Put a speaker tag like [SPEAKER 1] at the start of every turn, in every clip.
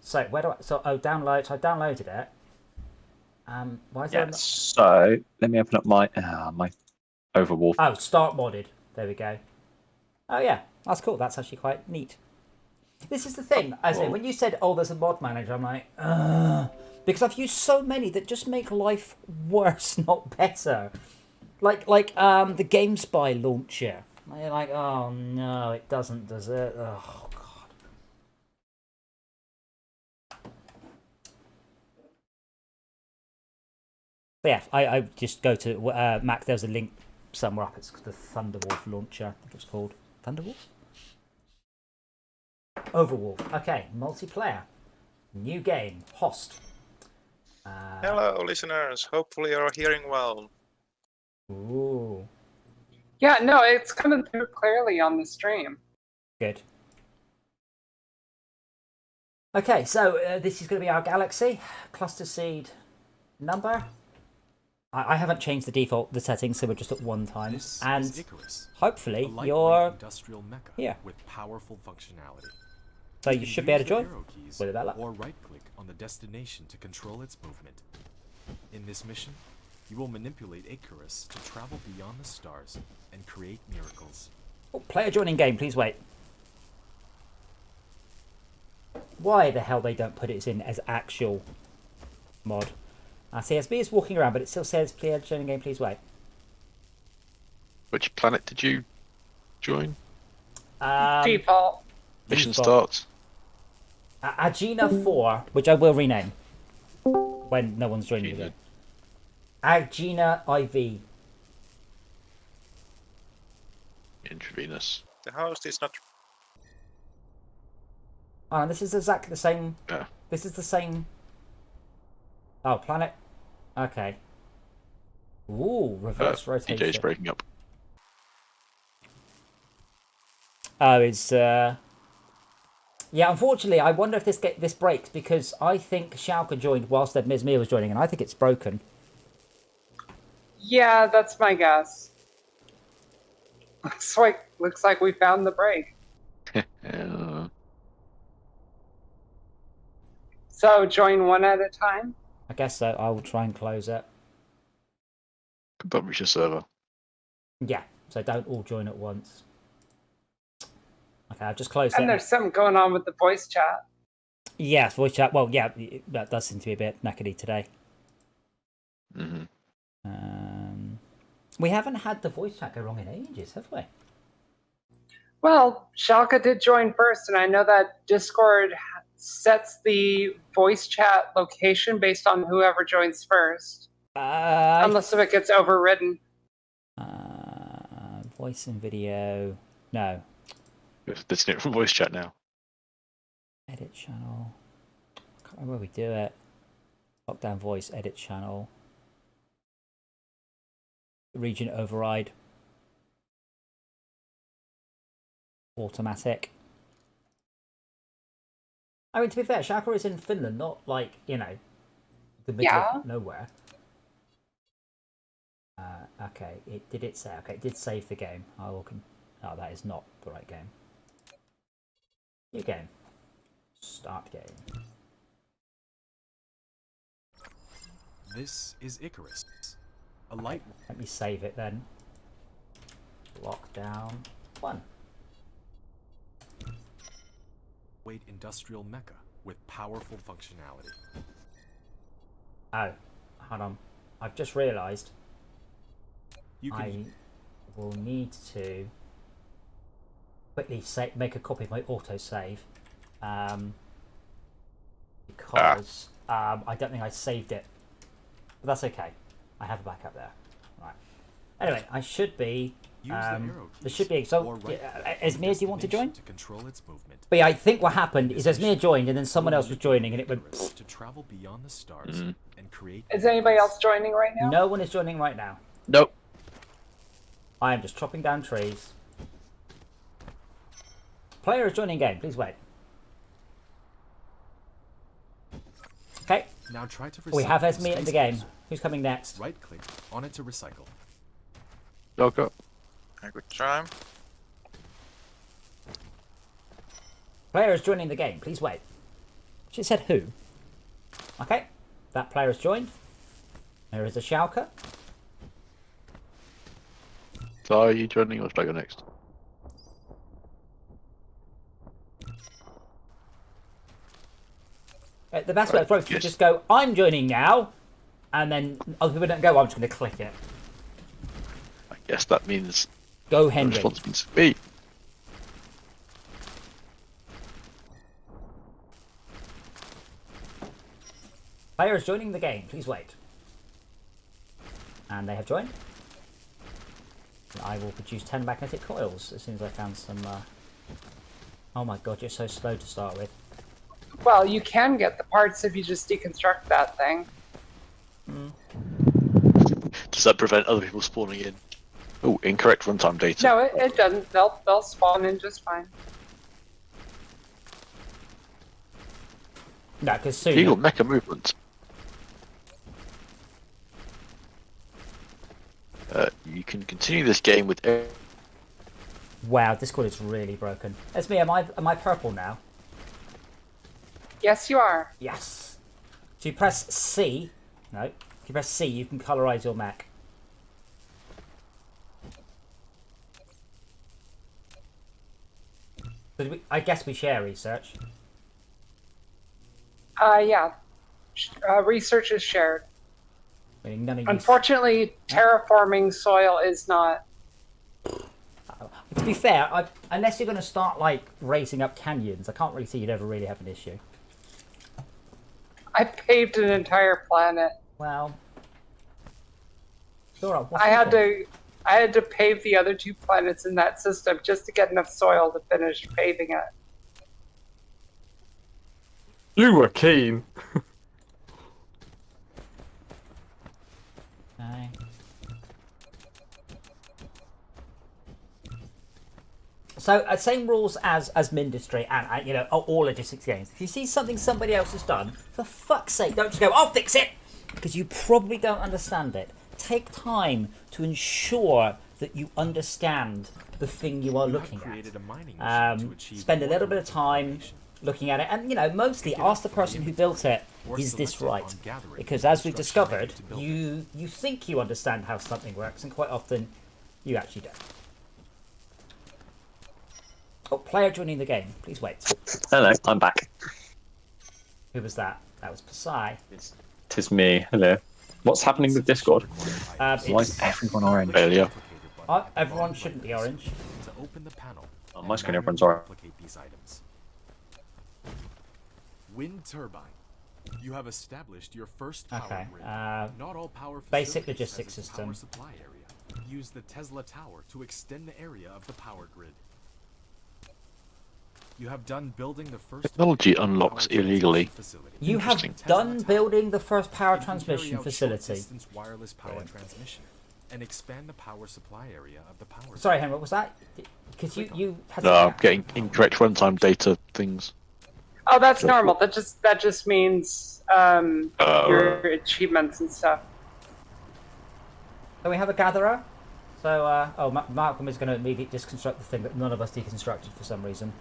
[SPEAKER 1] So where do I? So download. So I downloaded it. Why is there?
[SPEAKER 2] Yes. So let me open up my my Overwolf.
[SPEAKER 1] Oh, start modded. There we go. Oh yeah, that's cool. That's actually quite neat. This is the thing. As in, when you said, "Oh, there's a mod manager," I'm like, because I've used so many that just make life worse, not better. Like the GameSpy launcher. You're like, oh no, it doesn't, does it? Oh god. But yeah, I just go to Mac. There's a link somewhere up. It's the Thunderwolf launcher. I think it's called Thunderwolf. Overwolf. Okay, multiplayer. New game. Host.
[SPEAKER 3] Hello, listeners. Hopefully you're hearing well.
[SPEAKER 1] Ooh.
[SPEAKER 4] Yeah, no, it's coming through clearly on the stream.
[SPEAKER 1] Good. Okay, so this is going to be our galaxy. Cluster seed number. I haven't changed the settings, so we're just at 1 time.
[SPEAKER 5] This
[SPEAKER 1] and
[SPEAKER 5] is Icarus,
[SPEAKER 1] hopefully
[SPEAKER 5] a lightweight
[SPEAKER 1] you're
[SPEAKER 5] industrial mecha
[SPEAKER 1] here.
[SPEAKER 5] with powerful functionality.
[SPEAKER 1] So you should be able to join
[SPEAKER 5] arrow keys
[SPEAKER 1] with that luck.
[SPEAKER 5] or right-click on the destination to control its movement. In this mission, you will manipulate Icarus to travel beyond the stars and create miracles.
[SPEAKER 1] Oh, player joining game, please wait. Why the hell they don't put it in as actual mod? CSB is walking around, but it still says player joining game, please wait.
[SPEAKER 6] Which planet did you join?
[SPEAKER 4] Default.
[SPEAKER 6] Mission
[SPEAKER 1] default.
[SPEAKER 6] starts.
[SPEAKER 1] Agena 4, which I will rename when no one's joining again. Agena IV.
[SPEAKER 6] Intravenous.
[SPEAKER 3] The host is not.
[SPEAKER 1] Oh, and this is exactly the same.
[SPEAKER 6] Yeah.
[SPEAKER 1] This is the same. Oh, planet. Okay. Ooh, reverse rotation.
[SPEAKER 6] DJ's breaking up.
[SPEAKER 1] Oh, it's yeah. Unfortunately, I wonder if this breaks because I think Schalke joined whilst Mizmir was joining, and I think it's broken.
[SPEAKER 4] Yeah, that's my guess. Looks like we found the break.
[SPEAKER 6] Yeah.
[SPEAKER 4] So join one at a time.
[SPEAKER 1] I guess so. I will try and close it.
[SPEAKER 6] Could publish a server.
[SPEAKER 1] Yeah, so don't all join at once. Okay, I've just closed it.
[SPEAKER 4] And there's something going on with the voice chat.
[SPEAKER 1] Yeah, voice chat. Well, yeah, that does seem to be a bit knackedy today.
[SPEAKER 6] Mm-hmm.
[SPEAKER 1] We haven't had the voice chat go wrong in ages, have we?
[SPEAKER 4] Well, Schalke did join first, and I know that Discord sets the voice chat location based on whoever joins first. Unless if it gets overridden.
[SPEAKER 1] Voice and video. No.
[SPEAKER 6] That's it from voice chat now.
[SPEAKER 1] Edit channel. Can't remember where we do it. Lockdown voice, edit channel. Region override. Automatic. I mean, to be fair, Schalke is in Finland, not like, you know, the middle of nowhere. Okay, did it say? Okay, it did save the game. Oh, that is not the right game. New game. Start game.
[SPEAKER 5] This is Icarus, a light.
[SPEAKER 1] Let me save it then. Lockdown 1.
[SPEAKER 5] Weight industrial mecha with powerful functionality.
[SPEAKER 1] Oh, hold on. I've just realised I will need to quickly make a copy of my autosave because I don't think I saved it. But that's okay. I have a backup there. Right. Anyway, I should be. There should be. So, Esmir, do you want to join?
[SPEAKER 5] To control its movement.
[SPEAKER 1] But yeah, I think what happened is Esmir joined and then someone else was joining and it went.
[SPEAKER 5] To travel beyond the stars and create.
[SPEAKER 4] Is anybody else joining right now?
[SPEAKER 1] No one is joining right now.
[SPEAKER 6] Nope.
[SPEAKER 1] I am just chopping down trees. Player is joining game. Please wait. Okay.
[SPEAKER 5] Now try to
[SPEAKER 1] we have Esmir in the game. Who's coming next?
[SPEAKER 5] Right click on it to recycle.
[SPEAKER 6] Go.
[SPEAKER 3] A good try.
[SPEAKER 1] Player is joining the game. Please wait. She said who. Okay, that player has joined. There is a Schalke.
[SPEAKER 6] So are you joining or should I go next?
[SPEAKER 1] The best way approach is just go, I'm joining now, and then other people don't go, I'm just going to click it.
[SPEAKER 6] I guess that means
[SPEAKER 1] Go,
[SPEAKER 6] the
[SPEAKER 1] Henry.
[SPEAKER 6] response means me.
[SPEAKER 1] Player is joining the game. Please wait. And they have joined. And I will produce 10 magnetic coils as soon as I found some... Oh my god, you're so slow to start with.
[SPEAKER 4] Well, you can get the parts if you just deconstruct that thing.
[SPEAKER 6] Does that prevent other people spawning in? Oh, incorrect runtime data.
[SPEAKER 4] No, it doesn't. They'll spawn in just fine.
[SPEAKER 1] No, because soon...
[SPEAKER 6] Illegal mecha movement. You can continue this game with...
[SPEAKER 1] Wow, Discord is really broken. It's me, am I purple now?
[SPEAKER 4] Yes, you are.
[SPEAKER 1] Yes. So you press C. No. If you press C, you can colorize your mech. I guess we share research.
[SPEAKER 4] Yeah. Research is shared.
[SPEAKER 1] Meaning none of you...
[SPEAKER 4] Unfortunately, terraforming soil is not.
[SPEAKER 1] To be fair, unless you're going to start like racing up canyons, I can't really see you'd ever really have an issue.
[SPEAKER 4] I paved an entire planet.
[SPEAKER 1] Well, sure.
[SPEAKER 4] I had to pave the other 2 planets in that system just to get enough soil to finish paving it.
[SPEAKER 7] You were keen.
[SPEAKER 1] Okay. So, same rules as Mindustry and you know, all logistics games. If you see something somebody else has done, for fuck's sake, don't just go, I'll fix it! Because you probably don't understand it. Take time to ensure that you understand the thing you are looking at. Spend a little bit of time looking at it, and you know, mostly ask the person who built it, is this right? Because as we've discovered, you think you understand how something works, and quite often you actually don't. Oh, player joining the game. Please wait.
[SPEAKER 2] Hello, I'm back.
[SPEAKER 1] Who was that? That was Pasai.
[SPEAKER 2] Tis me. Hello. What's happening with Discord? Why is everyone orange?
[SPEAKER 6] Failure.
[SPEAKER 1] Everyone shouldn't be orange.
[SPEAKER 5] To open the panel,
[SPEAKER 2] On my screen, everyone's orange.
[SPEAKER 5] replicate these items. Wind turbine. You have established your first power
[SPEAKER 1] Okay.
[SPEAKER 5] grid. Not all power
[SPEAKER 1] Basic
[SPEAKER 5] facilities
[SPEAKER 1] logistics
[SPEAKER 5] has a
[SPEAKER 1] system.
[SPEAKER 5] Power supply area. Use the Tesla tower to extend the area of the power grid. You have done building the first
[SPEAKER 6] Technology unlocks
[SPEAKER 5] power
[SPEAKER 6] illegally.
[SPEAKER 5] facility.
[SPEAKER 1] You have
[SPEAKER 6] Interesting.
[SPEAKER 1] done building the first power
[SPEAKER 5] You can carry
[SPEAKER 1] transmission
[SPEAKER 5] out
[SPEAKER 1] facility.
[SPEAKER 5] short-distance wireless power transmission and expand the power supply area of the power.
[SPEAKER 1] Sorry, Henry, what was that? Because you had
[SPEAKER 6] No,
[SPEAKER 1] to...
[SPEAKER 6] I'm getting incorrect runtime data things.
[SPEAKER 4] Oh, that's normal. That just means your achievements and stuff.
[SPEAKER 1] So we have a gatherer. So, Malcolm is going to immediately disconstruct the thing that none of us deconstructed for some reason.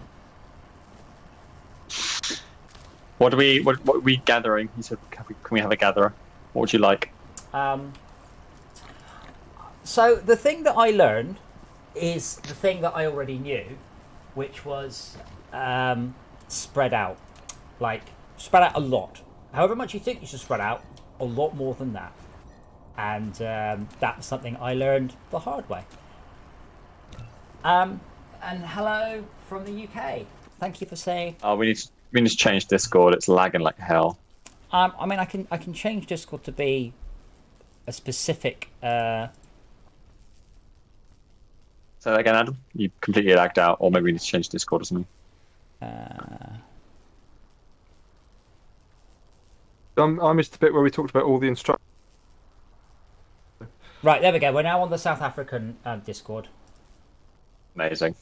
[SPEAKER 2] What are we gathering? He said, can we have a gatherer? What would you like?
[SPEAKER 1] So the thing that I learned is the thing that I already knew, which was spread out. Like, spread out a lot. However much you think you should spread out, a lot more than that. And that's something I learned the hard way. And hello from the UK. Thank you for saying...
[SPEAKER 2] Oh, we need to change Discord. It's lagging like hell.
[SPEAKER 1] I mean, I can change Discord to be a specific...
[SPEAKER 2] Say that again, Adam. You completely lagged out, or maybe we need to change Discord or something.
[SPEAKER 7] I missed the bit where we talked about all the instructions.
[SPEAKER 1] Right, there we go. We're now on the South African Discord.
[SPEAKER 2] Amazing.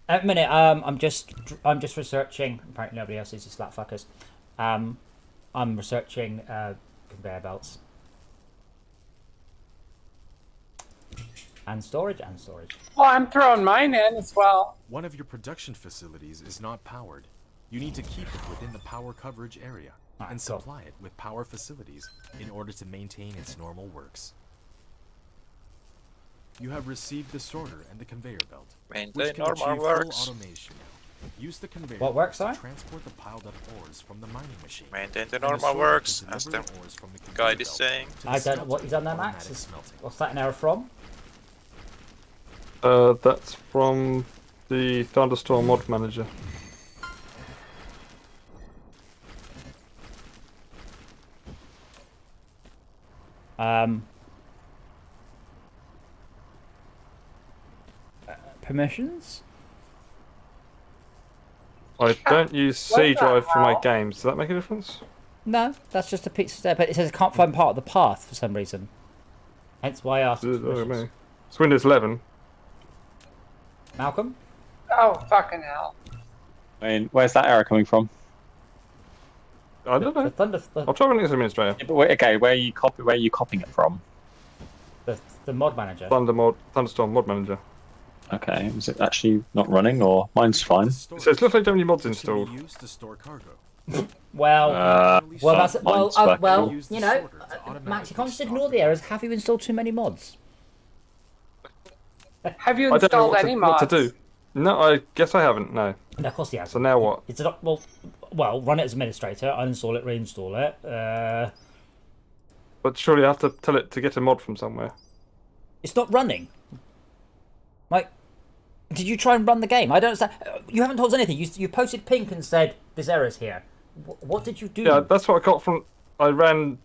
[SPEAKER 1] At a minute, I'm just researching. Apparently, nobody else is. Just flat fuckers. I'm researching conveyor belts. And storage, and storage.
[SPEAKER 4] Well, I'm throwing mine in as well.
[SPEAKER 5] One of your production facilities is not powered. You need to keep it within the power coverage area and
[SPEAKER 1] cool.
[SPEAKER 5] supply it with power facilities in order to maintain its normal works. You have received the sorter and the conveyor belt,
[SPEAKER 3] Maintain
[SPEAKER 5] which can
[SPEAKER 3] normal
[SPEAKER 5] achieve
[SPEAKER 3] works.
[SPEAKER 5] full automation. Use the conveyor
[SPEAKER 1] What works,
[SPEAKER 5] belt
[SPEAKER 1] sorry?
[SPEAKER 5] to transport the piled up ores from the mining machine.
[SPEAKER 3] Maintain the
[SPEAKER 5] and
[SPEAKER 3] normal
[SPEAKER 5] sorter
[SPEAKER 3] works,
[SPEAKER 5] to
[SPEAKER 3] as the
[SPEAKER 5] deliver ores from the conveyor
[SPEAKER 3] guide is
[SPEAKER 5] belt
[SPEAKER 3] saying.
[SPEAKER 5] to the
[SPEAKER 1] I don't know
[SPEAKER 5] smelter
[SPEAKER 1] what you've done there,
[SPEAKER 5] for
[SPEAKER 1] Max.
[SPEAKER 5] automatic smelting.
[SPEAKER 1] What's that an error from?
[SPEAKER 7] That's from the Thunderstorm mod manager.
[SPEAKER 1] Permissions?
[SPEAKER 7] I don't use C drive for my games. Does that make a difference?
[SPEAKER 1] No, that's just a pizza step. But it says it can't find part of the path for some reason. Hence why I asked. for permissions.
[SPEAKER 7] It's Windows 11.
[SPEAKER 1] Malcolm?
[SPEAKER 4] Oh, fucking hell.
[SPEAKER 2] I mean, where's that error coming from?
[SPEAKER 7] I don't know.
[SPEAKER 1] The
[SPEAKER 7] I'll try running as administrator.
[SPEAKER 2] Yeah, but okay, where are you copying it from?
[SPEAKER 1] mod manager.
[SPEAKER 7] Thunderstorm mod manager.
[SPEAKER 2] Okay, is it actually not running, or mine's fine?
[SPEAKER 7] It says looks like don't have any mods
[SPEAKER 5] Which can be
[SPEAKER 7] installed.
[SPEAKER 5] used to store cargo.
[SPEAKER 1] Well, well, that's
[SPEAKER 2] mine's back.
[SPEAKER 1] well.
[SPEAKER 5] Use the
[SPEAKER 1] You know,
[SPEAKER 5] sorter to
[SPEAKER 1] Max, you
[SPEAKER 5] automatically
[SPEAKER 1] can't just
[SPEAKER 5] stop
[SPEAKER 1] ignore
[SPEAKER 5] it.
[SPEAKER 1] the errors. Have you installed too many mods?
[SPEAKER 4] Have you
[SPEAKER 7] I don't know
[SPEAKER 4] installed any
[SPEAKER 7] what
[SPEAKER 4] mods?
[SPEAKER 7] to do. No, I guess I haven't. No.
[SPEAKER 1] No, of course he has.
[SPEAKER 7] So now what?
[SPEAKER 1] It's not well. Run it as administrator. Uninstall it. Reinstall it.
[SPEAKER 7] But surely I have to tell it to get a mod from somewhere.
[SPEAKER 1] It's not running. Like, did you try and run the game? I don't understand. You haven't told us anything. You posted pink and said there's errors here. What did you do?
[SPEAKER 7] Yeah, that's what I got from. I ran.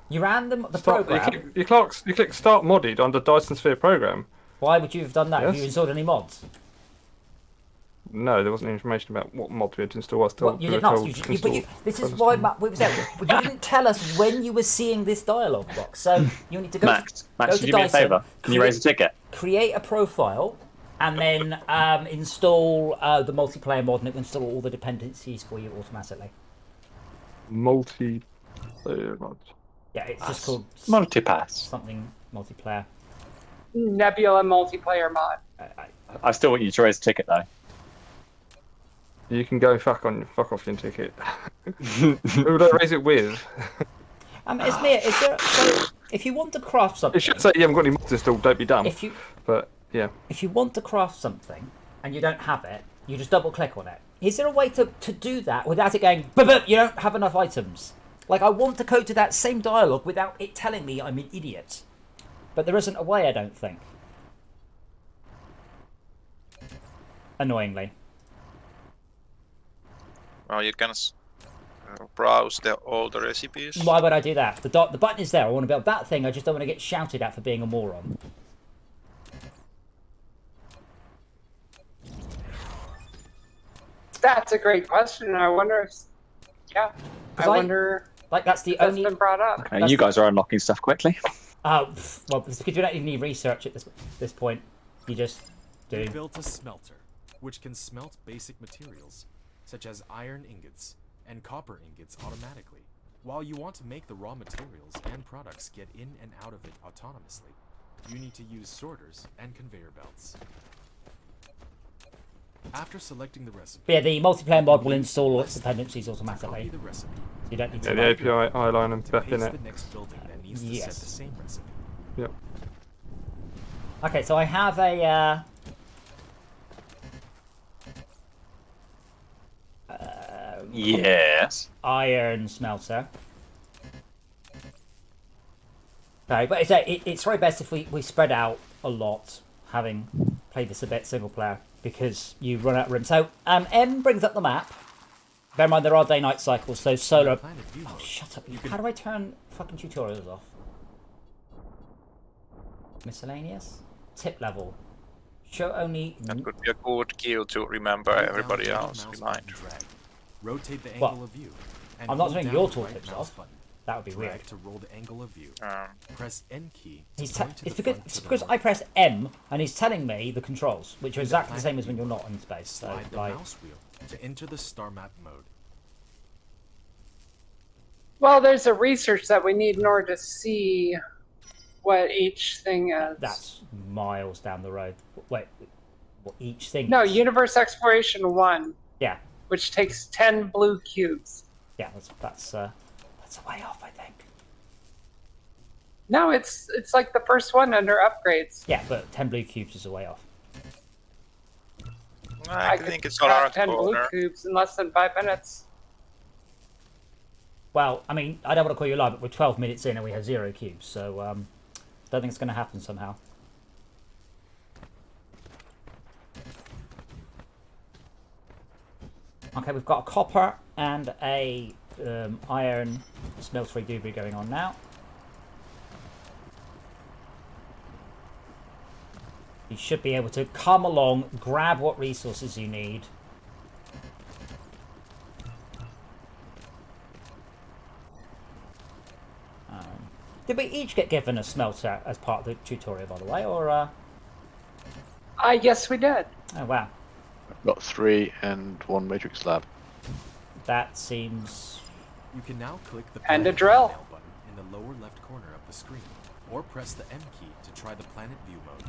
[SPEAKER 1] You ran the
[SPEAKER 7] Start,
[SPEAKER 1] program.
[SPEAKER 7] you click start modded under Dyson Sphere program.
[SPEAKER 1] Why would you have done that? Have
[SPEAKER 7] Yes.
[SPEAKER 1] you installed any mods?
[SPEAKER 7] No, there wasn't any information about what mod we had to install. I still
[SPEAKER 1] Well, you did not. This is why we said you didn't tell us when you were seeing this dialogue box. So you need to go.
[SPEAKER 2] Max,
[SPEAKER 1] go
[SPEAKER 2] Max,
[SPEAKER 1] to
[SPEAKER 2] do me a
[SPEAKER 1] Dyson,
[SPEAKER 2] favour. Can you raise a ticket?
[SPEAKER 1] Create a profile, and then install the multiplayer mod, and it will install all the dependencies for you automatically.
[SPEAKER 7] Multi mod.
[SPEAKER 1] Yeah, it's just called
[SPEAKER 2] Multipass.
[SPEAKER 1] something multiplayer.
[SPEAKER 4] Nebula multiplayer mod.
[SPEAKER 2] I still want you to raise a ticket though.
[SPEAKER 7] You can go fuck off your ticket. Who would I raise it with?
[SPEAKER 1] Ismir, is there? So if you want to craft something,
[SPEAKER 7] It should say you haven't got any mods installed. Don't be dumb. But yeah.
[SPEAKER 1] If you want to craft something and you don't have it, you just double click on it. Is there a way to do that without it going, "Bup, you don't have enough items"? Like, I want to code to that same dialogue without it telling me I'm an idiot. But there isn't a way, I don't think. Annoyingly.
[SPEAKER 3] Well, you can browse all the recipes.
[SPEAKER 1] Why would I do that? The button is there. I want to build that thing. I just don't want to get shouted at for being a moron.
[SPEAKER 4] That's a great question. I wonder if... Yeah. I wonder...
[SPEAKER 1] Like, that's the
[SPEAKER 4] that's
[SPEAKER 1] only...
[SPEAKER 4] been brought up.
[SPEAKER 2] Okay, you guys are unlocking stuff quickly.
[SPEAKER 1] Well, because you don't even need research at this point. You just do.
[SPEAKER 5] We built a smelter, which can smelt basic materials, such as iron ingots and copper ingots automatically. While you want to make the raw materials and products get in and out of it autonomously, you need to use sorters and conveyor belts. After selecting the recipe...
[SPEAKER 1] But yeah, the multiplayer mod will install all its dependencies automatically.
[SPEAKER 5] Copy the recipe.
[SPEAKER 1] You don't need to...
[SPEAKER 7] Yeah, the API eyeline and back in
[SPEAKER 5] Paste
[SPEAKER 7] it.
[SPEAKER 5] the next building that needs to set the same recipe.
[SPEAKER 7] Yep.
[SPEAKER 1] Okay, so I have a...
[SPEAKER 2] Yes.
[SPEAKER 1] Iron smelter. Okay, but it's very best if we spread out a lot, having played this a bit single player, because you run out of room. So M brings up the map. Bear in mind there are day-night cycles, so solar... Oh, shut up. How do I turn fucking tutorials off? Miscellaneous? Tip level. Show only...
[SPEAKER 3] That could be a good cue to remember everybody else behind.
[SPEAKER 5] Rotate the
[SPEAKER 1] What?
[SPEAKER 5] angle of view.
[SPEAKER 1] I'm not turning your tooltips off. That would be
[SPEAKER 5] Drag
[SPEAKER 1] weird.
[SPEAKER 5] to roll the angle of view. Press N key. To point to
[SPEAKER 1] It's
[SPEAKER 5] the
[SPEAKER 1] because,
[SPEAKER 5] front
[SPEAKER 1] it's
[SPEAKER 5] to the
[SPEAKER 1] because
[SPEAKER 5] north.
[SPEAKER 1] I press M and he's telling me the controls, which are exactly the same as when you're not in space. So,
[SPEAKER 5] Slide the
[SPEAKER 1] like,
[SPEAKER 5] mouse wheel to enter the star map mode.
[SPEAKER 4] Well, there's a research that we need in order to see what each thing is.
[SPEAKER 1] That's miles down the road. Wait, what each thing?
[SPEAKER 4] No,
[SPEAKER 1] is?
[SPEAKER 4] Universe Exploration 1.
[SPEAKER 1] Yeah,
[SPEAKER 4] Which takes 10 blue cubes.
[SPEAKER 1] yeah, that's a way off, I think.
[SPEAKER 4] No, it's like the first one under upgrades.
[SPEAKER 1] Yeah, but 10 blue cubes is a way off.
[SPEAKER 3] I
[SPEAKER 4] could
[SPEAKER 3] think it's on
[SPEAKER 4] craft
[SPEAKER 3] our
[SPEAKER 4] 10 blue
[SPEAKER 3] corner.
[SPEAKER 4] cubes in less than 5 minutes.
[SPEAKER 1] Well, I mean, I don't want to call you a lie, but we're 12 minutes in and we have 0 cubes, so don't think it's going to happen somehow. Okay, we've got a copper and a iron smeltery doobie going on now. You should be able to come along, grab what resources you need. Did we each get given a smelter as part of the tutorial, by the way, or?
[SPEAKER 4] Yes, we did.
[SPEAKER 1] Oh wow,
[SPEAKER 6] I've got 3 and 1 matrix lab.
[SPEAKER 1] that seems.
[SPEAKER 5] You can now click the
[SPEAKER 4] And a
[SPEAKER 5] planet
[SPEAKER 4] drill.
[SPEAKER 5] thumbnail button in the lower left corner of the screen, or press the M key to try the planet view mode.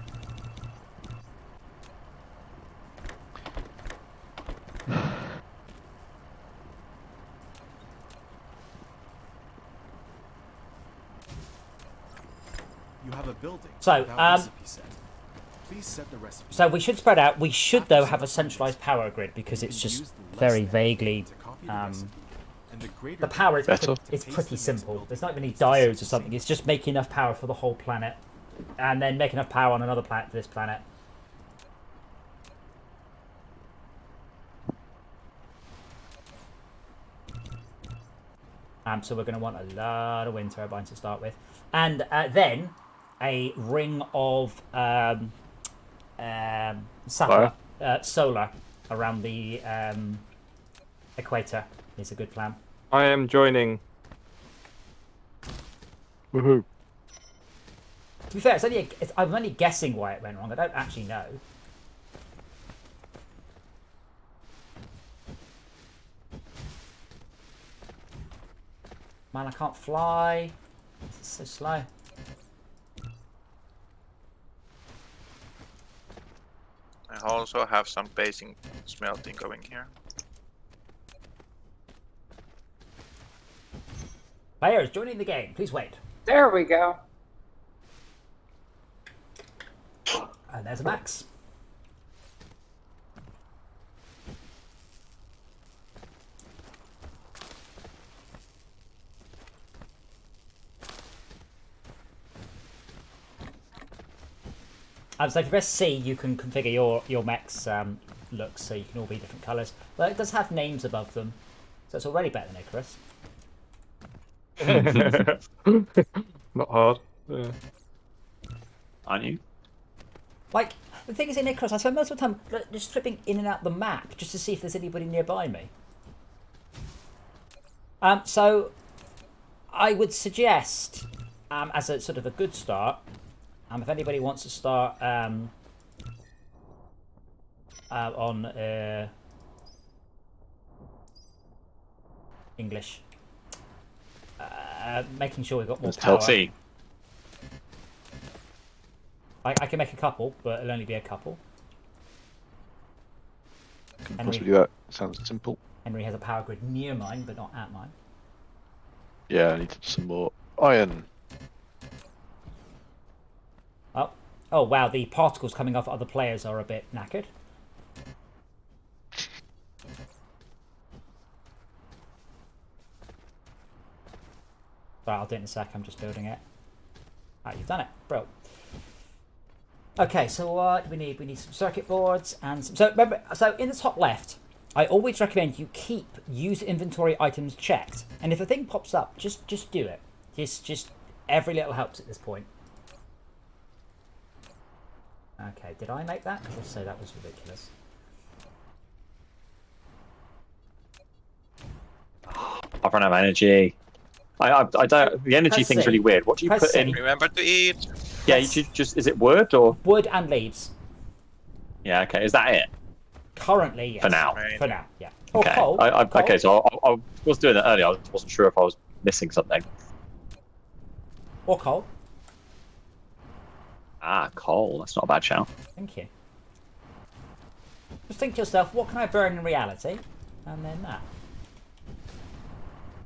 [SPEAKER 5] You have a building
[SPEAKER 1] So,
[SPEAKER 5] without recipe set. Please set the recipe.
[SPEAKER 1] So we should spread out. We should, though, have a centralized power grid because it's just very vaguely. The power is
[SPEAKER 6] Better.
[SPEAKER 1] it's pretty simple. There's not even any diodes or something. It's just make enough power for the whole planet, and then make enough power on another planet for this planet. So we're going to want a lot of wind turbines to start with, and then a ring of solar around the equator is a good plan.
[SPEAKER 7] I am joining.
[SPEAKER 6] Woohoo!
[SPEAKER 1] To be fair, I'm only guessing why it went wrong. I don't actually know. Man, I can't fly. It's so slow.
[SPEAKER 3] I also have some basic smelting going here.
[SPEAKER 1] Players joining the game. Please wait.
[SPEAKER 4] There we go.
[SPEAKER 1] And there's a Max. So if you press C, you can configure your mech's looks, so you can all be different colours. But it does have names above them, so it's already better than Icarus.
[SPEAKER 7] Not hard. Yeah.
[SPEAKER 2] Aren't you?
[SPEAKER 1] Like, the thing is in Icarus, I spend most of the time just flipping in and out the map just to see if there's anybody nearby me. So, I would suggest, as a sort of a good start, if anybody wants to start on English, making sure we've got more power.
[SPEAKER 2] Healthy.
[SPEAKER 1] I can make a couple, but it'll only be a couple.
[SPEAKER 6] Can
[SPEAKER 1] Henry.
[SPEAKER 6] possibly do that. Sounds simple.
[SPEAKER 1] Henry has a power grid near mine, but not at mine.
[SPEAKER 6] Yeah, I need some more iron.
[SPEAKER 1] Oh wow, the particles coming off other players are a bit knackered. Right, I'll do it in a sec, I'm just building it. Ah, you've done it, bro. Okay, so what do we need? We need some circuit boards and some... So remember, so in the top left, I always recommend you keep use inventory items checked. And if a thing pops up, just do it. Just every little helps at this point. Okay, did I make that? Because if so, that was ridiculous.
[SPEAKER 2] I've run out of energy. I don't. The energy
[SPEAKER 1] Press
[SPEAKER 2] thing's
[SPEAKER 1] C.
[SPEAKER 2] really weird. What do you
[SPEAKER 1] Press
[SPEAKER 2] put
[SPEAKER 1] C.
[SPEAKER 2] in?
[SPEAKER 3] Remember to eat.
[SPEAKER 2] Yeah, you just is it wood or?
[SPEAKER 1] Wood and leaves.
[SPEAKER 2] Yeah, okay. Is that it?
[SPEAKER 1] Currently, yes.
[SPEAKER 2] For now.
[SPEAKER 1] For now, yeah. Or
[SPEAKER 2] Okay.
[SPEAKER 1] coal.
[SPEAKER 2] Okay,
[SPEAKER 1] coal.
[SPEAKER 2] so I was doing that earlier. I wasn't sure if I was missing something.
[SPEAKER 1] Or coal.
[SPEAKER 2] Ah, coal. That's not a bad shout.
[SPEAKER 1] Thank you. Just think to yourself, what can I burn in reality? And then that.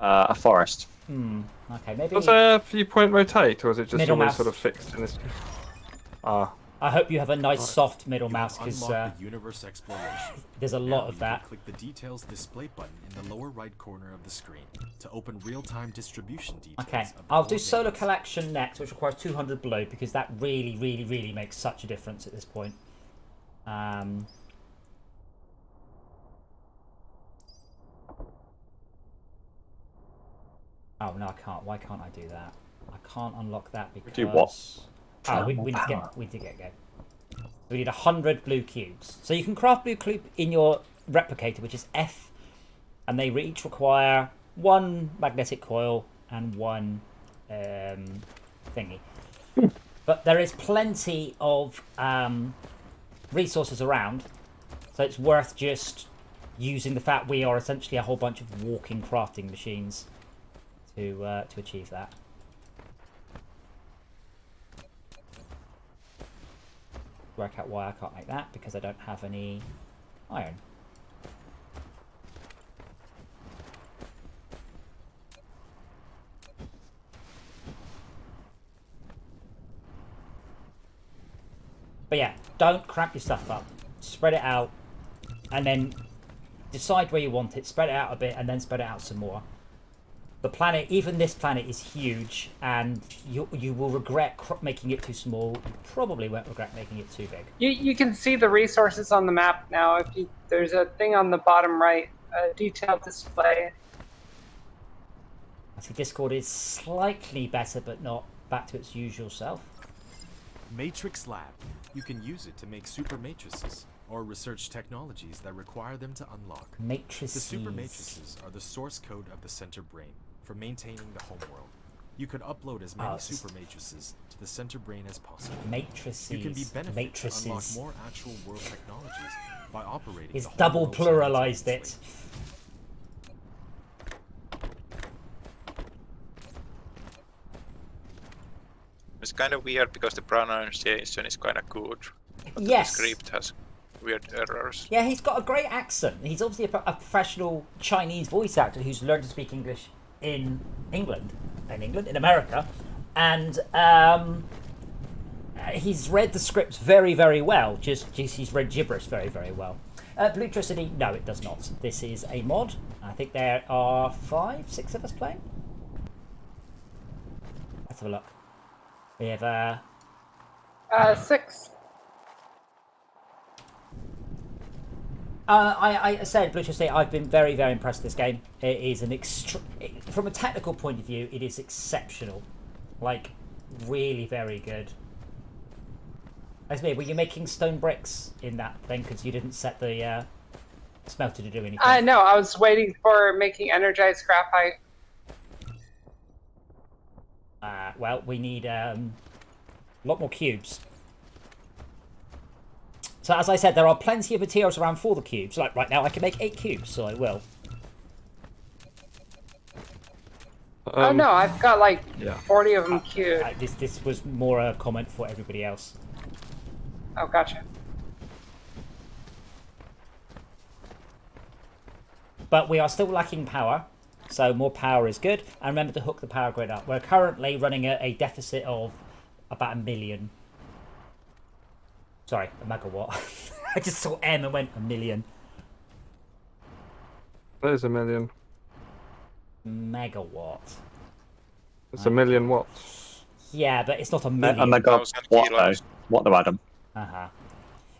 [SPEAKER 2] A forest.
[SPEAKER 1] Okay, maybe...
[SPEAKER 7] Does a viewpoint rotate, or is it just
[SPEAKER 1] Middle
[SPEAKER 7] always
[SPEAKER 1] mouse.
[SPEAKER 7] sort of fixed in this? Ah,
[SPEAKER 1] I hope you have a nice soft middle mouse,
[SPEAKER 5] You
[SPEAKER 1] because
[SPEAKER 5] unlock the universe exploration.
[SPEAKER 1] there's a
[SPEAKER 5] Now
[SPEAKER 1] lot of
[SPEAKER 5] you
[SPEAKER 1] that.
[SPEAKER 5] can click the details display button in the lower right corner of the screen to open real-time distribution details.
[SPEAKER 1] Okay,
[SPEAKER 5] of the
[SPEAKER 1] I'll do
[SPEAKER 5] core
[SPEAKER 1] solar
[SPEAKER 5] veins.
[SPEAKER 1] collection next, which requires 200 blue, because that really, really, really makes such a difference at this point. Oh, no, I can't. Why can't I do that? I can't unlock that because...
[SPEAKER 2] Do what?
[SPEAKER 1] Oh, we need to go. We need 100 blue cubes. So you can craft blue cube in your replicator, which is F, and they each require 1 magnetic coil and 1 thingy. But there is plenty of resources around, so it's worth just using the fact we are essentially a whole bunch of walking crafting machines to achieve that. Work out why I can't make that, because I don't have any iron. But yeah, don't cramp your stuff up. Spread it out, and then decide where you want it. Spread it out a bit, and then spread it out some more. The planet, even this planet, is huge, and you will regret making it too small. You probably won't regret making it too big.
[SPEAKER 4] You can see the resources on the map now. There's a thing on the bottom right, a detailed display.
[SPEAKER 1] I see Discord is slightly better, but not back to its usual self.
[SPEAKER 5] Matrix Lab. You can use it to make super matrices or research technologies that require them to unlock.
[SPEAKER 1] Matrices.
[SPEAKER 5] The super matrices are the source code of the center brain for maintaining the homeworld. You could upload as many super matrices to the center brain as possible.
[SPEAKER 1] Matrices.
[SPEAKER 5] You can be benefited
[SPEAKER 1] Matrices.
[SPEAKER 5] to unlock more actual world technologies by operating.
[SPEAKER 1] He's
[SPEAKER 5] the whole
[SPEAKER 1] double
[SPEAKER 5] world
[SPEAKER 1] pluralized it.
[SPEAKER 5] simultaneously.
[SPEAKER 3] It's kind of weird because the pronunciation is kind of good, but
[SPEAKER 1] Yes.
[SPEAKER 3] the script has weird errors.
[SPEAKER 1] Yeah, he's got a great accent. He's obviously a professional Chinese voice actor who's learned to speak English in in America, and he's read the scripts very, very well. Just he's read gibberish very, very well. Bluetricity, no, it does not. This is a mod. I think there are 5, 6 of us playing. Let's have a look. We have
[SPEAKER 4] 6.
[SPEAKER 1] I said, Bluetricity, I've been very, very impressed with this game. It is from a technical point of view, it is exceptional. Like, really very good. As me, were you making stone bricks in that thing because you didn't set the smelter to do anything?
[SPEAKER 4] No, I was waiting for making energized graphite.
[SPEAKER 1] Well, we need a lot more cubes. So as I said, there are plenty of materials around for the cubes. Like right now, I can make 8 cubes, so I will.
[SPEAKER 4] Oh no, I've got like 40 of them queued.
[SPEAKER 1] This was more a comment for everybody else.
[SPEAKER 4] Oh, gotcha.
[SPEAKER 1] But we are still lacking power, so more power is good. And remember to hook the power grid up. We're currently running a deficit of about 1 million. Sorry, a megawatt. I just saw M and went 1 million.
[SPEAKER 7] there's 1 million.
[SPEAKER 1] Megawatt.
[SPEAKER 7] It's 1 million watts.
[SPEAKER 1] Yeah, but it's not a million.
[SPEAKER 2] And they got
[SPEAKER 3] 1,000
[SPEAKER 2] what though?
[SPEAKER 3] kilos.
[SPEAKER 2] What though, Adam?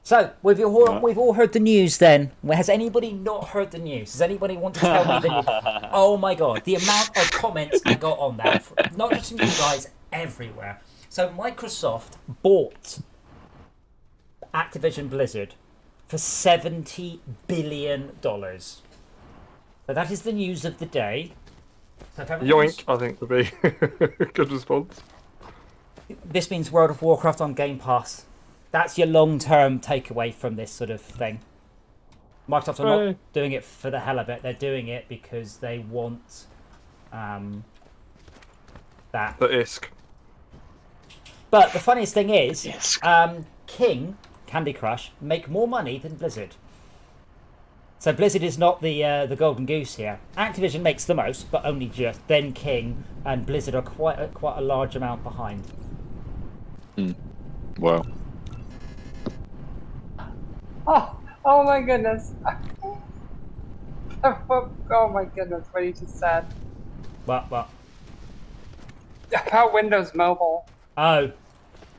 [SPEAKER 1] So, we've all heard the news then. Has anybody not heard the news? Does anybody want to tell me the news? Oh my god, the amount of comments I got on that. Not just from you guys, everywhere. So, Microsoft bought Activision Blizzard for $70 billion. So that is the news of the day. So if everyone's-
[SPEAKER 7] Yoink, I think would be a good response.
[SPEAKER 1] This means World of Warcraft on Game Pass. That's your long-term takeaway from this sort of thing. Microsoft are not doing it for the hell of it. They're doing it because they want that.
[SPEAKER 7] The ISK.
[SPEAKER 1] But the funniest thing is,
[SPEAKER 6] Yes.
[SPEAKER 1] King, Candy Crush, make more money than Blizzard. So Blizzard is not the golden goose here. Activision makes the most, but only just. Then King and Blizzard are quite a large amount behind.
[SPEAKER 6] Well,
[SPEAKER 4] Oh my goodness. Oh my goodness, what you just said.
[SPEAKER 1] What?
[SPEAKER 4] About Windows Mobile.
[SPEAKER 1] Oh.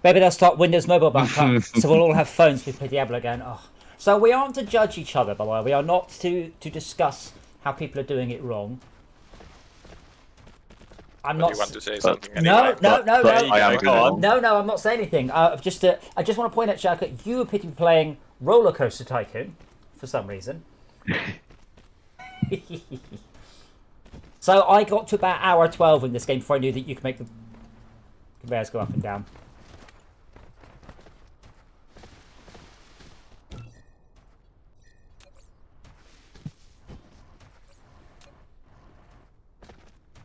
[SPEAKER 1] Maybe they'll start Windows Mobile back up, so we'll all have phones to play Diablo again. Oh. So we aren't to judge each other, by the way. We are not to discuss how people are doing it wrong. I'm
[SPEAKER 3] But
[SPEAKER 1] not.
[SPEAKER 3] you want to say
[SPEAKER 1] s-
[SPEAKER 3] something
[SPEAKER 1] No,
[SPEAKER 3] anyway?
[SPEAKER 1] no, no,
[SPEAKER 6] but
[SPEAKER 1] no.
[SPEAKER 6] I am
[SPEAKER 3] Go on.
[SPEAKER 6] going
[SPEAKER 1] No, I'm not saying anything. I just want to point out, Shaka, you appear to be playing Roller Coaster Tycoon for some reason. So I got to about hour 12 in this game before I knew that you could make the conveyors go up and down.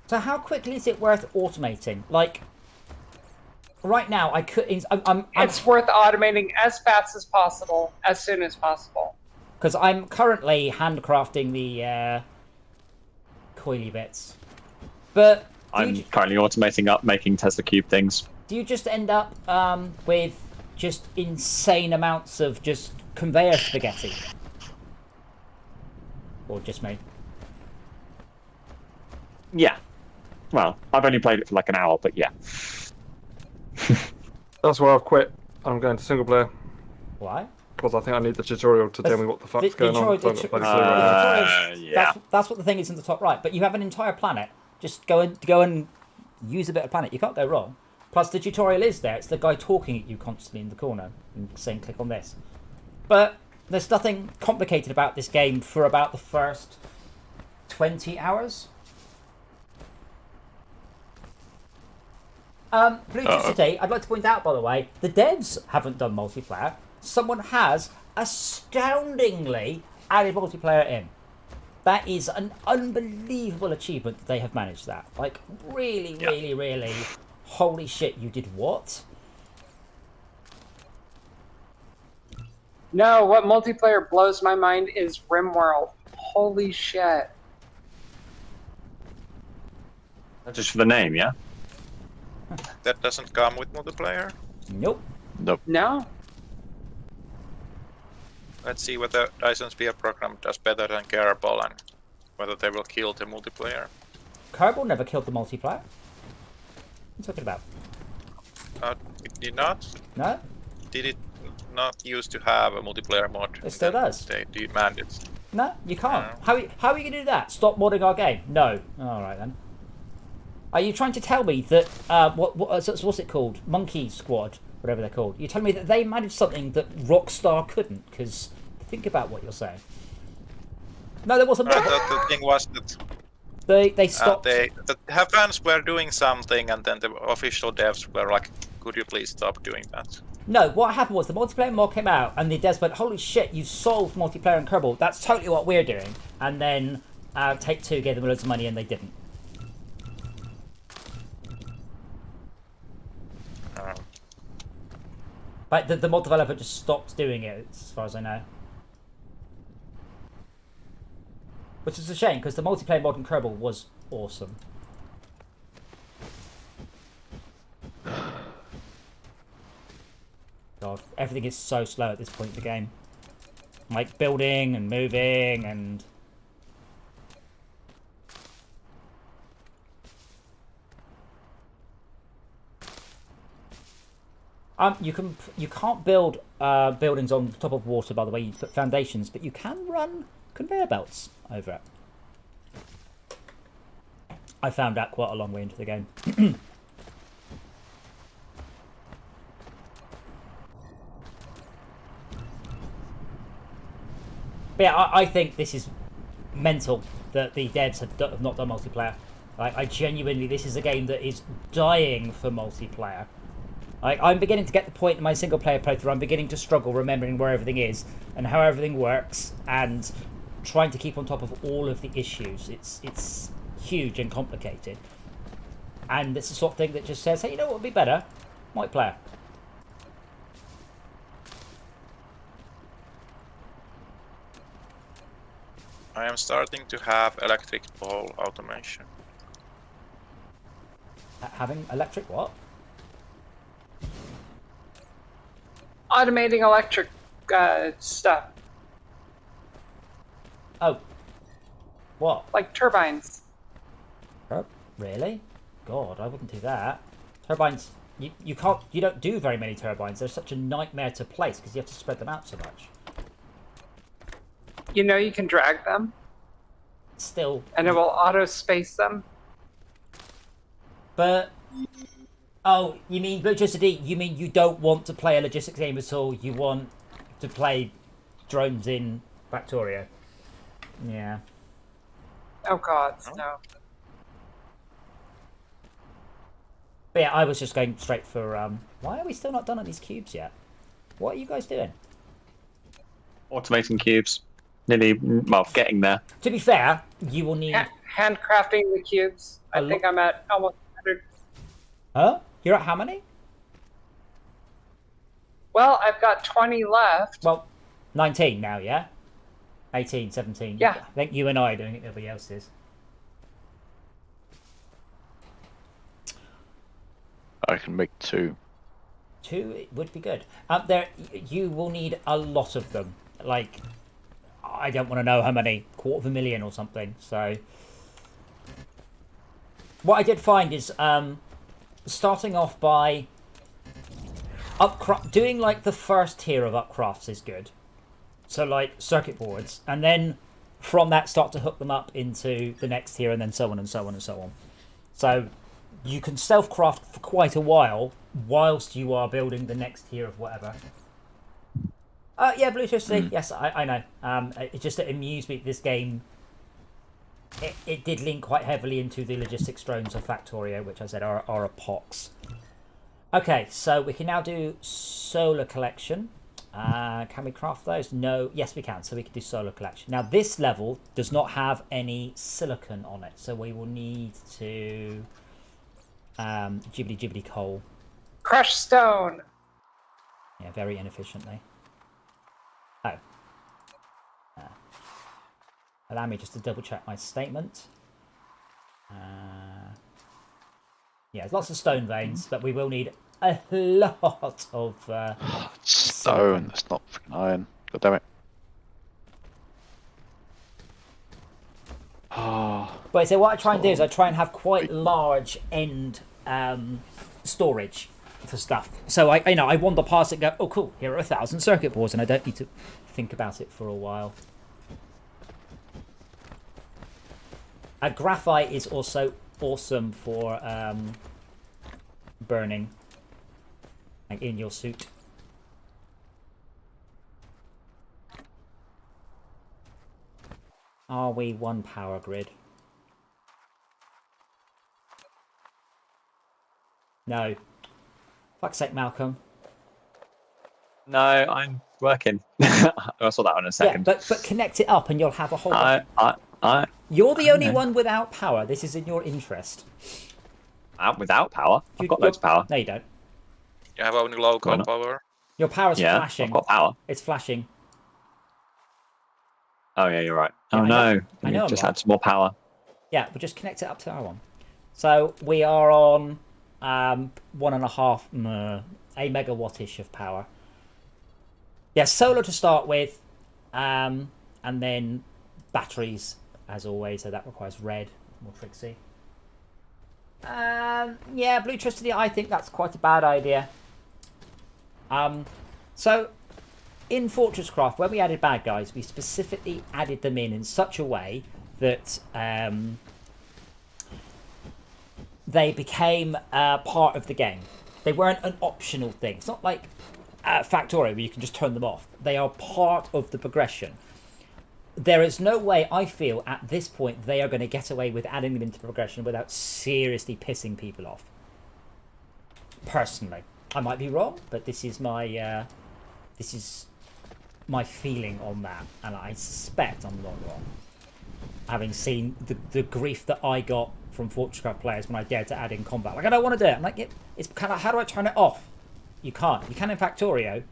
[SPEAKER 1] So how quickly is it worth automating? Like, right now, I could. I'm
[SPEAKER 4] It's worth automating as fast as possible, as soon as possible.
[SPEAKER 1] because I'm currently handcrafting the coily bits. But
[SPEAKER 2] I'm currently automating up making Tesla Cube things.
[SPEAKER 1] do you just end up with just insane amounts of just conveyor spaghetti? Or just me?
[SPEAKER 2] Yeah. Well, I've only played it for like an hour, but yeah.
[SPEAKER 7] That's why I've quit. I'm going to single player
[SPEAKER 1] Why?
[SPEAKER 7] because I think I need the tutorial to tell me what the fuck's going on.
[SPEAKER 1] tutorial-
[SPEAKER 7] So I'm not playing solo right now.
[SPEAKER 2] Yeah.
[SPEAKER 1] That's what the thing is in the top right. But you have an entire planet. Just go and use a bit of planet. You can't go wrong. Plus the tutorial is there. It's the guy talking at you constantly in the corner and saying click on this. But there's nothing complicated about this game for about the first 20 hours. Blue City, I'd like to point out, by the way, the devs haven't done multiplayer. Someone has astoundingly added multiplayer in. That is an unbelievable achievement that they have managed that. Like, really, really, holy shit, you did what?
[SPEAKER 4] No, what multiplayer blows my mind is RimWorld. Holy shit.
[SPEAKER 2] Just for the name, yeah?
[SPEAKER 3] That doesn't come with multiplayer.
[SPEAKER 1] Nope.
[SPEAKER 4] No?
[SPEAKER 3] Let's see whether Dyson Spear program does better than Kerbal and whether they will kill the multiplayer.
[SPEAKER 1] Kerbal never killed the multiplayer. What are you talking about?
[SPEAKER 3] It did not?
[SPEAKER 1] No?
[SPEAKER 3] Did it not used to have a multiplayer mod?
[SPEAKER 1] It still does.
[SPEAKER 3] They demanded.
[SPEAKER 1] No, you can't.
[SPEAKER 3] No.
[SPEAKER 1] How are you going to do that? Stop modding our game? No. Alright then. Are you trying to tell me that, what's it called? Monkey Squad, whatever they're called. You're telling me that they managed something that Rockstar couldn't? Because think about what you're saying. No, there wasn't.
[SPEAKER 3] I thought the thing was that
[SPEAKER 1] They stopped.
[SPEAKER 3] the fans were doing something and then the official devs were like, could you please stop doing that?
[SPEAKER 1] No, what happened was the multiplayer mod came out and the devs went, holy shit, you solved multiplayer in Kerbal. That's totally what we're doing. And then Take-Two gave them loads of money and they didn't. Like the mod developer just stopped doing it, as far as I know. Which is a shame, because the multiplayer mod in Kerbal was awesome. God, everything is so slow at this point in the game. Like building and moving and... you can't build buildings on top of water, by the way. You put foundations, but you can run conveyor belts over it. I found that quite a long way into the game. But yeah, I think this is mental that the devs have not done multiplayer. I genuinely, this is a game that is dying for multiplayer. I'm beginning to get the point in my single player playthrough. I'm beginning to struggle remembering where everything is and how everything works and trying to keep on top of all of the issues. It's huge and complicated. And it's the sort of thing that just says, hey, you know what would be better? Multiplayer.
[SPEAKER 3] I am starting to have electric ball automation.
[SPEAKER 1] Having electric what?
[SPEAKER 4] Automating electric stuff,
[SPEAKER 1] Oh. What?
[SPEAKER 4] like turbines.
[SPEAKER 1] Really? God, I wouldn't do that. Turbines, you don't do very many turbines. They're such a nightmare to place because you have to spread them out so much.
[SPEAKER 4] You know you can drag them,
[SPEAKER 1] Still,
[SPEAKER 4] and it will auto-space them.
[SPEAKER 1] but oh, you mean electricity? You mean you don't want to play a logistics game at all? You want to play drones in Factorio? Yeah.
[SPEAKER 4] Oh god, no.
[SPEAKER 1] But yeah, I was just going straight for why are we still not done on these cubes yet? What are you guys doing?
[SPEAKER 2] Automating cubes. Nearly, well, getting there.
[SPEAKER 1] To be fair, you will need.
[SPEAKER 4] Handcrafting the cubes. I think I'm at almost 100.
[SPEAKER 1] Huh? You're at how many?
[SPEAKER 4] Well, I've got 20 left.
[SPEAKER 1] Well, 19 now, yeah? 18, 17.
[SPEAKER 4] Yeah.
[SPEAKER 1] I think you and I are doing it, nobody else is.
[SPEAKER 6] I can make 2.
[SPEAKER 1] 2 it would be good. You will need a lot of them. Like, I don't want to know how many, 250,000 or something. So, what I did find is starting off by doing like the first tier of upcrafts is good. So like circuit boards, and then from that start to hook them up into the next tier, and then so on and so on and so on. So you can self-craft for quite a while whilst you are building the next tier of whatever. Yeah, Blue Electricity. Yes, I know. It just amused me. This game, it did link quite heavily into the logistics drones of Factorio, which I said are a pox. Okay, so we can now do solar collection. Can we craft those? No. Yes, we can. So we can do solar collection. Now, this level does not have any silicon on it, so we will need to jibbity coal.
[SPEAKER 4] Crushed stone.
[SPEAKER 1] Yeah, very inefficiently. Oh. Allow me just to double check my statement. Yeah, there's lots of stone veins, but we will need a lot of
[SPEAKER 6] Stone, that's not fucking iron. God damn it. Oh,
[SPEAKER 1] But so what I try and do is I try and have quite large end storage for stuff. So I wander past it and go, oh cool, here are 1,000 circuit boards, and I don't need to think about it for a while. Graphite is also awesome for burning, like in your suit. Are we one power grid? No. Fuck's sake, Malcolm.
[SPEAKER 2] No, I'm working. I saw that one in a second.
[SPEAKER 1] Yeah, but connect it up and you'll have a whole
[SPEAKER 2] I
[SPEAKER 1] You're the only one without power. This is in your interest.
[SPEAKER 2] without power? I've got loads of power.
[SPEAKER 1] No, you don't.
[SPEAKER 3] You have only local
[SPEAKER 2] not?
[SPEAKER 3] power.
[SPEAKER 1] Your power's
[SPEAKER 2] Yeah,
[SPEAKER 1] flashing.
[SPEAKER 2] I've got power.
[SPEAKER 1] It's flashing.
[SPEAKER 2] Oh yeah, you're right.
[SPEAKER 1] Yeah,
[SPEAKER 2] Oh
[SPEAKER 1] I
[SPEAKER 2] no,
[SPEAKER 1] know
[SPEAKER 2] we
[SPEAKER 1] I'm
[SPEAKER 2] just
[SPEAKER 1] wrong.
[SPEAKER 2] had some more power.
[SPEAKER 1] Yeah, we'll just connect it up to our one. So we are on 1.5 a megawattish of power. Yeah, solar to start with, and then batteries as always. So that requires red, more tricksy. Yeah, blue electricity. I think that's quite a bad idea. So in Fortress Craft, when we added bad guys, we specifically added them in such a way that they became part of the game. They weren't an optional thing. It's not like Factorio where you can just turn them off. They are part of the progression. There is no way, I feel, at this point, they are going to get away with adding them into progression without seriously pissing people off. Personally. I might be wrong, but this is my feeling on that, and I suspect I'm not wrong. Having seen the grief that I got from Fortresscraft players when I dared to add in combat. Like, I don't want to do it. I'm like, it's kind of, how do I turn it off? You can't. You can in Factorio.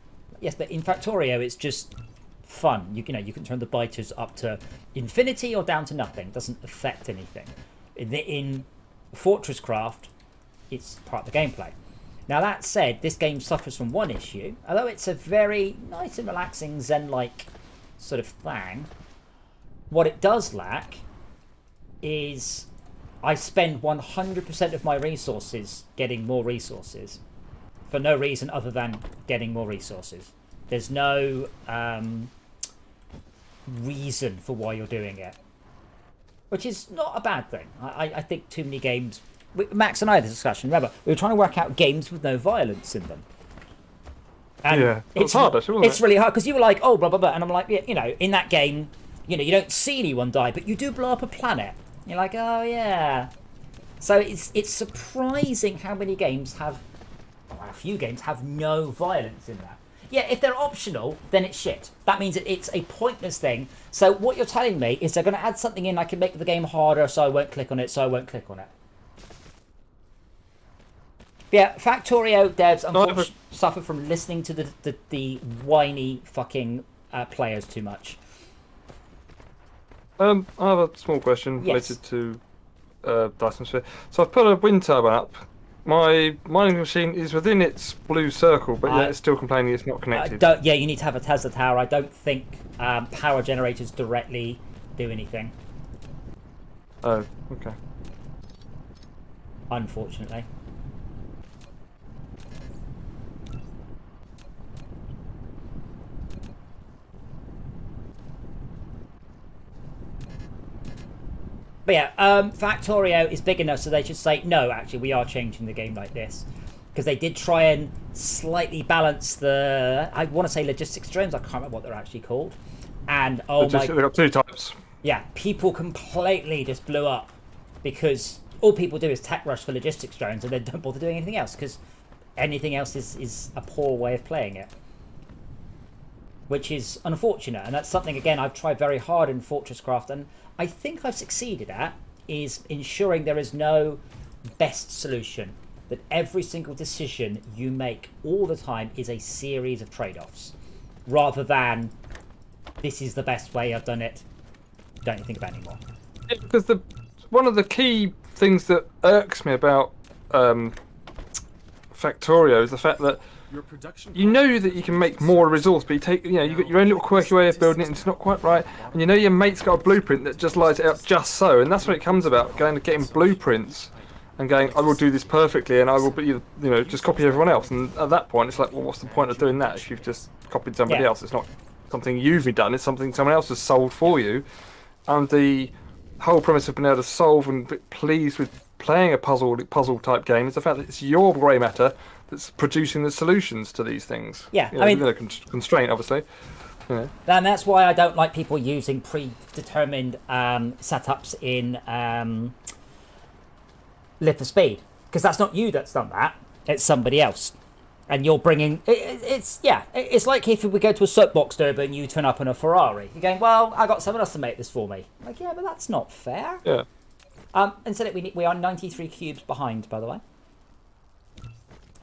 [SPEAKER 1] Yes, but in Factorio, it's just fun. You know, you can turn the biters up to infinity or down to nothing. It doesn't affect anything. In Fortresscraft, it's part of the gameplay. Now, that said, this game suffers from one issue. Although it's a very nice and relaxing Zen-like sort of thing, what it does lack is I spend 100% of my resources getting more resources for no reason other than getting more resources. There's no reason for why you're doing it, which is not a bad thing. I think too many games... Max and I had this discussion. Remember, we were trying to work out games with no violence in them. And
[SPEAKER 7] yeah, it's hard, actually,
[SPEAKER 1] it's really hard because you were like, oh, blah blah blah, and I'm like, yeah, you know, in that game, you know, you don't see anyone die, but you do blow up a planet. You're like, oh yeah. So it's surprising how many games have, well, a few games have no violence in that. Yeah, if they're optional, then it's shit. That means it's a pointless thing. So what you're telling me is they're going to add something in, I can make the game harder, so I won't click on it, so I won't click on it. Yeah, Factorio devs unfortunately suffer from listening to the whiny fucking players too much.
[SPEAKER 7] I have a small question
[SPEAKER 1] Yes.
[SPEAKER 7] related to Dyson Sphere. So I've put a wind turbine up. My mining machine is within its blue circle, but yet it's still complaining it's not connected.
[SPEAKER 1] Yeah, you need to have a Tesla tower. I don't think power generators directly do anything.
[SPEAKER 7] Oh, okay.
[SPEAKER 1] Unfortunately. But yeah, Factorio is big enough so they should say, no, actually, we are changing the game like this. Because they did try and slightly balance the, I want to say logistics drones, I can't remember what they're actually called. And, oh my...
[SPEAKER 7] They've got two types.
[SPEAKER 1] Yeah, people completely just blew up. Because all people do is tech rush for logistics drones and then don't bother doing anything else. Because anything else is a poor way of playing it. Which is unfortunate. And that's something, again, I've tried very hard in Fortresscraft, and I think I've succeeded at, is ensuring there is no best solution. That every single decision you make all the time is a series of trade-offs. Rather than, this is the best way I've done it, don't think about it anymore.
[SPEAKER 7] Yeah, because one of the key things that irks me about Factorio is the fact that you know that you can make more resource, but you take, you know, you got your own little quirky way of building it, and it's not quite right. And you know your mate's got a blueprint that just lights it up just so, and that's what it comes about, going to getting blueprints and going, I will do this perfectly, and I will, you know, just copy everyone else. And at that point, it's like, well, what's the point of doing that if you've just copied somebody else? It's not something you've done; it's something someone else has solved for you. And the whole premise of being able to solve and be pleased with playing a puzzle type game is the fact that it's your grey matter that's producing the solutions to these things.
[SPEAKER 1] Yeah,
[SPEAKER 7] you know,
[SPEAKER 1] I mean,
[SPEAKER 7] within a constraint, obviously. You know.
[SPEAKER 1] And that's why I don't like people using predetermined setups in Live for Speed, because that's not you that's done that; it's somebody else. And you're bringing it's like if we go to a soapbox derby and you turn up in a Ferrari, you're going, well, I got someone else to make this for me. Like, yeah, but that's not fair.
[SPEAKER 7] Yeah.
[SPEAKER 1] Instead, we are 93 cubes behind, by the way.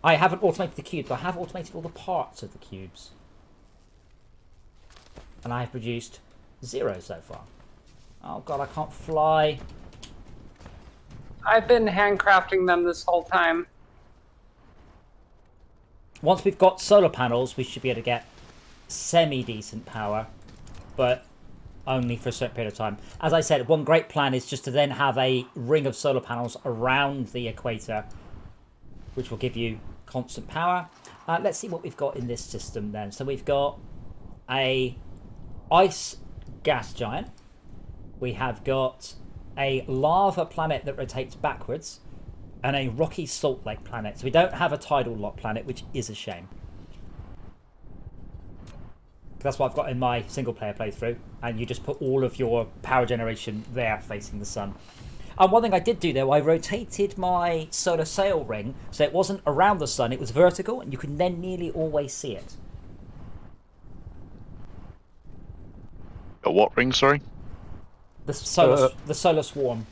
[SPEAKER 1] I haven't automated the cubes, but I have automated all the parts of the cubes. And I have produced 0 so far. Oh god, I can't fly.
[SPEAKER 4] I've been handcrafting them this whole time.
[SPEAKER 1] Once we've got solar panels, we should be able to get semi-decent power, but only for a certain period of time. As I said, one great plan is just to then have a ring of solar panels around the equator, which will give you constant power. Let's see what we've got in this system then. So we've got a ice gas giant. We have got a lava planet that rotates backwards, and a rocky salt lake planet. So we don't have a tidal lock planet, which is a shame. That's what I've got in my single player playthrough, and you just put all of your power generation there facing the sun. And one thing I did do though, I rotated my solar sail ring so it wasn't around the sun, it was vertical, and you can then nearly always see it.
[SPEAKER 6] A what ring, sorry?
[SPEAKER 1] The solar swarm.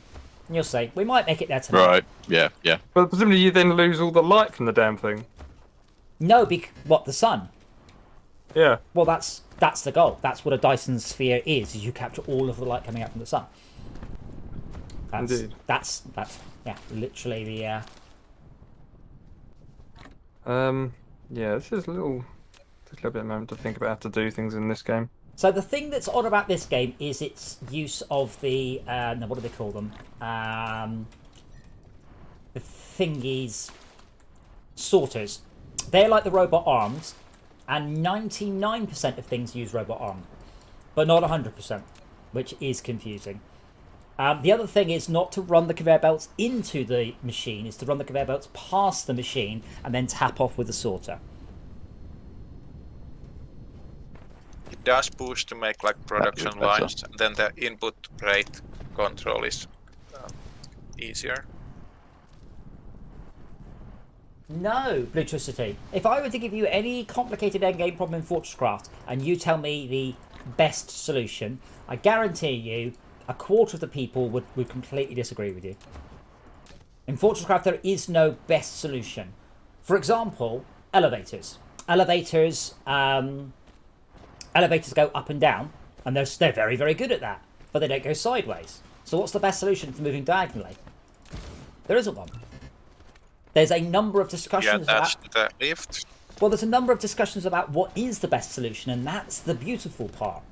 [SPEAKER 1] You'll see. We might make it there tonight.
[SPEAKER 6] Right. Yeah. Yeah.
[SPEAKER 7] But presumably you then lose all the light from the damn thing.
[SPEAKER 1] No, what, the sun?
[SPEAKER 7] Yeah.
[SPEAKER 1] Well, that's the goal. That's what a Dyson sphere is you capture all of the light coming out from the sun.
[SPEAKER 7] Indeed.
[SPEAKER 1] That's yeah, literally the.
[SPEAKER 7] Yeah, this is a little bit of a moment to think about how to do things in this game.
[SPEAKER 1] So the thing that's odd about this game is its use of the no, what do they call them? The thingies, sorters. They're like the robot arms, and 99% of things use robot arm, but not 100%, which is confusing. The other thing is not to run the conveyor belts into the machine, is to run the conveyor belts past the machine and then tap off with the sorter.
[SPEAKER 3] It does push to make like production lines, and then the input rate control is easier.
[SPEAKER 1] No, Bluetricity. If I were to give you any complicated endgame problem in Fortresscraft and you tell me the best solution, I guarantee you a quarter of the people would completely disagree with you. In Fortresscraft, there is no best solution. For example, elevators. Elevators go up and down, and they're very, very good at that, but they don't go sideways. So what's the best solution for moving diagonally? There isn't one. There's a number of discussions
[SPEAKER 3] that's
[SPEAKER 1] about...
[SPEAKER 3] the lift.
[SPEAKER 1] Well, there's a number of discussions about what is the best solution, and that's the beautiful part.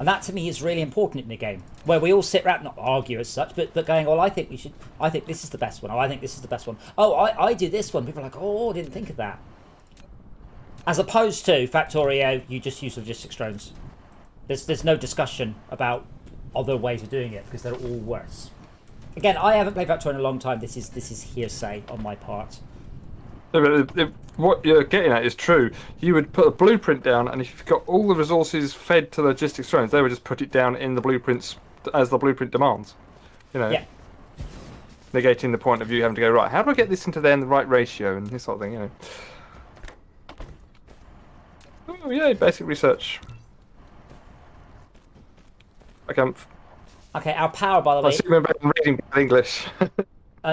[SPEAKER 1] And that to me is really important in the game, where we all sit around, not argue as such, but going, well, I think this is the best one, or I think this is the best one. Oh, I do this one. People are like, oh, I didn't think of that. As opposed to Factorio, you just use logistics drones. There's no discussion about other ways of doing it, because they're all worse. Again, I haven't played Factorio in a long time. This is hearsay on my part.
[SPEAKER 7] No, but what you're getting at is true. You would put a blueprint down, and if you've got all the resources fed to the logistics drones, they would just put it down in the blueprints as the blueprint demands. You know,
[SPEAKER 1] Yeah.
[SPEAKER 7] Negating the point of you having to go, right, how do I get this into the right ratio and this sort of thing, you know. Oh, yeah, basic research.
[SPEAKER 1] Okay, our power, by the way...
[SPEAKER 7] I assume I'm reading English.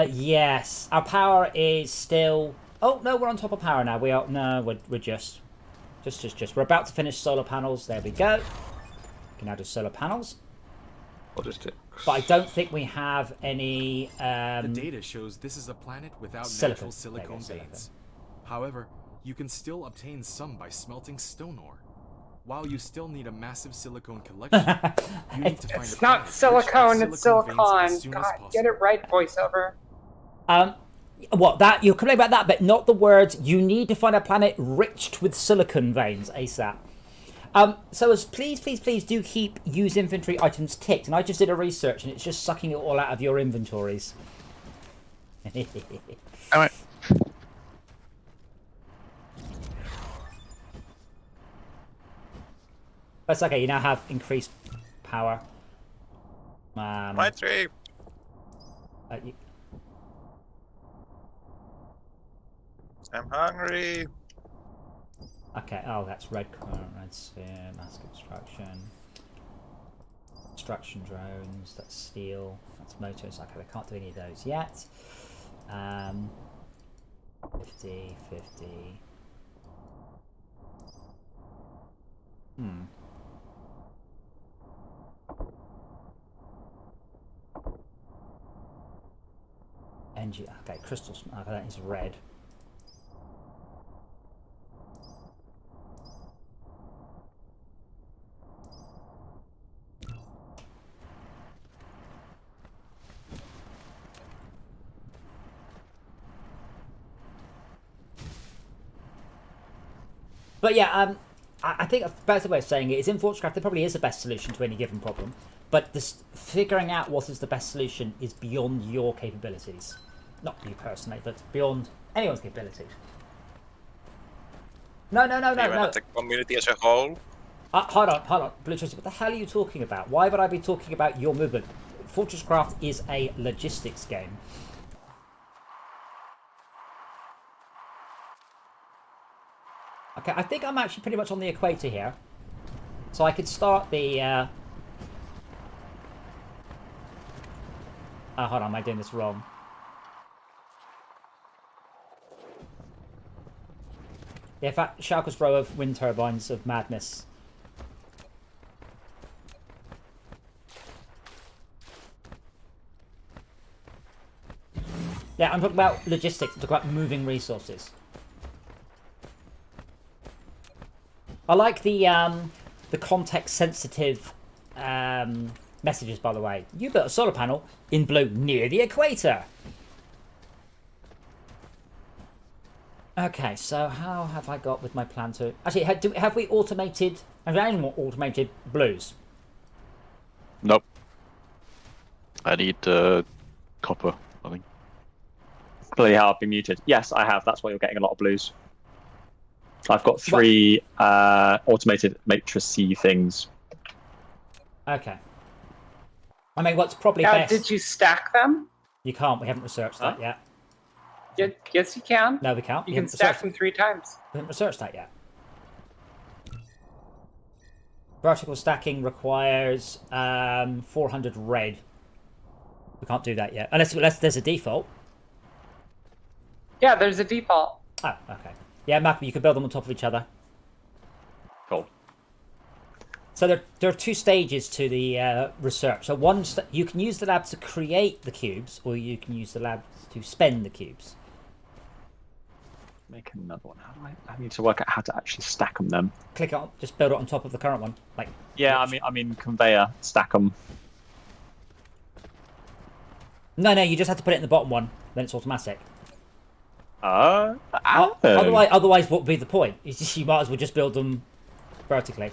[SPEAKER 1] Yes. Our power is still... Oh, no, we're on top of power now. We are... No, we're just. We're about to finish solar panels. There we go. We can now do solar panels.
[SPEAKER 7] Logistics.
[SPEAKER 1] But I don't think we have any...
[SPEAKER 5] The data shows this is a planet without natural silicone veins. However, you can still obtain some by smelting stone ore. While you still need a massive silicone collection, you need to find
[SPEAKER 4] It's not silicone, it's silicon. God, get it right, voiceover.
[SPEAKER 1] What, that? You're complaining about that, but not the words, you need to find a planet rich with silicon veins, ASAP. So as please do keep use inventory items ticked. And I just did a research and it's just sucking it all out of your inventories.
[SPEAKER 6] Alright.
[SPEAKER 1] That's okay, you now have increased power.
[SPEAKER 3] My tree. I'm hungry.
[SPEAKER 1] Okay, oh, that's red current, red sphere, mass construction. Construction drones, that's steel, that's motors. Okay, we can't do any of those yet. 50, 50. Engine, okay, crystal, okay, that is red. But yeah, I think a better way of saying it is in Fortresscraft there probably is the best solution to any given problem, but this figuring out what is the best solution is beyond your capabilities. Not you personally, but beyond anyone's capabilities. No.
[SPEAKER 3] Even the community as a whole.
[SPEAKER 1] Hold on, Bluetricity, what the hell are you talking about? Why would I be talking about your movement? Fortresscraft is a logistics game. Okay, I think I'm actually pretty much on the equator here. So I could start the... Oh, hold on, am I doing this wrong? Yeah, in fact, Schalke's row of wind turbines of madness. Yeah, I'm talking about logistics. I'm talking about moving resources. I like the context-sensitive messages, by the way. You built a solar panel in blue near the equator. Okay, so how have I got with my plan to... Actually, have we automated... Have there any more automated blues?
[SPEAKER 6] Nope. I need copper, I think.
[SPEAKER 2] Clearly how I've been muted. Yes, I have. That's why you're getting a lot of blues. I've got 3 automated matrix-y things.
[SPEAKER 1] Okay. I mean, what's probably
[SPEAKER 4] Now,
[SPEAKER 1] best...
[SPEAKER 4] did you stack them?
[SPEAKER 1] You can't. We haven't researched that yet.
[SPEAKER 4] Yes, you can.
[SPEAKER 1] No, we can't.
[SPEAKER 4] You can stack them 3 times.
[SPEAKER 1] We haven't researched that yet. Vertical stacking requires 400 red. We can't do that yet. Unless there's a default.
[SPEAKER 4] Yeah, there's a default.
[SPEAKER 1] Oh, okay. Yeah, Map, you can build them on top of each other.
[SPEAKER 2] Cool.
[SPEAKER 1] So there are 2 stages to the research. So you can use the lab to create the cubes, or you can use the lab to spend the cubes.
[SPEAKER 2] Make another one. How do I need to work out how to actually stack them then.
[SPEAKER 1] Click on, just build it on top of the current one. Like.
[SPEAKER 2] Yeah, I mean conveyor, stack them.
[SPEAKER 1] No, you just have to put it in the bottom one. Then it's automatic.
[SPEAKER 2] Otherwise,
[SPEAKER 1] what would be the point? You might as well just build them vertically.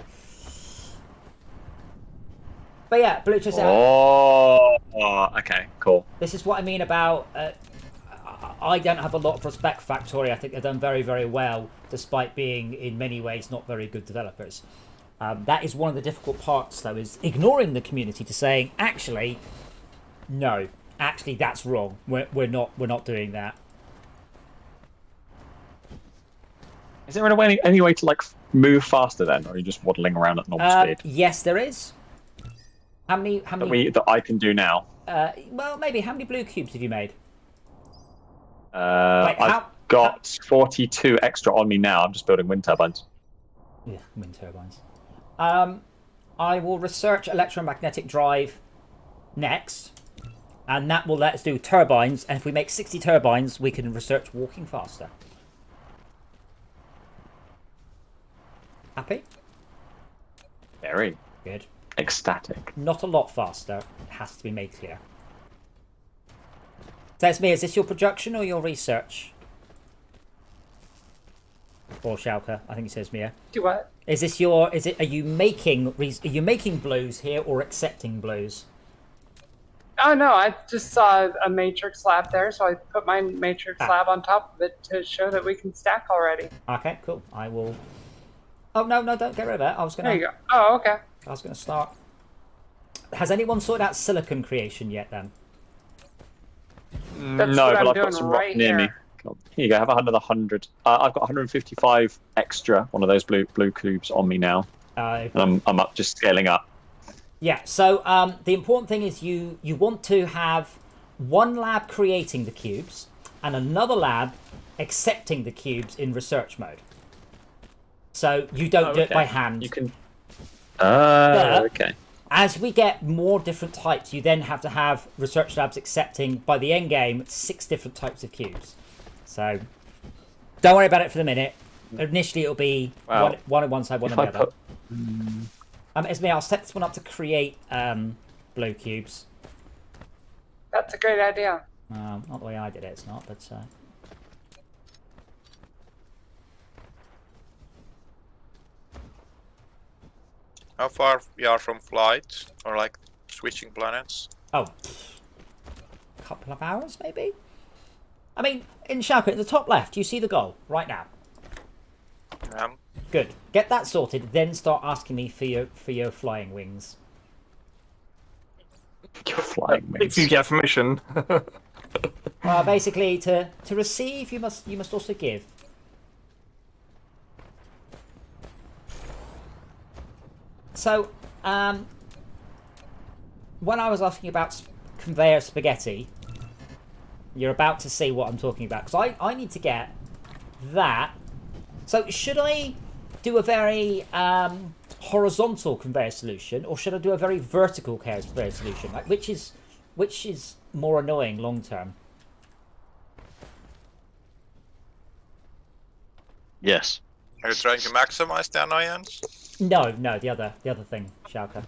[SPEAKER 1] But yeah, Blue just
[SPEAKER 2] okay, cool.
[SPEAKER 1] This is what I mean about. I don't have a lot of respect for Factorio. I think they've done very, very well, despite being in many ways not very good developers. That is one of the difficult parts, though, is ignoring the community to saying, actually, no, actually that's wrong. We're not doing that.
[SPEAKER 2] Is there any way to like move faster then, or are you just waddling around at normal speed?
[SPEAKER 1] Yes, there is. How many?
[SPEAKER 2] That I can do now.
[SPEAKER 1] Well, maybe. How many blue cubes have you made?
[SPEAKER 2] I've got 42 extra on me now. I'm just building wind turbines.
[SPEAKER 1] Yeah, wind turbines. I will research electromagnetic drive next, and that will let us do turbines. And if we make 60 turbines, we can research walking faster. Happy?
[SPEAKER 2] Very
[SPEAKER 1] good.
[SPEAKER 2] Ecstatic.
[SPEAKER 1] Not a lot faster. It has to be made clear. Says me, is this your production or your research? Or Schalke, I think it says Mia.
[SPEAKER 4] Do what?
[SPEAKER 1] Is this your? Are you making blues here or accepting blues?
[SPEAKER 4] Oh no, I just saw a matrix lab there, so I put my matrix lab on top of it to show that we can stack already.
[SPEAKER 1] Okay, cool. I will. Oh no, don't get rid of that. I was gonna.
[SPEAKER 4] There you go. Oh, okay.
[SPEAKER 1] I was gonna start. Has anyone sorted out silicon creation yet? Then.
[SPEAKER 4] That's
[SPEAKER 2] no,
[SPEAKER 4] what
[SPEAKER 2] but
[SPEAKER 4] I'm
[SPEAKER 2] I've
[SPEAKER 4] doing
[SPEAKER 2] got some
[SPEAKER 4] right
[SPEAKER 2] rock near me. Here you go. Have another 100. I've got 155 extra. One of those blue cubes on me now. And I'm up, just scaling up.
[SPEAKER 1] Yeah. So the important thing is you want to have one lab creating the cubes and another lab accepting the cubes in research mode. So you don't do it by hand.
[SPEAKER 2] You can. Okay.
[SPEAKER 1] As we get more different types, you then have to have research labs accepting, by the end game, 6 different types of cubes. So, don't worry about it for the minute. Initially, it'll be one on one side, one on the other. Esme, I'll set this one up to create blue cubes.
[SPEAKER 4] That's a great idea.
[SPEAKER 1] Not the way I did it, it's not, but...
[SPEAKER 3] How far we are from flight, or like switching planets?
[SPEAKER 1] Oh, a couple of hours maybe. I mean, in Schalke, at the top left, you see the goal right now. Good. Get that sorted, then start asking me for your flying wings.
[SPEAKER 2] Your flying wings.
[SPEAKER 7] If you get permission.
[SPEAKER 1] Basically, to receive, you must also give. So, when I was asking about conveyor spaghetti, you're about to see what I'm talking about. Because I need to get that. So should I do a very horizontal conveyor solution, or should I do a very vertical conveyor solution? Like, which is more annoying long term?
[SPEAKER 6] Yes.
[SPEAKER 3] Are you trying to maximize the annoyance?
[SPEAKER 1] No, the other thing, Schalke.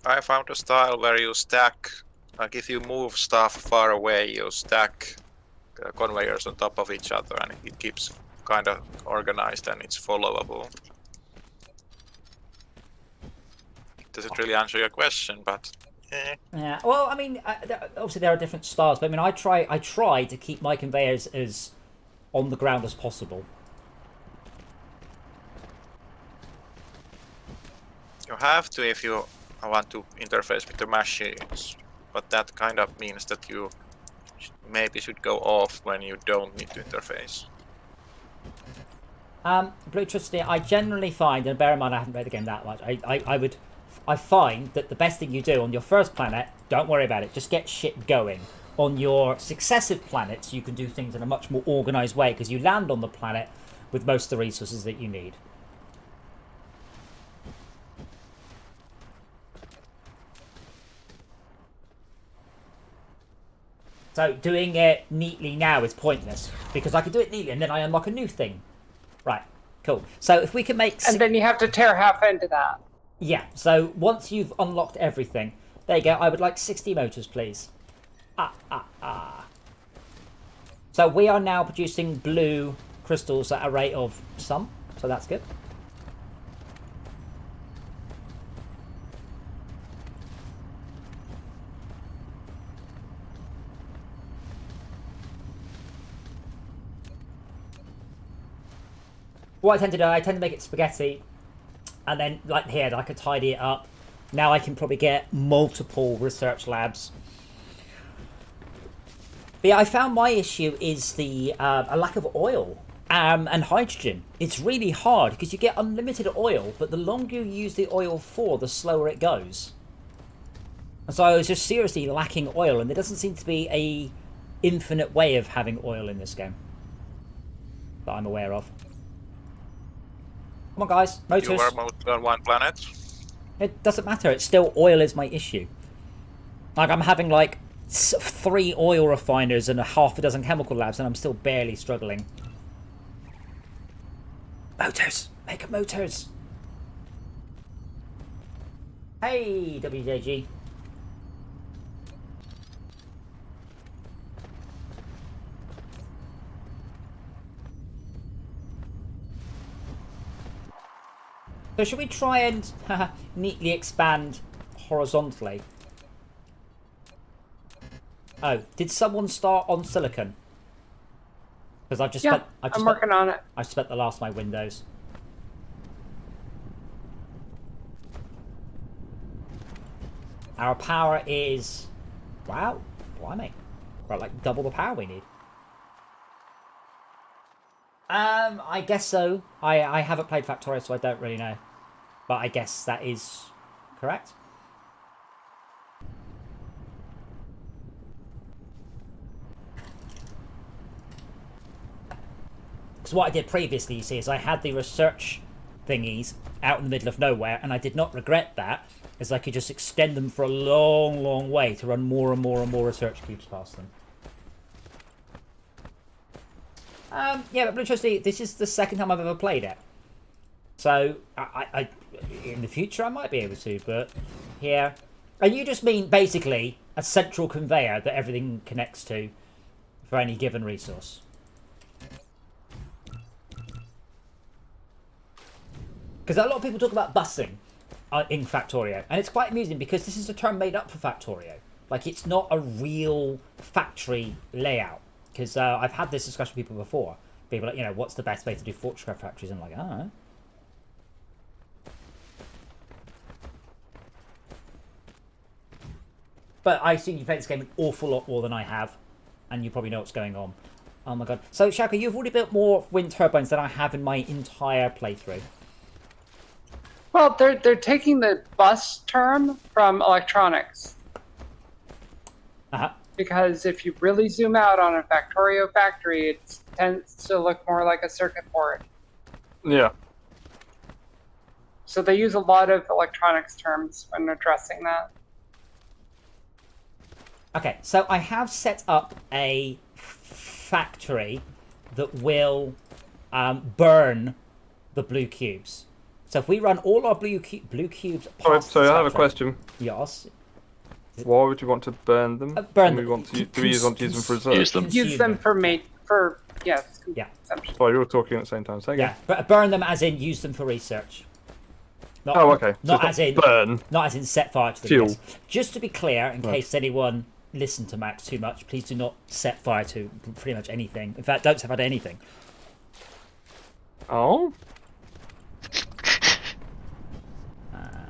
[SPEAKER 3] I found a style where you stack, like if you move stuff far away, you stack conveyors on top of each other, and it keeps kind of organized and it's followable. Doesn't really answer your question, but
[SPEAKER 1] Yeah. Well, I mean, obviously there are different styles, but I mean, I try to keep my conveyors as on the ground as possible.
[SPEAKER 3] you have to if you want to interface with the machines, but that kind of means that you maybe should go off when you don't need to interface.
[SPEAKER 1] Blue Trustee, I generally find, and bear in mind I haven't read the game that much, I find that the best thing you do on your first planet, don't worry about it, just get shit going. On your successive planets, you can do things in a much more organised way, because you land on the planet with most of the resources that you need. So doing it neatly now is pointless, because I can do it neatly and then I unlock a new thing. Right, cool. So if we can make...
[SPEAKER 4] And then you have to tear half into that.
[SPEAKER 1] Yeah, so once you've unlocked everything, there you go. I would like 60 motors, please. So we are now producing blue crystals at a rate of some, so that's good. What I tend to do, I tend to make it spaghetti, and then, like here, I could tidy it up. Now I can probably get multiple research labs. But yeah, I found my issue is the a lack of oil and hydrogen. It's really hard, because you get unlimited oil, but the longer you use the oil for, the slower it goes. And so I was just seriously lacking oil, and there doesn't seem to be a infinite way of having oil in this game that I'm aware of. Come on, guys, motors.
[SPEAKER 3] You were mostly on one planet.
[SPEAKER 1] It doesn't matter. It's still oil is my issue. Like, I'm having like 3 oil refiners and a half a dozen chemical labs, and I'm still barely struggling. Motors, make motors. Hey, WJG. So should we try and neatly expand horizontally? Oh, did someone start on silicon? Because I've just
[SPEAKER 4] Yeah, I'm working on it.
[SPEAKER 1] I spent the last of my windows. Our power is... Wow, blimey. Right, like double the power we need. I guess so. I haven't played Factorio, so I don't really know. But I guess that is correct. Because what I did previously, you see, is I had the research thingies out in the middle of nowhere, and I did not regret that, as I could just extend them for a long, long way to run more and more and more research cubes past them. Yeah, but Blue Trustee, this is the second time I've ever played it. So, I in the future I might be able to, but here... And you just mean, basically, a central conveyor that everything connects to for any given resource. Because a lot of people talk about busing in Factorio, and it's quite amusing because this is a term made up for Factorio. Like, it's not a real factory layout. Because I've had this discussion with people before. People are like, you know, what's the best way to do Fortresscraft factories? And I'm like, I don't know. But I assume you played this game an awful lot more than I have. And you probably know what's going on. Oh my god. So, Shaka, you've already built more wind turbines than I have in my entire playthrough.
[SPEAKER 4] Well, they're taking the bus term from electronics.
[SPEAKER 1] Uh-huh.
[SPEAKER 4] Because if you really zoom out on a Factorio factory, it tends to look more like a circuit board.
[SPEAKER 7] Yeah.
[SPEAKER 4] So they use a lot of electronics terms when addressing that.
[SPEAKER 1] Okay, so I have set up a factory that will burn the blue cubes. So if we run all our blue cubes past
[SPEAKER 7] So I have a
[SPEAKER 1] factory-
[SPEAKER 7] question.
[SPEAKER 1] Yes.
[SPEAKER 7] Why would you want to burn them?
[SPEAKER 1] Burn
[SPEAKER 7] Do
[SPEAKER 1] them.
[SPEAKER 7] we want to want to use them for research?
[SPEAKER 6] Use them.
[SPEAKER 4] Use them for yes.
[SPEAKER 1] Yeah.
[SPEAKER 4] Consumption.
[SPEAKER 7] Sorry, you were talking at the same time. Say again.
[SPEAKER 1] Yeah, but burn them as in use them for research. Not,
[SPEAKER 7] Oh, okay.
[SPEAKER 1] Not
[SPEAKER 7] So
[SPEAKER 1] as in
[SPEAKER 7] burn.
[SPEAKER 1] Not as in set fire to the
[SPEAKER 7] Fuel.
[SPEAKER 1] gas. Just to be clear, in
[SPEAKER 7] Right.
[SPEAKER 1] case anyone listened to Max too much, please do not set fire to pretty much anything. In fact, don't set fire to anything.
[SPEAKER 7] Oh.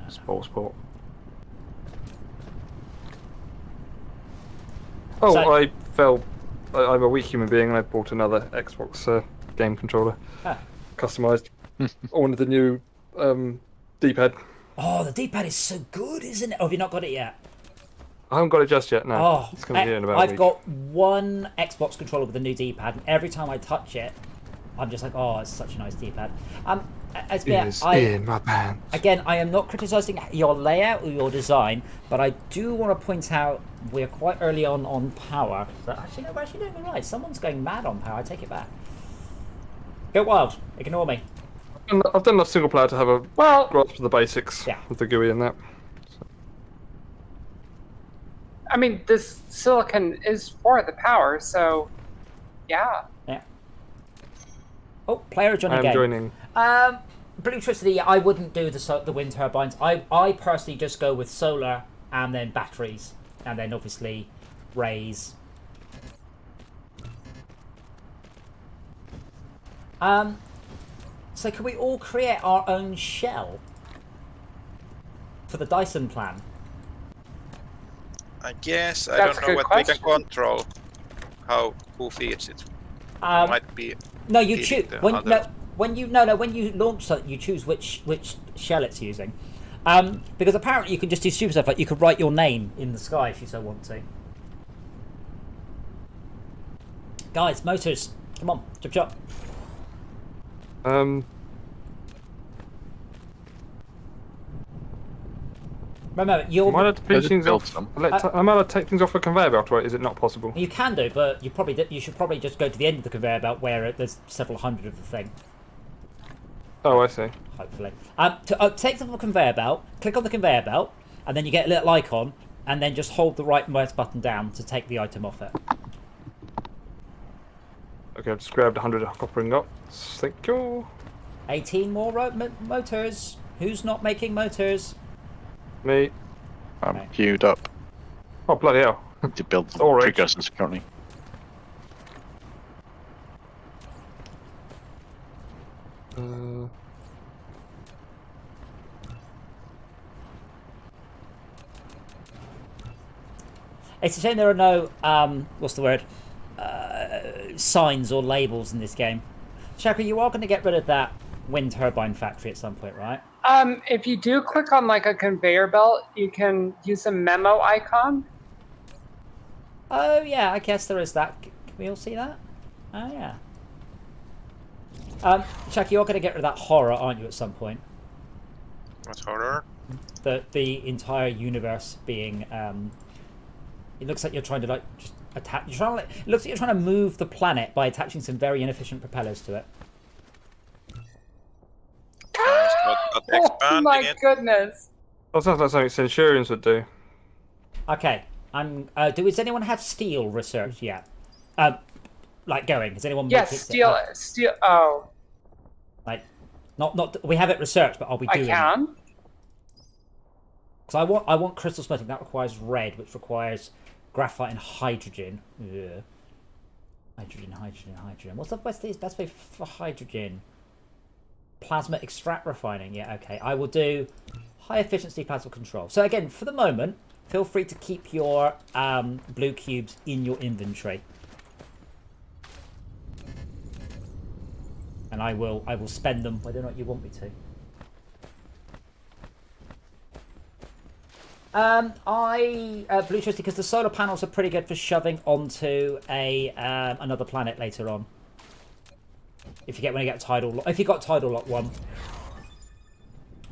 [SPEAKER 7] Sport. Oh,
[SPEAKER 1] So-
[SPEAKER 7] I fell. I'm a weak human being, and I bought another Xbox game controller,
[SPEAKER 1] Ah.
[SPEAKER 7] customized. I wanted the new D-pad.
[SPEAKER 1] Oh, the D-pad is so good, isn't it? Oh, have you not got it yet?
[SPEAKER 7] I haven't got it just yet. No,
[SPEAKER 1] Oh,
[SPEAKER 7] it's going to be here in about a
[SPEAKER 1] I've
[SPEAKER 7] week.
[SPEAKER 1] got one Xbox controller with a new D-pad, and every time I touch it, I'm just like, oh, it's such a nice D-pad. As
[SPEAKER 7] Is
[SPEAKER 1] I,
[SPEAKER 7] in my pants.
[SPEAKER 1] Again, I am not criticising your layout or your design, but I do want to point out we're quite early on power. So actually, no, we're actually doing all right. Someone's going mad on power. I take it back. Go wild. Ignore me.
[SPEAKER 7] I've done enough single player to have a
[SPEAKER 4] Well,
[SPEAKER 7] grasp of the basics
[SPEAKER 1] Yeah.
[SPEAKER 7] with the GUI and that.
[SPEAKER 4] I mean, this silicon is for the power, so yeah.
[SPEAKER 1] Yeah. Oh, player join
[SPEAKER 7] I am
[SPEAKER 1] again.
[SPEAKER 7] joining.
[SPEAKER 1] Bluetricity, I wouldn't do the wind turbines. I personally just go with solar and then batteries, and then obviously rays. So can we all create our own shell for the Dyson plan?
[SPEAKER 3] I guess I
[SPEAKER 4] That's a
[SPEAKER 3] don't know
[SPEAKER 4] good
[SPEAKER 3] what we can
[SPEAKER 4] question.
[SPEAKER 3] control. Who feeds it? Might be.
[SPEAKER 1] No, you
[SPEAKER 3] feeding
[SPEAKER 1] choose
[SPEAKER 3] the
[SPEAKER 1] when
[SPEAKER 3] others.
[SPEAKER 1] when you launch something, you choose which shell it's using. Because apparently you can just do stupid stuff like you could write your name in the sky if you so want to. Guys, motors, come on, chop. Remember,
[SPEAKER 7] Am I allowed to
[SPEAKER 6] I
[SPEAKER 7] push
[SPEAKER 6] just
[SPEAKER 7] things
[SPEAKER 6] built
[SPEAKER 7] off?
[SPEAKER 6] some.
[SPEAKER 7] Am I allowed to take things off a conveyor belt, or is it not possible?
[SPEAKER 1] you can do, but you should probably just go to the end of the conveyor belt where there's several hundred of the thing.
[SPEAKER 7] Oh, I see.
[SPEAKER 1] Hopefully, to take them off a conveyor belt, click on the conveyor belt, and then you get a little icon, and then just hold the right mouse button down to take the item off it.
[SPEAKER 7] Okay, I've just grabbed 100 copper ingots. Thank you.
[SPEAKER 1] 18 more motors. Who's not making motors?
[SPEAKER 7] Me.
[SPEAKER 6] I'm
[SPEAKER 1] Right.
[SPEAKER 6] queued up
[SPEAKER 7] Oh, bloody hell.
[SPEAKER 6] to build the
[SPEAKER 7] Storage.
[SPEAKER 6] precursors currently.
[SPEAKER 1] It's a shame there are no what's the word? Signs or labels in this game. Shaka, you are going to get rid of that wind turbine factory at some point, right?
[SPEAKER 4] If you do click on like a conveyor belt, you can use a memo icon.
[SPEAKER 1] Oh yeah, I guess there is that. Can we all see that? Oh yeah. Shaka, you're going to get rid of that horror, aren't you, at some point?
[SPEAKER 3] What horror?
[SPEAKER 1] The entire universe being it looks like you're trying to like just attach. You're trying to, it looks like you're trying to move the planet by attaching some very inefficient propellers to it.
[SPEAKER 3] Not
[SPEAKER 4] Oh
[SPEAKER 3] expanding
[SPEAKER 4] my
[SPEAKER 3] it.
[SPEAKER 4] goodness!
[SPEAKER 7] That sounds like something Centurions would do.
[SPEAKER 1] Okay, does anyone have steel research yet? Like going? Has anyone?
[SPEAKER 4] Yes, steel. Oh,
[SPEAKER 1] Like, not. We have it researched, but are we
[SPEAKER 4] I
[SPEAKER 1] doing?
[SPEAKER 4] can.
[SPEAKER 1] Because I want crystal smelting. That requires red, which requires graphite and hydrogen. Ugh. Hydrogen. What's the best way for hydrogen? Plasma extract refining. Yeah, okay. I will do high efficiency plasma control. So again, for the moment, feel free to keep your blue cubes in your inventory, and I will spend them whether or not you want me to. Blue electricity because the solar panels are pretty good for shoving onto another planet later on. If you get tidal lock, if you got tidal lock 1.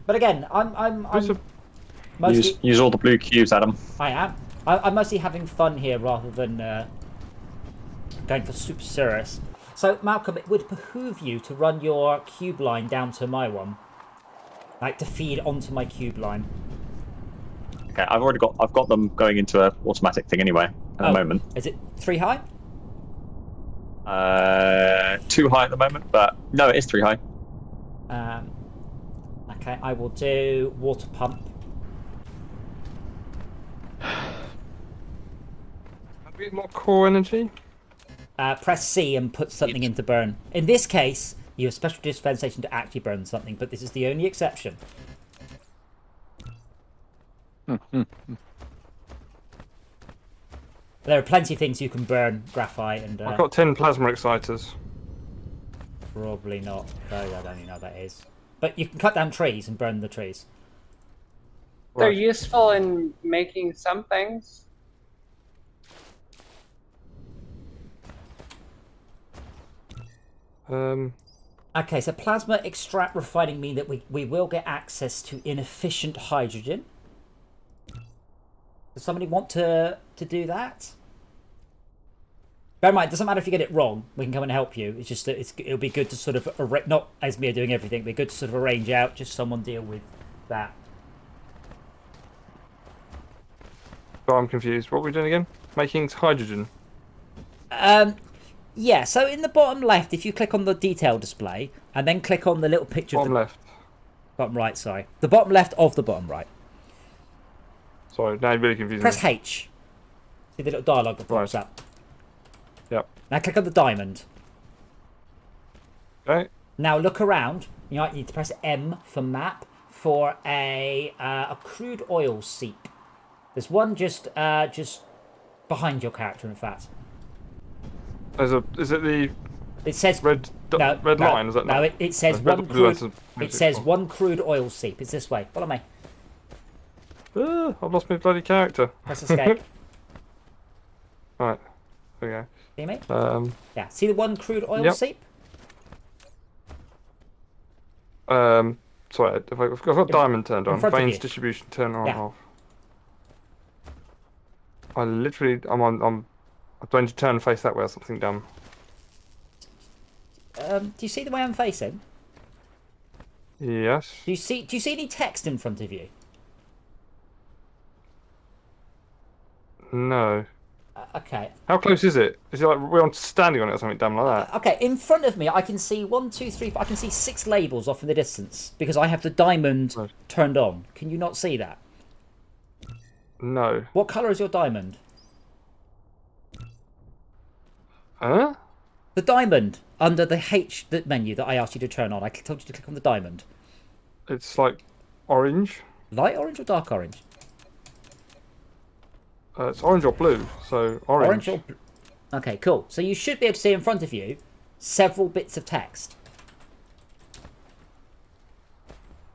[SPEAKER 1] But again, I'm mostly
[SPEAKER 2] use all the blue cubes, Adam.
[SPEAKER 1] I am. I'm mostly having fun here rather than going for super serious. So Malcolm, it would behoove you to run your cube line down to my one, like to feed onto my cube line.
[SPEAKER 2] Okay, I've got them going into a automatic thing anyway at the moment.
[SPEAKER 1] Is it 3 high?
[SPEAKER 2] 2 high at the moment, but no, it is 3 high.
[SPEAKER 1] Okay, I will do water pump.
[SPEAKER 7] A bit more core energy.
[SPEAKER 1] Press C and put something into burn. In this case, you have special dispensation to actually burn something, but this is the only exception. There are plenty of things you can burn, graphite and...
[SPEAKER 7] I've got 10 plasma exciters.
[SPEAKER 1] Probably not. I don't even know what that is. But you can cut down trees and burn the trees.
[SPEAKER 4] They're useful in making some things.
[SPEAKER 1] Okay, so plasma extract refining mean that we will get access to inefficient hydrogen. Does somebody want to do that? Bear in mind, it doesn't matter if you get it wrong. We can come and help you. It's just that it'll be good to sort of not Esmir doing everything. It'll be good to sort of arrange out. Just someone deal with that.
[SPEAKER 7] Oh, I'm confused. What are we doing again? Making hydrogen.
[SPEAKER 1] Yeah. So in the bottom left, if you click on the detail display and then click on the little picture.
[SPEAKER 7] Bottom left.
[SPEAKER 1] Bottom right. Sorry, the bottom left of the bottom right.
[SPEAKER 7] Sorry, now you're really confusing
[SPEAKER 1] Press
[SPEAKER 7] me.
[SPEAKER 1] H. See the little dialogue that pops up.
[SPEAKER 7] Yep.
[SPEAKER 1] Now click on the diamond.
[SPEAKER 7] Okay.
[SPEAKER 1] Now look around. You might need to press M for map for a crude oil seep. There's one just behind your character, in fact.
[SPEAKER 7] Is it the?
[SPEAKER 1] It says
[SPEAKER 7] red line. Is that
[SPEAKER 1] no?
[SPEAKER 7] not?
[SPEAKER 1] It says one crude. It says one crude oil seep. It's this way. Follow me.
[SPEAKER 7] I've lost my bloody character.
[SPEAKER 1] Press escape.
[SPEAKER 7] Right. There we go.
[SPEAKER 1] See me?
[SPEAKER 7] Yeah.
[SPEAKER 1] See the one crude oil seep?
[SPEAKER 7] Sorry, I've got diamond turned on. Veins
[SPEAKER 1] you.
[SPEAKER 7] distribution turned on off. I literally, I'm going to turn and face that way or something dumb.
[SPEAKER 1] Do you see the way I'm facing?
[SPEAKER 7] Yes.
[SPEAKER 1] Do you see any text in front of you?
[SPEAKER 7] No.
[SPEAKER 1] Okay.
[SPEAKER 7] How close is it? Is it like we're standing on it or something dumb like that?
[SPEAKER 1] Okay, in front of me, I can see 1, 2, 3. I can see 6 labels off in the distance because I have the diamond turned on. Can you not see that?
[SPEAKER 7] No.
[SPEAKER 1] What colour is your diamond?
[SPEAKER 7] Huh?
[SPEAKER 1] The diamond under the H menu that I asked you to turn on. I told you to click on the diamond.
[SPEAKER 7] It's like orange.
[SPEAKER 1] Light orange or dark orange?
[SPEAKER 7] It's orange or blue, so orange.
[SPEAKER 1] Orange or blue. Okay, cool. So you should be able to see in front of you several bits of text.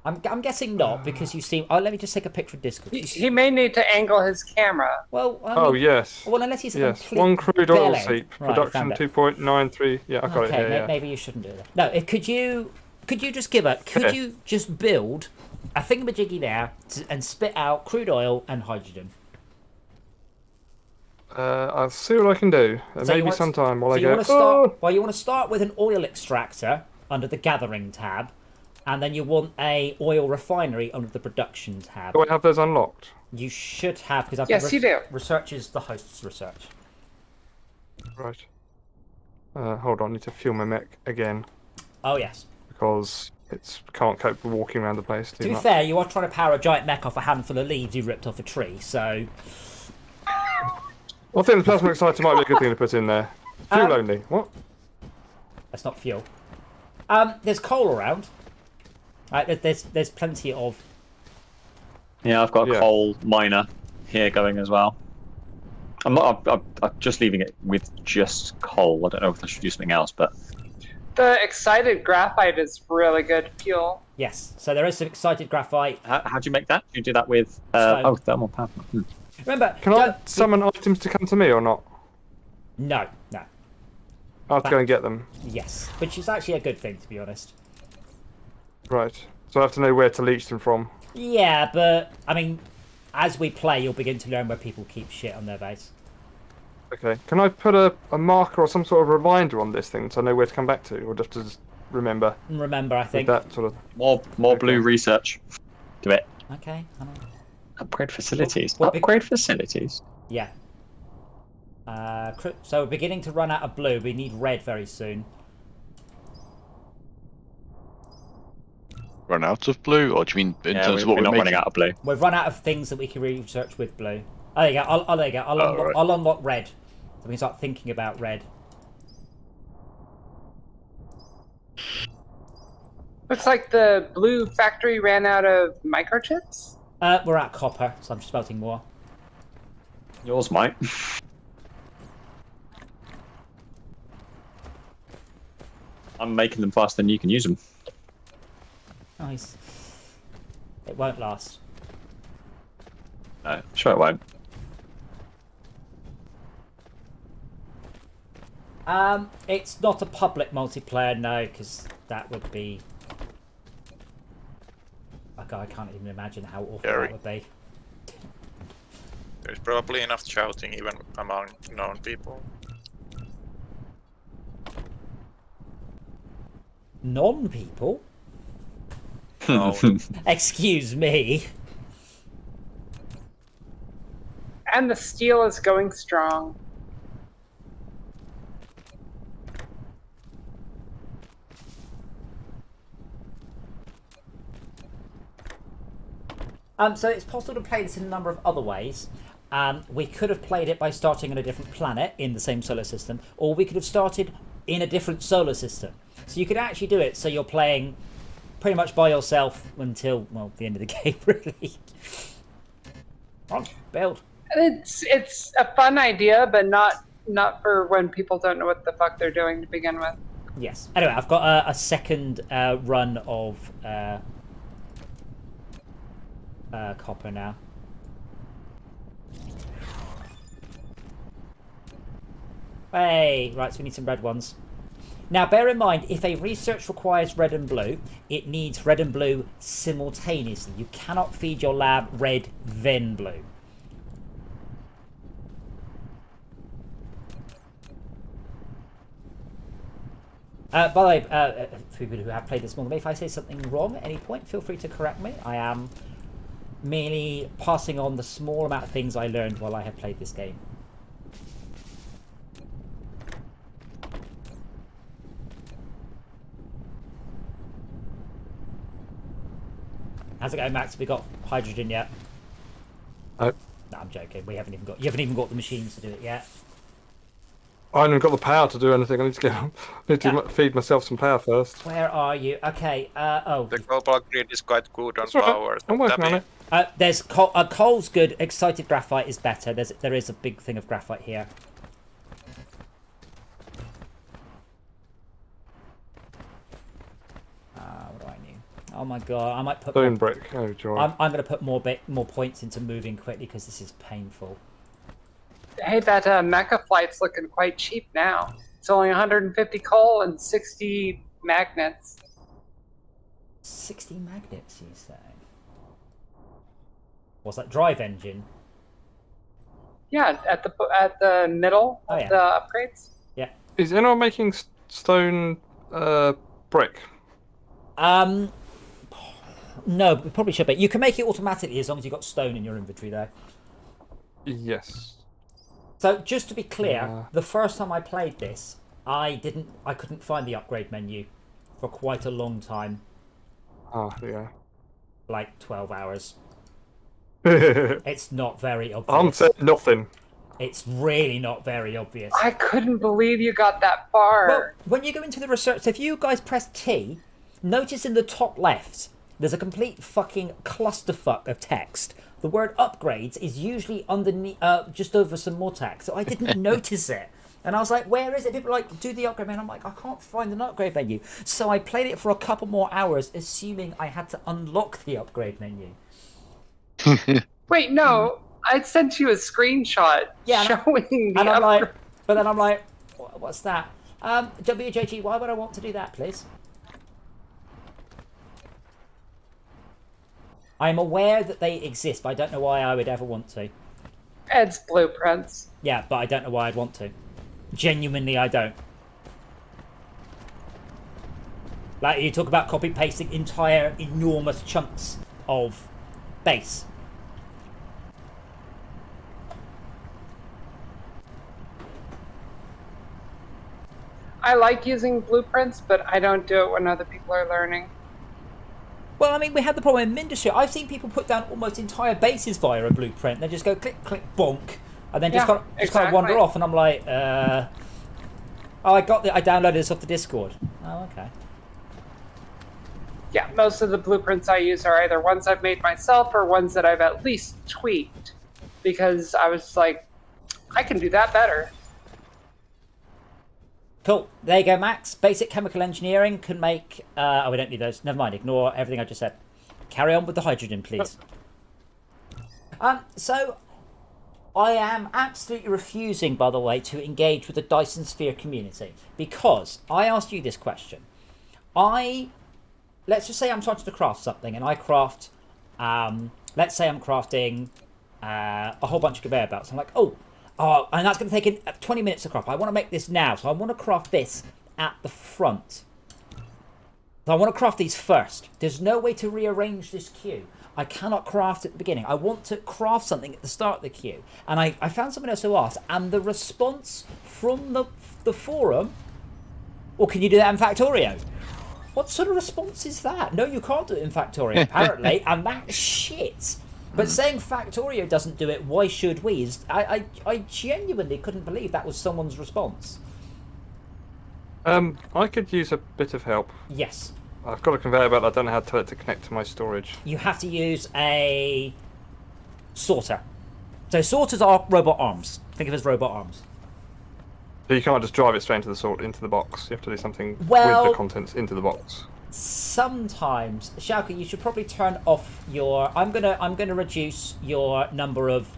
[SPEAKER 1] I'm guessing not because you see. Oh, let me just take a picture of Discord.
[SPEAKER 4] He may need to angle his camera.
[SPEAKER 1] Well, I mean,
[SPEAKER 7] yes.
[SPEAKER 1] Well, unless he's a complete
[SPEAKER 7] one crude oil
[SPEAKER 1] bellend.
[SPEAKER 7] seep,
[SPEAKER 1] Right,
[SPEAKER 7] production 2.93. Yeah, I got it here. Yeah.
[SPEAKER 1] Maybe you shouldn't do that. No, could you just give up? Could you just build a thingamajiggy there and spit out crude oil and hydrogen?
[SPEAKER 7] I'll see what I can do. Maybe sometime while I go.
[SPEAKER 1] You want to start with an oil extractor under the gathering tab, and then you want a oil refinery under the production tab.
[SPEAKER 7] Do I have those unlocked?
[SPEAKER 1] You should have, because
[SPEAKER 4] yes, you do.
[SPEAKER 1] Research is the host's research.
[SPEAKER 7] Right. Hold on, I need to fuel my mech again.
[SPEAKER 1] Oh yes.
[SPEAKER 7] Because it can't cope with walking around the place too much.
[SPEAKER 1] To be fair, you are trying to power a giant mech off a handful of leaves you ripped off a tree, so.
[SPEAKER 7] I think the plasma exciter might be a good thing to put in there. Fuel only. What?
[SPEAKER 1] That's not fuel. There's coal around. There's plenty of.
[SPEAKER 2] Yeah, I've got a coal miner here going as well. I'm just leaving it with just coal. I don't know if I should do something else, but
[SPEAKER 4] the excited graphite is really good fuel.
[SPEAKER 1] Yes. So there is some excited graphite.
[SPEAKER 2] How do you make that? Do you do that with
[SPEAKER 1] Stone.
[SPEAKER 2] thermal power?
[SPEAKER 1] Remember,
[SPEAKER 7] Can I summon items to come to me or not?
[SPEAKER 1] No.
[SPEAKER 7] I have to go and get them.
[SPEAKER 1] Yes, which is actually a good thing, to be honest.
[SPEAKER 7] Right. So I have to know where to leech them from.
[SPEAKER 1] Yeah, but I mean, as we play, you'll begin to learn where people keep shit on their base.
[SPEAKER 7] Okay. Can I put a marker or some sort of reminder on this thing so I know where to come back to, or just to remember?
[SPEAKER 1] Remember, I think.
[SPEAKER 7] With that sort of.
[SPEAKER 2] More blue research. Do it.
[SPEAKER 1] Okay. I know.
[SPEAKER 2] Upgrade facilities.
[SPEAKER 1] What-
[SPEAKER 2] Upgrade facilities.
[SPEAKER 1] Yeah. So we're beginning to run out of blue. We need red very soon.
[SPEAKER 6] Run out of blue, or do you mean in terms of what
[SPEAKER 2] we're not
[SPEAKER 6] making?
[SPEAKER 2] running out of blue.
[SPEAKER 1] We've run out of things that we can research with blue. Oh, there you go. There you go. I'll unlock red. So we can start thinking about red.
[SPEAKER 4] Looks like the blue factory ran out of microchips.
[SPEAKER 1] We're at copper, so I'm just smelting more.
[SPEAKER 2] Yours might. I'm making them faster than you can use them.
[SPEAKER 1] Nice. It won't last.
[SPEAKER 2] No, sure it won't.
[SPEAKER 1] It's not a public multiplayer, no, because that would be... Oh God, I can't even imagine how awful
[SPEAKER 3] Scary.
[SPEAKER 1] that would be.
[SPEAKER 3] There's probably enough shouting even among known people.
[SPEAKER 1] Non-people?
[SPEAKER 3] No.
[SPEAKER 1] Excuse me.
[SPEAKER 4] And the steel is going strong.
[SPEAKER 1] So it's possible to play this in a number of other ways. We could have played it by starting on a different planet in the same solar system, or we could have started in a different solar system. So you could actually do it so you're playing pretty much by yourself until, well, the end of the game, really. On, build.
[SPEAKER 4] It's a fun idea, but not for when people don't know what the fuck they're doing to begin with.
[SPEAKER 1] Yes. Anyway, I've got a second run of copper now. Hey, right, so we need some red ones. Now, bear in mind, if a research requires red and blue, it needs red and blue simultaneously. You cannot feed your lab red, then blue. By the way, for people who have played this more than me, if I say something wrong at any point, feel free to correct me. I am merely passing on the small amount of things I learned while I have played this game. How's it going, Max? Have we got hydrogen yet?
[SPEAKER 7] No.
[SPEAKER 1] No, I'm joking. We haven't even got. You haven't even got the machines to do it yet.
[SPEAKER 7] I haven't got the power to do anything. I need to feed myself some power first.
[SPEAKER 1] Where are you? Okay. Oh.
[SPEAKER 3] The global grid is quite good on
[SPEAKER 7] That's right.
[SPEAKER 3] power.
[SPEAKER 7] I'm working on it.
[SPEAKER 1] There's coal's good. Excited graphite is better. There is a big thing of graphite here. What do I need? Oh my god! I might put.
[SPEAKER 7] Stone brick. Oh joy.
[SPEAKER 1] I'm going to put more points into moving quickly because this is painful.
[SPEAKER 4] Hey, that mecha flight's looking quite cheap now. It's only 150 coal and 60 magnets.
[SPEAKER 1] 60 magnets, you say? What's that drive engine?
[SPEAKER 4] Yeah, at the middle of the upgrades.
[SPEAKER 1] Yeah.
[SPEAKER 7] Is anyone making stone brick?
[SPEAKER 1] No, we probably should be. You can make it automatically as long as you've got stone in your inventory there.
[SPEAKER 7] Yes.
[SPEAKER 1] So just to be clear, the first time I played this, I couldn't find the upgrade menu for quite a long time.
[SPEAKER 7] Oh, yeah.
[SPEAKER 1] Like 12 hours. It's not very obvious.
[SPEAKER 7] I'm saying nothing.
[SPEAKER 1] It's really not very obvious.
[SPEAKER 4] I couldn't believe you got that far.
[SPEAKER 1] Well, when you go into the research, so if you guys press T, notice in the top left, there's a complete fucking clusterfuck of text the word upgrades is usually underneath, just over some more text. So I didn't notice it. And I was like, where is it? People are like, do the upgrade menu. I'm like, I can't find an upgrade menu. So I played it for a couple more hours, assuming I had to unlock the upgrade menu.
[SPEAKER 4] Wait, no. I sent you a screenshot showing the
[SPEAKER 1] and I'm
[SPEAKER 4] upgrade.
[SPEAKER 1] like, but then I'm like, what's that? WJG, why would I want to do that, please? I'm aware that they exist, but I don't know why I would ever want to.
[SPEAKER 4] Ed's blueprints.
[SPEAKER 1] Yeah, but I don't know why I'd want to. Genuinely, I don't. Like, you talk about copy-pasting entire enormous chunks of base.
[SPEAKER 4] I like using blueprints, but I don't do it when other people are learning.
[SPEAKER 1] Well, I mean, we had the problem in Mindustry. I've seen people put down almost entire bases via a blueprint. They just go click, click, bonk, and then just, kind of wander off. And I'm like, oh, I downloaded this off the Discord. Oh, okay.
[SPEAKER 4] Yeah, most of the blueprints I use are either ones I've made myself or ones that I've at least tweaked, because I was like, I can do that better.
[SPEAKER 1] Cool. There you go, Max. Basic chemical engineering can make... oh, we don't need those. Never mind. Ignore everything I just said. Carry on with the hydrogen, please. So, I am absolutely refusing, by the way, to engage with the Dyson Sphere community. Because I asked you this question. Let's just say I'm trying to craft something, and I craft... let's say I'm crafting a whole bunch of conveyor belts. I'm like, oh, and that's going to take 20 minutes to craft. I want to make this now, so I want to craft this at the front. So I want to craft these first. There's no way to rearrange this queue. I cannot craft at the beginning. I want to craft something at the start of the queue. And I found someone else who asked, and the response from the forum, well, can you do that in Factorio? What sort of response is that? No, you can't do it in Factorio, apparently, and that's shit. But saying Factorio doesn't do it, why should we? I genuinely couldn't believe that was someone's response.
[SPEAKER 7] I could use a bit of help.
[SPEAKER 1] Yes.
[SPEAKER 7] I've got a conveyor belt. I don't know how to tell it to connect to my storage.
[SPEAKER 1] You have to use a sorter. So sorters are robot arms. Think of it as robot arms.
[SPEAKER 7] So you can't just drive it straight into the box. You have to do something with the contents into the box.
[SPEAKER 1] Sometimes, Schalke, you should probably turn off your... I'm gonna reduce your number of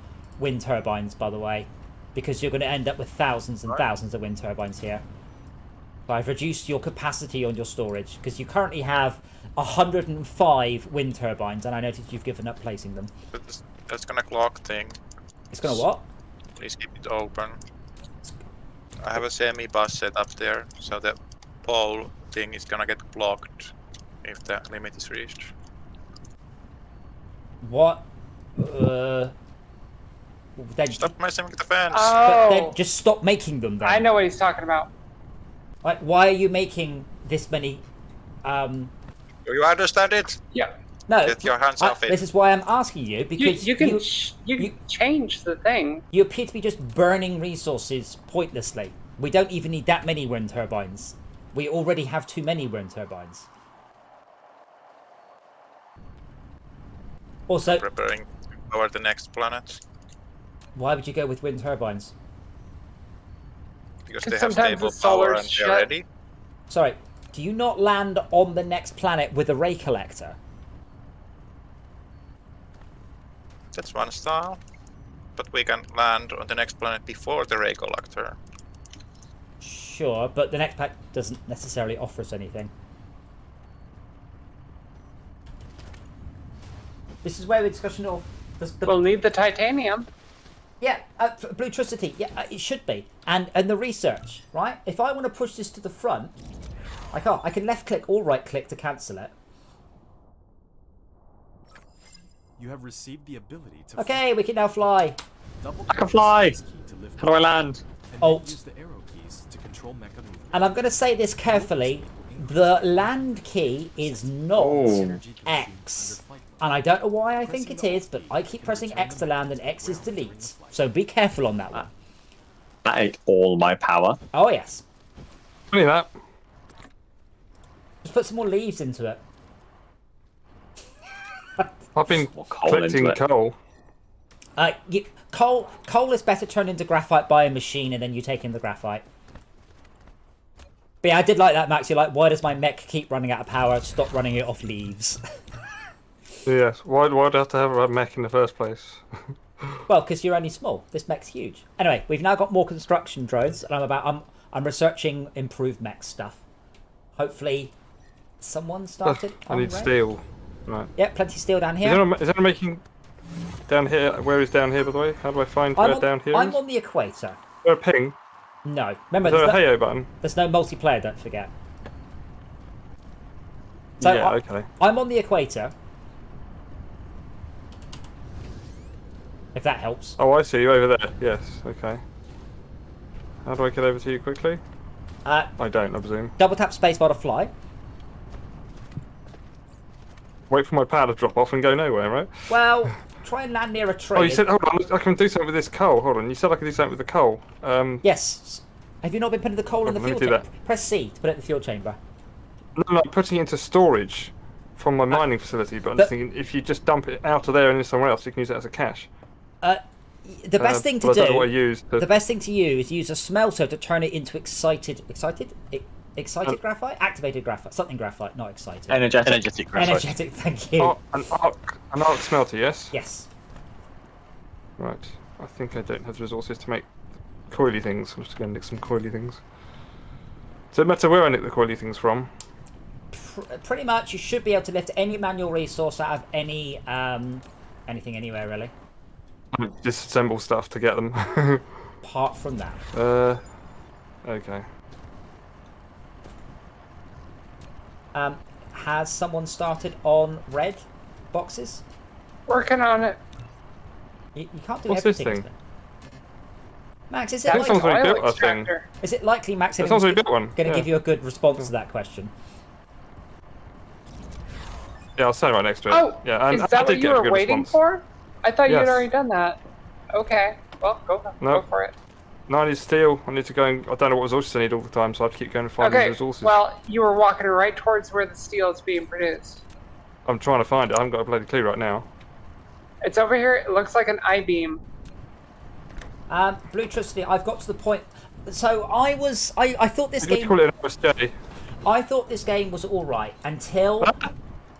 [SPEAKER 1] wind turbines, by the way, because you're going to end up with thousands and thousands of wind turbines here. So I've reduced your capacity on your storage, because you currently have 105 wind turbines, and I noticed you've given up placing them.
[SPEAKER 3] But that's gonna clock thing.
[SPEAKER 1] It's gonna what?
[SPEAKER 3] Please keep it open. I have a semi-bus set up there, so the pole thing is gonna get blocked if the limit is reached.
[SPEAKER 1] What? Then
[SPEAKER 3] Stop messing with the fence!
[SPEAKER 1] But then just stop making them then.
[SPEAKER 4] I know what he's talking about.
[SPEAKER 1] Like, why are you making this many...
[SPEAKER 3] Do you understand it?
[SPEAKER 4] Yeah.
[SPEAKER 1] No,
[SPEAKER 3] Get your hands off it.
[SPEAKER 1] This is why I'm asking you, because
[SPEAKER 4] you can change the thing.
[SPEAKER 1] You appear to be just burning resources pointlessly. We don't even need that many wind turbines. We already have too many wind turbines. Also,
[SPEAKER 3] Preparing to power the next planet.
[SPEAKER 1] Why would you go with wind turbines?
[SPEAKER 3] Because they have stable power and they're ready.
[SPEAKER 1] Sorry, do you not land on the next planet with a ray collector?
[SPEAKER 3] That's one style. But we can land on the next planet before the ray collector.
[SPEAKER 1] Sure, but the next pack doesn't necessarily offer us anything. This is where the discussion of...
[SPEAKER 4] We'll need the titanium.
[SPEAKER 1] Yeah, Bluetricity, yeah, it should be. And the research, right? If I want to push this to the front, I can't. I can left click or right click to cancel it.
[SPEAKER 5] You have received the ability to...
[SPEAKER 1] Okay, we can now fly.
[SPEAKER 2] I can fly! How do I land?
[SPEAKER 1] Alt.
[SPEAKER 5] Use the arrow keys to control mecha movement.
[SPEAKER 1] And I'm going to say this carefully. The land key is not X. And I don't know why I think it is, but I keep pressing X to land and X is delete. So be careful on that one.
[SPEAKER 2] That ate all my power.
[SPEAKER 1] Oh, yes.
[SPEAKER 7] Only that.
[SPEAKER 1] Just put some more leaves into it.
[SPEAKER 7] I've been
[SPEAKER 2] coal into
[SPEAKER 7] collecting
[SPEAKER 2] it.
[SPEAKER 7] coal.
[SPEAKER 1] Coal is better turned into graphite by a machine, and then you take in the graphite. But yeah, I did like that, Max. You're like, why does my mech keep running out of power? Stop running it off leaves.
[SPEAKER 7] Yes. Why do I have to have a mech in the first place?
[SPEAKER 1] Well, because you're only small. This mech's huge. Anyway, we've now got more construction drones, and I'm researching improved mech stuff. Hopefully, someone started.
[SPEAKER 7] I need steel. Right.
[SPEAKER 1] Yep, plenty of steel down here.
[SPEAKER 7] Is anyone making down here? Where is down here, by the way? How do I find where down here
[SPEAKER 1] I'm
[SPEAKER 7] is?
[SPEAKER 1] on the equator.
[SPEAKER 7] Is there a ping?
[SPEAKER 1] No. Remember,
[SPEAKER 7] Is there a heyo button?
[SPEAKER 1] there's no multiplayer, don't forget. So
[SPEAKER 7] yeah, okay.
[SPEAKER 1] I'm on the equator. If that helps.
[SPEAKER 7] Oh, I see you over there. Yes, okay. How do I get over to you quickly? I don't, I presume.
[SPEAKER 1] Double tap spacebar to fly.
[SPEAKER 7] Wait for my power to drop off and go nowhere, right?
[SPEAKER 1] Well, try and land near a tree.
[SPEAKER 7] Oh, you said, hold on, I can do something with this coal. Hold on, you said I could do something with the coal.
[SPEAKER 1] Yes. Have you not been putting the coal in the
[SPEAKER 7] let me
[SPEAKER 1] fuel
[SPEAKER 7] do
[SPEAKER 1] chamber? Press C to put it in the fuel chamber.
[SPEAKER 7] No, I'm putting it into storage from my mining facility, but I'm just thinking if you just dump it out of there and into somewhere else, you can use it as a cache.
[SPEAKER 1] The best thing to
[SPEAKER 7] I don't
[SPEAKER 1] do.
[SPEAKER 7] know what I used,
[SPEAKER 1] The best thing to use a smelter to turn it into excited graphite, activated graphite, something graphite, not excited.
[SPEAKER 6] Energetic graphite.
[SPEAKER 1] Energetic. Thank you.
[SPEAKER 7] an arc smelter, yes.
[SPEAKER 1] Yes.
[SPEAKER 7] Right. I think I don't have the resources to make coily things. I'm just going to nick some coily things. Does it matter where I nick the coily things from?
[SPEAKER 1] Pretty much, you should be able to lift any manual resource out of any anything anywhere really.
[SPEAKER 7] Disassemble stuff to get them.
[SPEAKER 1] Apart from that.
[SPEAKER 7] Okay.
[SPEAKER 1] Has someone started on red boxes?
[SPEAKER 4] Working on it.
[SPEAKER 1] You can't do
[SPEAKER 7] What's this
[SPEAKER 1] everything.
[SPEAKER 7] thing?
[SPEAKER 1] Max, is
[SPEAKER 7] That
[SPEAKER 1] it
[SPEAKER 7] sounds
[SPEAKER 1] like,
[SPEAKER 7] like-
[SPEAKER 4] Oil
[SPEAKER 7] built that thing.
[SPEAKER 4] extractor.
[SPEAKER 1] is it likely Max
[SPEAKER 7] That
[SPEAKER 1] is
[SPEAKER 7] sounds like
[SPEAKER 1] going
[SPEAKER 7] a bit one.
[SPEAKER 1] to
[SPEAKER 7] Yeah.
[SPEAKER 1] give you a good response to that question?
[SPEAKER 7] Yeah, I'll stand right next to it.
[SPEAKER 4] Oh,
[SPEAKER 7] yeah, and
[SPEAKER 4] is
[SPEAKER 7] I
[SPEAKER 4] that
[SPEAKER 7] did
[SPEAKER 4] what you
[SPEAKER 7] get a
[SPEAKER 4] were
[SPEAKER 7] good
[SPEAKER 4] waiting
[SPEAKER 7] response.
[SPEAKER 4] for? I thought you had
[SPEAKER 7] Yes.
[SPEAKER 4] already done that. Okay, well, go
[SPEAKER 7] No.
[SPEAKER 4] for it.
[SPEAKER 7] No, I need steel. I need to go and... I don't know what resources I need all the time, so I have to keep going and finding
[SPEAKER 4] Okay,
[SPEAKER 7] the resources.
[SPEAKER 4] well, you were walking right towards where the steel is being produced.
[SPEAKER 7] I'm trying to find it. I haven't got a bloody clue right now.
[SPEAKER 4] It's over here. It looks like an I-beam.
[SPEAKER 1] Blue Tricity, I've got to the point. So I thought this
[SPEAKER 7] Let's
[SPEAKER 1] game.
[SPEAKER 7] call it an OSJ.
[SPEAKER 1] I thought this game was all right until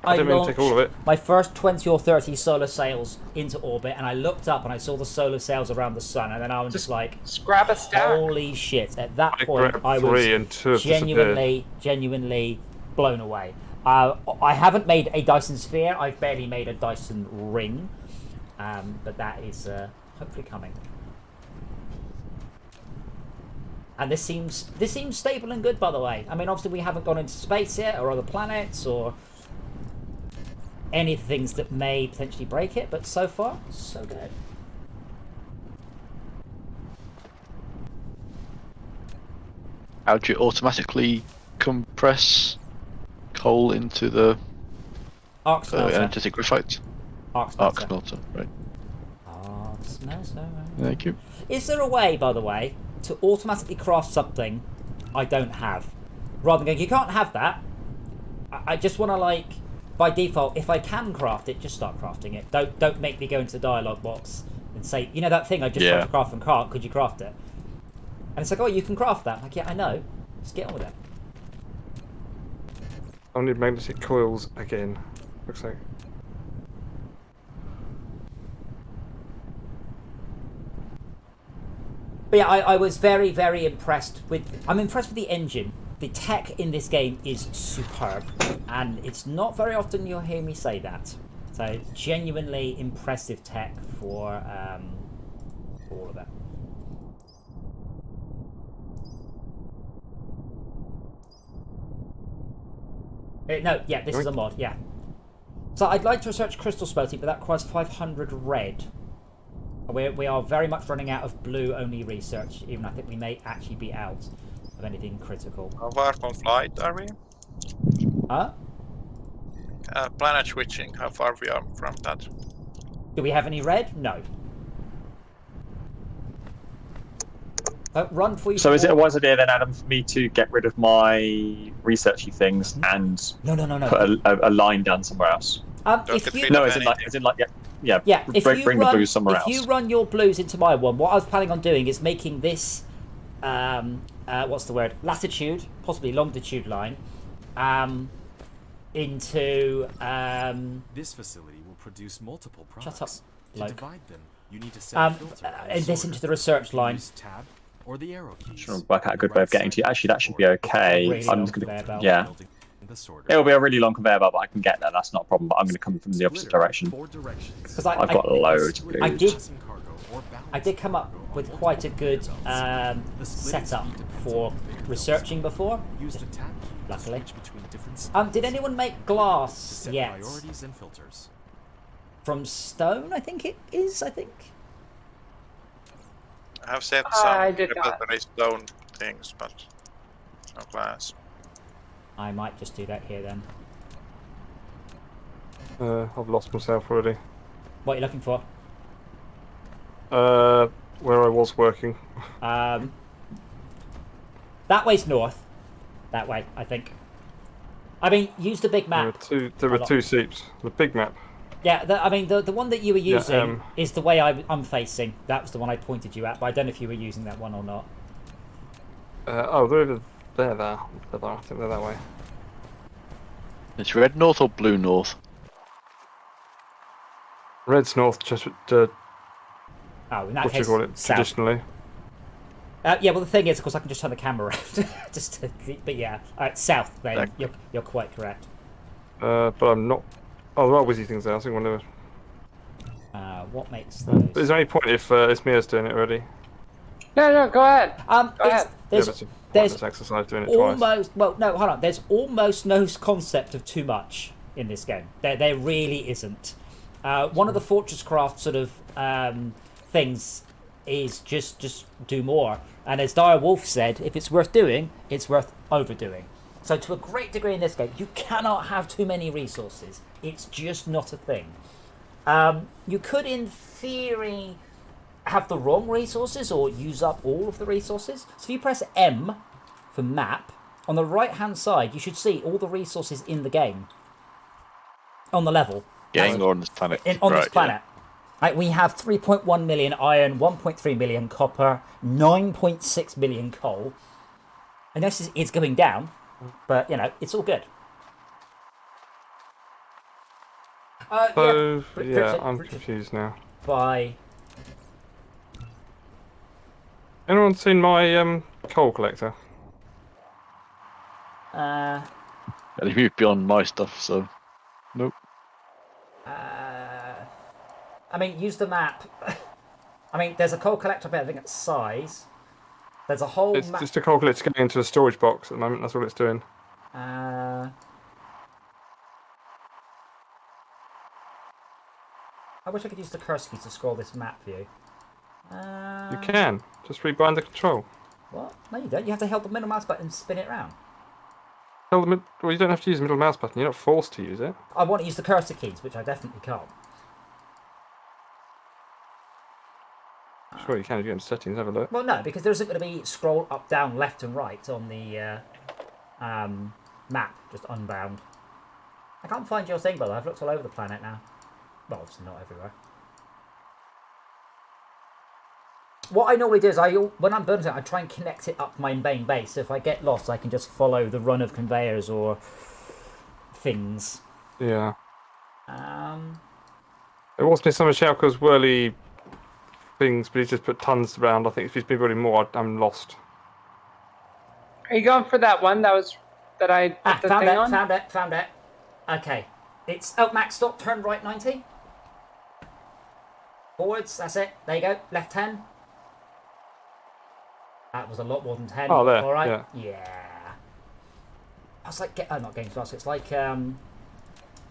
[SPEAKER 1] I
[SPEAKER 7] didn't mean to
[SPEAKER 1] launched
[SPEAKER 7] take all of it.
[SPEAKER 1] my first 20 or 30 solar sails into orbit, and I looked up and I saw the solar sails around the sun, and then I was just like,
[SPEAKER 4] Just grab a stack.
[SPEAKER 1] holy shit! At that point,
[SPEAKER 7] grabbed
[SPEAKER 1] I was
[SPEAKER 7] 3 and 2 have
[SPEAKER 1] genuinely blown away. I haven't made a Dyson sphere. I've barely made a Dyson ring, but that is hopefully coming. And this seems stable and good, by the way. I mean, obviously we haven't gone into space yet, or other planets, or any of the things that may potentially break it. But so far, so good.
[SPEAKER 6] How do you automatically compress coal into the
[SPEAKER 1] Arc smelter.
[SPEAKER 6] energetic graphite?
[SPEAKER 1] Arc smelter.
[SPEAKER 6] Arc smelter, right.
[SPEAKER 1] Arc smelter.
[SPEAKER 6] Thank you.
[SPEAKER 1] Is there a way, by the way, to automatically craft something I don't have? Rather than going, you can't have that. I just want to, like, by default, if I can craft it, just start crafting it. Don't make me go into the dialogue box and say, you know that thing I just tried to craft and can't, could you craft it? And it's like, oh, you can craft that. I'm like, yeah, I know. Just get on with it.
[SPEAKER 7] I need magnetic coils again. Looks like.
[SPEAKER 1] But yeah, I was very, very impressed with... I'm impressed with the engine. The tech in this game is superb. And it's not very often you'll hear me say that. So, genuinely impressive tech for all of it. No, yeah, this is a mod, yeah. So I'd like to research crystal smelting, but that requires 500 red. We are very much running out of blue-only research, even I think we may actually be out of anything critical.
[SPEAKER 3] How far from flight are we?
[SPEAKER 1] Huh?
[SPEAKER 3] Planet switching, how far we are from that?
[SPEAKER 1] Do we have any red? No. Run for you.
[SPEAKER 2] So is it a wise idea then, Adam, for me to get rid of my researchy things and
[SPEAKER 1] No.
[SPEAKER 2] put a line down somewhere else?
[SPEAKER 1] If you...
[SPEAKER 3] rid
[SPEAKER 2] No,
[SPEAKER 3] of
[SPEAKER 2] as in like, yeah. yeah,
[SPEAKER 1] If
[SPEAKER 2] bring
[SPEAKER 1] you
[SPEAKER 2] the
[SPEAKER 1] run,
[SPEAKER 2] blues somewhere
[SPEAKER 1] if
[SPEAKER 2] else.
[SPEAKER 1] you run your blues into my one, what I was planning on doing is making this, what's the word? Latitude, possibly longitude line, into.
[SPEAKER 5] This facility will produce multiple
[SPEAKER 1] Shut
[SPEAKER 5] products.
[SPEAKER 1] up,
[SPEAKER 5] To
[SPEAKER 1] bloke.
[SPEAKER 5] divide them, you need to set a filter or
[SPEAKER 1] And this
[SPEAKER 5] sorter.
[SPEAKER 1] into the research line.
[SPEAKER 5] Use tab or the arrow keys.
[SPEAKER 2] Trying to work out a
[SPEAKER 5] On
[SPEAKER 2] good
[SPEAKER 5] the
[SPEAKER 2] way of
[SPEAKER 5] right
[SPEAKER 2] getting
[SPEAKER 5] side
[SPEAKER 2] to you.
[SPEAKER 5] of
[SPEAKER 2] Actually,
[SPEAKER 5] the
[SPEAKER 2] that should be
[SPEAKER 5] keyboard,
[SPEAKER 2] okay.
[SPEAKER 1] Really
[SPEAKER 2] I'm
[SPEAKER 1] long
[SPEAKER 2] just gonna,
[SPEAKER 1] conveyor belt.
[SPEAKER 2] yeah.
[SPEAKER 5] building the sorter.
[SPEAKER 2] It'll be a really long conveyor belt, but I can get there. That's not a problem. But I'm gonna come from the opposite
[SPEAKER 5] Splitter
[SPEAKER 2] direction.
[SPEAKER 5] 4 directions.
[SPEAKER 1] Because
[SPEAKER 2] I've got loads of
[SPEAKER 1] I
[SPEAKER 2] blues.
[SPEAKER 1] did-
[SPEAKER 5] Passing cargo or balancing
[SPEAKER 1] I did come up
[SPEAKER 5] cargo on
[SPEAKER 1] with
[SPEAKER 5] multiple
[SPEAKER 1] quite a good
[SPEAKER 5] conveyor belts. The splitting
[SPEAKER 1] setup
[SPEAKER 5] speed depends
[SPEAKER 1] for
[SPEAKER 5] on conveyor belts.
[SPEAKER 1] researching before.
[SPEAKER 5] Use the tab key to
[SPEAKER 1] Luckily.
[SPEAKER 5] switch between different
[SPEAKER 1] Did
[SPEAKER 5] speeds
[SPEAKER 1] anyone make
[SPEAKER 5] to
[SPEAKER 1] glass
[SPEAKER 5] set
[SPEAKER 1] yet?
[SPEAKER 5] priorities and filters.
[SPEAKER 1] From stone, I think it is. I think.
[SPEAKER 3] I have set some
[SPEAKER 4] I did not.
[SPEAKER 3] preparatory stone things, but no glass.
[SPEAKER 1] I might just do that here then.
[SPEAKER 7] I've lost myself already.
[SPEAKER 1] What are you looking for?
[SPEAKER 7] Where I was working.
[SPEAKER 1] That way's north. That way, I think. I mean, use the big map.
[SPEAKER 7] There were two seeps. The big map.
[SPEAKER 1] Yeah, the one that you were
[SPEAKER 7] Yeah,
[SPEAKER 1] using is the way I'm facing. That was the one I pointed you at, but I don't know if you were using that one or not.
[SPEAKER 7] They're over there. I think they're that way.
[SPEAKER 6] It's red north or blue north?
[SPEAKER 7] Red's north, just
[SPEAKER 1] Oh, in that
[SPEAKER 7] what do you
[SPEAKER 1] case,
[SPEAKER 7] call it?
[SPEAKER 1] south.
[SPEAKER 7] Traditionally.
[SPEAKER 1] Yeah, well, the thing is, of course, I can just turn the camera around. But yeah, south. Then you're quite correct.
[SPEAKER 7] But I'm not. Oh, there are whizzy things there. I think one of them.
[SPEAKER 1] What makes those?
[SPEAKER 7] Is there any point if Ismir's doing it already?
[SPEAKER 4] No, go ahead. Go ahead.
[SPEAKER 1] There's,
[SPEAKER 7] Yeah, but it's a
[SPEAKER 1] there's
[SPEAKER 7] pointless exercise doing it twice.
[SPEAKER 1] almost well, no, hold on. There's almost no concept of too much in this game. There really isn't. One of the Fortress Craft sort of things is just do more. And as Dire Wolf said, if it's worth doing, it's worth overdoing. So to a great degree in this game, you cannot have too many resources. It's just not a thing. You could, in theory, have the wrong resources or use up all of the resources. So if you press M for map, on the right-hand side, you should see all the resources in the game. On the level.
[SPEAKER 6] Gang or on this planet?
[SPEAKER 1] On
[SPEAKER 6] Right,
[SPEAKER 1] this planet. Right, we have 3.1 million iron, 1.3 million copper, 9.6 million coal. And this is going down, but, you know, it's all good.
[SPEAKER 7] So,
[SPEAKER 1] Richard,
[SPEAKER 7] yeah, I'm
[SPEAKER 1] Richard.
[SPEAKER 7] confused now.
[SPEAKER 1] By...
[SPEAKER 7] Anyone seen my coal collector?
[SPEAKER 6] Yeah, they moved beyond my stuff, so nope.
[SPEAKER 1] I mean, use the map. I mean, there's a coal collector there, I think it's size. There's a whole
[SPEAKER 7] It's
[SPEAKER 1] map.
[SPEAKER 7] just a coal collector going into a storage box at the moment. That's all it's doing.
[SPEAKER 1] I wish I could use the cursor key to scroll this map view.
[SPEAKER 7] You can just rebind the control.
[SPEAKER 1] What? No, you don't. You have to hold the middle mouse button and spin it around.
[SPEAKER 7] Well, you don't have to use the middle mouse button. You're not forced to use it.
[SPEAKER 1] I want to use the cursor keys, which I definitely can't.
[SPEAKER 7] Sure, you can if you go into settings. Have a look.
[SPEAKER 1] Well, no, because there isn't going to be scroll up, down, left, and right on the map, just unbound. I can't find your thing, brother. I've looked all over the planet now. Well, obviously not everywhere. What I normally do is, when I'm burning it, I try and connect it up my main base. So if I get lost, I can just follow the run of conveyors or things.
[SPEAKER 7] Yeah.
[SPEAKER 1] It
[SPEAKER 7] There wasn't some of Schalke's whirly things, but he's just put tons around. I think if he's been building more, I'm lost.
[SPEAKER 4] Are you going for that one that I put the thing on?
[SPEAKER 1] Found it. Okay. It's Max, stop, turn right 90. Forwards, that's it. There you go. Left 10. That was a lot more than 10.
[SPEAKER 7] Oh, there.
[SPEAKER 1] All right.
[SPEAKER 7] Yeah.
[SPEAKER 1] That's like not Games Master. It's like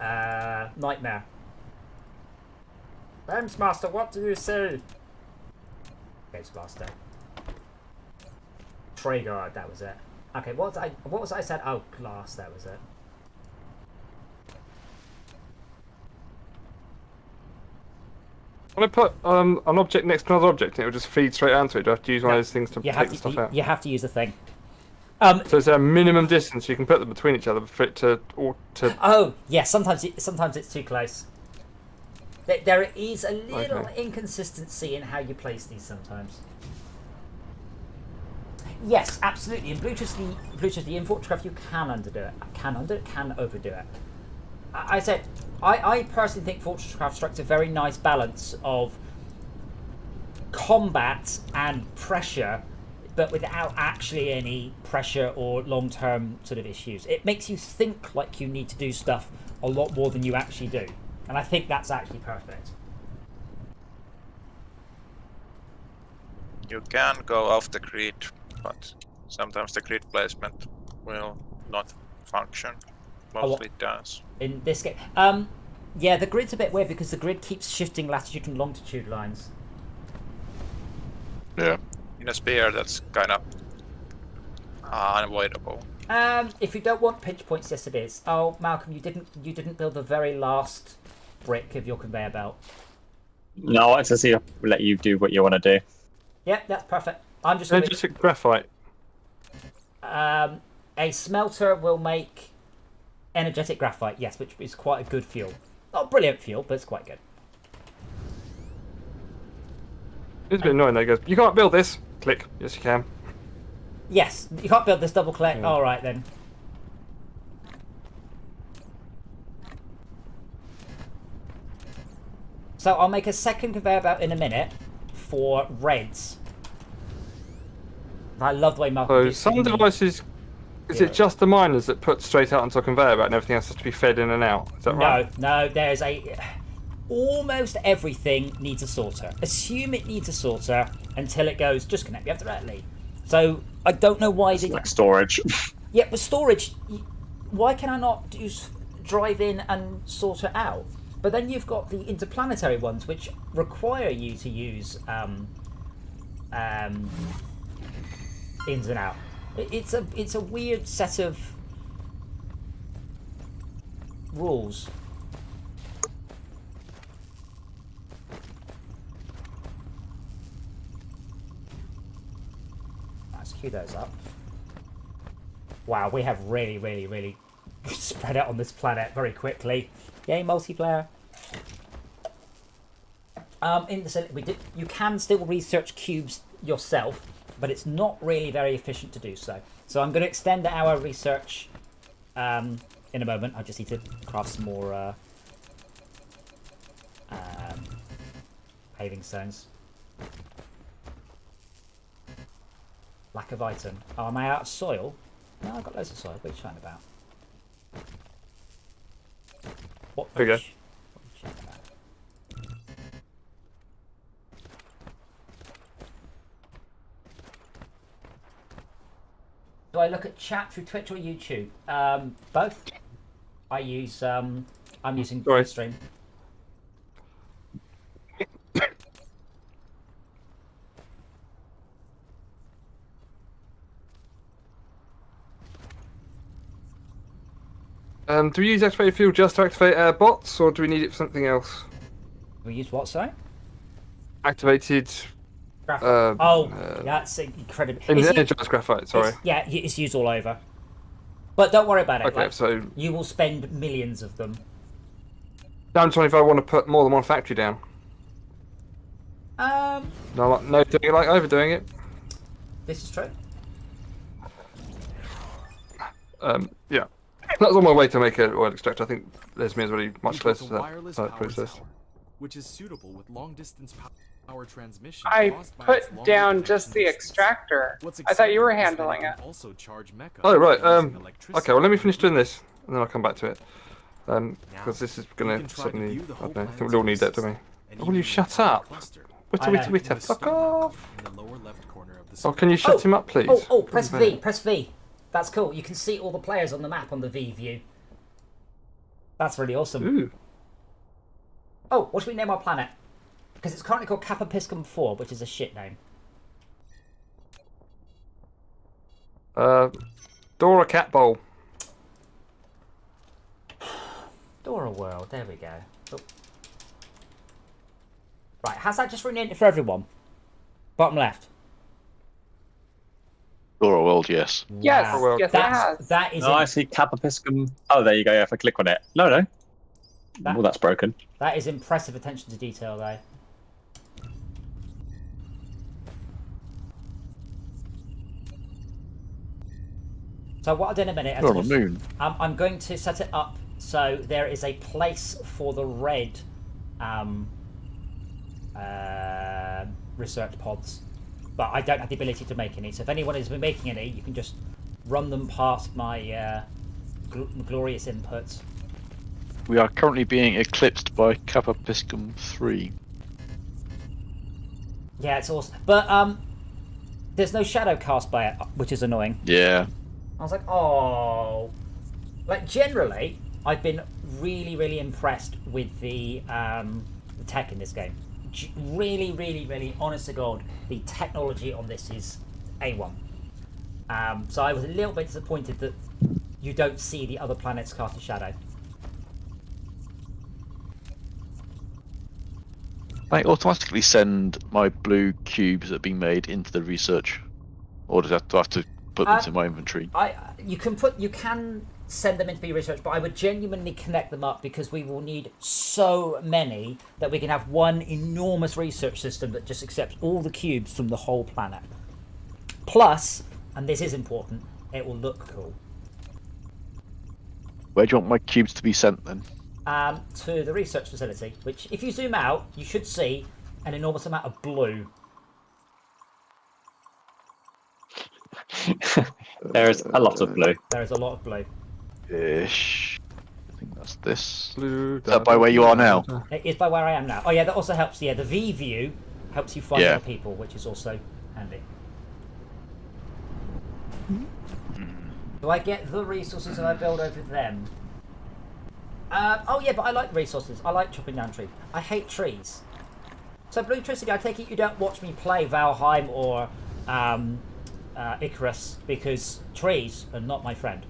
[SPEAKER 1] Nightmare. Games Master, what do you say? Games Master. Trigger, that was it. Okay, what was I said? Oh, glass, that was it.
[SPEAKER 7] When I put an object next to another object, it will just feed straight onto it. Do I have to use one of those things to take the stuff out?
[SPEAKER 1] You have to use the thing.
[SPEAKER 7] So is there a minimum distance you can put them between each other for it to
[SPEAKER 1] Oh, yeah. Sometimes it's too close. There is a little inconsistency in how you place these sometimes. Yes, absolutely. In Blue Trustee, in Fortresscraft, you can underdo it. Can overdo it. I said, I personally think Fortresscraft strikes a very nice balance of combat and pressure, but without actually any pressure or long-term sort of issues. It makes you think like you need to do stuff a lot more than you actually do. And I think that's actually perfect.
[SPEAKER 3] You can go off the grid, but sometimes the grid placement will not function. Mostly it does.
[SPEAKER 1] In this game, yeah, the grid's a bit weird because the grid keeps shifting latitude and longitude lines.
[SPEAKER 6] Yeah.
[SPEAKER 3] In a spear, that's kind of unavoidable.
[SPEAKER 1] If you don't want pinch points, yes, it is. Oh, Malcolm, you didn't build the very last brick of your conveyor belt.
[SPEAKER 2] No, I wanted to see. Let you do what you want to do.
[SPEAKER 1] Yep, that's perfect. I'm just.
[SPEAKER 7] Just a graphite.
[SPEAKER 1] A smelter will make energetic graphite, yes, which is quite a good fuel. Not brilliant fuel, but it's quite good.
[SPEAKER 7] It's a bit annoying though. He goes, you can't build this. Click. Yes, you can.
[SPEAKER 1] Yes, you can't build this double click. All right then. So I'll make a second conveyor belt in a minute for reds. I love the way Malcolm.
[SPEAKER 7] So some devices, is it just the miners that put straight out onto a conveyor belt and everything else has to be fed in and out? Is that right?
[SPEAKER 1] No, there's almost everything needs a sorter. Assume it needs a sorter until it goes, just connect me up directly. So I don't know why they...
[SPEAKER 2] Like storage.
[SPEAKER 1] Yeah, but storage, why can I not drive in and sorter out? But then you've got the interplanetary ones, which require you to use ins and out. It's a weird set of rules. Let's queue those up. Wow, we have really spread out on this planet very quickly. Yay, multiplayer. In the you can still research cubes yourself, but it's not really very efficient to do so. So I'm going to extend our research in a moment. I just need to craft some more paving stones. Lack of item. Oh, am I out of soil? No, I've got loads of soil. What are you chatting about? What?
[SPEAKER 7] There you go.
[SPEAKER 1] Do I look at chat through Twitch or YouTube? Both. I use. I'm using Stream.
[SPEAKER 7] Do we use activated fuel just to activate our bots, or do we need it for something else?
[SPEAKER 1] We use what, sorry?
[SPEAKER 7] Activated.
[SPEAKER 1] That's incredible.
[SPEAKER 7] Energized graphite. Sorry.
[SPEAKER 1] It's used all over. But don't worry about it.
[SPEAKER 7] Okay, so
[SPEAKER 1] you will spend millions of them.
[SPEAKER 7] Down to if I want to put more than one factory down. No, doing it like overdoing it.
[SPEAKER 1] This is true.
[SPEAKER 7] Yeah. That was on my way to make an oil extractor. I think there's me is really much closer to that process.
[SPEAKER 5] Tower, which is suitable with long-distance power transmission.
[SPEAKER 4] I put down just the extractor. I thought you were handling it.
[SPEAKER 5] Also charge mecha
[SPEAKER 7] oh right. Okay. Well, let me finish doing this, and then I'll come back to it. Because this is gonna suddenly. I don't know. I think we all need that, don't we? Will you shut up? Witter. Fuck off. Oh, can you shut him up, please?
[SPEAKER 1] Oh, press V. Press V. That's cool. You can see all the players on the map on the V view. That's really awesome.
[SPEAKER 7] Ooh.
[SPEAKER 1] Oh, what should we name our planet? Because it's currently called Kappa Piscum 4, which is a shit name.
[SPEAKER 7] Dora Cat Bowl.
[SPEAKER 1] Dora World, there we go. Oh. Right, has that just renamed it for everyone? Bottom left.
[SPEAKER 6] Dora World, yes.
[SPEAKER 4] Yes,
[SPEAKER 1] wow.
[SPEAKER 4] Yes, it has.
[SPEAKER 1] That is.
[SPEAKER 2] No, I see Kappa Piscum. Oh, there you go. Yeah, if I click on it. No. Well, that's broken.
[SPEAKER 1] That is impressive attention to detail, though. So what I'll do in a minute,
[SPEAKER 6] You're on the moon.
[SPEAKER 1] I'm going to set it up so there is a place for the red research pods, but I don't have the ability to make any. So if anyone has been making any, you can just run them past my glorious inputs.
[SPEAKER 6] We are currently being eclipsed by Kappa Piscum 3.
[SPEAKER 1] Yeah, it's awesome. But there's no shadow cast by it, which is annoying.
[SPEAKER 6] Yeah.
[SPEAKER 1] I was like, oh. Like, generally, I've been really, really impressed with the tech in this game. Really, really, really, honest to God, the technology on this is A1. So I was a little bit disappointed that you don't see the other planets cast a shadow.
[SPEAKER 6] I automatically send my blue cubes that are being made into the research, or do I have to put them into my inventory?
[SPEAKER 1] You can send them into the research, but I would genuinely connect them up because we will need so many that we can have one enormous research system that just accepts all the cubes from the whole planet. Plus, and this is important, it will look cool.
[SPEAKER 6] Where do you want my cubes to be sent then?
[SPEAKER 1] To the research facility, which if you zoom out, you should see an enormous amount of blue.
[SPEAKER 2] There's a lot of blue.
[SPEAKER 1] There is a lot of blue.
[SPEAKER 6] Ish. I think that's this.
[SPEAKER 7] Blue,
[SPEAKER 6] Is that by where you are now?
[SPEAKER 1] It is by where I am now. Oh yeah, that also helps. Yeah, the V view helps you find other people, which is also handy. Do I get the resources that I build over them? Oh yeah, but I like resources. I like chopping down trees. I hate trees. So Blue Tricity, I take it you don't watch me play Valheim or Icarus because trees are not my friend.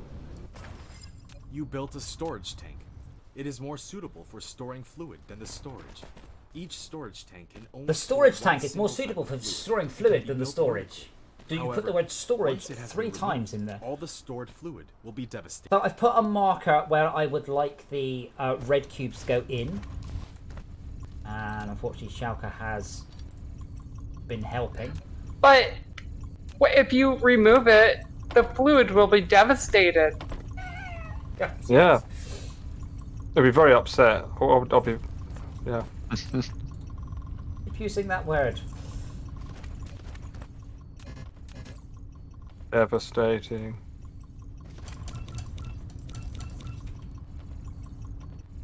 [SPEAKER 5] You built a storage tank. It is more suitable for storing fluid than the storage. Each storage tank can only
[SPEAKER 1] The storage
[SPEAKER 5] store one
[SPEAKER 1] tank is more
[SPEAKER 5] single
[SPEAKER 1] suitable
[SPEAKER 5] type
[SPEAKER 1] for
[SPEAKER 5] of fluid.
[SPEAKER 1] storing
[SPEAKER 5] It can
[SPEAKER 1] fluid
[SPEAKER 5] be
[SPEAKER 1] than the
[SPEAKER 5] built
[SPEAKER 1] storage. Do you put the word storage
[SPEAKER 5] once it has
[SPEAKER 1] 3
[SPEAKER 5] been
[SPEAKER 1] times
[SPEAKER 5] removed,
[SPEAKER 1] in there?
[SPEAKER 5] all the stored fluid will be devastated.
[SPEAKER 1] So I've put a marker where I would like the red cubes to go in. And unfortunately Schalke has been helping.
[SPEAKER 4] But if you remove it, the fluid will be devastated.
[SPEAKER 7] Yeah. They'll be very upset. I'll be. Yeah.
[SPEAKER 1] Keep using that word.
[SPEAKER 7] Devastating.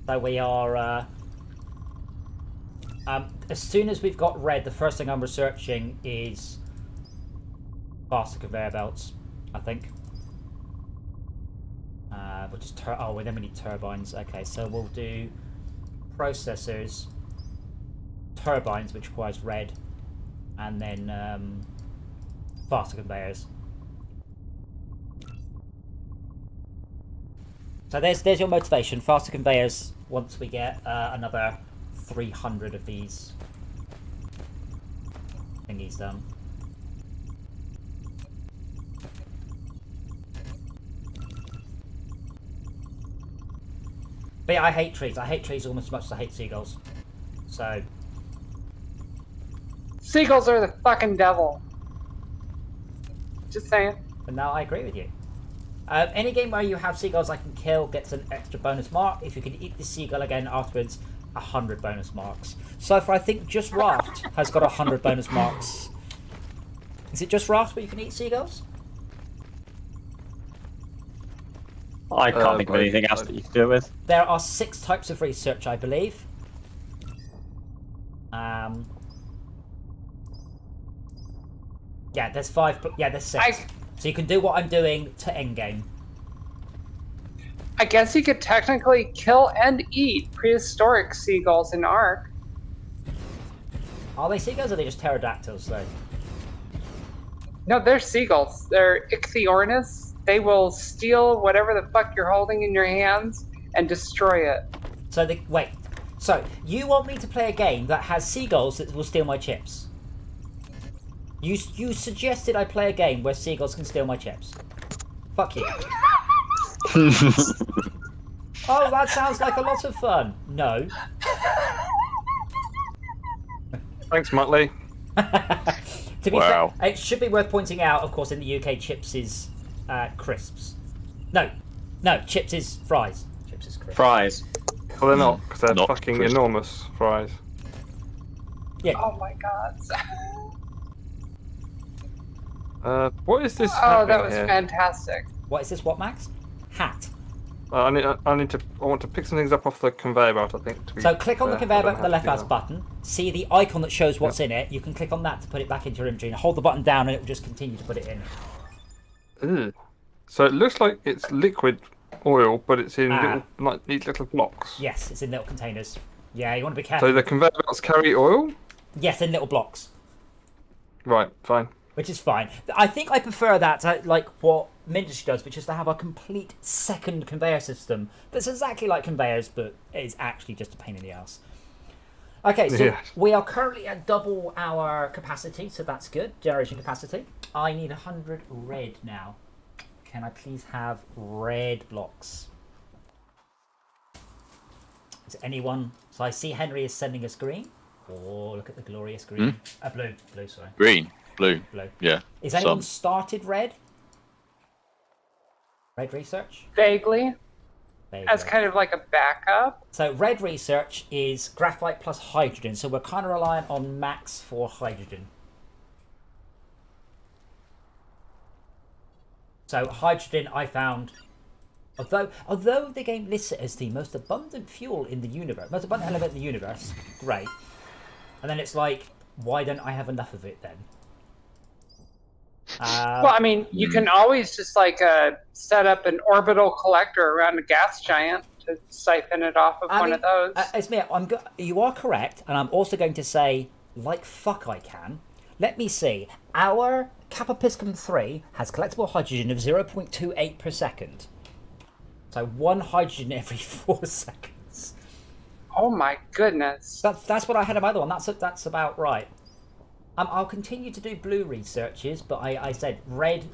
[SPEAKER 1] So we are. As soon as we've got red, the first thing I'm researching is faster conveyor belts, I think. Which is well, then we need turbines. Okay, so we'll do processors, turbines, which requires red, and then faster conveyors. So there's your motivation. Faster conveyors. Once we get another 300 of these thingies done. But yeah, I hate trees. I hate trees almost as much as I hate seagulls. So
[SPEAKER 4] Seagulls are the fucking devil. Just saying.
[SPEAKER 1] but now I agree with you. Any game where you have seagulls I can kill gets an extra bonus mark. If you can eat the seagull again afterwards, 100 bonus marks. So far, I think just Raft has got 100 bonus marks. Is it just Raft where you can eat seagulls?
[SPEAKER 2] I can't think of anything else that you can do it with.
[SPEAKER 1] There are 6 types of research, I believe. Yeah, there's 5. Yeah, there's 6. So you can do what I'm doing to endgame.
[SPEAKER 4] I guess you could technically kill and eat prehistoric seagulls in Ark.
[SPEAKER 1] Are they seagulls or are they just pterodactyls, though?
[SPEAKER 4] No, they're seagulls. They're ichthyornis. They will steal whatever the fuck you're holding in your hands and destroy it.
[SPEAKER 1] So wait. So you want me to play a game that has seagulls that will steal my chips? You suggested I play a game where seagulls can steal my chips. Fuck you. Oh, that sounds like a lot of fun. No.
[SPEAKER 7] Thanks, Muttley.
[SPEAKER 1] To be
[SPEAKER 6] Wow.
[SPEAKER 1] fair, it should be worth pointing out, of course, in the UK, chips is crisps. No, chips is fries. Chips is crisps.
[SPEAKER 2] Fries.
[SPEAKER 7] Well, they're not, because they're
[SPEAKER 6] Not
[SPEAKER 7] fucking
[SPEAKER 6] crisp.
[SPEAKER 7] enormous fries.
[SPEAKER 1] Yeah.
[SPEAKER 4] Oh my god.
[SPEAKER 7] What is this?
[SPEAKER 4] Oh, that
[SPEAKER 7] happening
[SPEAKER 4] was
[SPEAKER 7] here?
[SPEAKER 4] fantastic.
[SPEAKER 1] What is this? What, Max? Hat.
[SPEAKER 7] I want to pick some things up off the conveyor belt. I think. To be
[SPEAKER 1] So click on the
[SPEAKER 7] fair.
[SPEAKER 1] conveyor
[SPEAKER 7] I
[SPEAKER 1] belt
[SPEAKER 7] don't
[SPEAKER 1] with the
[SPEAKER 7] have
[SPEAKER 1] left
[SPEAKER 7] to
[SPEAKER 1] mouse button. See the icon that shows what's in it. You can click on that to put it back into your inventory. And hold the button down, and it will just continue to put it in.
[SPEAKER 7] Ugh. So it looks like it's liquid oil, but it's in
[SPEAKER 1] Ah.
[SPEAKER 7] neat little blocks.
[SPEAKER 1] Yes, it's in little containers. Yeah, you want to be careful.
[SPEAKER 7] So the conveyor belts carry oil.
[SPEAKER 1] Yes, in little blocks,
[SPEAKER 7] Right. Fine.
[SPEAKER 1] which is fine. I think I prefer that to like what Mindustry does, which is to have a complete second conveyor system that's exactly like conveyors, but is actually just a pain in the ass. Okay, so
[SPEAKER 7] Yes.
[SPEAKER 1] we are currently at double our capacity, so that's good. Generation capacity. I need 100 red now. Can I please have red blocks? Is anyone? So I see Henry is sending us green. Oh, look at the glorious green. Blue, sorry.
[SPEAKER 6] Green, blue.
[SPEAKER 1] Blue.
[SPEAKER 6] Yeah.
[SPEAKER 1] Is anyone
[SPEAKER 6] some.
[SPEAKER 1] started red? Red research?
[SPEAKER 4] Vaguely,
[SPEAKER 1] There you
[SPEAKER 4] as
[SPEAKER 1] go.
[SPEAKER 4] kind of like a backup.
[SPEAKER 1] So red research is graphite plus hydrogen, so we're kind of reliant on Max for hydrogen. So hydrogen I found, although the game lists it as the most abundant fuel in the universe, most abundant element in the universe, great. And then it's like, why don't I have enough of it then?
[SPEAKER 4] Well, I mean, you can always just like set up an orbital collector around a gas giant to siphon it off of one of those.
[SPEAKER 1] Esmir, you are correct, and I'm also going to say, like fuck I can. Let me see. Our Kappa Piscum 3 has collectible hydrogen of 0.28 per second. So 1 hydrogen every 4 seconds.
[SPEAKER 4] Oh my goodness.
[SPEAKER 1] That's what I had in my other one. That's about right. I'll continue to do blue researches, but I said red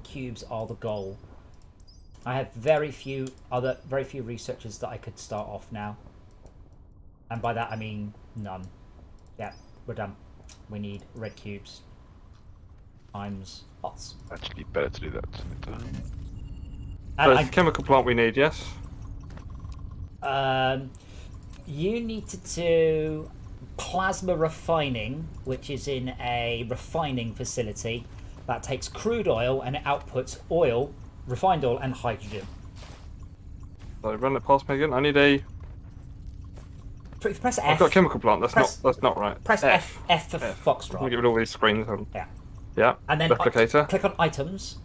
[SPEAKER 1] cubes are the goal. I have very few researchers that I could start off now, and by that I mean none. Yeah, we're done. We need red cubes times lots.
[SPEAKER 6] Actually, better to do that.
[SPEAKER 7] So it's a chemical plant we need, yes?
[SPEAKER 1] You need to do plasma refining, which is in a refining facility that takes crude oil and it outputs oil, refined oil, and hydrogen.
[SPEAKER 7] So run it past me again. I need a.
[SPEAKER 1] Press F.
[SPEAKER 7] I've got a chemical plant.
[SPEAKER 1] Press-
[SPEAKER 7] That's not right.
[SPEAKER 1] Press F for
[SPEAKER 7] F. Let me
[SPEAKER 1] Foxtrot.
[SPEAKER 7] get rid of all these screens.
[SPEAKER 1] Yeah.
[SPEAKER 7] Yeah.
[SPEAKER 1] And then
[SPEAKER 7] replicator.
[SPEAKER 1] click on items.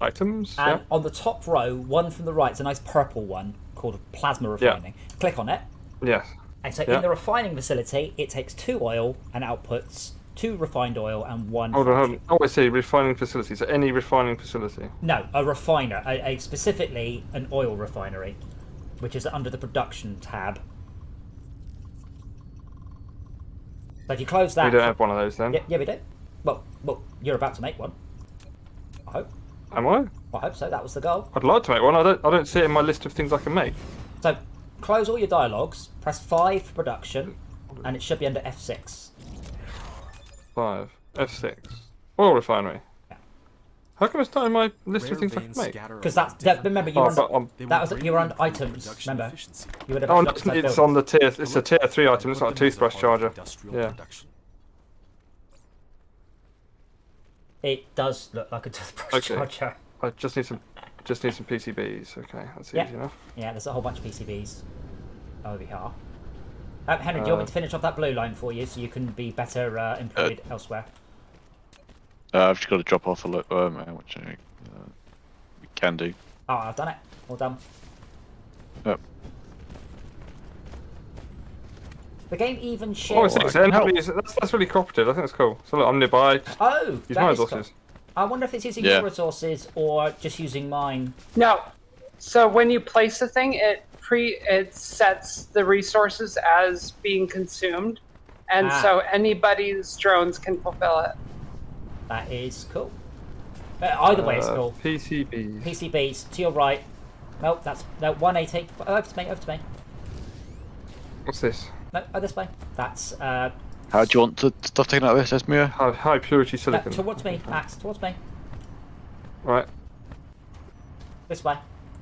[SPEAKER 7] Items.
[SPEAKER 1] And
[SPEAKER 7] Yeah.
[SPEAKER 1] on the top row, one from the right, it's a nice purple one called plasma refining. Click on it.
[SPEAKER 7] Yes.
[SPEAKER 1] And so
[SPEAKER 7] Yeah.
[SPEAKER 1] in the refining facility, it takes 2 oil and outputs 2 refined oil and 1
[SPEAKER 7] Hold on.
[SPEAKER 1] hydrogen.
[SPEAKER 7] Oh, I see. Refining facility. So any refining facility.
[SPEAKER 1] No, a refiner, specifically an oil refinery, which is under the production tab. So if you close that...
[SPEAKER 7] We don't have one of those then.
[SPEAKER 1] Yeah, we do. Well, you're about to make one. I hope.
[SPEAKER 7] Am I?
[SPEAKER 1] I hope so. That was the goal.
[SPEAKER 7] I'd like to make one. I don't see it in my list of things I can make.
[SPEAKER 1] So close all your dialogues, press 5 for production, and it should be under F6.
[SPEAKER 7] 5. F6. Oil refinery.
[SPEAKER 1] Yeah.
[SPEAKER 7] How come it's not in my list
[SPEAKER 5] Rare
[SPEAKER 7] of things I
[SPEAKER 5] veins
[SPEAKER 7] can make?
[SPEAKER 5] scatter
[SPEAKER 1] Because
[SPEAKER 5] along
[SPEAKER 1] that
[SPEAKER 5] different
[SPEAKER 1] remember you
[SPEAKER 7] Oh,
[SPEAKER 1] were
[SPEAKER 7] but
[SPEAKER 1] on,
[SPEAKER 5] They
[SPEAKER 1] that
[SPEAKER 5] will
[SPEAKER 1] was you were on
[SPEAKER 5] greatly improve
[SPEAKER 1] items.
[SPEAKER 5] production
[SPEAKER 1] Remember,
[SPEAKER 5] efficiency.
[SPEAKER 1] you would have.
[SPEAKER 7] Oh,
[SPEAKER 1] looked at
[SPEAKER 7] it's
[SPEAKER 1] building.
[SPEAKER 7] on the tier. It's a tier 3 item. It's not a
[SPEAKER 5] Put them as
[SPEAKER 7] toothbrush
[SPEAKER 5] part of
[SPEAKER 7] charger.
[SPEAKER 5] industrial
[SPEAKER 7] Yeah.
[SPEAKER 5] production.
[SPEAKER 1] It does look like a toothbrush
[SPEAKER 7] Okay.
[SPEAKER 1] charger.
[SPEAKER 7] I just need some PCBs. Okay, that's
[SPEAKER 1] Yeah.
[SPEAKER 7] easy enough.
[SPEAKER 1] Yeah, there's a whole bunch of PCBs over here. Henry, do you want me to finish off that blue line for you so you can be better employed elsewhere?
[SPEAKER 6] I've just got to drop off a look, which we can do.
[SPEAKER 1] Oh, I've done it. All done.
[SPEAKER 6] Yep.
[SPEAKER 1] The game even
[SPEAKER 7] Oh,
[SPEAKER 1] shares.
[SPEAKER 7] it's that's really cooperative. I think that's cool. So look, I'm nearby. Just
[SPEAKER 1] Oh,
[SPEAKER 7] use
[SPEAKER 1] that
[SPEAKER 7] my
[SPEAKER 1] is cool.
[SPEAKER 7] resources.
[SPEAKER 1] I wonder if it's using
[SPEAKER 6] Yeah.
[SPEAKER 1] your resources or just using mine.
[SPEAKER 4] No. So when you place a thing, it sets the resources as being consumed, and so anybody's drones can fulfill it.
[SPEAKER 1] That is cool. Either way, it's cool.
[SPEAKER 7] PCBs.
[SPEAKER 1] PCBs to your right. No, that's no 180. Over to me. Over to me.
[SPEAKER 7] What's this?
[SPEAKER 1] No, this way. That's
[SPEAKER 6] How do you want the stuff taken out of this, Esmir?
[SPEAKER 7] High purity
[SPEAKER 1] no,
[SPEAKER 7] silicon.
[SPEAKER 1] towards me, Max. Towards me.
[SPEAKER 7] Right.
[SPEAKER 1] This way.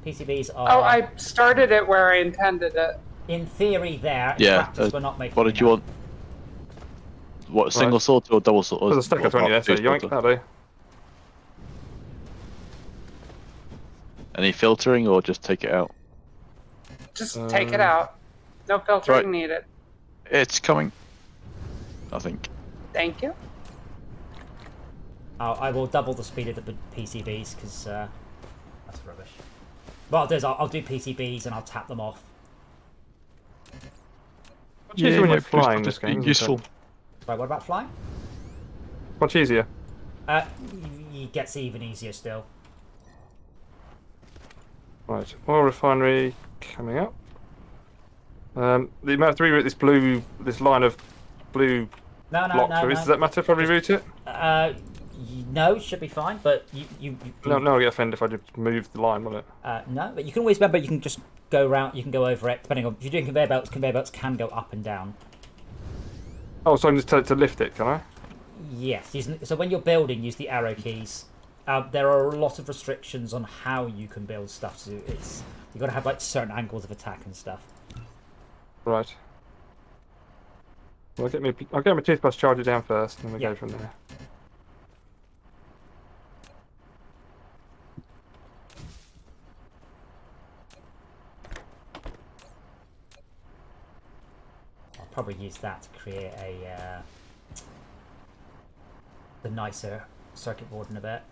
[SPEAKER 1] PCBs are.
[SPEAKER 4] Oh, I started it where I intended it.
[SPEAKER 1] In theory, there. In
[SPEAKER 6] Yeah.
[SPEAKER 1] practice, we're not making.
[SPEAKER 6] What did you want? What, single sorter or double sorter?
[SPEAKER 7] There's a stack of 20 there, so yoink that day.
[SPEAKER 6] Any filtering or just take it out?
[SPEAKER 4] Just take it out. No filtering needed.
[SPEAKER 6] It's coming. I think.
[SPEAKER 4] Thank you.
[SPEAKER 1] I will double the speed of the PCBs because that's rubbish. What I'll do is I'll do PCBs and I'll tap them off.
[SPEAKER 7] Much easier when you're flying this
[SPEAKER 6] Just
[SPEAKER 7] game.
[SPEAKER 6] useful.
[SPEAKER 1] Right, what about flying?
[SPEAKER 7] Much easier.
[SPEAKER 1] It gets even easier still.
[SPEAKER 7] Right, oil refinery coming up. The amount of reroute this line of blue
[SPEAKER 1] No,
[SPEAKER 7] block through. Does that matter if I reroute it?
[SPEAKER 1] No, should be fine. But you
[SPEAKER 7] No, I'll get offended if I just move the line, will it?
[SPEAKER 1] no, but you can always remember you can just go around. You can go over it depending on if you're doing conveyor belts. Conveyor belts can go up and down.
[SPEAKER 7] Oh, so I can just tell it to lift it, can I?
[SPEAKER 1] Yes. So when you're building, use the arrow keys. There are a lot of restrictions on how you can build stuff. So you've got to have like certain angles of attack and stuff.
[SPEAKER 7] Right. Well, I'll get my toothbrush, charge it down first, and then we go from there.
[SPEAKER 1] I'll probably use that to create the nicer circuit board in a bit.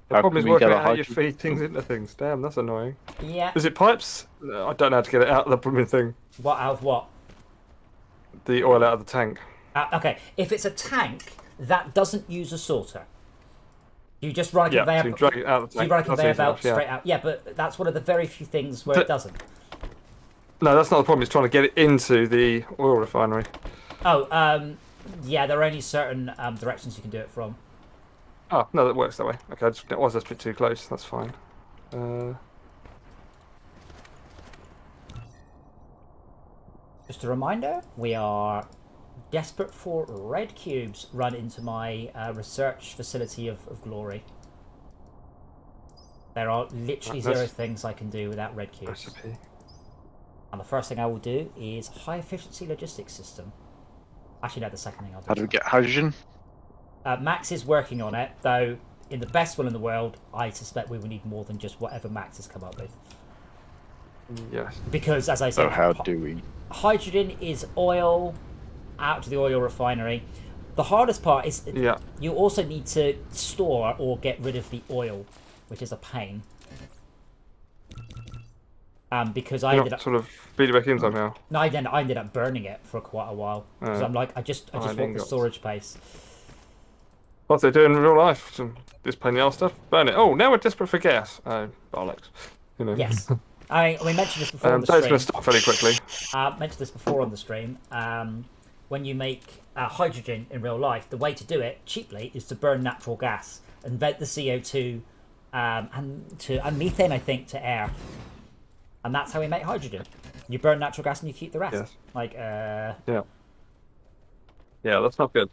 [SPEAKER 7] The problem is working out how you
[SPEAKER 6] hydrogen?
[SPEAKER 7] feed things into things. Damn, that's annoying.
[SPEAKER 1] Yeah.
[SPEAKER 7] Is it pipes? I don't know how to get it out of the blooming thing.
[SPEAKER 1] What out of what?
[SPEAKER 7] The oil out of the tank.
[SPEAKER 1] Okay, if it's a tank, that doesn't use a sorter. You just run a
[SPEAKER 7] Yeah,
[SPEAKER 1] conveyor
[SPEAKER 7] so you drag it out of the
[SPEAKER 1] so
[SPEAKER 7] tank.
[SPEAKER 1] you run a
[SPEAKER 7] That's
[SPEAKER 1] conveyor
[SPEAKER 7] easy
[SPEAKER 1] belt
[SPEAKER 7] enough, yeah.
[SPEAKER 1] straight out. Yeah, but that's one of the very few things where it doesn't.
[SPEAKER 7] No, that's not the problem. It's trying to get it into the oil refinery.
[SPEAKER 1] Oh, yeah, there are only certain directions you can do it from.
[SPEAKER 7] Oh, no, that works that way. Okay, that was just a bit too close. That's fine.
[SPEAKER 1] Just a reminder, we are desperate for red cubes run into my research facility of glory. There are literally zero things I can do without red cubes.
[SPEAKER 7] Recipe.
[SPEAKER 1] And the first thing I will do is high efficiency logistics system. Actually, no, the second thing I'll do.
[SPEAKER 6] How do we get hydrogen?
[SPEAKER 1] Max is working on it, though in the best will in the world, I suspect we will need more than just whatever Max has come up with.
[SPEAKER 7] Yes.
[SPEAKER 1] Because, as I said,
[SPEAKER 6] So how do we?
[SPEAKER 1] hydrogen is oil out to the oil refinery. The hardest part is you also need to store or get rid of the oil, which is a pain. Because I ended up
[SPEAKER 7] sort of feed it back in somehow.
[SPEAKER 1] No, I ended up burning it for quite a while. Because I'm like, I just want the storage space.
[SPEAKER 7] What they do in real life? This pain in the arse stuff. Burn it. Oh, now we're desperate for gas. Oh, bollocks. You know.
[SPEAKER 1] Yes. we mentioned this before on the
[SPEAKER 7] That's
[SPEAKER 1] stream.
[SPEAKER 7] going to stop fairly quickly.
[SPEAKER 1] Mentioned this before on the stream. When you make hydrogen in real life, the way to do it cheaply is to burn natural gas and vent the CO2 and methane, I think, to air. And that's how we make hydrogen. You burn natural gas and you keep the rest.
[SPEAKER 7] Yes.
[SPEAKER 1] Like,
[SPEAKER 7] Yeah. Yeah, that's not good.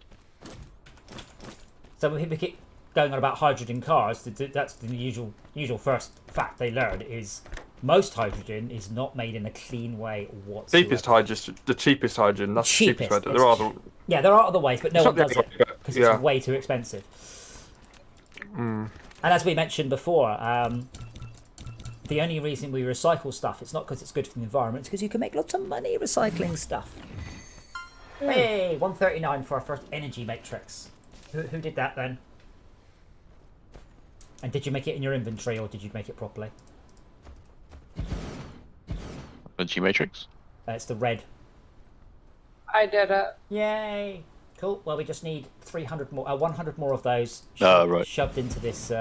[SPEAKER 1] So when people keep going on about hydrogen cars, that's the usual first fact they learn is most hydrogen is not made in a clean way whatsoever.
[SPEAKER 7] The cheapest hydrogen. That's the cheapest way.
[SPEAKER 1] It's
[SPEAKER 7] There are other.
[SPEAKER 1] Yeah, there are other ways, but no one does it because
[SPEAKER 7] yeah.
[SPEAKER 1] it's way too expensive. And as we mentioned before, the only reason we recycle stuff, it's not because it's good for the environment, it's because you can make lots of money recycling stuff. Hey, 139 for our first energy matrix. Who did that then? And did you make it in your inventory or did you make it properly?
[SPEAKER 6] Energy matrix.
[SPEAKER 1] It's the red.
[SPEAKER 4] I did it.
[SPEAKER 1] Yay! Cool. Well, we just need 300 more, 100 more of those
[SPEAKER 6] Right.
[SPEAKER 1] shoved into this.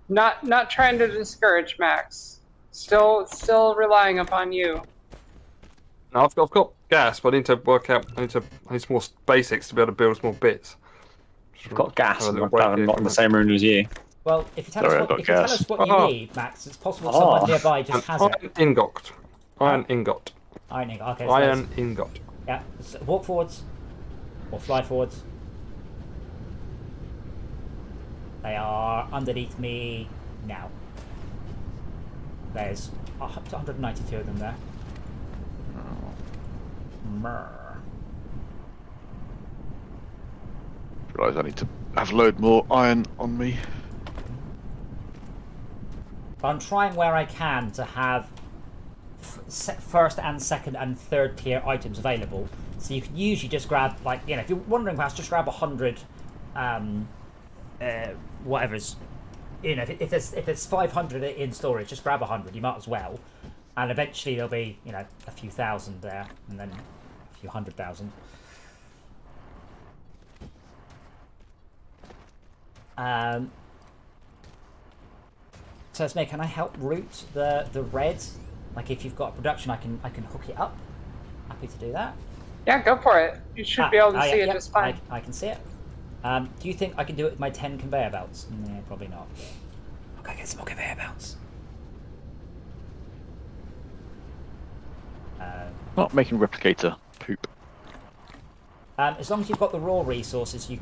[SPEAKER 4] Not trying to discourage Max. Still relying upon you.
[SPEAKER 7] No, I've got gas, but I need to work out. I need some more basics to be able to build more bits.
[SPEAKER 2] I've got gas,
[SPEAKER 7] Have a
[SPEAKER 2] and
[SPEAKER 7] little
[SPEAKER 2] I'm
[SPEAKER 7] break here.
[SPEAKER 2] not in the same room as you.
[SPEAKER 1] Well, if you tell
[SPEAKER 6] Sorry,
[SPEAKER 1] us
[SPEAKER 6] I
[SPEAKER 1] what,
[SPEAKER 6] got
[SPEAKER 1] if you tell
[SPEAKER 6] gas.
[SPEAKER 1] us what you
[SPEAKER 7] Oh.
[SPEAKER 1] need, Max, it's possible someone nearby just has
[SPEAKER 7] Iron
[SPEAKER 1] it.
[SPEAKER 7] ingot. Iron ingot.
[SPEAKER 1] Iron ingot. Okay. So
[SPEAKER 7] Iron ingot.
[SPEAKER 1] yeah. So walk forwards, or fly forwards. They are underneath me now. There's 192 of them there. Mrr.
[SPEAKER 6] Realise I need to have a load more iron on me.
[SPEAKER 1] I'm trying where I can to have first and second and third tier items available. So you can usually just grab, like, you know, if you're wandering past, just grab 100, whatever's, you know, if there's 500 in storage, just grab 100. You might as well, and eventually there'll be, you know, a few thousand there, and then a few 100,000. So Esme, can I help route the red? Like if you've got a production, I can hook it up. Happy to do that.
[SPEAKER 4] Yeah, go for it. You should be able to see it
[SPEAKER 1] yeah,
[SPEAKER 4] just fine.
[SPEAKER 1] I can see it. Do you think I can do it with my 10 conveyor belts? No, probably not. Okay, get some more conveyor belts.
[SPEAKER 6] Not making replicator poop.
[SPEAKER 1] As long as you've got the raw resources, you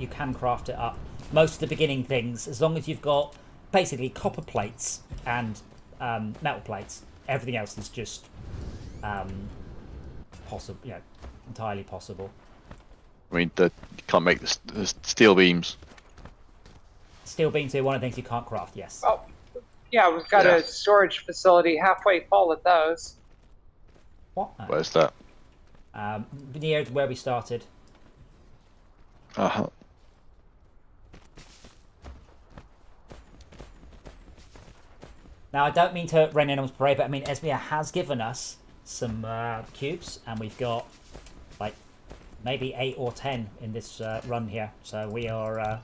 [SPEAKER 1] can craft it up. Most of the beginning things, as long as you've got basically copper plates and metal plates, everything else is just possible. You know, entirely possible.
[SPEAKER 6] I mean, you can't make the steel beams.
[SPEAKER 1] Steel beams are one of the things you can't craft. Yes.
[SPEAKER 4] Oh, yeah, we've got a storage facility halfway full with those.
[SPEAKER 1] What?
[SPEAKER 6] Where's that?
[SPEAKER 1] Near where we started.
[SPEAKER 6] Uh-huh.
[SPEAKER 1] Now, I don't mean to rain in on parade, but I mean, Esmia has given us some cubes, and we've got, like, maybe 8 or 10 in this run here. So we are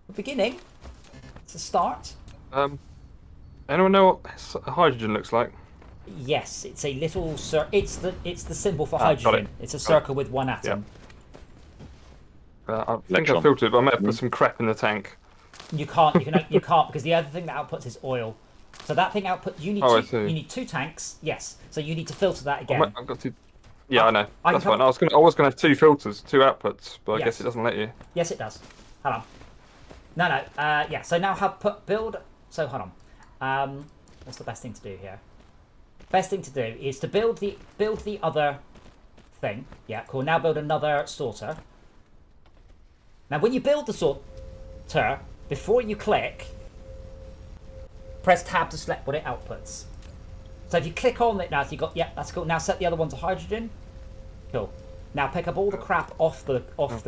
[SPEAKER 1] we're beginning. It's a start.
[SPEAKER 7] Anyone know what hydrogen looks like?
[SPEAKER 1] Yes, it's a little it's the symbol for
[SPEAKER 7] got
[SPEAKER 1] hydrogen.
[SPEAKER 7] it.
[SPEAKER 1] It's a circle with one atom.
[SPEAKER 7] I think
[SPEAKER 6] Electron.
[SPEAKER 7] I filtered, but I may have put some crap in the tank.
[SPEAKER 1] You can't because the other thing that outputs is oil. So that thing output you need
[SPEAKER 7] I see.
[SPEAKER 1] you need 2 tanks. Yes. So you need to filter that again.
[SPEAKER 7] I've got to. Yeah, I know.
[SPEAKER 1] I
[SPEAKER 7] That's
[SPEAKER 1] can
[SPEAKER 7] fine. I was gonna have 2 filters, 2 outputs, but I
[SPEAKER 1] Yes.
[SPEAKER 7] guess it doesn't let you.
[SPEAKER 1] Yes, it does. Hold on. No. Yeah. So now build. So hold on. What's the best thing to do here? Best thing to do is to build the other thing. Yeah, cool. Now build another sorter. Now, when you build the sorter, before you click, press tab to select what it outputs. So if you click on it now, so you got that's cool. Now set the other one to hydrogen. Cool. Now pick up all the crap off the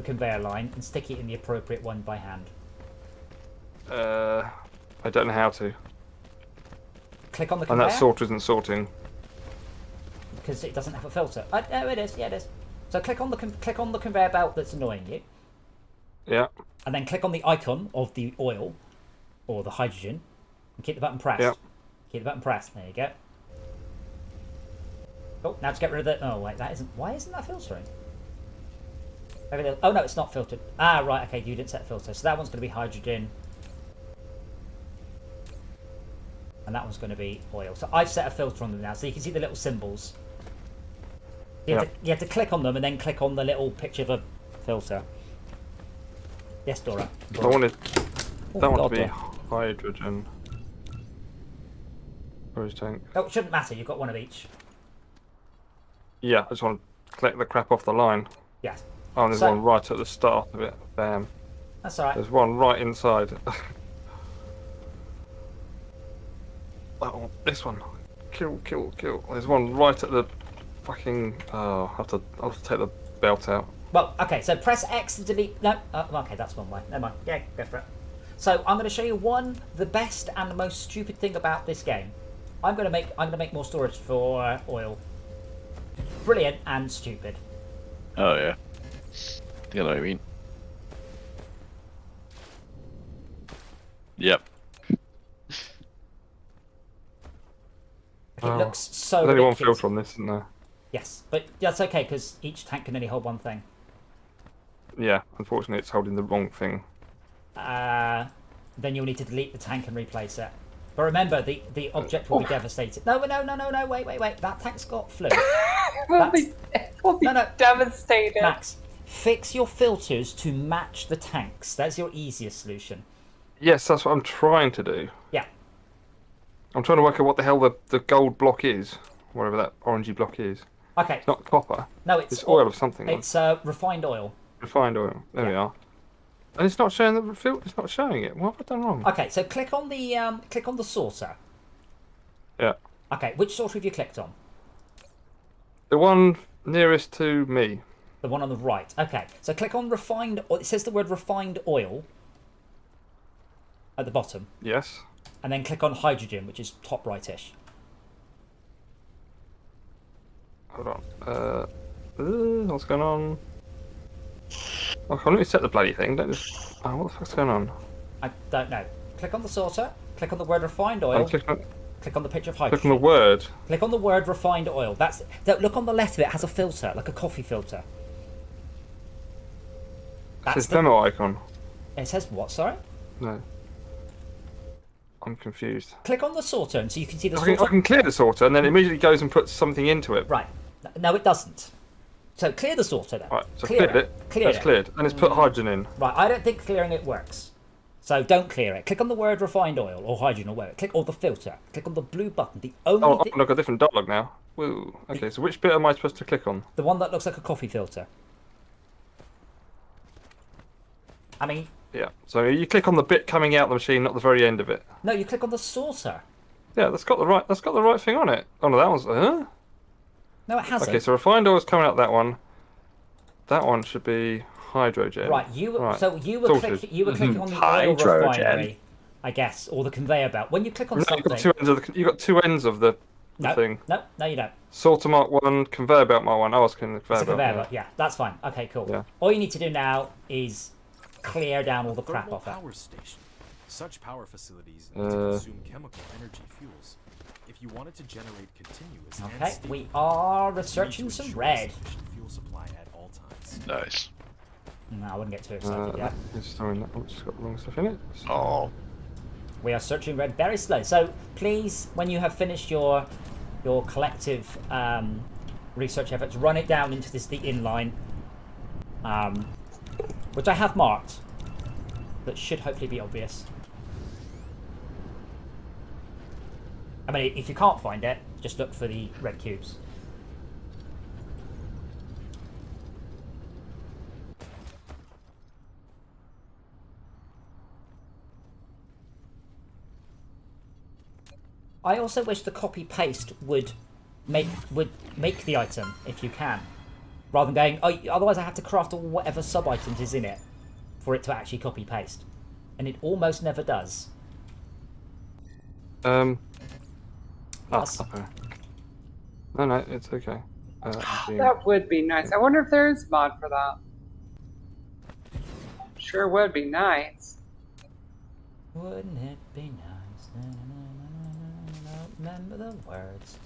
[SPEAKER 1] conveyor line and stick it in the appropriate one by hand.
[SPEAKER 7] I don't know how to.
[SPEAKER 1] Click on the
[SPEAKER 7] And
[SPEAKER 1] conveyor.
[SPEAKER 7] that sorter isn't sorting.
[SPEAKER 1] Because it doesn't have a filter. Oh, it is. Yeah, it is. So click on the conveyor belt that's annoying you,
[SPEAKER 7] Yeah.
[SPEAKER 1] and then click on the icon of the oil or the hydrogen, and keep the button pressed.
[SPEAKER 7] Yeah.
[SPEAKER 1] Keep the button pressed. There you go. Oh, now to get rid of the. Oh wait, that isn't. Why isn't that filtering? Maybe oh no, it's not filtered. Ah, right. Okay, you didn't set a filter, so that one's going to be hydrogen, and that one's going to be oil. So I've set a filter on them now, so you can see the little symbols. You have to click on them and then click on the little picture of a filter. Yes, Dora.
[SPEAKER 7] I wanted
[SPEAKER 1] Oh,
[SPEAKER 7] that one
[SPEAKER 1] God,
[SPEAKER 7] to be
[SPEAKER 1] Dora.
[SPEAKER 7] hydrogen. Where's tank?
[SPEAKER 1] Oh, it shouldn't matter. You've got one of each.
[SPEAKER 7] Yeah, I just want to collect the crap off the line.
[SPEAKER 1] Yes.
[SPEAKER 7] Oh, and there's
[SPEAKER 1] So-
[SPEAKER 7] one right at the start of it. Bam.
[SPEAKER 1] That's all right.
[SPEAKER 7] There's one right inside. That one. This one. Kill. There's one right at the fucking. Oh, I'll have to take the belt out.
[SPEAKER 1] Well, okay. So press X to delete. No. Okay, that's one way. Never mind. Yeah, go for it. So I'm going to show you the best and the most stupid thing about this game. I'm going to make more storage for oil. Brilliant and stupid.
[SPEAKER 6] Oh yeah. You know what I mean. Yep.
[SPEAKER 1] looks so
[SPEAKER 7] There's only one
[SPEAKER 1] ridiculous.
[SPEAKER 7] filter on this, isn't there?
[SPEAKER 1] Yes, but that's okay because each tank can only hold one thing.
[SPEAKER 7] Yeah, unfortunately, it's holding the wrong thing.
[SPEAKER 1] Then you'll need to delete the tank and replace it. But remember, the object will be devastated. No, wait. That tank's got flu.
[SPEAKER 4] We'll be devastated.
[SPEAKER 1] Max, fix your filters to match the tanks. That's your easiest solution.
[SPEAKER 7] Yes, that's what I'm trying to do.
[SPEAKER 1] Yeah.
[SPEAKER 7] I'm trying to work out what the hell the gold block is. Whatever that orangey block is.
[SPEAKER 1] Okay.
[SPEAKER 7] It's not copper.
[SPEAKER 1] No, it's
[SPEAKER 7] oil of something.
[SPEAKER 1] It's refined oil.
[SPEAKER 7] Refined oil. There we are. And it's not showing the filter. It's not showing it. What have I done wrong?
[SPEAKER 1] Okay, so click on the sorter.
[SPEAKER 7] Yeah.
[SPEAKER 1] Okay, which sorter have you clicked on?
[SPEAKER 7] The one nearest to me.
[SPEAKER 1] The one on the right. Okay, so click on refined. It says the word refined oil at the bottom.
[SPEAKER 7] Yes.
[SPEAKER 1] And then click on hydrogen, which is top rightish.
[SPEAKER 7] Hold on. What's going on? Oh, let me set the bloody thing. Don't just. Oh, what the fuck's going on?
[SPEAKER 1] I don't know. Click on the sorter. Click on the word refined oil.
[SPEAKER 7] Click
[SPEAKER 1] on the picture of hydrogen.
[SPEAKER 7] on the word.
[SPEAKER 1] Click on the word refined oil. Look on the left of it. It has a filter, like a coffee filter.
[SPEAKER 7] It says demo icon.
[SPEAKER 1] It says what? Sorry.
[SPEAKER 7] No. I'm confused.
[SPEAKER 1] Click on the sorter, and so you can see the
[SPEAKER 7] I
[SPEAKER 1] sorter.
[SPEAKER 7] can clear the sorter, and then it immediately goes and puts something into it.
[SPEAKER 1] Right. No, it doesn't. So clear the sorter then.
[SPEAKER 7] Right, so
[SPEAKER 1] clear
[SPEAKER 7] cleared it. It's cleared, and it's put hydrogen in.
[SPEAKER 1] Right, I don't think clearing it works. So don't clear it. Click on the word refined oil or hydrogen or whatever. Click on the filter. Click on the blue button. The only
[SPEAKER 7] Oh, look, a different dialog now. Woo. Okay, so which bit am I supposed to click on?
[SPEAKER 1] The one that looks like a coffee filter. I mean...
[SPEAKER 7] Yeah, so you click on the bit coming out the machine, not the very end of it.
[SPEAKER 1] No, you click on the sorter.
[SPEAKER 7] Yeah, that's got the right thing on it. Oh no, that one's...
[SPEAKER 1] No, it hasn't.
[SPEAKER 7] Okay, so refined oil is coming out that one. That one should be hydrogen.
[SPEAKER 1] Right, you were clicking on the oil refinery, I guess, or the conveyor belt. When you click on something...
[SPEAKER 7] You've got two ends of the thing.
[SPEAKER 1] No, you don't.
[SPEAKER 7] Sorter Mark 1, conveyor belt Mark 1. I was clicking the conveyor belt.
[SPEAKER 1] Yeah, that's fine. Okay, cool.
[SPEAKER 7] Yeah.
[SPEAKER 1] All you need to do now is clear down all the crap
[SPEAKER 5] Thermal
[SPEAKER 1] off it.
[SPEAKER 5] power station. Such power facilities need to consume chemical energy fuels. If you wanted to generate continuous
[SPEAKER 1] Okay, we are researching some red.
[SPEAKER 5] Fuel supply at all times.
[SPEAKER 6] Nice.
[SPEAKER 1] No, I wouldn't get too excited yet.
[SPEAKER 7] It's got the wrong stuff in it.
[SPEAKER 3] Oh.
[SPEAKER 1] We are searching red very slow. So please, when you have finished your collective research efforts, run it down into the inline, which I have marked. That should hopefully be obvious. I mean, if you can't find it, just look for the red cubes. I also wish the copy paste would make the item if you can, rather than going. Oh, otherwise I have to craft whatever sub items is in it for it to actually copy paste, and it almost never does.
[SPEAKER 7] Okay. No, it's okay.
[SPEAKER 4] That would be nice. I wonder if there is a mod for that. Sure would be nice.
[SPEAKER 1] Wouldn't it be nice? Remember the words.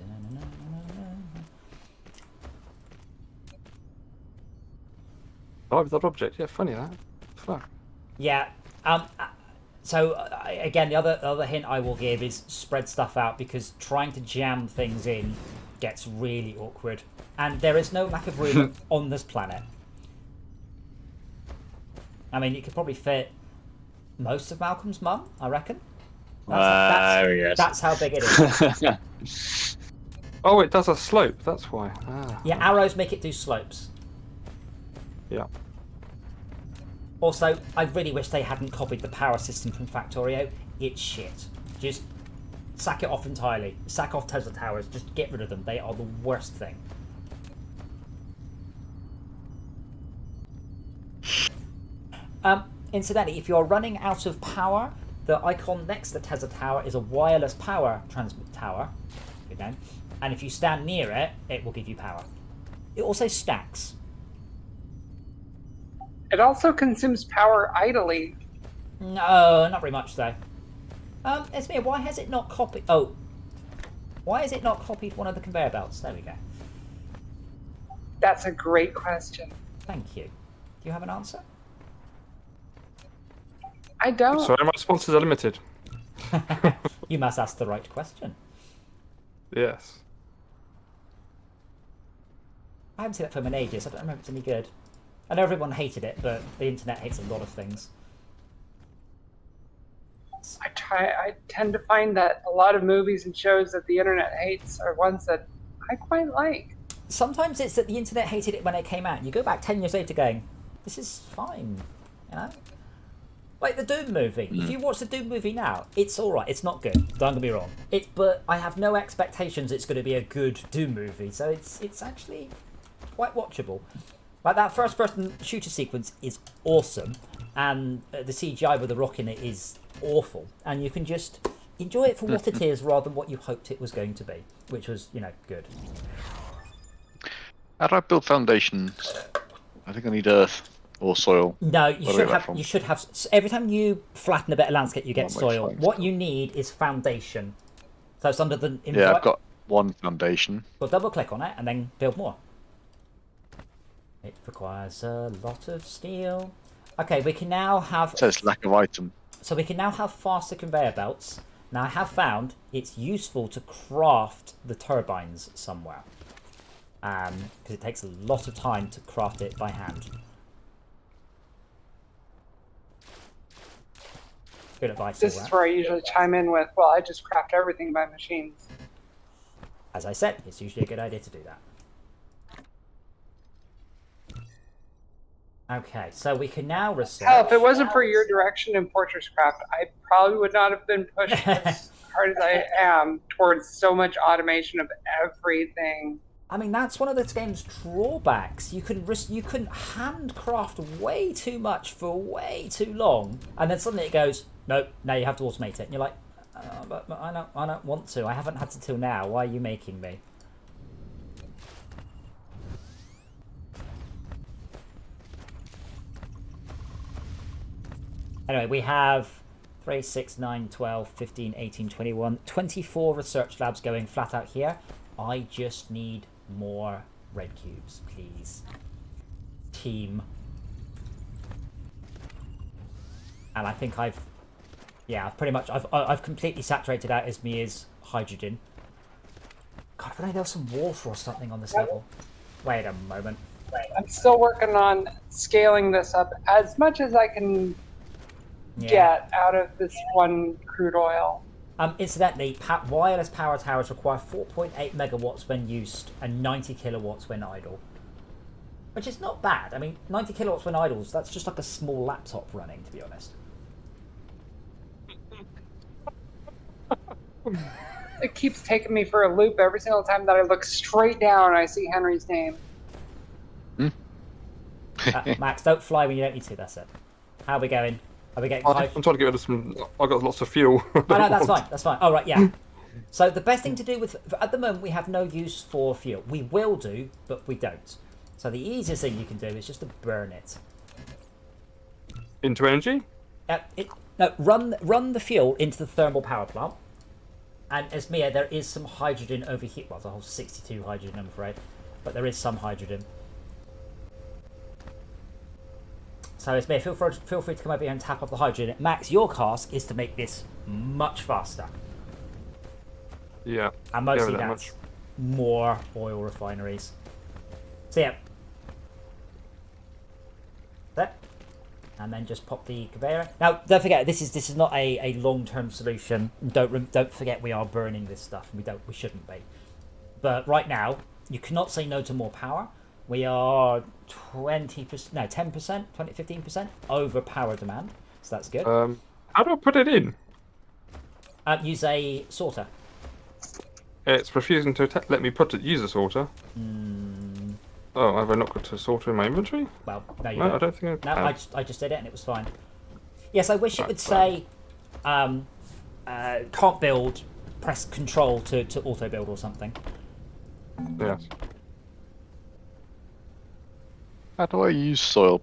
[SPEAKER 7] Live that object. Yeah, funny that. Fuck.
[SPEAKER 1] Yeah. So again, the other hint I will give is spread stuff out, because trying to jam things in gets really awkward, and there is no lack of room on this planet. I mean, you could probably fit most of Malcolm's mum, I reckon. That's how big it is.
[SPEAKER 7] Oh, it does a slope. That's why.
[SPEAKER 1] Yeah, arrows make it do slopes.
[SPEAKER 7] Yeah.
[SPEAKER 1] Also, I really wish they hadn't copied the power system from Factorio. It's shit. Just sack it off entirely. Sack off Tesla towers. Just get rid of them. They are the worst thing. Incidentally, if you're running out of power, the icon next to the Tesla tower is a wireless power transmit tower. Good name. And if you stand near it, it will give you power. It also stacks.
[SPEAKER 4] It also consumes power idly.
[SPEAKER 1] No, not very much though. Esmir, why has it not copied? Oh, Why is it not copied one of the conveyor belts? There we go.
[SPEAKER 4] That's a great question.
[SPEAKER 1] Thank you. Do you have an answer?
[SPEAKER 4] I don't.
[SPEAKER 7] Sorry, my sponsors are limited.
[SPEAKER 1] You must ask the right question.
[SPEAKER 7] Yes.
[SPEAKER 1] I haven't seen that film in ages. I don't remember if it's any good. I know everyone hated it, but the internet hates a lot of things.
[SPEAKER 4] I tend to find that a lot of movies and shows that the internet hates are ones that I quite like.
[SPEAKER 1] Sometimes it's that the internet hated it when it came out. You go back 10 years later going, this is fine, you know? Like the Doom movie. If you watch the Doom movie now, it's alright. It's not good. Don't get me wrong. But I have no expectations it's going to be a good Doom movie. So it's actually quite watchable. Like that first-person shooter sequence is awesome. And the CGI with the rock in it is awful. And you can just enjoy it for what it is rather than what you hoped it was going to be. Which was, you know, good.
[SPEAKER 6] How do I build foundations? I think I need earth or soil.
[SPEAKER 1] No, you should have. You should have. Every time you flatten a bit of landscape, you get soil. What you need is foundation. So it's under the.
[SPEAKER 6] Yeah, I've got one foundation.
[SPEAKER 1] Well, double click on it and then build more. It requires a lot of steel. Okay, we can now have.
[SPEAKER 6] It says lack of item.
[SPEAKER 1] So we can now have faster conveyor belts. Now I have found it's useful to craft the turbines somewhere. Because it takes a lot of time to craft it by hand. Good advice.
[SPEAKER 4] This is where I usually chime in with, well, I just craft everything by machines.
[SPEAKER 1] As I said, it's usually a good idea to do that. Okay, so we can now research...
[SPEAKER 4] Hell, if it wasn't for your direction in Fortress Craft, I probably would not have been pushed as hard as I am towards so much automation of everything.
[SPEAKER 1] I mean, that's one of this game's drawbacks. You can handcraft way too much for way too long, and then suddenly it goes, nope, now you have to automate it. And you're like, but I don't want to. I haven't had to till now. Why are you making me? Anyway, we have 3, 6, 9, 12, 15, 18, 21, 24 research labs going flat out here. I just need more red cubes, please. Team. And I think I've completely saturated out Izmir's hydrogen. God, if only there was some water or something on this level. Wait a moment.
[SPEAKER 4] I'm still working on scaling this up as much as I can get out of this one crude oil.
[SPEAKER 1] Incidentally, wireless power towers require 4.8 megawatts when used and 90 kilowatts when idle. Which is not bad. I mean, 90 kilowatts when idle, that's just like a small laptop running, to be honest.
[SPEAKER 4] It keeps taking me for a loop every single time that I look straight down and I see Henry's name.
[SPEAKER 1] Max, don't fly when you don't need to, that's it. How are we going? Are we getting
[SPEAKER 7] I'm trying to get rid of some... I've got lots of fuel.
[SPEAKER 1] Oh, no, that's fine, that's fine. Oh, right, yeah. So the best thing to do with... At the moment, we have no use for fuel. We will do, but we don't. So the easiest thing you can do is just to burn it.
[SPEAKER 7] Into energy?
[SPEAKER 1] No, run the fuel into the thermal power plant. And Esmir, there is some hydrogen over here. Well, there's a whole 62 hydrogen, I'm afraid. But there is some hydrogen. So Esmir, feel free to come over here and tap off the hydrogen. Max, your task is to make this much faster.
[SPEAKER 7] Yeah.
[SPEAKER 1] And mostly that's more oil refineries. So yeah. There. And then just pop the conveyor. Now, don't forget, this is not a long-term solution. Don't forget, we are burning this stuff. We shouldn't be. But right now, you cannot say no to more power. We are 20%, no, 10%, 15% over power demand. So that's good.
[SPEAKER 7] How do I put it in?
[SPEAKER 1] Use a sorter.
[SPEAKER 7] It's refusing to let me use a sorter. Oh, have I not got a sorter in my inventory?
[SPEAKER 1] Well, no, you
[SPEAKER 7] don't. I don't think I have.
[SPEAKER 1] I just did it and it was fine. Yes, I wish it would say can't build, press control to auto build or something.
[SPEAKER 7] Yes.
[SPEAKER 6] How do I use soil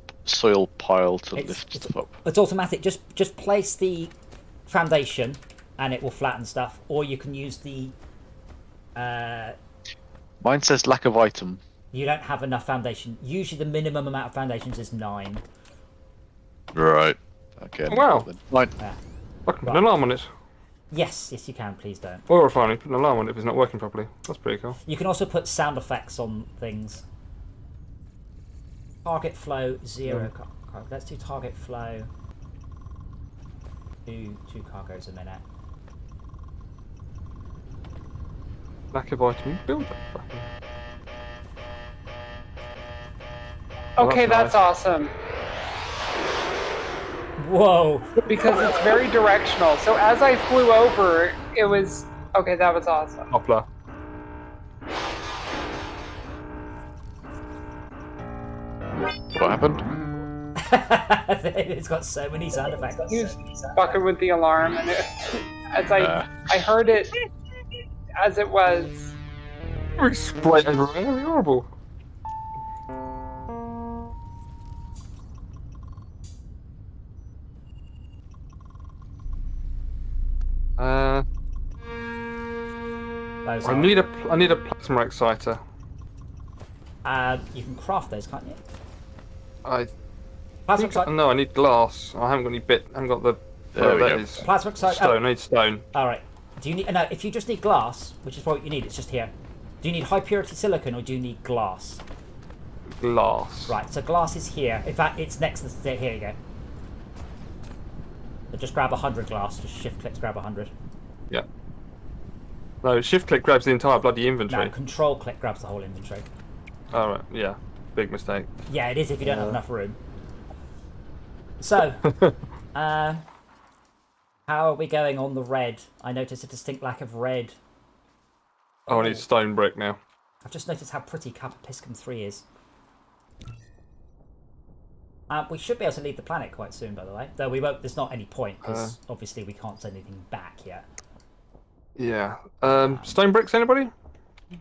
[SPEAKER 6] pile to lift stuff up?
[SPEAKER 1] It's automatic. Just place the foundation and it will flatten stuff, or you can use the
[SPEAKER 6] Mine says lack of item.
[SPEAKER 1] You don't have enough foundation. Usually the minimum amount of foundations is 9.
[SPEAKER 6] Right. Okay.
[SPEAKER 7] Wow.
[SPEAKER 6] Then. Mine.
[SPEAKER 7] I can put an alarm on it.
[SPEAKER 1] Yes, you can. Please don't.
[SPEAKER 7] Or finally put an alarm on it if it's not working properly. That's pretty cool.
[SPEAKER 1] You can also put sound effects on things. Target flow 0. Let's do target flow. Do 2 cargoes a minute.
[SPEAKER 7] Lack of item builder.
[SPEAKER 4] Okay,
[SPEAKER 7] that's
[SPEAKER 4] that's awesome.
[SPEAKER 1] Whoa!
[SPEAKER 4] Because it's very directional. So as I flew over, it was... Okay, that was awesome.
[SPEAKER 7] Hopla.
[SPEAKER 6] What happened?
[SPEAKER 1] It's got so many sound effects.
[SPEAKER 4] He was fucking with the alarm, and as I heard it as it was.
[SPEAKER 7] Very split and very horrible.
[SPEAKER 1] Those
[SPEAKER 7] I
[SPEAKER 1] are-
[SPEAKER 7] need a plasma exciter.
[SPEAKER 1] You can craft those, can't you?
[SPEAKER 7] I
[SPEAKER 1] Plasma
[SPEAKER 7] think,
[SPEAKER 1] exciter.
[SPEAKER 7] no, I need glass. I haven't got any bit. I haven't got the.
[SPEAKER 6] There we
[SPEAKER 7] that
[SPEAKER 6] go.
[SPEAKER 7] is
[SPEAKER 1] Plasma exciter.
[SPEAKER 7] stone. I need stone.
[SPEAKER 1] All right. Do you need? No. If you just need glass, which is what you need, it's just here. Do you need high purity silicon or do you need glass?
[SPEAKER 7] Glass.
[SPEAKER 1] Right. So glass is here. In fact, it's next to the. Here you go. So just grab 100 glass. Just shift click to grab 100.
[SPEAKER 7] Yeah. No, shift click grabs the entire bloody inventory.
[SPEAKER 1] No, control click grabs the whole inventory.
[SPEAKER 7] Alright, yeah. Big mistake.
[SPEAKER 1] Yeah, it is if you don't have enough room. So, how are we going on the red? I noticed a distinct lack of red.
[SPEAKER 7] Oh, I need stone brick now.
[SPEAKER 1] I've just noticed how pretty Kappa Piscum 3 is. We should be able to leave the planet quite soon, by the way. Though we won't. There's not any point because obviously we can't send anything back yet.
[SPEAKER 7] Yeah. Stone bricks, anybody?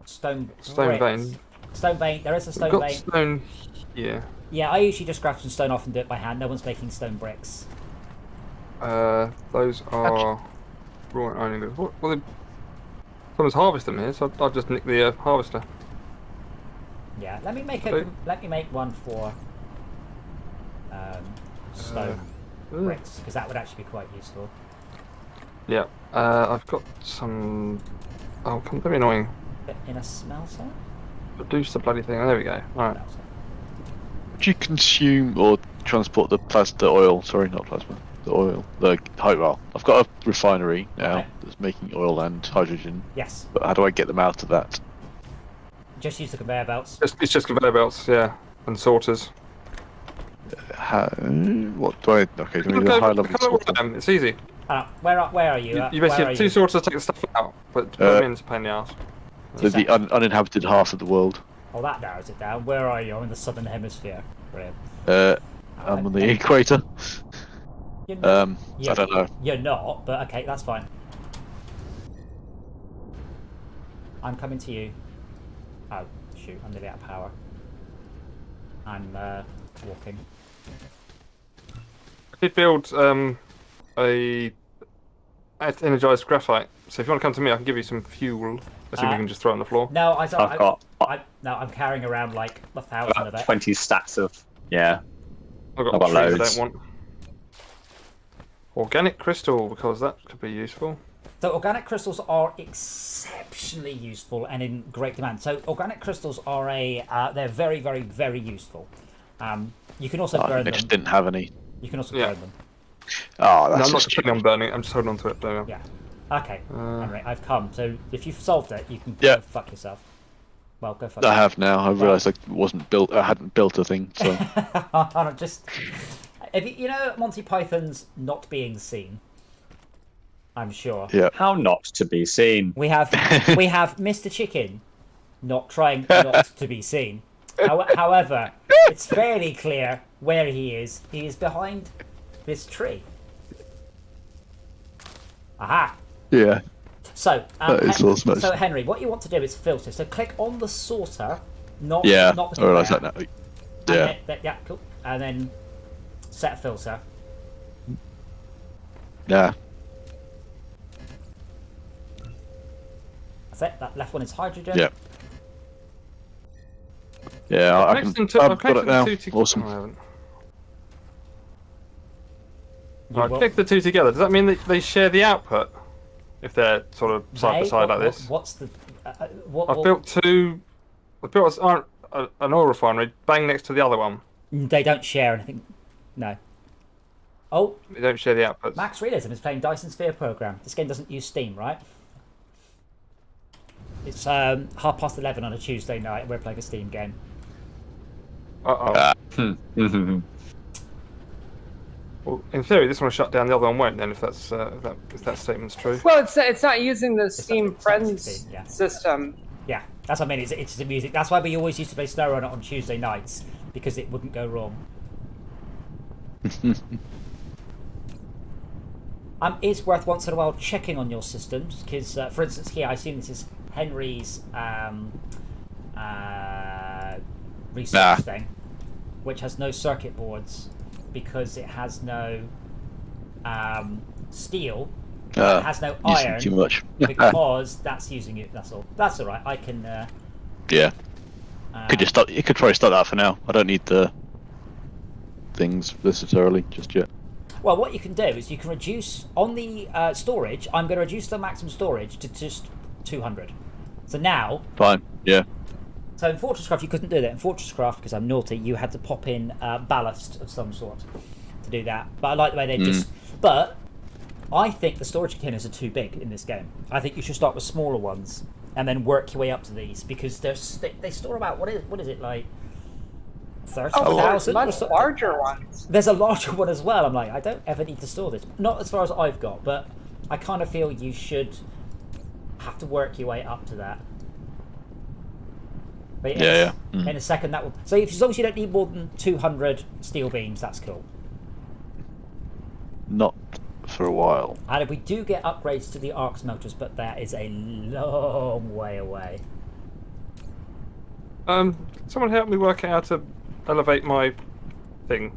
[SPEAKER 1] Stone
[SPEAKER 7] Stone
[SPEAKER 1] bricks.
[SPEAKER 7] vein.
[SPEAKER 1] Stone vein. There is a stone
[SPEAKER 7] I've got
[SPEAKER 1] vein.
[SPEAKER 7] stone. Yeah.
[SPEAKER 1] Yeah, I usually just grab some stone off and do it by hand. No one's making stone bricks.
[SPEAKER 7] Those are. Right, I need. Well, someone's harvesting here, so I'll just nick the harvester.
[SPEAKER 1] Yeah, let me make
[SPEAKER 7] Okay.
[SPEAKER 1] one for stone bricks because that would actually be quite useful.
[SPEAKER 7] Yeah. I've got some. Oh, don't be annoying.
[SPEAKER 1] In a smelter.
[SPEAKER 7] Reduce the bloody thing. Oh, there we go. Alright.
[SPEAKER 1] Smelter.
[SPEAKER 6] Would you consume or transport the oil? Sorry, not plasma. The oil. Well, I've got a refinery now
[SPEAKER 1] Okay.
[SPEAKER 6] that's making oil and hydrogen.
[SPEAKER 1] Yes.
[SPEAKER 6] But how do I get them out of that?
[SPEAKER 1] Just use the conveyor belts.
[SPEAKER 7] It's just conveyor belts, yeah, and sorters.
[SPEAKER 6] What do I? Okay, do I need a high level sorter?
[SPEAKER 7] It's easy.
[SPEAKER 1] Where are you?
[SPEAKER 7] You
[SPEAKER 1] Where
[SPEAKER 7] basically
[SPEAKER 1] are
[SPEAKER 7] have 2
[SPEAKER 1] you?
[SPEAKER 7] sorters to take the stuff out, but to put them in is a pain in the ass.
[SPEAKER 6] The uninhabited half of the world.
[SPEAKER 1] Oh, that narrows it down. Where are you? I'm in the southern hemisphere. Brilliant.
[SPEAKER 6] I'm on the equator.
[SPEAKER 1] You're not,
[SPEAKER 6] I don't know.
[SPEAKER 1] You're not, but okay, that's fine. I'm coming to you. Oh, shoot, I'm nearly out of power. I'm walking.
[SPEAKER 7] I did build a energized graphite, so if you want to come to me, I can give you some fuel. Let's see if we can just throw it on the floor.
[SPEAKER 1] No, I'm carrying around like 1,000 of
[SPEAKER 2] About
[SPEAKER 1] it.
[SPEAKER 2] 20 stacks of, yeah.
[SPEAKER 7] I've got
[SPEAKER 2] I've got
[SPEAKER 7] trees I
[SPEAKER 2] loads.
[SPEAKER 7] don't want. Organic crystal, because that could be useful.
[SPEAKER 1] So organic crystals are exceptionally useful and in great demand. So organic crystals are they're very, very, very useful. You can also
[SPEAKER 6] I
[SPEAKER 1] burn
[SPEAKER 6] just
[SPEAKER 1] them.
[SPEAKER 6] didn't have any.
[SPEAKER 1] You can also
[SPEAKER 7] Yeah.
[SPEAKER 1] burn them.
[SPEAKER 6] Oh,
[SPEAKER 7] No,
[SPEAKER 6] that's
[SPEAKER 7] I'm not
[SPEAKER 6] just
[SPEAKER 7] planning on burning it, I'm just holding on to it. There we are.
[SPEAKER 1] Yeah. Okay. Henry, I've come. So if you've solved it, you can
[SPEAKER 6] Yeah.
[SPEAKER 1] go fuck yourself. Well, go fuck
[SPEAKER 6] I
[SPEAKER 1] yourself.
[SPEAKER 6] have now. I realised I wasn't built. I hadn't built a thing. So
[SPEAKER 1] Just if you know Monty Python's Not Being Seen, I'm sure.
[SPEAKER 6] yeah.
[SPEAKER 2] How not to be seen.
[SPEAKER 1] We have Mr. Chicken not trying not to be seen. However, it's fairly clear where he is. He is behind this tree. Aha!
[SPEAKER 6] Yeah.
[SPEAKER 1] So,
[SPEAKER 6] That is awesome.
[SPEAKER 1] so Henry, what you want to do is filter. So click on the sorter, not
[SPEAKER 6] Yeah.
[SPEAKER 1] not the
[SPEAKER 6] I realise
[SPEAKER 1] conveyor.
[SPEAKER 6] that now.
[SPEAKER 1] And
[SPEAKER 6] Yeah.
[SPEAKER 1] yeah, cool. And then set a filter.
[SPEAKER 6] Yeah.
[SPEAKER 1] That's it. That left one is hydrogen.
[SPEAKER 6] Yeah. Yeah, I can. I've got it now. Awesome.
[SPEAKER 7] I haven't. Right, connect the two together. Does that mean that they share the output if they're sort of side by side like this?
[SPEAKER 1] What's the?
[SPEAKER 7] I've built two. I built an oil refinery bang next to the other one.
[SPEAKER 1] They don't share anything. No. Oh.
[SPEAKER 7] They don't share the outputs.
[SPEAKER 1] Max Realism is playing Dyson Sphere program. This game doesn't use Steam, right? It's 11:30 on a Tuesday night, and we're playing a Steam game.
[SPEAKER 7] Well, in theory, this one will shut down, the other one won't. Then, if that's if that statement's true.
[SPEAKER 4] Well, it's not using the Steam Friends system.
[SPEAKER 1] Yeah, that's what I mean. It's the music. That's why we always used to play Snow Runner on Tuesday nights, because it wouldn't go wrong. It's worth once in a while checking on your systems, because, for instance, here I assume this is Henry's research thing, which has no circuit boards because it has no steel, it has no iron.
[SPEAKER 6] Too much.
[SPEAKER 1] Because that's using it. That's all. That's all right. I can.
[SPEAKER 6] Yeah. Could just start. You could probably start that for now. I don't need the things necessarily just yet.
[SPEAKER 1] Well, what you can do is you can reduce on the storage. I'm going to reduce the maximum storage to just 200. So now.
[SPEAKER 6] Fine. Yeah.
[SPEAKER 1] So in Fortresscraft you couldn't do that. In Fortresscraft, because I'm naughty, you had to pop in ballast of some sort to do that. But I like the way they just. But I think the storage containers are too big in this game. I think you should start with smaller ones and then work your way up to these, because they store about what is it like 30,000?
[SPEAKER 4] Much larger ones.
[SPEAKER 1] There's a larger one as well. I'm like, I don't ever need to store this. Not as far as I've got, but I kind of feel you should have to work your way up to that. But
[SPEAKER 6] yeah.
[SPEAKER 1] In a second, that will. So as long as you don't need more than 200 steel beams, that's cool.
[SPEAKER 6] Not for a while.
[SPEAKER 1] And if we do get upgrades to the arc smelters, but that is a long way away.
[SPEAKER 7] Someone help me work out how to elevate my thing.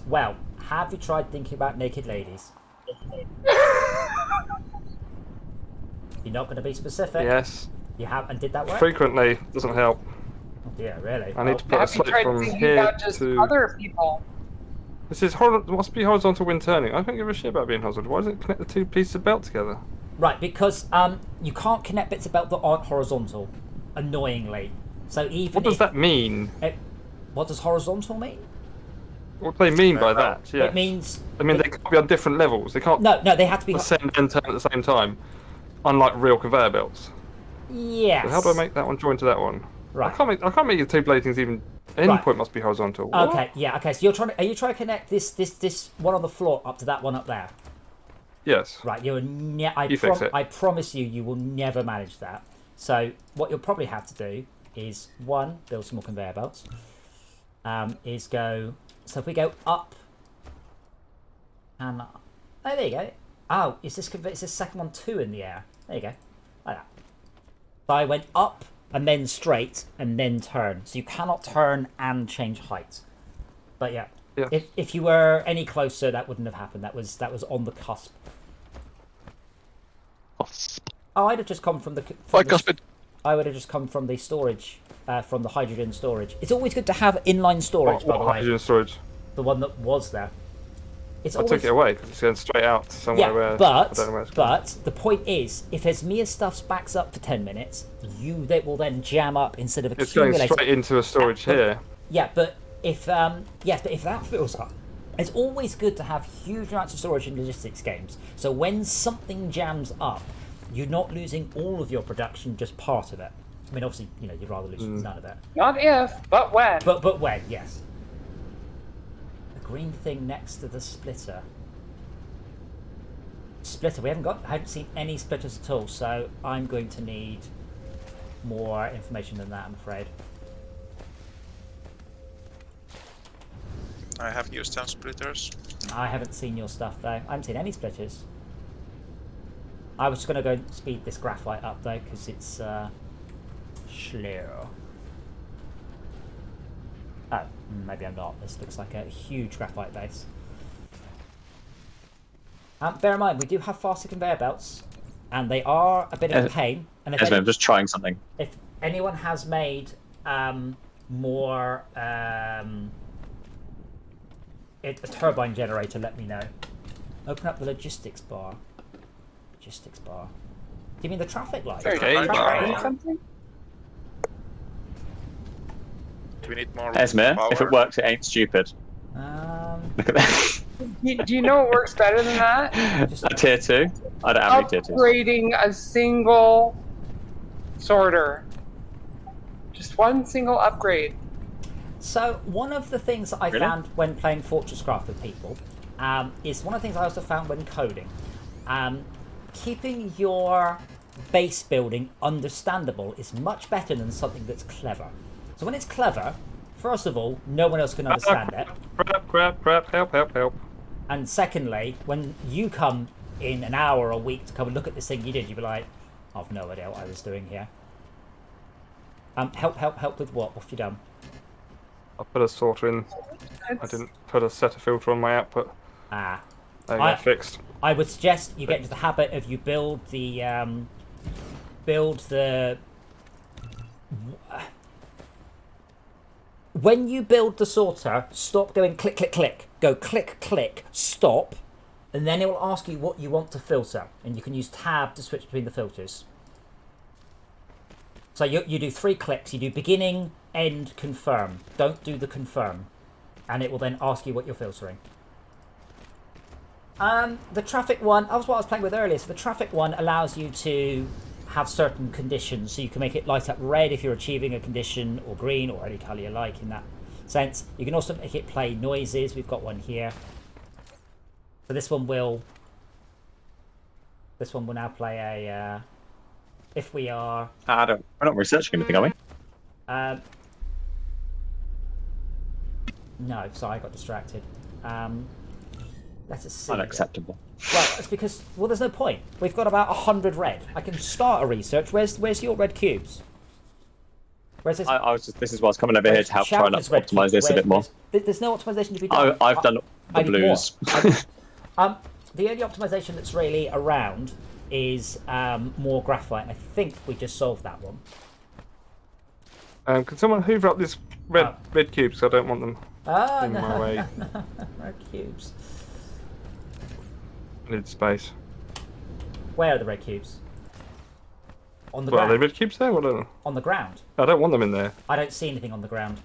[SPEAKER 1] Well, have you tried thinking about naked ladies? You're not going to be specific.
[SPEAKER 7] Yes.
[SPEAKER 1] You have, and did that work?
[SPEAKER 7] Frequently doesn't help.
[SPEAKER 1] Yeah, really.
[SPEAKER 7] I need to put a slope from here to
[SPEAKER 4] other people.
[SPEAKER 7] This is must be horizontal wind turning. I don't give a shit about being horizontal. Why doesn't it connect the two pieces of belt together?
[SPEAKER 1] Right, because you can't connect bits of belt that aren't horizontal, annoyingly. So even
[SPEAKER 7] what does that mean?
[SPEAKER 1] What does horizontal mean?
[SPEAKER 7] What do they mean by that? Yeah.
[SPEAKER 1] It means.
[SPEAKER 7] I mean, they can't be on different levels. They can't.
[SPEAKER 1] No, they have to be.
[SPEAKER 7] Ascend and turn at the same time, unlike real conveyor belts.
[SPEAKER 1] Yes.
[SPEAKER 7] So how do I make that one join to that one?
[SPEAKER 1] Right.
[SPEAKER 7] I can't make the two bladings even. Any point must be horizontal.
[SPEAKER 1] Okay.
[SPEAKER 7] What?
[SPEAKER 1] Yeah. Okay. So are you trying to connect this one on the floor up to that one up there?
[SPEAKER 7] Yes.
[SPEAKER 1] Right. I promise you will never manage that. So what you'll probably have to do is build some more conveyor belts. So if we go up, and there you go. Oh, is this second one 2 in the air? There you go, like that. So I went up and then straight and then turn. So you cannot turn and change height. But yeah. If you were any closer, that wouldn't have happened. That was on the cusp. Oh, I'd have just come from the. I would have just come from the storage, from the hydrogen storage. It's always good to have inline storage, by the way.
[SPEAKER 7] Hydrogen storage?
[SPEAKER 1] The one that was there.
[SPEAKER 7] I took it away because it's going straight out to somewhere where I don't know where it's going.
[SPEAKER 1] But the point is, if Esmia's stuff backs up for 10 minutes, they will then jam up instead of accumulating.
[SPEAKER 7] It's going straight into a storage here.
[SPEAKER 1] Yeah, but if that fills up, it's always good to have huge amounts of storage in logistics games. So when something jams up, you're not losing all of your production, just part of it. I mean, obviously, you'd rather lose none of it.
[SPEAKER 4] Not if, but when.
[SPEAKER 1] But when, yes. The green thing next to the splitter. I haven't seen any splitters at all, so I'm going to need more information than that, I'm afraid.
[SPEAKER 3] I have used some splitters.
[SPEAKER 1] I haven't seen your stuff, though. I haven't seen any splitters. I was just going to go and speed this graphite up, though, because it's slow. Oh, maybe I'm not. This looks like a huge graphite base. Bear in mind, we do have faster conveyor belts, and they are a bit of a pain, And
[SPEAKER 2] Esme, I'm just trying something.
[SPEAKER 1] if anyone has made more a turbine generator, let me know. Open up the logistics bar. Logistics bar. Do you mean the traffic light?
[SPEAKER 7] Okay.
[SPEAKER 4] Something?
[SPEAKER 3] Do we need more
[SPEAKER 2] Esme,
[SPEAKER 3] power?
[SPEAKER 2] if it works, it ain't stupid. Look at that.
[SPEAKER 4] Do you know what works better than that?
[SPEAKER 2] A tier 2? I don't have any tier 2s.
[SPEAKER 4] Upgrading a single sorter. Just one single upgrade.
[SPEAKER 1] So one of the things that I
[SPEAKER 2] Really?
[SPEAKER 1] found when playing Fortress Craft with people is one of the things I also found when coding. Keeping your base building understandable is much better than something that's clever. So when it's clever, first of all, no one else can understand it.
[SPEAKER 7] Crap, help.
[SPEAKER 1] And secondly, when you come in an hour or a week to come and look at this thing you did, you'd be like, I've no idea what I was doing here. Help with what? What have you done?
[SPEAKER 7] I put a sorter in. I didn't put a setter filter on my output.
[SPEAKER 1] Ah.
[SPEAKER 7] There you go, fixed.
[SPEAKER 1] I would suggest you get into the habit of you build the when you build the sorter, stop going click, click, click. Go click, click, stop, and then it will ask you what you want to filter, and you can use tab to switch between the filters. So you do 3 clicks. You do beginning, end, confirm. Don't do the confirm, and it will then ask you what you're filtering. The traffic one, that was what I was playing with earlier. So the traffic one allows you to have certain conditions. So you can make it light up red if you're achieving a condition, or green, or any colour you like in that sense. You can also make it play noises. We've got one here. So this one will now play a, if we are...
[SPEAKER 2] we're not researching anything, are we?
[SPEAKER 1] No, sorry, I got distracted. Let us see.
[SPEAKER 2] Unacceptable.
[SPEAKER 1] Well, it's because, well, there's no point. We've got about 100 red. I can start a research. Where's your red cubes? Where's this?
[SPEAKER 2] This is why I was coming over here to help try and optimize this a bit more.
[SPEAKER 1] There's no optimization to be done.
[SPEAKER 2] I've done the blues.
[SPEAKER 1] The only optimization that's really around is more graphite. I think we just solved that one.
[SPEAKER 7] Can someone hoover up this red cubes? I don't want them in
[SPEAKER 1] no.
[SPEAKER 7] my way.
[SPEAKER 1] Red cubes.
[SPEAKER 7] I need space.
[SPEAKER 1] Where are the red cubes? On the
[SPEAKER 7] Well,
[SPEAKER 1] ground.
[SPEAKER 7] are they red cubes there? What
[SPEAKER 1] On the ground.
[SPEAKER 7] I don't want them in there.
[SPEAKER 1] I don't see anything on the ground.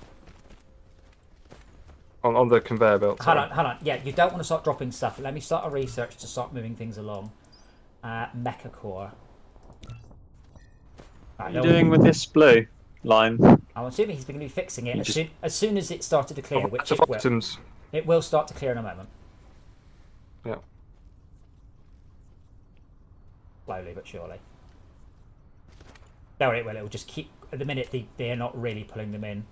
[SPEAKER 7] On the conveyor belt.
[SPEAKER 1] Hold on. Yeah, you don't want to start dropping stuff. Let me start a research to start moving things along. Mecha core.
[SPEAKER 2] What are you doing with this blue line?
[SPEAKER 1] I'm assuming he's going to be fixing it as soon as it started to clear, which it will.
[SPEAKER 7] Items.
[SPEAKER 1] It will start to clear in a moment.
[SPEAKER 7] Yeah.
[SPEAKER 1] Slowly but surely. No, it will. It will just keep. At the minute, they are not really pulling them in.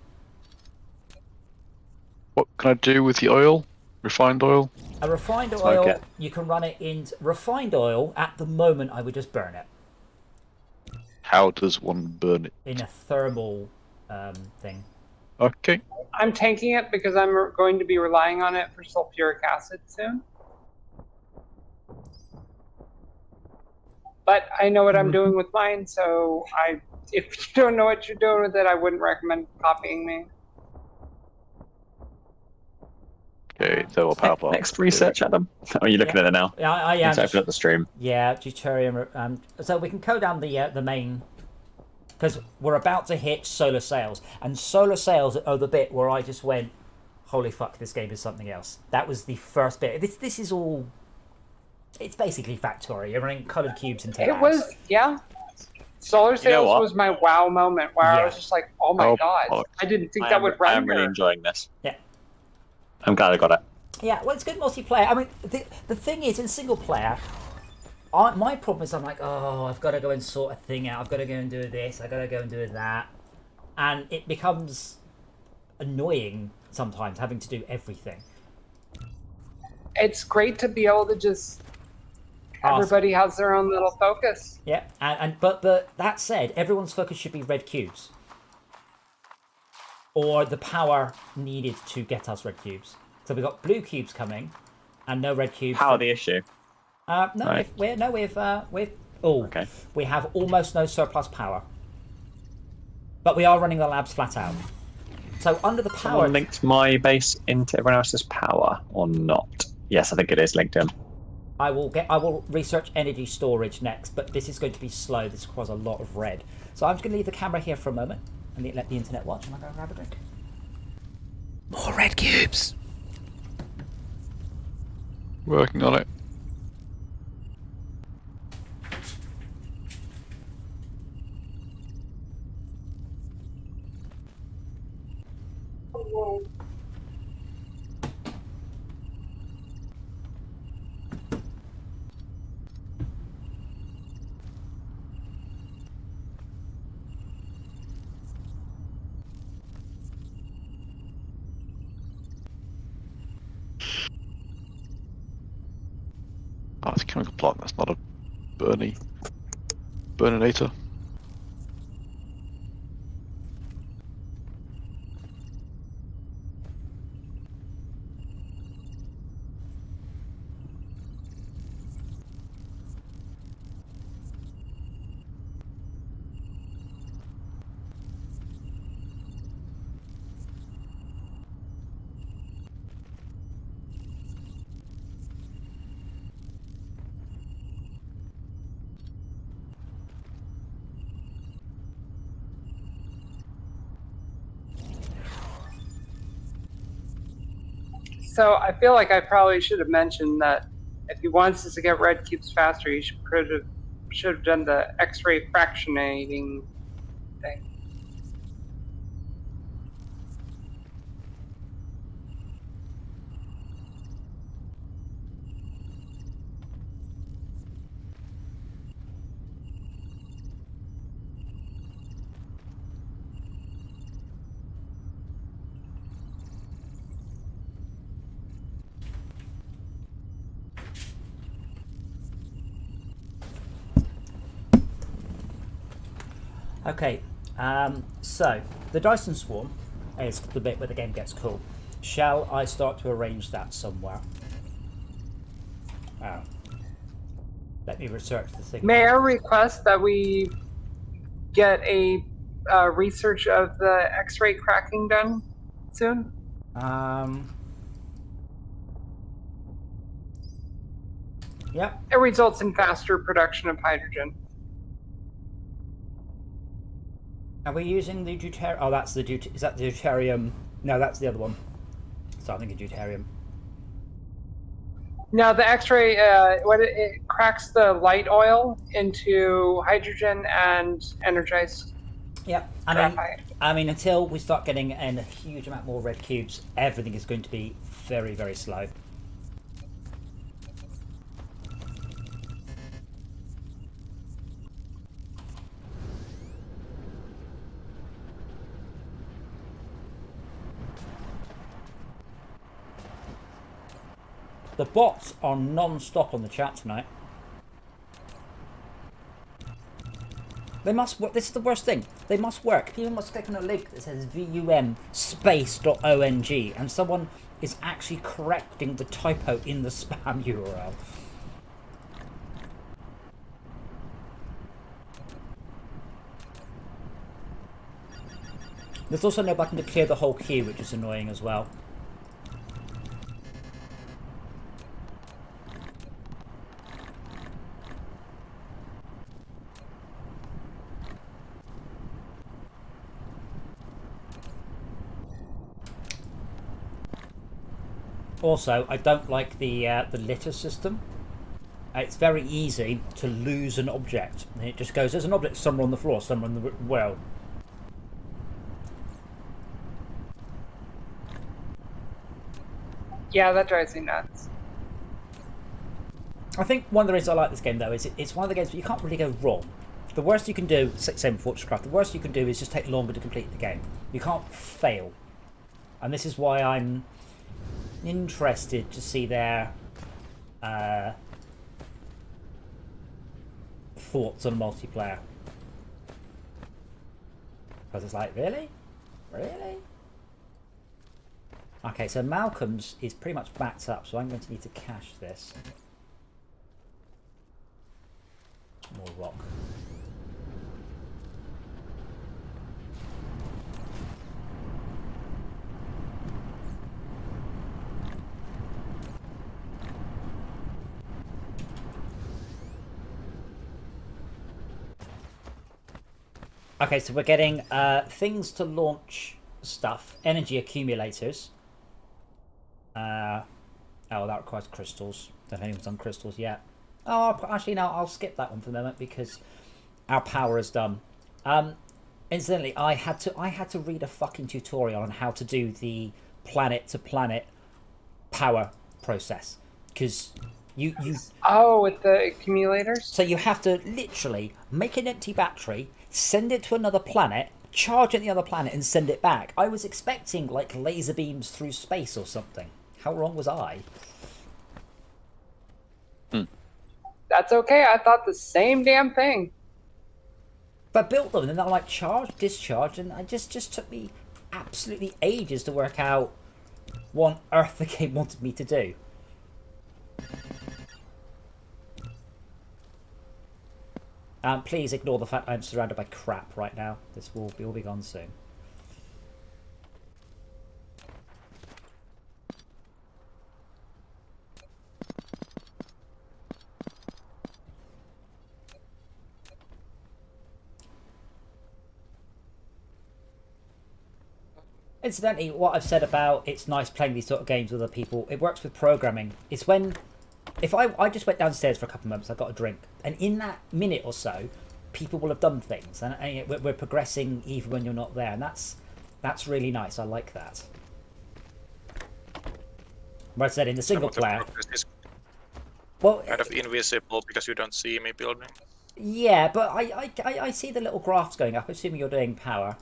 [SPEAKER 6] What can I do with the oil? Refined oil?
[SPEAKER 1] A refined
[SPEAKER 2] Smoke
[SPEAKER 1] oil,
[SPEAKER 2] it.
[SPEAKER 1] you can run it in. Refined oil, at the moment, I would just burn it
[SPEAKER 6] How does one burn it?
[SPEAKER 1] in a thermal thing.
[SPEAKER 6] Okay.
[SPEAKER 4] I'm tanking it because I'm going to be relying on it for sulfuric acid soon. But I know what I'm doing with mine, so if you don't know what you're doing with it, I wouldn't recommend copying me.
[SPEAKER 6] Okay, thermal power plant.
[SPEAKER 2] Next research, Adam. Oh, you're looking at it now.
[SPEAKER 1] Yeah, I am.
[SPEAKER 2] Let's open up the stream.
[SPEAKER 1] Yeah, deuterium. So we can go down the main, because we're about to hit solar sails, and solar sails are the bit where I just went, holy fuck, this game is something else. That was the first bit. This is all. It's basically Factorio. You're running colored cubes into
[SPEAKER 4] It was, yeah. Solar Sails was my wow moment where I was just like, oh my god. I didn't think that would render.
[SPEAKER 2] I am really enjoying this.
[SPEAKER 1] Yeah.
[SPEAKER 2] I'm glad I got it.
[SPEAKER 1] Yeah, well, it's good multiplayer. I mean, the thing is, in single player, my problem is I'm like, oh, I've got to go and sort a thing out. I've got to go and do this. I've got to go and do that. And it becomes annoying sometimes having to do everything.
[SPEAKER 4] It's great to be able to just... Everybody has their own little focus.
[SPEAKER 1] Yeah, but that said, everyone's focus should be red cubes. Or the power needed to get us red cubes. So we've got blue cubes coming, and no red cubes.
[SPEAKER 2] Power the issue.
[SPEAKER 1] No,
[SPEAKER 2] right.
[SPEAKER 1] we've Oh,
[SPEAKER 2] Okay.
[SPEAKER 1] we have almost no surplus power. But we are running the labs flat out. So under the power...
[SPEAKER 2] Someone linked my base into everyone else's power or not? Yes, I think it is linked in.
[SPEAKER 1] I will research energy storage next, but this is going to be slow. This requires a lot of red. So I'm just going to leave the camera here for a moment and let the internet watch, and I'll go grab a drink. More red cubes!
[SPEAKER 6] Working on it. Oh, it's a chemical plant. That's not a burninator.
[SPEAKER 4] So I feel like I probably should have mentioned that if he wants us to get red cubes faster, he should have done the X-ray fractionating thing.
[SPEAKER 1] Okay, so the Dyson swarm is the bit where the game gets cool. Shall I start to arrange that somewhere? Let me research the thing.
[SPEAKER 4] May I request that we get a research of the X-ray cracking done soon?
[SPEAKER 1] Yep.
[SPEAKER 4] It results in faster production of hydrogen.
[SPEAKER 1] Are we using the deuterium? Oh, that's the is that the deuterium? No, that's the other one. So I'm thinking deuterium.
[SPEAKER 4] No, the X-ray, it cracks the light oil into hydrogen and energized.
[SPEAKER 1] Yep. I mean, until we start getting in a huge amount more red cubes, everything is going to be very, very slow. The bots are non-stop on the chat tonight. They must work. This is the worst thing. They must work. People must click on a link that says VUM space.ong and someone is actually correcting the typo in the spam URL. There's also no button to clear the whole queue, which is annoying as well. Also, I don't like the litter system. It's very easy to lose an object. And it just goes, there's an object somewhere on the floor, somewhere in the well.
[SPEAKER 4] Yeah, that drives me nuts.
[SPEAKER 1] I think one of the reasons I like this game, though, is it's one of the games where you can't really go wrong. The worst you can do, same with Fortresscraft, the worst you can do is just take longer to complete the game. You can't fail. And this is why I'm interested to see their thoughts on multiplayer. Because it's like, really? Really? Okay, so Malcolm's is pretty much backed up, so I'm going to need to cache this. More rock. Okay, so we're getting things to launch stuff, energy accumulators. Oh, that requires crystals. Don't know if anyone's done crystals yet. Oh, actually, no, I'll skip that one for the moment because our power is done. Incidentally, I had to read a fucking tutorial on how to do the planet-to-planet power process because you.
[SPEAKER 4] Oh, with the accumulators.
[SPEAKER 1] So you have to literally make an empty battery, send it to another planet, charge it at the other planet, and send it back. I was expecting like laser beams through space or something. How wrong was I?
[SPEAKER 4] That's okay. I thought the same damn thing.
[SPEAKER 1] But I built them and then they're like charge, discharge, and I just took me absolutely ages to work out what on earth the game wanted me to do. Please ignore the fact I'm surrounded by crap right now. This will all be gone soon. Incidentally, what I've said about it's nice playing these sort of games with other people, it works with programming. It's when, if I just went downstairs for a couple of moments, I got a drink, and in that minute or so, people will have done things, and we're progressing even when you're not there, and that's really nice. I like that. But I said in the single player, well,
[SPEAKER 3] kind of invisible because you don't see me building.
[SPEAKER 1] Yeah, but I see the little graphs going up. Assuming you're doing power.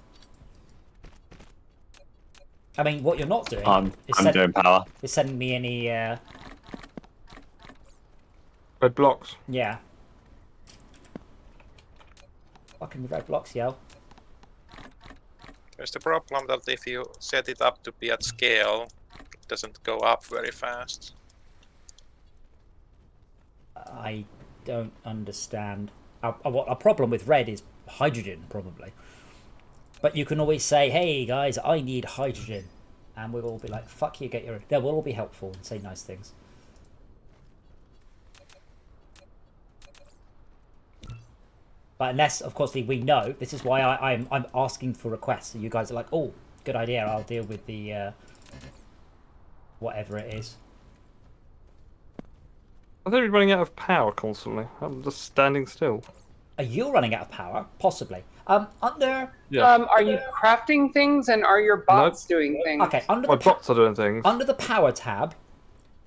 [SPEAKER 1] I mean, what you're not doing
[SPEAKER 2] I'm doing power.
[SPEAKER 1] is sending me any...
[SPEAKER 7] Red blocks.
[SPEAKER 1] Yeah. Fucking red blocks, yo.
[SPEAKER 3] There's the problem that if you set it up to be at scale, it doesn't go up very fast.
[SPEAKER 1] I don't understand. A problem with red is hydrogen, probably. But you can always say, hey guys, I need hydrogen. And we'll all be like, fuck you, get your... They will all be helpful and say nice things. But unless, of course, we know, this is why I'm asking for requests. And you guys are like, oh, good idea, I'll deal with the... whatever it is.
[SPEAKER 7] I think we're running out of power constantly. I'm just standing still.
[SPEAKER 1] Are you running out of power? Possibly. Under...
[SPEAKER 7] Yeah.
[SPEAKER 4] Are you crafting things and are your bots doing things?
[SPEAKER 1] Okay, under
[SPEAKER 7] My
[SPEAKER 1] the
[SPEAKER 7] bots are doing things.
[SPEAKER 1] Under the power tab,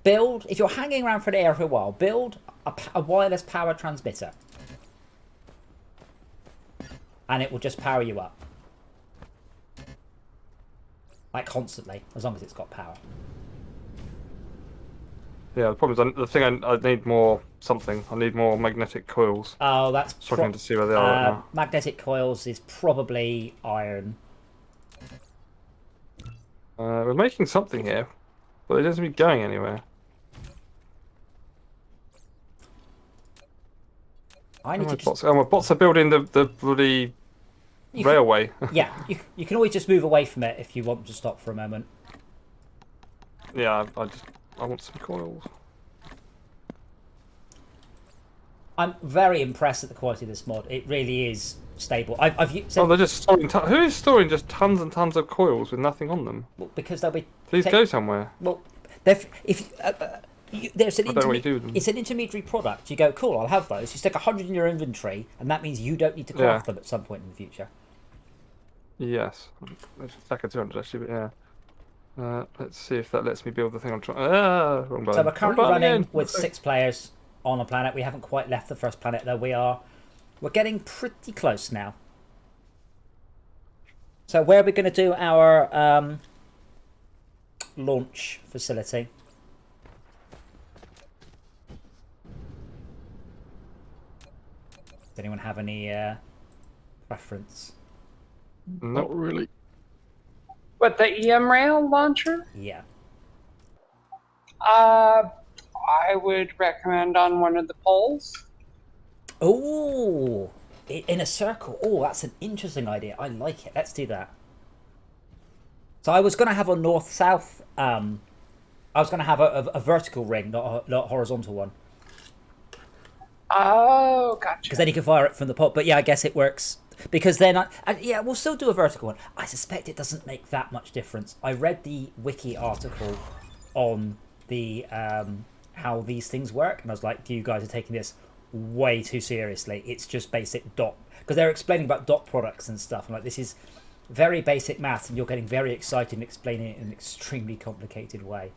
[SPEAKER 1] build... If you're hanging around for an area for a while, build a wireless power transmitter. And it will just power you up. Like constantly, as long as it's got power.
[SPEAKER 7] Yeah, the problem is the thing I need more something. I need more magnetic coils.
[SPEAKER 1] Oh, that's...
[SPEAKER 7] Struggling to see where they are right now.
[SPEAKER 1] Magnetic coils is probably iron.
[SPEAKER 7] We're making something here, but it doesn't be going anywhere.
[SPEAKER 1] I need to
[SPEAKER 7] bots? Oh, my bots are building the bloody railway.
[SPEAKER 1] Yeah, you can always just move away from it if you want to stop for a moment.
[SPEAKER 7] Yeah, I want some coils.
[SPEAKER 1] I'm very impressed at the quality of this mod. It really is stable.
[SPEAKER 7] Oh, they're just storing... Who is storing just tons and tons of coils with nothing on them?
[SPEAKER 1] Well, because they'll be...
[SPEAKER 7] Please go somewhere.
[SPEAKER 1] Well, there's an it's an intermediary product. You go, cool, I'll have those. You stick 100 in your inventory, and that means you don't need to craft them at some point in the future.
[SPEAKER 7] Yes. There's a stack of 200 actually, but yeah. Let's see if that lets me build the thing I'm trying... wrong button.
[SPEAKER 1] So we're currently running with 6 players on a planet. We haven't quite left the first planet, though. We're getting pretty close now. So where are we going to do our launch facility? Does anyone have any preference?
[SPEAKER 6] Not really.
[SPEAKER 4] What, the EM rail launcher?
[SPEAKER 1] Yeah.
[SPEAKER 4] I would recommend on one of the poles.
[SPEAKER 1] Oh, in a circle. Oh, that's an interesting idea. I like it. Let's do that. So I was going to have a north-south. I was going to have a vertical ring, not a horizontal one.
[SPEAKER 4] Oh, gotcha.
[SPEAKER 1] Because then you can fire it from the pot. But yeah, I guess it works. Because then, yeah, we'll still do a vertical one. I suspect it doesn't make that much difference. I read the wiki article on the how these things work, and I was like, you guys are taking this way too seriously. It's just basic dot. Because they're explaining about dot products and stuff. I'm like, this is very basic maths, and you're getting very excited and explaining it in an extremely complicated way.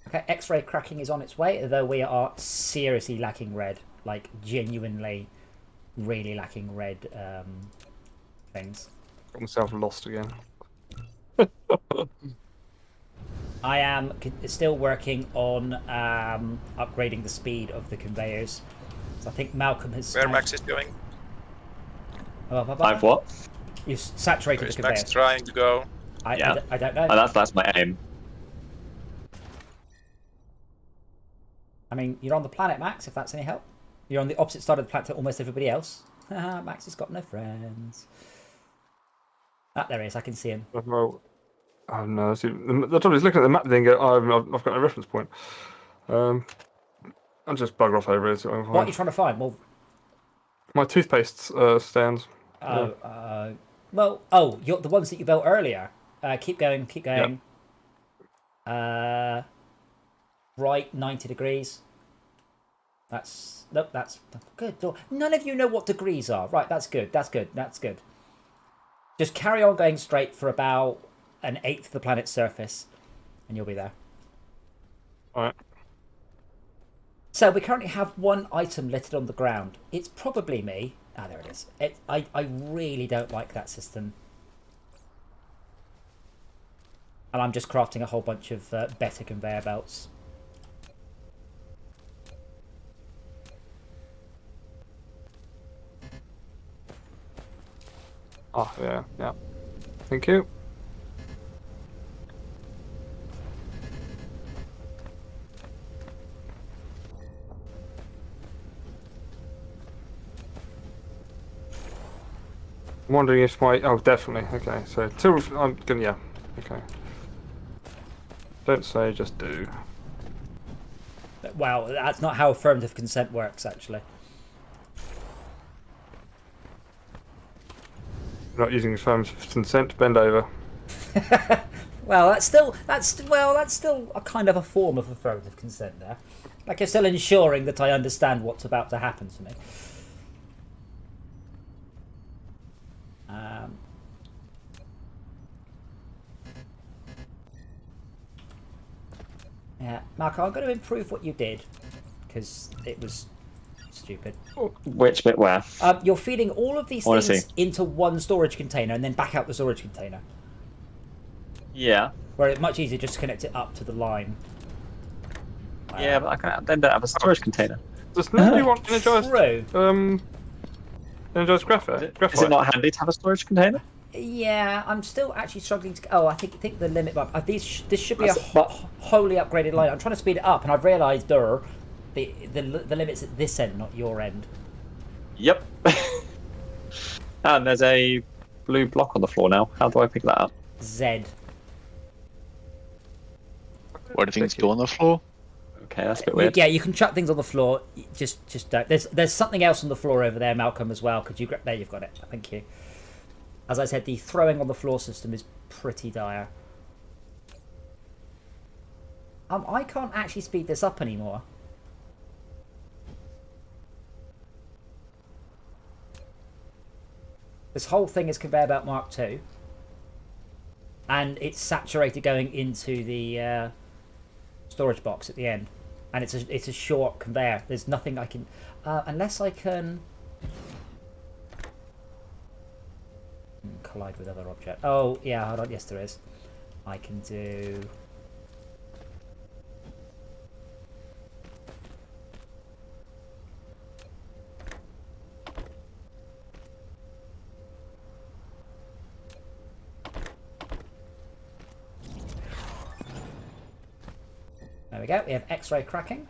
[SPEAKER 1] Okay, X-ray cracking is on its way, although we are seriously lacking red. Like, genuinely, really lacking red things.
[SPEAKER 7] Got myself lost again.
[SPEAKER 1] I am still working on upgrading the speed of the conveyors. So I think Malcolm has...
[SPEAKER 3] Where Max is going?
[SPEAKER 2] I've what?
[SPEAKER 1] You've saturated
[SPEAKER 3] Where
[SPEAKER 1] the
[SPEAKER 3] is Max
[SPEAKER 1] conveyors.
[SPEAKER 3] trying to go?
[SPEAKER 1] I don't know.
[SPEAKER 2] Oh, that's my aim.
[SPEAKER 1] I mean, you're on the planet, Max, if that's any help. You're on the opposite side of the planet to almost everybody else. Max has got no friends. Ah, there he is. I can see him.
[SPEAKER 7] Well, oh no! See, the trouble is looking at the map. Then go, oh, I've got no reference point. I'll just bugger off over it.
[SPEAKER 1] What are you trying to find? Well,
[SPEAKER 7] my toothpaste stands.
[SPEAKER 1] Well, you're the ones that you built earlier. Keep going. Keep going. Yep. Right, 90 degrees. That's good. None of you know what degrees are. Right, that's good. That's good. That's good. Just carry on going straight for about 1/8 of the planet's surface, and you'll be there.
[SPEAKER 7] All right.
[SPEAKER 1] So we currently have one item littered on the ground. It's probably me. Ah, there it is. I really don't like that system. And I'm just crafting a whole bunch of better conveyor belts.
[SPEAKER 7] Oh, yeah, yeah. Thank you. I'm wondering if my... Oh, definitely. Okay, so I'm gonna... Yeah, okay. Don't say, just do.
[SPEAKER 1] Wow, that's not how affirmative consent works, actually.
[SPEAKER 7] Not using affirmative consent, bend over.
[SPEAKER 1] Well, that's still a kind of a form of affirmative consent there. Like, you're still ensuring that I understand what's about to happen to me. Yeah, Marco, I'm going to improve what you did because it was stupid.
[SPEAKER 2] Which bit where?
[SPEAKER 1] You're feeding all of these things into one storage container and then back out the storage container.
[SPEAKER 2] Yeah.
[SPEAKER 1] Where it's much easier just to connect it up to the line.
[SPEAKER 2] Yeah, but I then don't have a storage container.
[SPEAKER 7] Does nobody want energized? Energized graphite?
[SPEAKER 2] Is it not handy to have a storage container?
[SPEAKER 1] Yeah, I'm still actually struggling to. Oh, I think the limit. This should be a wholly upgraded line. I'm trying to speed it up, and I've realised the limit's at this end, not your end.
[SPEAKER 2] Yep. And there's a blue block on the floor now. How do I pick that up?
[SPEAKER 1] Z.
[SPEAKER 6] Where do things go on the floor?
[SPEAKER 2] Okay, that's a bit weird.
[SPEAKER 1] Yeah, you can chuck things on the floor. Just don't. There's something else on the floor over there, Malcolm, as well. Could you grab? There, you've got it. Thank you. As I said, the throwing on the floor system is pretty dire. I can't actually speed this up anymore. This whole thing is conveyor belt Mark II. And it's saturated going into the storage box at the end. And it's a short conveyor. There's nothing I can... unless I can... collide with other object. Oh, yeah, hold on. Yes, there is. I can do... There we go. We have X-ray cracking.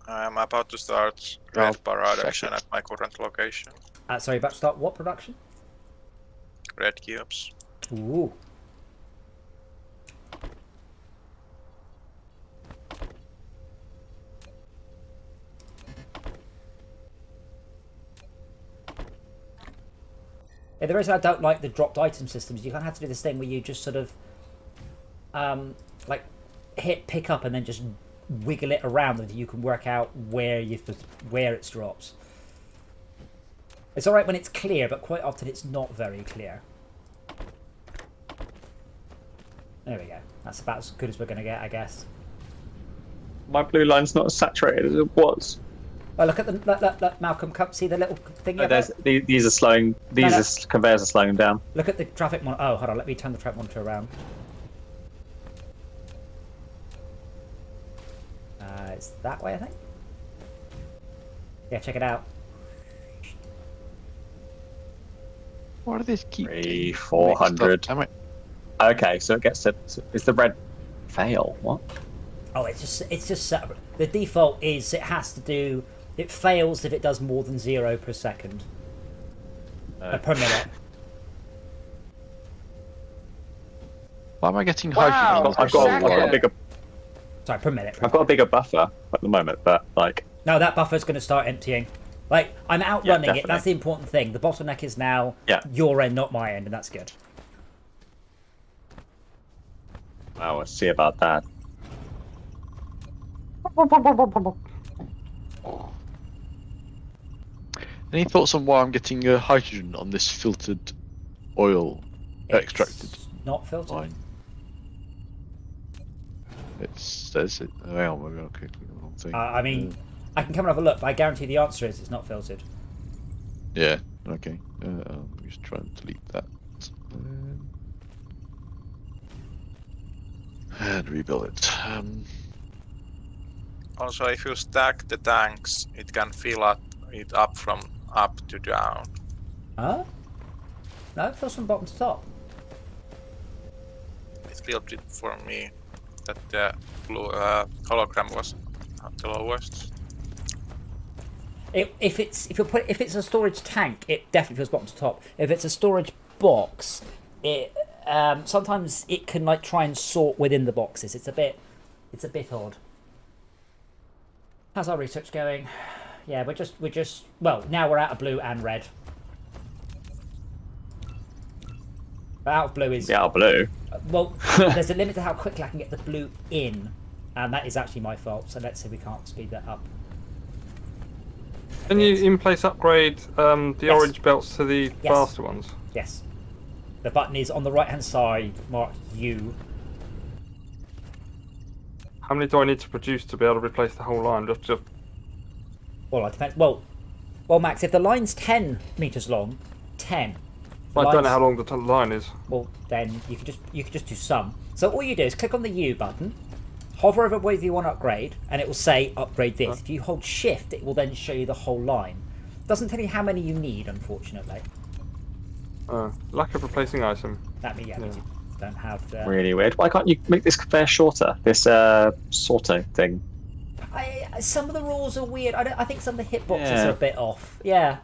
[SPEAKER 3] I'm about to start red production at my current location.
[SPEAKER 1] Sorry, about to start what production?
[SPEAKER 3] Red cubes.
[SPEAKER 1] Ooh. Yeah, the reason I don't like the dropped item systems, you kind of have to do this thing where you just sort of, like, hit pick up and then just wiggle it around until you can work out where it drops. It's all right when it's clear, but quite often it's not very clear. There we go. That's about as good as we're going to get, I guess.
[SPEAKER 2] My blue line's not as saturated as it was.
[SPEAKER 1] Oh, look at the look, Malcolm. Come see the little thing.
[SPEAKER 2] Oh, these are slowing. Conveyors are slowing down.
[SPEAKER 1] Look at the traffic monitor. Oh, hold on. Let me turn the traffic monitor around. It's that way, I think. Yeah, check it out.
[SPEAKER 6] Why do these keep
[SPEAKER 2] 400?
[SPEAKER 6] Damn it.
[SPEAKER 2] Okay, so it gets to. Is the red fail? What?
[SPEAKER 1] Oh, it's just the default is it has to do. It fails if it does more than 0 per second. Per minute.
[SPEAKER 6] Why am I getting
[SPEAKER 4] Wow.
[SPEAKER 6] hydrogen?
[SPEAKER 2] I've got a bigger.
[SPEAKER 1] Sorry, per minute.
[SPEAKER 2] I've got a bigger buffer at the moment, but like.
[SPEAKER 1] No, that buffer's going to start emptying. Like, I'm outrunning it. That's the important thing. The bottleneck is now your end, not my end, and that's good.
[SPEAKER 2] Wow, we'll see about that.
[SPEAKER 6] Any thoughts on why I'm getting hydrogen on this filtered oil extracted?
[SPEAKER 1] Not filtered.
[SPEAKER 6] Line? It says it. Oh, maybe I'll click the wrong thing.
[SPEAKER 1] I mean, I can come and have a look, but I guarantee the answer is it's not filtered.
[SPEAKER 6] Yeah. Okay. I'll just try and delete that. And rebuild it.
[SPEAKER 3] Also, if you stack the tanks, it can fill it up from up to down.
[SPEAKER 1] Huh? No, it fills from bottom to top.
[SPEAKER 3] It filled it for me that the blue hologram was at the lowest.
[SPEAKER 1] If it's a storage tank, it definitely fills bottom to top. If it's a storage box, it sometimes it can like try and sort within the boxes. It's a bit odd. How's our research going? Yeah, we're just well, now we're out of blue and red. But out of blue is
[SPEAKER 2] Yeah, blue.
[SPEAKER 1] well, there's a limit to how quickly I can get the blue in, and that is actually my fault. So let's see if we can't speed that up.
[SPEAKER 7] Can you in place upgrade the
[SPEAKER 1] Yes.
[SPEAKER 7] orange belts to the
[SPEAKER 1] Yes.
[SPEAKER 7] faster ones?
[SPEAKER 1] Yes. The button is on the right hand side, marked U.
[SPEAKER 7] How many do I need to produce to be able to replace the whole line? Just
[SPEAKER 1] Well, it depends. Well, Max, if the line's 10 meters long, 10.
[SPEAKER 7] I don't know how long the line is.
[SPEAKER 1] Well, then you could just do some. So all you do is click on the U button, hover over whether you want to upgrade, and it will say upgrade this. If you hold Shift, it will then show you the whole line. It doesn't tell you how many you need, unfortunately.
[SPEAKER 7] Lack of replacing item.
[SPEAKER 1] That means you don't have the...
[SPEAKER 2] Really weird. Why can't you make this conveyor shorter? This sorting thing.
[SPEAKER 1] Some of the rules are weird. I think some of the hitboxes are a bit off. Yeah.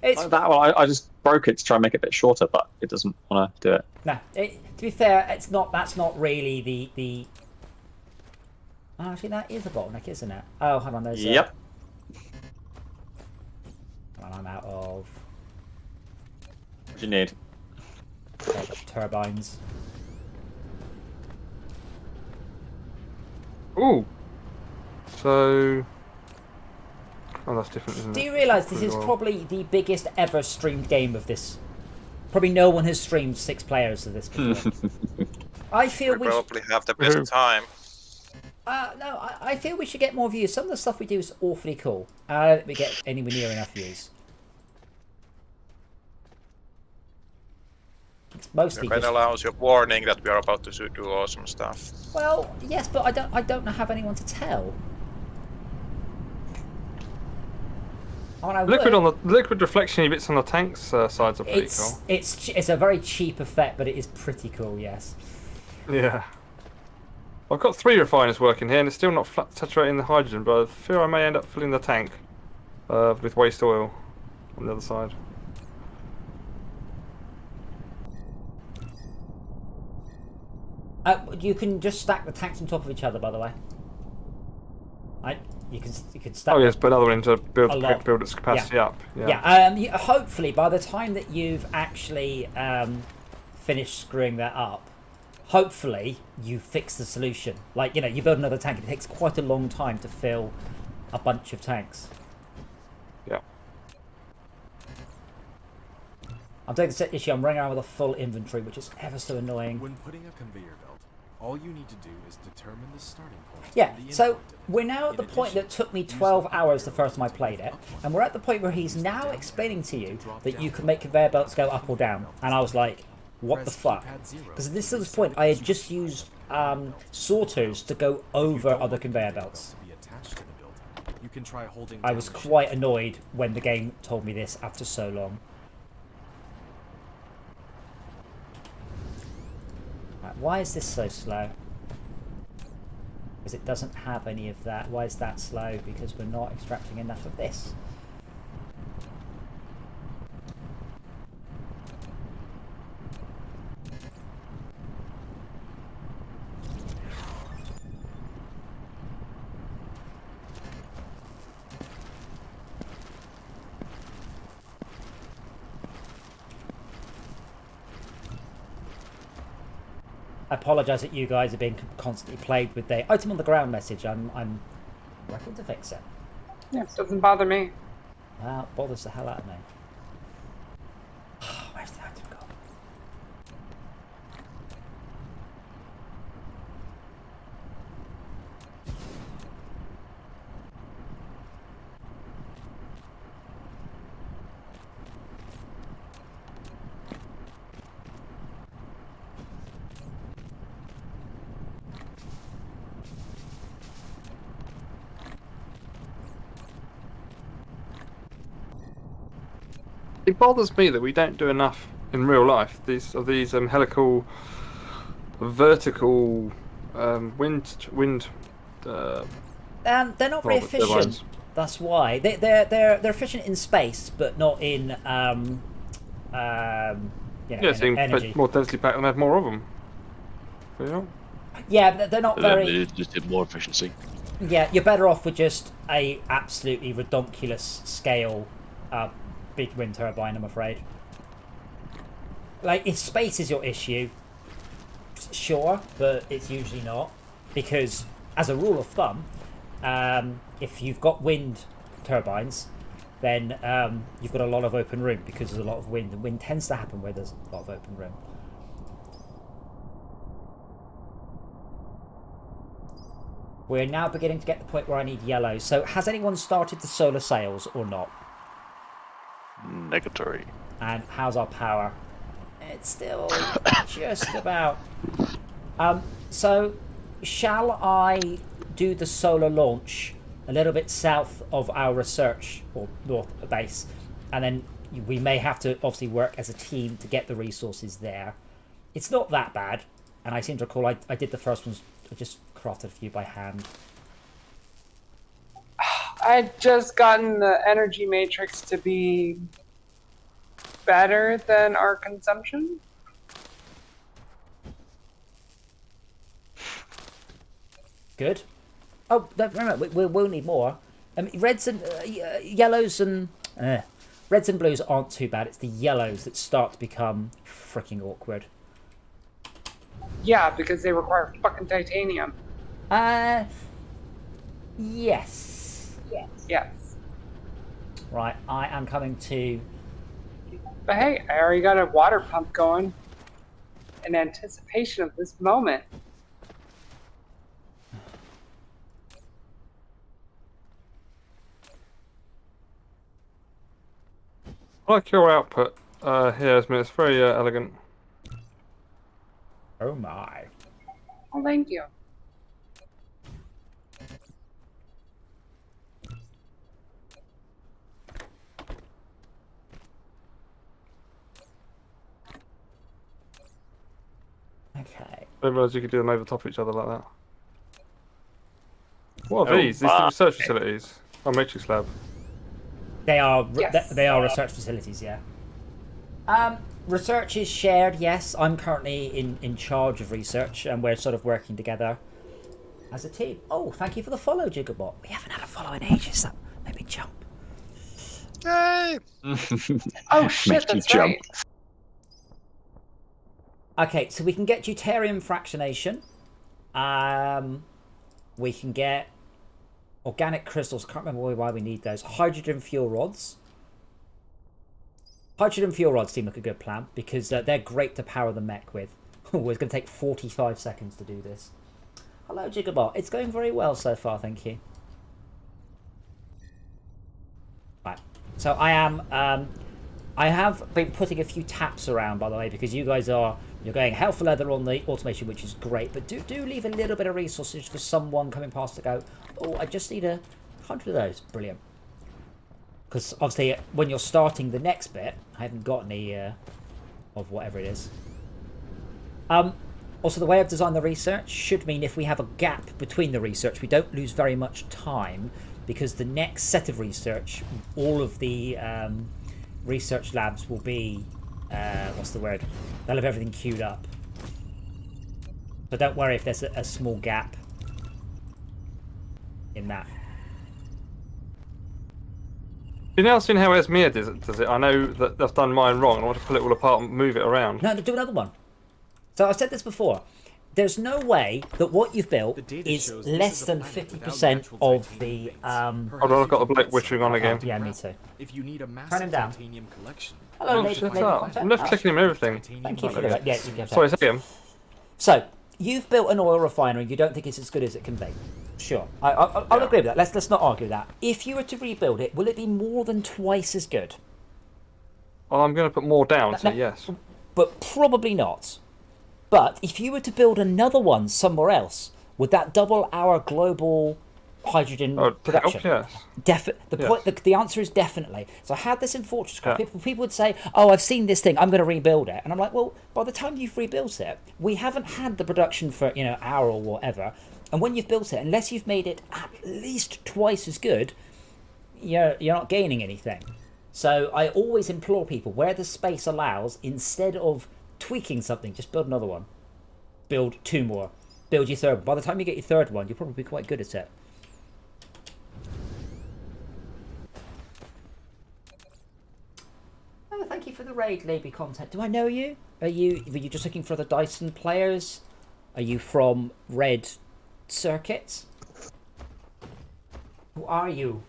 [SPEAKER 1] It's...
[SPEAKER 2] Like that one, I just broke it to try and make it a bit shorter, but it doesn't want to do it.
[SPEAKER 1] No, to be fair, it's not. That's not really the. Oh, actually, that is a bottleneck, isn't it? Oh, hold on, there's.
[SPEAKER 2] Yep.
[SPEAKER 1] Well, I'm out of
[SPEAKER 2] What do you need?
[SPEAKER 1] turbines.
[SPEAKER 7] Ooh. So. Oh, that's different, isn't it?
[SPEAKER 1] Do you realise this is probably the biggest ever streamed game of this? Probably no one has streamed 6 players of this before. I feel
[SPEAKER 3] We probably have the best time.
[SPEAKER 1] No, I feel we should get more views. Some of the stuff we do is awfully cool. I don't think we get anywhere near enough views. It's mostly
[SPEAKER 3] It
[SPEAKER 1] just...
[SPEAKER 3] allows you a warning that we are about to do awesome stuff.
[SPEAKER 1] Well, yes, but I don't have anyone to tell.
[SPEAKER 7] Liquid reflection bits on the tank's sides are pretty cool.
[SPEAKER 1] It's a very cheap effect, but it is pretty cool. Yes.
[SPEAKER 7] Yeah. I've got 3 refiners working here, and it's still not saturating the hydrogen, but I fear I may end up filling the tank with waste oil on the other side.
[SPEAKER 1] You can just stack the tanks on top of each other, by the way. You can stack.
[SPEAKER 7] Oh yes, but another one to build its capacity
[SPEAKER 1] yeah.
[SPEAKER 7] up. Yeah.
[SPEAKER 1] Hopefully, by the time that you've actually finished screwing that up, hopefully you fix the solution. Like, you know, you build another tank. It takes quite a long time to fill a bunch of tanks.
[SPEAKER 7] Yeah.
[SPEAKER 1] I'm taking this issue. I'm running around with a full inventory, which is ever so annoying.
[SPEAKER 5] When putting a conveyor belt, all you need to do is determine the starting point.
[SPEAKER 1] Yeah, so we're now at the point that took me 12 hours the first time I played it, and we're at the point where he's now explaining to you that you can make conveyor belts go up or down, and I was like, what the fuck? Because at this point, I had just used sorters to go over other conveyor belts. I was quite annoyed when the game told me this after so long. Right, why is this so slow? Because it doesn't have any of that. Why is that slow? Because we're not extracting enough of this. I apologise that you guys are being constantly plagued with the item on the ground message. I'm working to fix it.
[SPEAKER 4] Yeah, it doesn't bother me.
[SPEAKER 1] Well, it bothers the hell out of me. Where's the item gone?
[SPEAKER 7] It bothers me that we don't do enough in real life. These helical, vertical, wind.
[SPEAKER 1] They're not very efficient. That's why they're efficient in space, but not in
[SPEAKER 7] energy. More densely packed and have more of them. You know?
[SPEAKER 1] Yeah, they're not very.
[SPEAKER 6] Just did more efficiency.
[SPEAKER 1] Yeah, you're better off with just a absolutely redonkulous scale. Big wind turbine, I'm afraid. Like, if space is your issue, sure, but it's usually not, because as a rule of thumb, if you've got wind turbines, then you've got a lot of open room because there's a lot of wind, and wind tends to happen where there's a lot of open room. We're now beginning to get to the point where I need yellow. So has anyone started the solar sails or not?
[SPEAKER 6] Negatory.
[SPEAKER 1] And how's our power? It's still just about. So shall I do the solar launch a little bit south of our research or north base, and then we may have to obviously work as a team to get the resources there. It's not that bad, and I seem to recall I did the first ones. I just crafted a few by hand.
[SPEAKER 4] I'd just gotten the energy matrix to be better than our consumption.
[SPEAKER 1] Good. Oh, don't remember, we'll need more. Reds and yellows and reds and blues aren't too bad. It's the yellows that start to become freaking awkward.
[SPEAKER 4] Yeah, because they require fucking titanium.
[SPEAKER 1] Yes.
[SPEAKER 4] Yes.
[SPEAKER 1] Right, I am coming to...
[SPEAKER 4] But hey, I already got a water pump going in anticipation of this moment.
[SPEAKER 7] I like your output here, Esme. It's very elegant.
[SPEAKER 1] Oh my.
[SPEAKER 4] Oh, thank you.
[SPEAKER 1] Okay.
[SPEAKER 7] I didn't realise you could do them over top of each other like that. What are
[SPEAKER 2] Oh,
[SPEAKER 7] these? These are the research facilities. Oh, Matrix Lab.
[SPEAKER 1] They are
[SPEAKER 4] Yes.
[SPEAKER 1] they are research facilities, yeah. Research is shared, yes. I'm currently in charge of research, and we're sort of working together as a team. Oh, thank you for the follow, Jigabot. We haven't had a follow in ages. That made me jump.
[SPEAKER 3] Yay!
[SPEAKER 4] Oh shit,
[SPEAKER 2] Makes you
[SPEAKER 4] that's
[SPEAKER 2] jump.
[SPEAKER 4] right.
[SPEAKER 1] Okay, so we can get deuterium fractionation. We can get organic crystals. Can't remember why we need those. Hydrogen fuel rods. Hydrogen fuel rods seem like a good plan because they're great to power the mech with. Oh, it's going to take 45 seconds to do this. Hello, Jigabot. It's going very well so far, thank you. Right. So I have been putting a few taps around, by the way, because you guys you're going hell for leather on the automation, which is great, but do leave a little bit of resources for someone coming past to go, oh, I just need 100 of those. Brilliant. Because obviously, when you're starting the next bit, I haven't got any of whatever it is. Also, the way I've designed the research should mean if we have a gap between the research, we don't lose very much time, because the next set of research, all of the research labs will be, what's the word? They'll have everything queued up. So don't worry if there's a small gap in that.
[SPEAKER 7] You now seen how Esmir does it? I know that they've done mine wrong. I want to pull it all apart and move it around.
[SPEAKER 1] No, do another one. So I've said this before. There's no way that what you've built
[SPEAKER 5] The data
[SPEAKER 1] is
[SPEAKER 5] shows
[SPEAKER 1] less
[SPEAKER 5] this is a
[SPEAKER 1] than
[SPEAKER 5] planet without
[SPEAKER 1] 50%
[SPEAKER 5] natural
[SPEAKER 1] of
[SPEAKER 5] titanium
[SPEAKER 1] the
[SPEAKER 5] veins.
[SPEAKER 7] Hold on, I've got the bloke whittering on again.
[SPEAKER 1] Yeah, me too.
[SPEAKER 5] If you need a
[SPEAKER 1] him
[SPEAKER 5] massive
[SPEAKER 1] down.
[SPEAKER 5] titanium collection.
[SPEAKER 1] Hello,
[SPEAKER 7] Oh,
[SPEAKER 1] lady,
[SPEAKER 7] shut
[SPEAKER 1] lady
[SPEAKER 7] up.
[SPEAKER 1] contact.
[SPEAKER 7] I'm left clicking him and everything.
[SPEAKER 1] Thank you for that. Yeah, you can
[SPEAKER 7] Sorry, say again.
[SPEAKER 1] So you've built an oil refinery. You don't think it's as good as it can be. Sure, I'll agree with that. Let's not argue that. If you were to rebuild it, will it be more than twice as good?
[SPEAKER 7] Well, I'm going to put more down, so yes.
[SPEAKER 1] But probably not. But if you were to build another one somewhere else, would that double our global hydrogen production?
[SPEAKER 7] Yes.
[SPEAKER 1] The answer is definitely. So I had this in Fortress Craft. People would say, "Oh, I've seen this thing. I'm going to rebuild it," and I'm like, "Well, by the time you've rebuilt it, we haven't had the production for an hour or whatever. And when you've built it, unless you've made it at least twice as good, you're not gaining anything." So I always implore people, where the space allows, instead of tweaking something, just build another one. Build two more. Build your third one. By the time you get your third one, you'll probably be quite good at it. Oh, thank you for the raid, Laby content. Do I know you? Were you just looking for the Dyson players? Are you from Red Circuit? Who are you?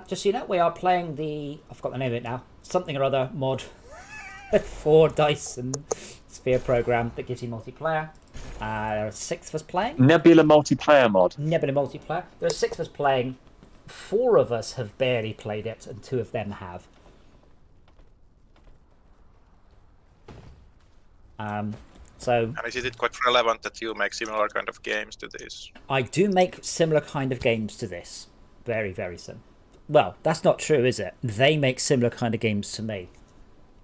[SPEAKER 1] Just so you know, we are playing the... I've got the name of it now. Something or other mod for Dyson Sphere program that gives you multiplayer. There are 6 of us playing.
[SPEAKER 2] Nebula multiplayer mod.
[SPEAKER 1] Nebula multiplayer. There are 6 of us playing. 4 of us have barely played it, and 2 of them have. So...
[SPEAKER 3] And is it quite relevant that you make similar kind of games to this?
[SPEAKER 1] I do make similar kind of games to this. Very, very similar. Well, that's not true, is it? They make similar kind of games to me.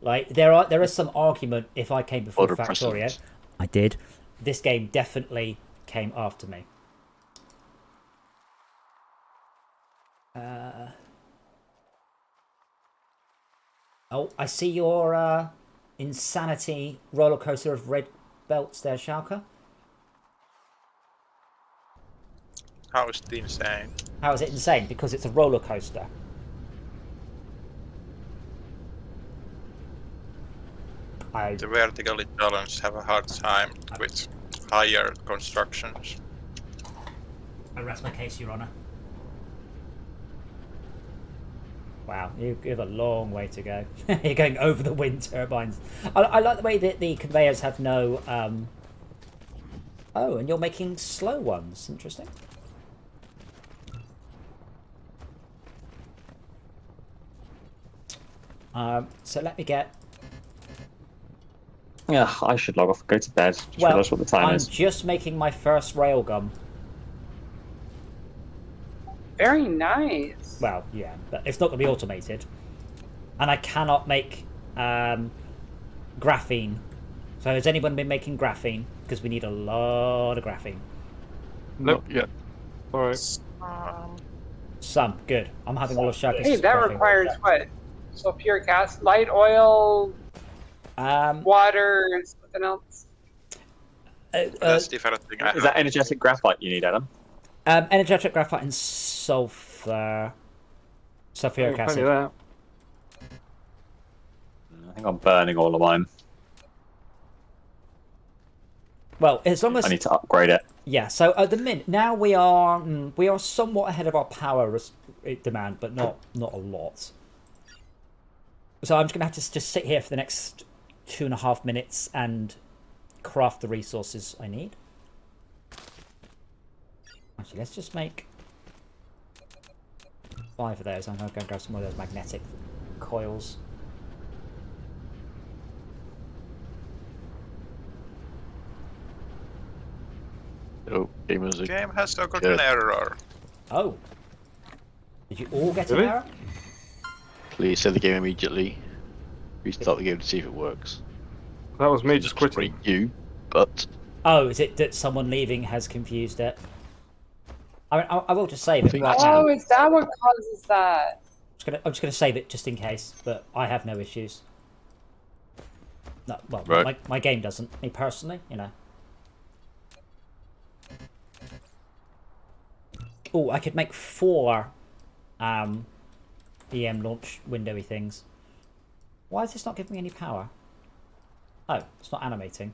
[SPEAKER 1] Like, there is some argument if I came before Factorio. I did. This game definitely came after me. Oh, I see your insanity roller coaster of red belts there, Schalke.
[SPEAKER 3] How is it insane?
[SPEAKER 1] How is it insane? Because it's a roller coaster.
[SPEAKER 3] The vertically challenged have a hard time with higher constructions.
[SPEAKER 1] I rest my case, Your Honour. Wow, you have a long way to go. You're going over the wind turbines. I like the way that the conveyors have no... Oh, and you're making slow ones. Interesting. So let me get
[SPEAKER 2] Yeah, I should log off and go to bed. Just
[SPEAKER 1] Well,
[SPEAKER 2] realised what the time
[SPEAKER 1] I'm
[SPEAKER 2] is.
[SPEAKER 1] just making my first railgun.
[SPEAKER 4] Very nice.
[SPEAKER 1] Well, yeah, but it's not going to be automated. And I cannot make graphene. So has anyone been making graphene? Because we need a lot of graphene.
[SPEAKER 7] Nope.
[SPEAKER 6] Not yet.
[SPEAKER 7] All right.
[SPEAKER 1] Some. Good. I'm having all of Sharky's
[SPEAKER 4] Hey, that
[SPEAKER 1] graphene.
[SPEAKER 4] requires what? Sulfuric acid, light oil, water, and something else.
[SPEAKER 3] That's different thing.
[SPEAKER 2] Is that energetic graphite you need, Adam?
[SPEAKER 1] Energetic graphite and sulfuric
[SPEAKER 7] Plenty of
[SPEAKER 1] acid.
[SPEAKER 7] that.
[SPEAKER 2] I think I'm burning all of mine.
[SPEAKER 1] Well, as long as
[SPEAKER 2] I need to upgrade it.
[SPEAKER 1] yeah. So at the minute now we are somewhat ahead of our power demand, but not a lot. So I'm just gonna have to just sit here for the next 2.5 minutes and craft the resources I need. Actually, let's just make 5 of those. I'm gonna go grab some more of those magnetic coils.
[SPEAKER 6] Oh, gamers.
[SPEAKER 3] Game has got an error.
[SPEAKER 1] Oh, did you all get an
[SPEAKER 7] Really?
[SPEAKER 1] error?
[SPEAKER 6] Please save the game immediately. Restart the game to see if it works.
[SPEAKER 7] That was me just quitting.
[SPEAKER 6] You, but
[SPEAKER 1] Oh, is it that someone leaving has confused it? I mean, I will just save it
[SPEAKER 6] think
[SPEAKER 1] right
[SPEAKER 6] so.
[SPEAKER 1] now.
[SPEAKER 4] Oh, is that what causes that?
[SPEAKER 1] I'm just gonna save it just in case, but I have no issues. No, well,
[SPEAKER 6] Right.
[SPEAKER 1] my game doesn't. Me personally, you know. Oh, I could make 4 EM launch windowy things. Why is this not giving me any power? Oh, it's not animating.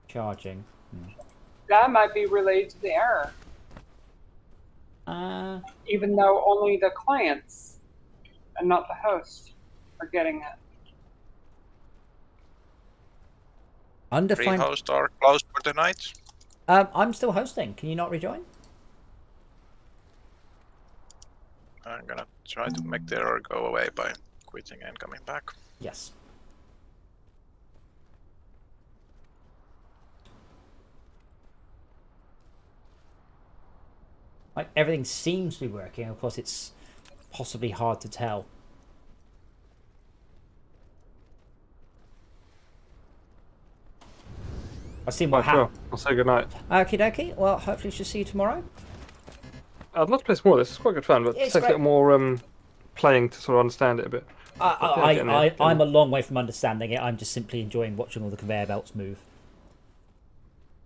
[SPEAKER 1] Charging.
[SPEAKER 4] That might be related to the error, even though only the clients and not the host are getting it.
[SPEAKER 1] Undefined.
[SPEAKER 3] Pre-host or closed for the night.
[SPEAKER 1] I'm still hosting. Can you not rejoin?
[SPEAKER 3] I'm gonna try to make the error go away by quitting and coming back.
[SPEAKER 1] Yes. Like everything seems to be working. Of course, it's possibly hard to tell. I've seen what
[SPEAKER 7] Right, well,
[SPEAKER 1] happened.
[SPEAKER 7] I'll say goodnight.
[SPEAKER 1] Okie dokie. Well, hopefully, we shall see you tomorrow.
[SPEAKER 7] I'd love to play some more of this. It's quite good fun, but it
[SPEAKER 1] It's
[SPEAKER 7] takes a
[SPEAKER 1] great.
[SPEAKER 7] little more playing to sort of understand it a bit.
[SPEAKER 1] I'm a long way from understanding it. I'm just simply enjoying watching all the conveyor belts move.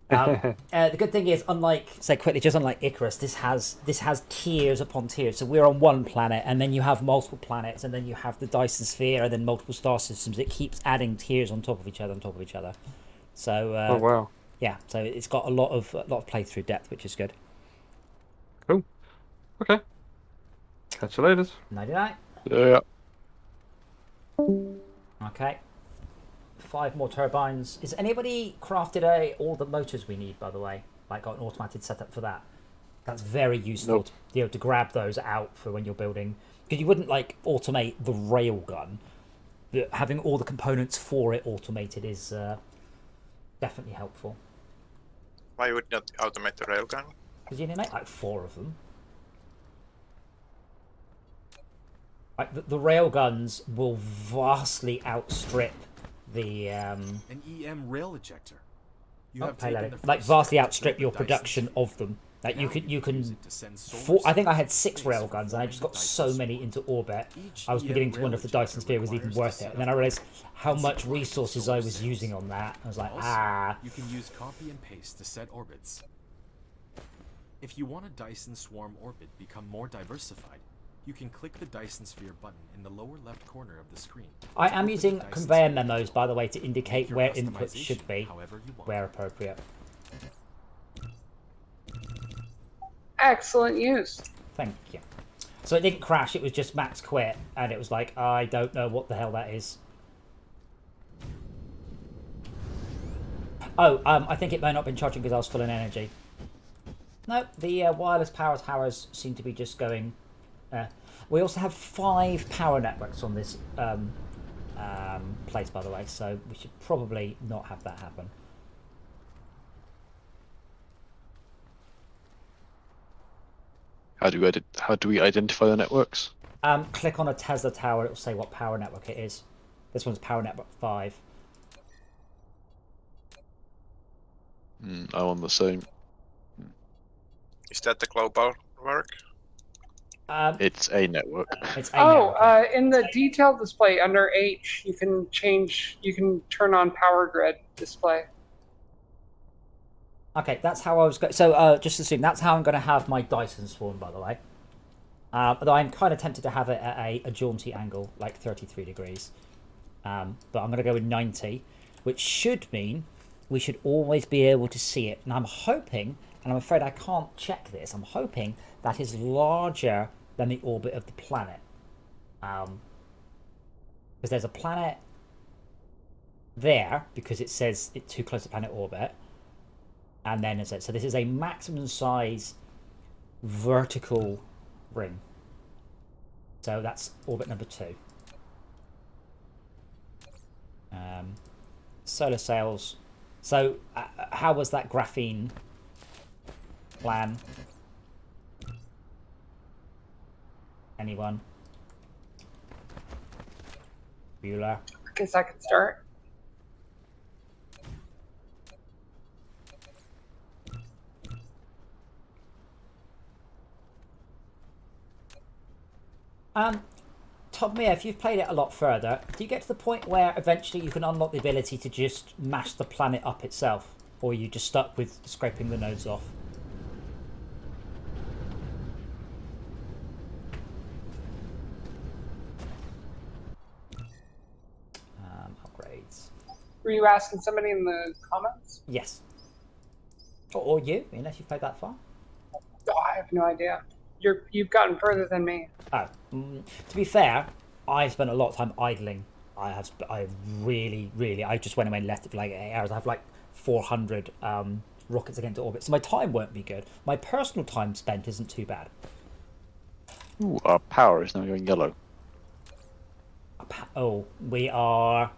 [SPEAKER 1] The good thing is, unlike Icarus, this has tiers upon tiers. So we're on one planet, and then you have multiple planets, and then you have the Dyson sphere, and then multiple star systems. It keeps adding tiers on top of each other, So
[SPEAKER 7] Oh wow.
[SPEAKER 1] yeah, so it's got a lot of playthrough depth, which is good.
[SPEAKER 7] Cool. Okay. Catch you later.
[SPEAKER 1] Nighty night.
[SPEAKER 6] yeah.
[SPEAKER 1] Okay. 5 more turbines. Is anybody crafted all the motors we need, by the way? Like got an automated setup for that? That's very useful
[SPEAKER 6] Nope.
[SPEAKER 1] to be able to grab those out for when you're building. Because you wouldn't like automate the railgun, but having all the components for it automated is definitely helpful.
[SPEAKER 3] Why would not automate the railgun?
[SPEAKER 1] Because you need to make like 4 of them. Like the railguns will vastly outstrip the
[SPEAKER 5] An EM rail ejector. You
[SPEAKER 1] not
[SPEAKER 5] have taken
[SPEAKER 1] payload,
[SPEAKER 5] the
[SPEAKER 1] like
[SPEAKER 5] first
[SPEAKER 1] vastly
[SPEAKER 5] step to
[SPEAKER 1] outstrip
[SPEAKER 5] build
[SPEAKER 1] your
[SPEAKER 5] the Dyson
[SPEAKER 1] production
[SPEAKER 5] sphere.
[SPEAKER 1] of them. Like you
[SPEAKER 5] Now
[SPEAKER 1] can
[SPEAKER 5] use it to send solar
[SPEAKER 1] I think I had
[SPEAKER 5] signals
[SPEAKER 1] 6
[SPEAKER 5] to space
[SPEAKER 1] railguns and I
[SPEAKER 5] forming
[SPEAKER 1] just
[SPEAKER 5] the
[SPEAKER 1] got so
[SPEAKER 5] Dyson
[SPEAKER 1] many
[SPEAKER 5] sphere.
[SPEAKER 1] into orbit.
[SPEAKER 5] Each
[SPEAKER 1] I was
[SPEAKER 5] EM
[SPEAKER 1] beginning to
[SPEAKER 5] rail
[SPEAKER 1] wonder if the Dyson
[SPEAKER 5] ejector
[SPEAKER 1] sphere was even
[SPEAKER 5] requires
[SPEAKER 1] worth
[SPEAKER 5] to
[SPEAKER 1] it.
[SPEAKER 5] set
[SPEAKER 1] And then I
[SPEAKER 5] up
[SPEAKER 1] realized how
[SPEAKER 5] and
[SPEAKER 1] much
[SPEAKER 5] synchronize
[SPEAKER 1] resources
[SPEAKER 5] solar
[SPEAKER 1] I was
[SPEAKER 5] cells.
[SPEAKER 1] using on that. I was like,
[SPEAKER 5] Also, you can use copy and paste to set orbits. If you want a Dyson swarm orbit become more diversified, you can click the Dyson sphere button in the lower left corner of the screen.
[SPEAKER 1] I
[SPEAKER 5] to
[SPEAKER 1] am
[SPEAKER 5] open the
[SPEAKER 1] using
[SPEAKER 5] Dyson
[SPEAKER 1] conveyor
[SPEAKER 5] sphere.
[SPEAKER 1] memos, by the way, to indicate
[SPEAKER 5] Make your
[SPEAKER 1] where inputs
[SPEAKER 5] customization
[SPEAKER 1] should be,
[SPEAKER 5] however you want.
[SPEAKER 1] where appropriate.
[SPEAKER 4] Excellent use.
[SPEAKER 1] Thank you. So it didn't crash, it was just Max quit, and it was like, I don't know what the hell that is. Oh, I think it may not have been charging because I was full in energy. No, the wireless power towers seem to be just going... we also have 5 power networks on this place, by the way, so we should probably not have that happen.
[SPEAKER 6] How do we identify the networks?
[SPEAKER 1] Click on a Tesla tower, it will say what power network it is. This one's power network 5.
[SPEAKER 6] I'm on the same.
[SPEAKER 3] Is that the global work?
[SPEAKER 6] It's a network.
[SPEAKER 1] It's a network.
[SPEAKER 4] In the detail display under H, you can turn on power grid display.
[SPEAKER 1] Okay, that's how I was going. So just assume that's how I'm going to have my Dyson swarm, by the way. Although I'm kind of tempted to have it at a jaunty angle, like 33 degrees. But I'm going to go with 90, which should mean we should always be able to see it. And I'm hoping, and I'm afraid I can't check this, I'm hoping that is larger than the orbit of the planet. Because there's a planet there, because it says it's too close to planet orbit. And then it says, so this is a maximum size vertical ring. So that's orbit number 2. Solar sails. So how was that graphene plan? Anyone? Bueller?
[SPEAKER 4] I guess I could start.
[SPEAKER 1] Mia, if you've played it a lot further, do you get to the point where eventually you can unlock the ability to just mash the planet up itself? Or are you just stuck with scraping the nodes off? Upgrades.
[SPEAKER 4] Were you asking somebody in the comments?
[SPEAKER 1] Yes. Or you, unless you've played that far.
[SPEAKER 4] Oh, I have no idea. You've gotten further than me.
[SPEAKER 1] Oh, to be fair, I spent a lot of time idling. I just went away and left it for like 8 hours. I have like 400 rockets against orbit, so my time won't be good. My personal time spent isn't too bad.
[SPEAKER 6] Ooh, our power is now going yellow.
[SPEAKER 1] Oh, we are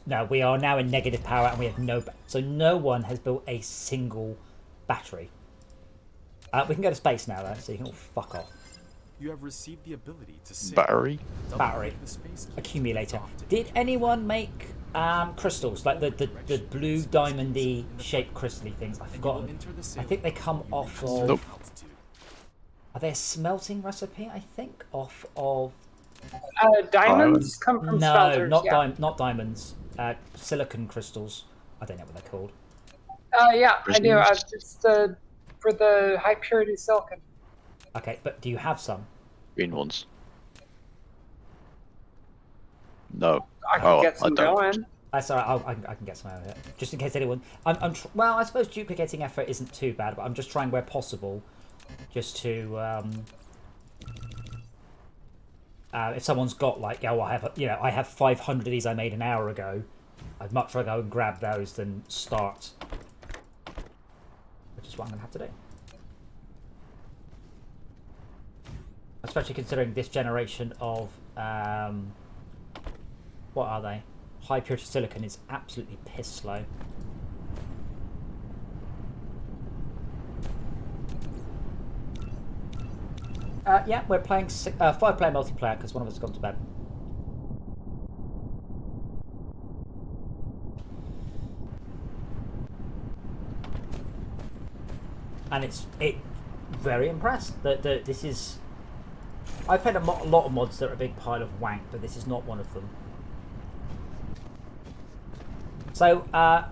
[SPEAKER 1] now in negative power, and we have so no one has built a single battery. We can go to space now, though, so you can all fuck off.
[SPEAKER 5] You have received the ability to save.
[SPEAKER 6] Battery?
[SPEAKER 1] Battery. Accumulator. Did anyone make crystals? Like the blue diamond-y shaped crystally things? I've forgotten. I think they come off of...
[SPEAKER 6] Nope.
[SPEAKER 1] Are they a smelting recipe, I think? Off of...
[SPEAKER 4] Diamonds come from smelters.
[SPEAKER 1] Not diamonds. Silicon crystals. I don't know what they're called.
[SPEAKER 4] Yeah, I do. It's for the high purity silicon.
[SPEAKER 1] Okay, but do you have some?
[SPEAKER 6] Green ones. No.
[SPEAKER 4] I can get some going.
[SPEAKER 1] Sorry, I can get some out of it. Just in case anyone... well, I suppose duplicating effort isn't too bad, but I'm just trying where possible just to... if someone's got like, I have 500 of these I made an hour ago, I'd much rather go and grab those than start. Which is what I'm going to have to do. Especially considering this generation of, what are they? High purity silicon is absolutely piss slow. Yeah, we're playing 5-player multiplayer because one of us has gone to bed. And it's very impressed that this is... I've played a lot of mods that are a big pile of wank, but this is not one of them. So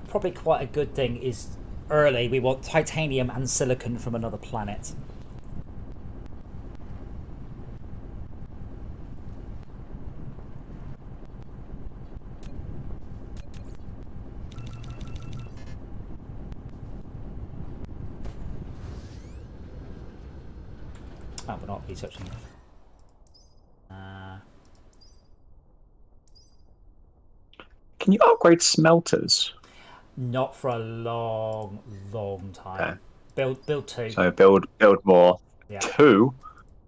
[SPEAKER 1] probably quite a good thing is early we want titanium and silicon from another planet. Oh, we're not researching.
[SPEAKER 2] Can you upgrade smelters?
[SPEAKER 1] Not for a long time. Okay. Build 2.
[SPEAKER 2] So build more.
[SPEAKER 1] Yeah.
[SPEAKER 2] 2?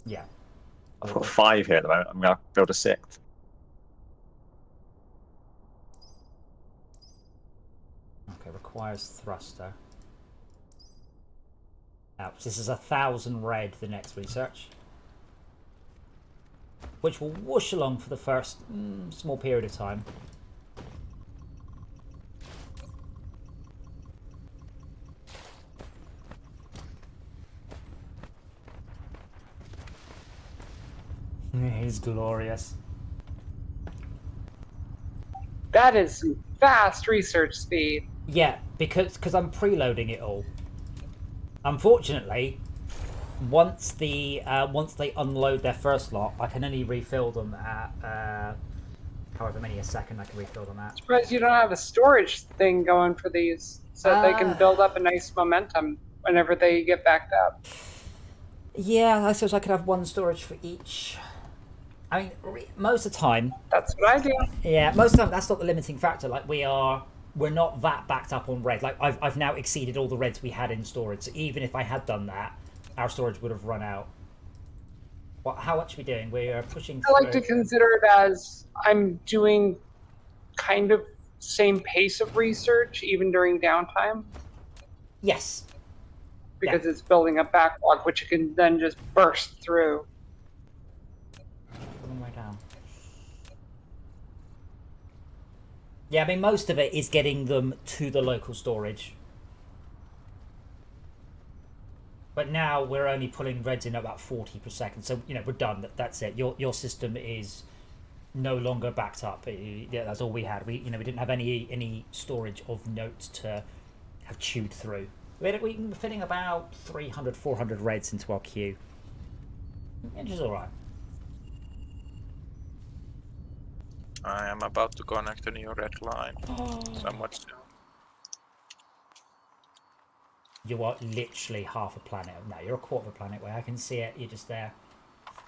[SPEAKER 1] Yeah.
[SPEAKER 2] I've got 5 here at the moment. I'm going to build a 6th.
[SPEAKER 1] requires thruster. Now, this is 1,000 red, the next research. Which will whoosh along for the first small period of time. He's glorious.
[SPEAKER 4] That is some fast research speed.
[SPEAKER 1] Yeah, because I'm preloading it all. Unfortunately, once they unload their first lot, I can only refill them at however many a second I can refill them at.
[SPEAKER 4] Surprised you don't have a storage thing going for these, so that they can build up a nice momentum whenever they get backed up.
[SPEAKER 1] Yeah, I suppose I could have one storage for each. I mean, most of the time.
[SPEAKER 4] That's what I do.
[SPEAKER 1] Yeah, most of the time that's not the limiting factor. Like we're not that backed up on red. Like I've now exceeded all the reds we had in storage. So even if I had done that, our storage would have run out. What? How much are we doing? We are pushing.
[SPEAKER 4] I like to consider it as I'm doing kind of same pace of research even during downtime.
[SPEAKER 1] Yes.
[SPEAKER 4] Because it's building a backlog, which you can then just burst through.
[SPEAKER 1] Down. Yeah, I mean, most of it is getting them to the local storage. But now we're only pulling reds in at about 40 per second. So, you know, we're done. That's it. Your system is no longer backed up. Yeah, that's all we had. We didn't have any storage of note to have chewed through. We're fitting about 300, 400 reds into our queue. Which is all right.
[SPEAKER 3] I am about to connect a new red line. Somewhat soon.
[SPEAKER 1] You are literally half a planet. No, you're a quarter of a planet away. I can see it. You're just there.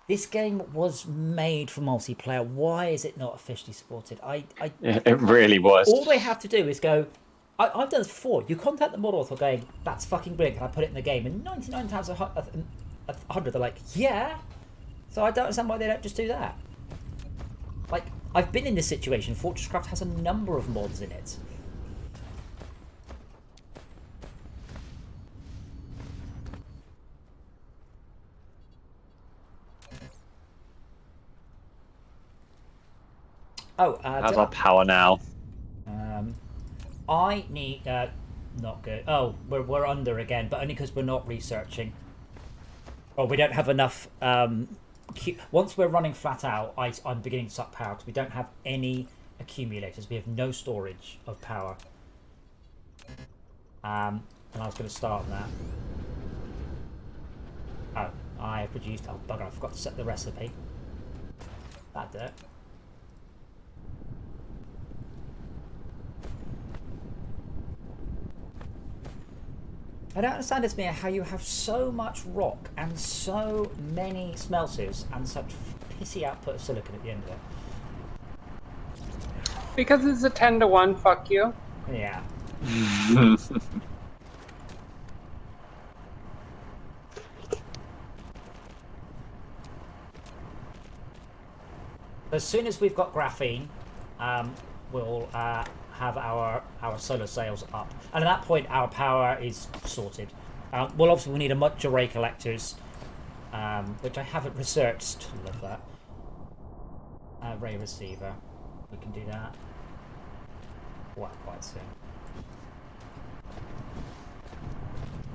[SPEAKER 1] This game was made for multiplayer. Why is it not officially supported?
[SPEAKER 2] It really was.
[SPEAKER 1] All they have to do is go. I've done this before. You contact the mod author going, "That's fucking brilliant. Can I put it in the game?" And 99 times out of 100, they're like, "Yeah." So I don't understand why they don't just do that. Like, I've been in this situation. Fortresscraft has a number of mods in it. Oh,
[SPEAKER 2] how's our power now?
[SPEAKER 1] I need not good. Oh, we're under again, but only because we're not researching. Oh, we don't have enough. Once we're running flat out, I'm beginning to suck power because we don't have any accumulators. We have no storage of power. And I was going to start on that. Oh, I have produced. Oh bugger! I forgot to set the recipe. That did it. I don't understand, Ismir, how you have so much rock and so many smelters and such pissy output of silicon at the end of it.
[SPEAKER 4] Because it's a 10-to-1, fuck you.
[SPEAKER 1] Yeah. As soon as we've got graphene, we'll have our solar sails up, and at that point our power is sorted. Well, obviously we need a much array collectors, which I haven't researched. Love that. Array receiver, we can do that. Well, quite soon.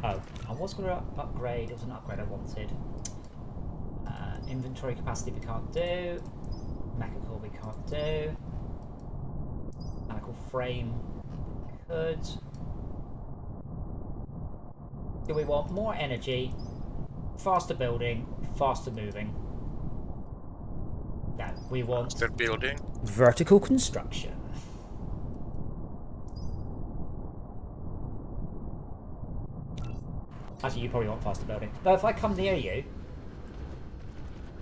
[SPEAKER 1] Oh, I was going to upgrade. It was an upgrade I wanted. Inventory capacity we can't do. Mechanical we can't do. Mechanical frame could. Do we want more energy, faster building, faster moving? No, we want
[SPEAKER 3] faster building,
[SPEAKER 1] vertical construction. Actually, you probably want faster building. Though if I come near you,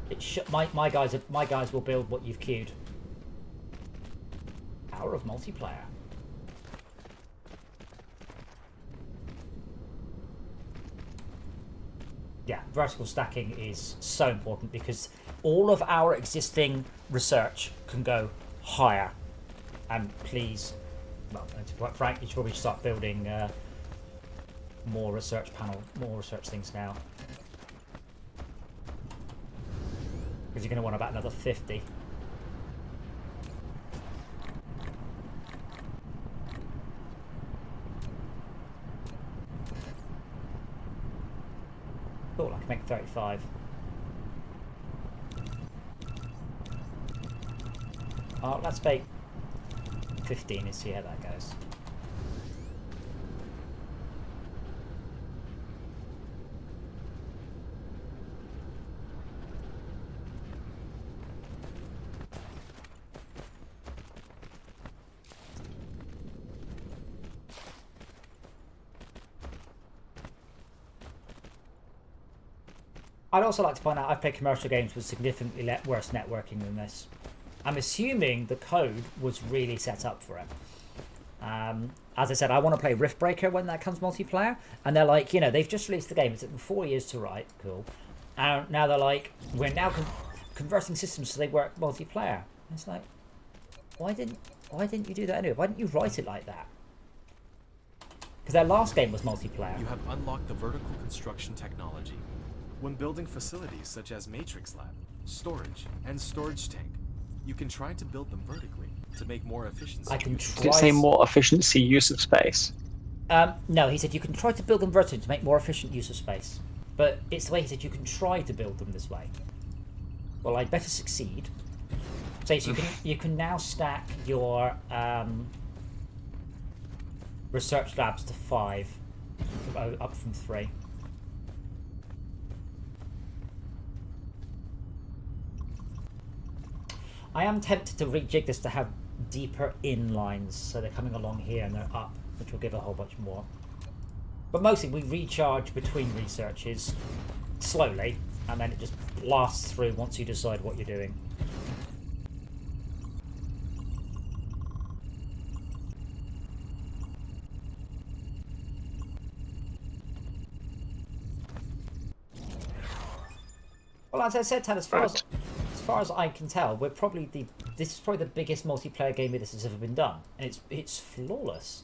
[SPEAKER 1] it my guys will build what you've queued. Power of multiplayer. Yeah, vertical stacking is so important because all of our existing research can go higher. And please, well, to be quite frank, you should probably start building more research things now. Because you're going to want about another 50. Cool, I can make 35. Oh, let's make 15 and see how that goes. I'd also like to point out I've played commercial games with significantly worse networking than this. I'm assuming the code was really set up for it. As I said, I want to play Riftbreaker when that comes multiplayer, and they're like, you know, they've just released the game. It took them 4 years to write. Cool. And now they're like, we're now converting systems so they work multiplayer. And it's like, why didn't you do that anyway? Why didn't you write it like that? Because their last game was multiplayer.
[SPEAKER 5] You have unlocked the vertical construction technology. When building facilities such as Matrix Lab, storage, and storage tank, you can try to build them vertically to make more efficiency.
[SPEAKER 2] Did it say more efficiency use of space?
[SPEAKER 1] No, he said you can try to build them vertically to make more efficient use of space. But it's the way he said you can try to build them this way. Well, I'd better succeed. So you can now stack your research labs to 5, up from 3. I am tempted to rejig this to have deeper inlines, so they're coming along here and they're up, which will give a whole bunch more. But mostly we recharge between researches slowly, and then it just blasts through once you decide what you're doing. Well, as I said, Ted, as far as I can tell, we're probably this is probably the biggest multiplayer game of this has ever been done, and it's flawless.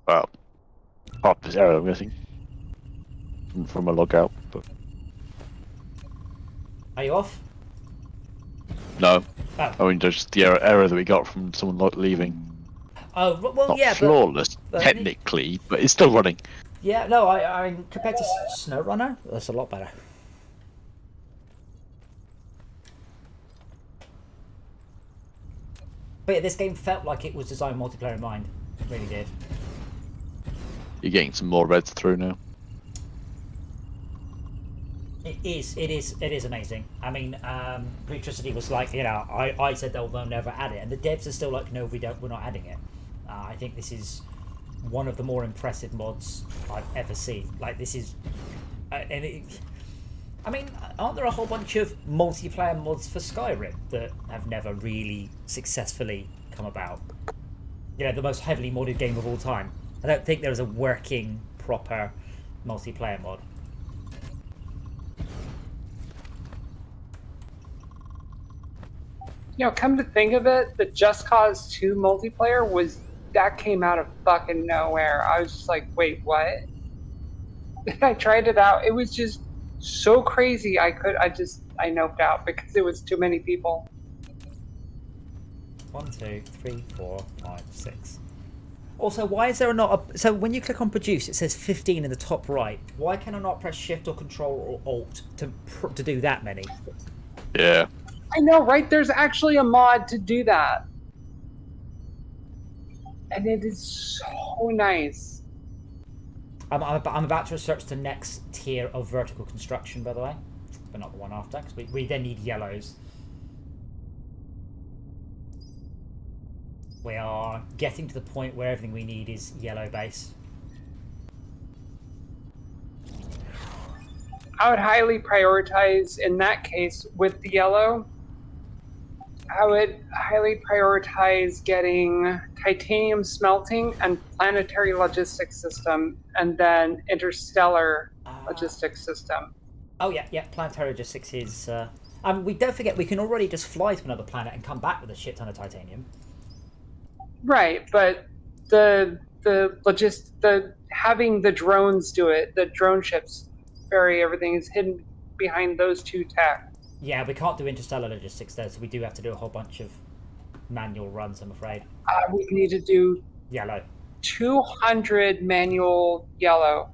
[SPEAKER 6] Well, apart from this error, I'm guessing from a logout. But
[SPEAKER 1] Are you off?
[SPEAKER 6] no,
[SPEAKER 1] Oh.
[SPEAKER 6] I mean just the error that we got from someone leaving.
[SPEAKER 1] Oh well,
[SPEAKER 6] Not
[SPEAKER 1] yeah,
[SPEAKER 6] flawless
[SPEAKER 1] but
[SPEAKER 6] technically, but it's still running.
[SPEAKER 1] yeah. No, I mean compared to SnowRunner, that's a lot better. But yeah, this game felt like it was designed multiplayer in mind. It really did.
[SPEAKER 6] You're getting some more reds through now.
[SPEAKER 1] It is amazing. I mean, Pretricity was like, you know, I said they'll never add it, and the devs are still like, no, we're not adding it. I think this is one of the more impressive mods I've ever seen. Like, this is, I mean, aren't there a whole bunch of multiplayer mods for Skyrim that have never really successfully come about? You know, the most heavily modded game of all time. I don't think there's a working, proper multiplayer mod.
[SPEAKER 4] You know, come to think of it, the Just Cause 2 multiplayer that came out of fucking nowhere. I was just like, wait, what? I tried it out. It was just so crazy. I noped out because it was too many people.
[SPEAKER 1] 1, 2, 3, 4, 5, 6. Also, why is there not a... So when you click on produce, it says 15 in the top right. Why can I not press shift or control or alt to do that many?
[SPEAKER 6] Yeah.
[SPEAKER 4] I know, right? There's actually a mod to do that. And it is so nice.
[SPEAKER 1] I'm about to research the next tier of vertical construction, by the way. But not the one after, because we then need yellows. We are getting to the point where everything we need is yellow base.
[SPEAKER 4] I would highly prioritize, in that case, with the yellow, I would highly prioritize getting titanium smelting and planetary logistics system, and then interstellar logistics system.
[SPEAKER 1] Oh yeah, planetary logistics is We don't forget we can already just fly to another planet and come back with a shit ton of titanium.
[SPEAKER 4] Right, but the having the drones do it, the drone ships ferry everything is hidden behind those two tech.
[SPEAKER 1] Yeah, we can't do interstellar logistics there, so we do have to do a whole bunch of manual runs, I'm afraid.
[SPEAKER 4] We need to do
[SPEAKER 1] Yellow.
[SPEAKER 4] 200 manual yellow.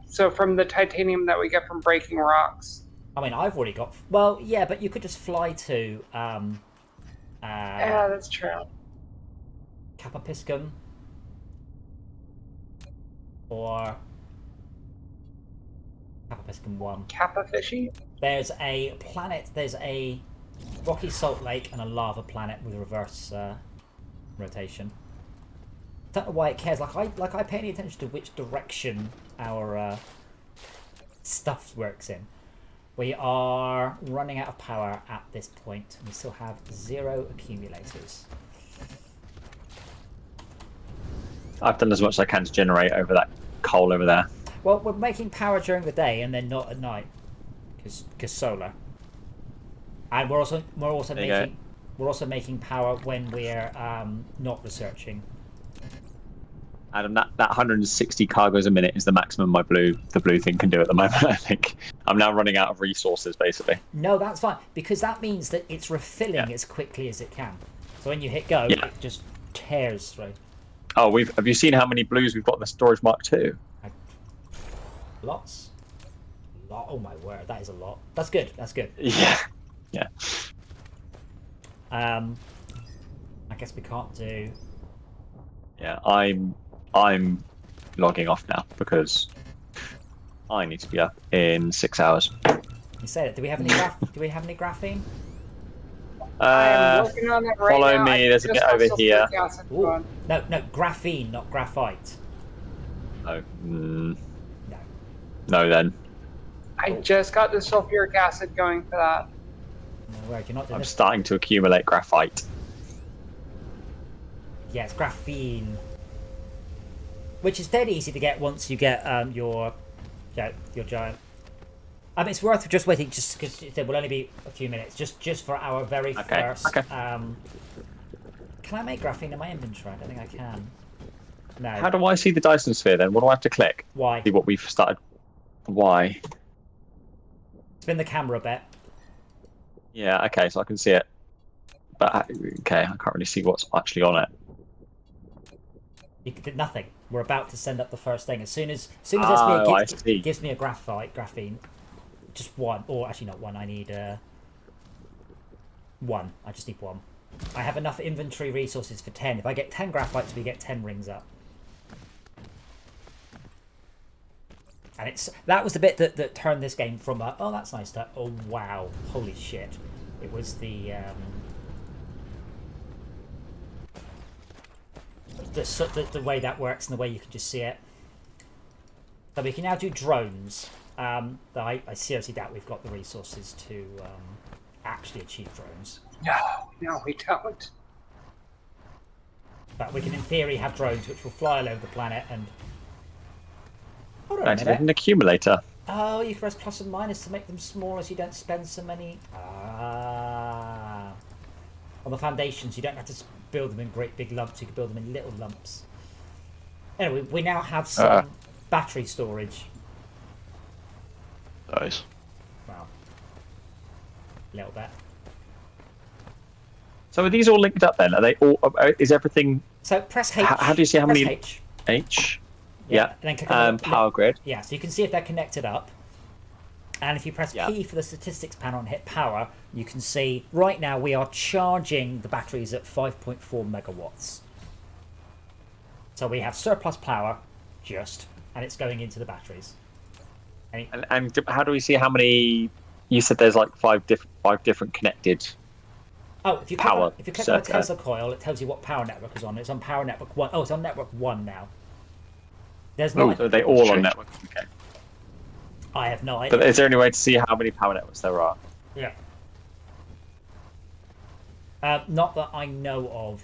[SPEAKER 4] So from the titanium that we get from breaking rocks.
[SPEAKER 1] I mean, I've already got... Well, yeah, but you could just fly to...
[SPEAKER 4] yeah, that's true.
[SPEAKER 1] Capapiscum. Or... Capapiscum 1.
[SPEAKER 4] Kappa fishy?
[SPEAKER 1] There's a planet, there's a rocky salt lake and a lava planet with reverse rotation. Don't know why it cares. Like I pay any attention to which direction our stuff works in. We are running out of power at this point. We still have 0 accumulators.
[SPEAKER 2] I've done as much as I can to generate over that coal over there.
[SPEAKER 1] Well, we're making power during the day and then not at night, because solar. And we're also making power when we're not researching.
[SPEAKER 2] Adam, that 160 cargoes a minute is the maximum the blue thing can do at the moment. I think I'm now running out of resources, basically.
[SPEAKER 1] No, that's fine, because that means that it's refilling as quickly as it can. So when you hit go, it just tears through.
[SPEAKER 2] Oh, have you seen how many blues we've got in the storage Mark II?
[SPEAKER 1] Lots. Oh my word, that is a lot. That's good. That's good.
[SPEAKER 2] Yeah. Yeah.
[SPEAKER 1] I guess we can't do.
[SPEAKER 2] Yeah, I'm logging off now because I need to be up in 6 hours.
[SPEAKER 1] You said it. Do we have any graphene?
[SPEAKER 4] I am working on it right
[SPEAKER 2] follow
[SPEAKER 4] now.
[SPEAKER 2] me. There's a bit over here.
[SPEAKER 1] No, graphene, not graphite.
[SPEAKER 2] Oh.
[SPEAKER 1] No.
[SPEAKER 2] No, then.
[SPEAKER 4] I just got the sulfuric acid going for that.
[SPEAKER 1] No, word, you're not doing
[SPEAKER 2] I'm
[SPEAKER 1] this.
[SPEAKER 2] starting to accumulate graphite.
[SPEAKER 1] Yeah, it's graphene, which is dead easy to get once you get your giant. I mean, it's worth just waiting, just because it will only be a few minutes, just for our very first.
[SPEAKER 2] Okay.
[SPEAKER 1] Can I make graphene in my inventory? I don't think I can. No.
[SPEAKER 2] How do I see the Dyson sphere then? What do I have to click?
[SPEAKER 1] Why?
[SPEAKER 2] See what we've started. Why?
[SPEAKER 1] Spin the camera a bit.
[SPEAKER 2] Yeah, okay, so I can see it. But, okay, I can't really see what's actually on it.
[SPEAKER 1] You did nothing. We're about to send up the first thing. As soon as
[SPEAKER 2] SBA
[SPEAKER 1] gives me a graphene, just one, or actually not one. I need one. I just need one. I have enough inventory resources for 10. If I get 10 graphites, we get 10 rings up. And that was the bit that turned this game from oh that's nice to oh wow, holy shit. It was the way that works and the way you can just see it. So we can now do drones. I seriously doubt we've got the resources to actually achieve drones.
[SPEAKER 4] No, we don't.
[SPEAKER 1] But we can, in theory, have drones which will fly all over the planet and. Hold on a
[SPEAKER 2] Activate
[SPEAKER 1] minute.
[SPEAKER 2] an accumulator.
[SPEAKER 1] Oh, you can press plus and minus to make them smaller so you don't spend so many. On the foundations, you don't have to build them in great big lumps, you can build them in little lumps. Anyway, we now have some battery storage.
[SPEAKER 6] Nice.
[SPEAKER 1] Well, a little bit.
[SPEAKER 2] So are these all linked up then? Are they all? Is everything?
[SPEAKER 1] So press H.
[SPEAKER 2] How do you see how many?
[SPEAKER 1] H.
[SPEAKER 2] H.
[SPEAKER 1] Yeah. And then click on the
[SPEAKER 2] power grid.
[SPEAKER 1] Yeah, so you can see if they're connected up. And if you press
[SPEAKER 2] Yeah.
[SPEAKER 1] P for the statistics panel and hit power, you can see right now we are charging the batteries at 5.4 megawatts. So we have surplus power, and it's going into the batteries.
[SPEAKER 2] And how do we see how many? You said there's like five different connected.
[SPEAKER 1] Oh, if you click on the
[SPEAKER 2] circuit.
[SPEAKER 1] Tesla coil, it tells you what power network is on. It's on power network 1. Oh, it's on network 1 now. There's
[SPEAKER 2] Oh,
[SPEAKER 1] not.
[SPEAKER 2] are they all on network? Okay.
[SPEAKER 1] I have no idea.
[SPEAKER 2] But is there any way to see how many power networks there are?
[SPEAKER 1] Yeah. Not that I know of.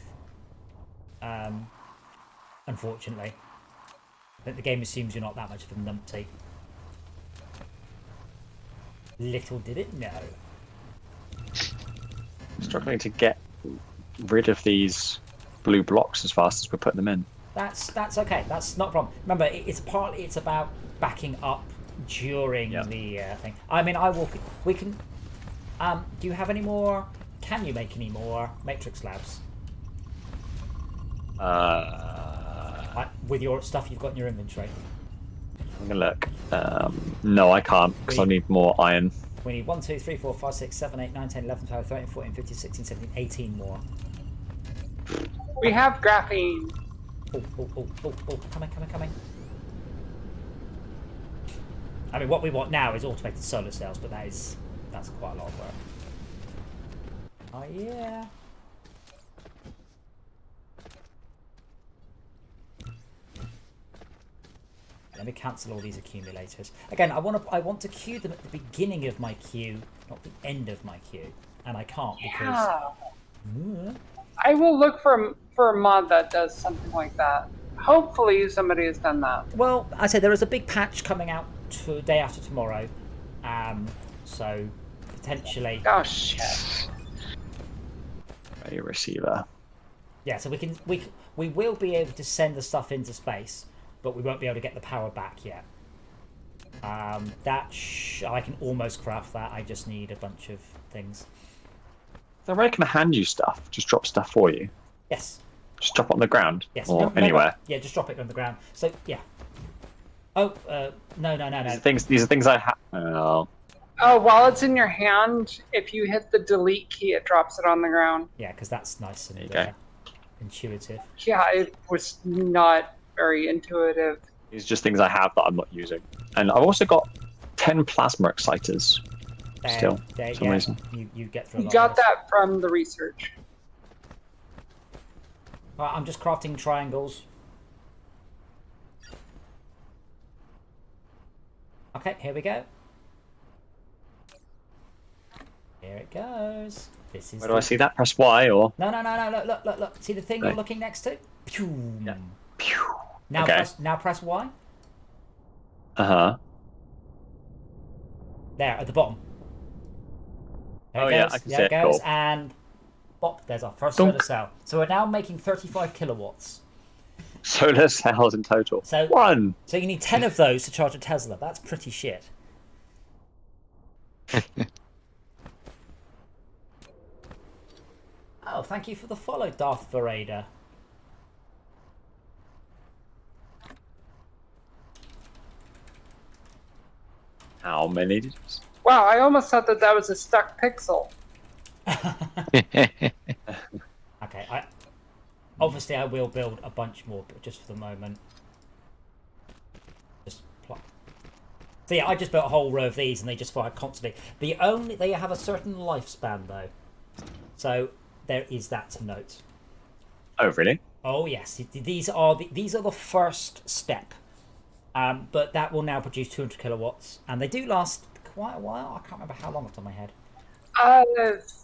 [SPEAKER 1] Unfortunately, I think the game assumes you're not that much of a numpty. Little did it know.
[SPEAKER 2] Struggling to get rid of these blue blocks as fast as we're putting them in.
[SPEAKER 1] That's okay. That's not a problem. Remember, it's about backing up during the thing. I mean, we can. Do you have any more? Can you make any more matrix slabs? With your stuff you've got in your inventory.
[SPEAKER 2] I'm gonna look. No, I can't because I need more iron.
[SPEAKER 1] We need 1, 2, 3, 4, 5, 6, 7, 8, 9, 10, 11, 12, 13, 14, 15, 16, 17, 18 more.
[SPEAKER 4] We have graphene.
[SPEAKER 1] Oh, coming. I mean, what we want now is automated solar cells, but that's quite a lot of work. Oh yeah. Let me cancel all these accumulators. Again, I want to queue them at the beginning of my queue, not the end of my queue, and I can't because.
[SPEAKER 4] I will look for a mod that does something like that. Hopefully, somebody has done that.
[SPEAKER 1] Well, I said there is a big patch coming out day after tomorrow, so potentially.
[SPEAKER 4] Oh shit!
[SPEAKER 2] A receiver.
[SPEAKER 1] Yeah, so we will be able to send the stuff into space, but we won't be able to get the power back yet. I can almost craft that. I just need a bunch of things.
[SPEAKER 2] So I can hand you stuff. Just drop stuff for you.
[SPEAKER 1] Yes.
[SPEAKER 2] Just drop it on the ground.
[SPEAKER 1] Yes.
[SPEAKER 2] Or anywhere.
[SPEAKER 1] Yeah, just drop it on the ground. So yeah. Oh no.
[SPEAKER 2] These are things I have. Oh.
[SPEAKER 4] Oh, while it's in your hand, if you hit the delete key, it drops it on the ground.
[SPEAKER 1] Yeah, because that's nice and intuitive.
[SPEAKER 4] Yeah, it was not very intuitive.
[SPEAKER 2] These are just things I have that I'm not using. And I've also got 10 plasma exciters. Still, for some reason.
[SPEAKER 1] You get through.
[SPEAKER 4] You got that from the research.
[SPEAKER 1] Right, I'm just crafting triangles. Okay, here we go. Here it goes. This is.
[SPEAKER 2] Where do I see that? Press Y or?
[SPEAKER 1] No. Look. See the thing you're looking next to? Pew.
[SPEAKER 2] Yeah. Pew.
[SPEAKER 1] Now
[SPEAKER 2] okay.
[SPEAKER 1] press Y. There at the bottom.
[SPEAKER 2] There I can see it.
[SPEAKER 1] Goes,
[SPEAKER 2] cool.
[SPEAKER 1] And bop, there's our first solar cell. So we're now making 35 kilowatts.
[SPEAKER 2] Solar cells in total.
[SPEAKER 1] So
[SPEAKER 2] 1.
[SPEAKER 1] So you need 10 of those to charge a Tesla. That's pretty shit. Oh, thank you for the follow, Darth Vader.
[SPEAKER 2] How many did you...
[SPEAKER 4] Wow, I almost thought that was a stuck pixel.
[SPEAKER 1] Okay, obviously I will build a bunch more, but just for the moment. Just plop. So yeah, I just built a whole row of these and they just fire constantly. They have a certain lifespan though. So there is that to note.
[SPEAKER 2] Oh, really?
[SPEAKER 1] Oh yes, these are the first step. But that will now produce 200 kilowatts, and they do last quite a while. I can't remember how long off the top of my head.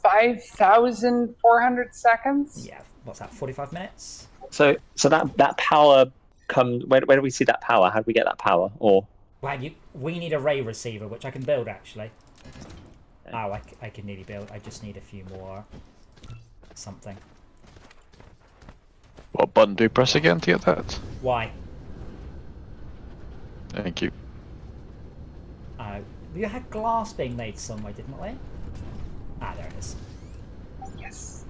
[SPEAKER 4] 5,400 seconds.
[SPEAKER 1] Yeah, what's that? 45 minutes.
[SPEAKER 2] So that power comes. Where do we see that power? How do we get that power? Or
[SPEAKER 1] well, we need a ray receiver, which I can build actually. Okay. Oh, I can nearly build. I just need a few more. Something.
[SPEAKER 6] What button do you press again to get that?
[SPEAKER 1] Why?
[SPEAKER 6] Thank you.
[SPEAKER 1] We had glass being made somewhere, didn't we? Ah, there it is.
[SPEAKER 4] Yes.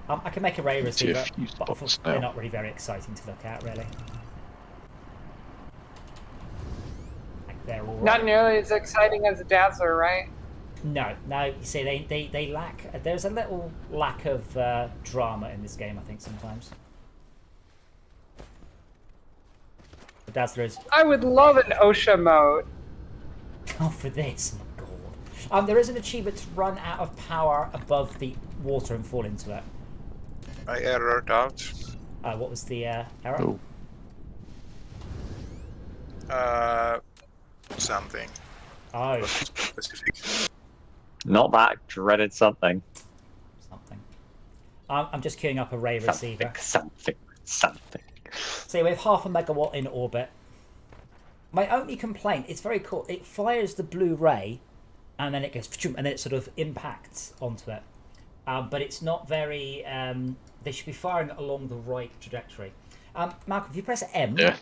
[SPEAKER 1] I can make a ray receiver, but they're
[SPEAKER 6] now.
[SPEAKER 1] not really very exciting to look at, really. Like they're all
[SPEAKER 4] Not nearly as exciting as a Dazzler, right?
[SPEAKER 1] No. You see, they lack. There's a little lack of drama in this game, I think, sometimes. The Dazzler is.
[SPEAKER 4] I would love an OSHA mode.
[SPEAKER 1] Oh, for this, oh my god! There is an achievement to run out of power above the water and fall into it.
[SPEAKER 3] I errored out.
[SPEAKER 1] What was the error?
[SPEAKER 6] Oh.
[SPEAKER 3] Something.
[SPEAKER 1] Oh.
[SPEAKER 3] Specific.
[SPEAKER 2] not that dreaded something.
[SPEAKER 1] I'm just queuing up a ray receiver.
[SPEAKER 2] Something.
[SPEAKER 1] So we have 0.5 megawatt in orbit. My only complaint, it's very cool. It fires the blue ray, and then it goes, and then it sort of impacts onto it. But it's not very. They should be firing it along the right trajectory. Malcolm, if you press M,
[SPEAKER 6] Yeah.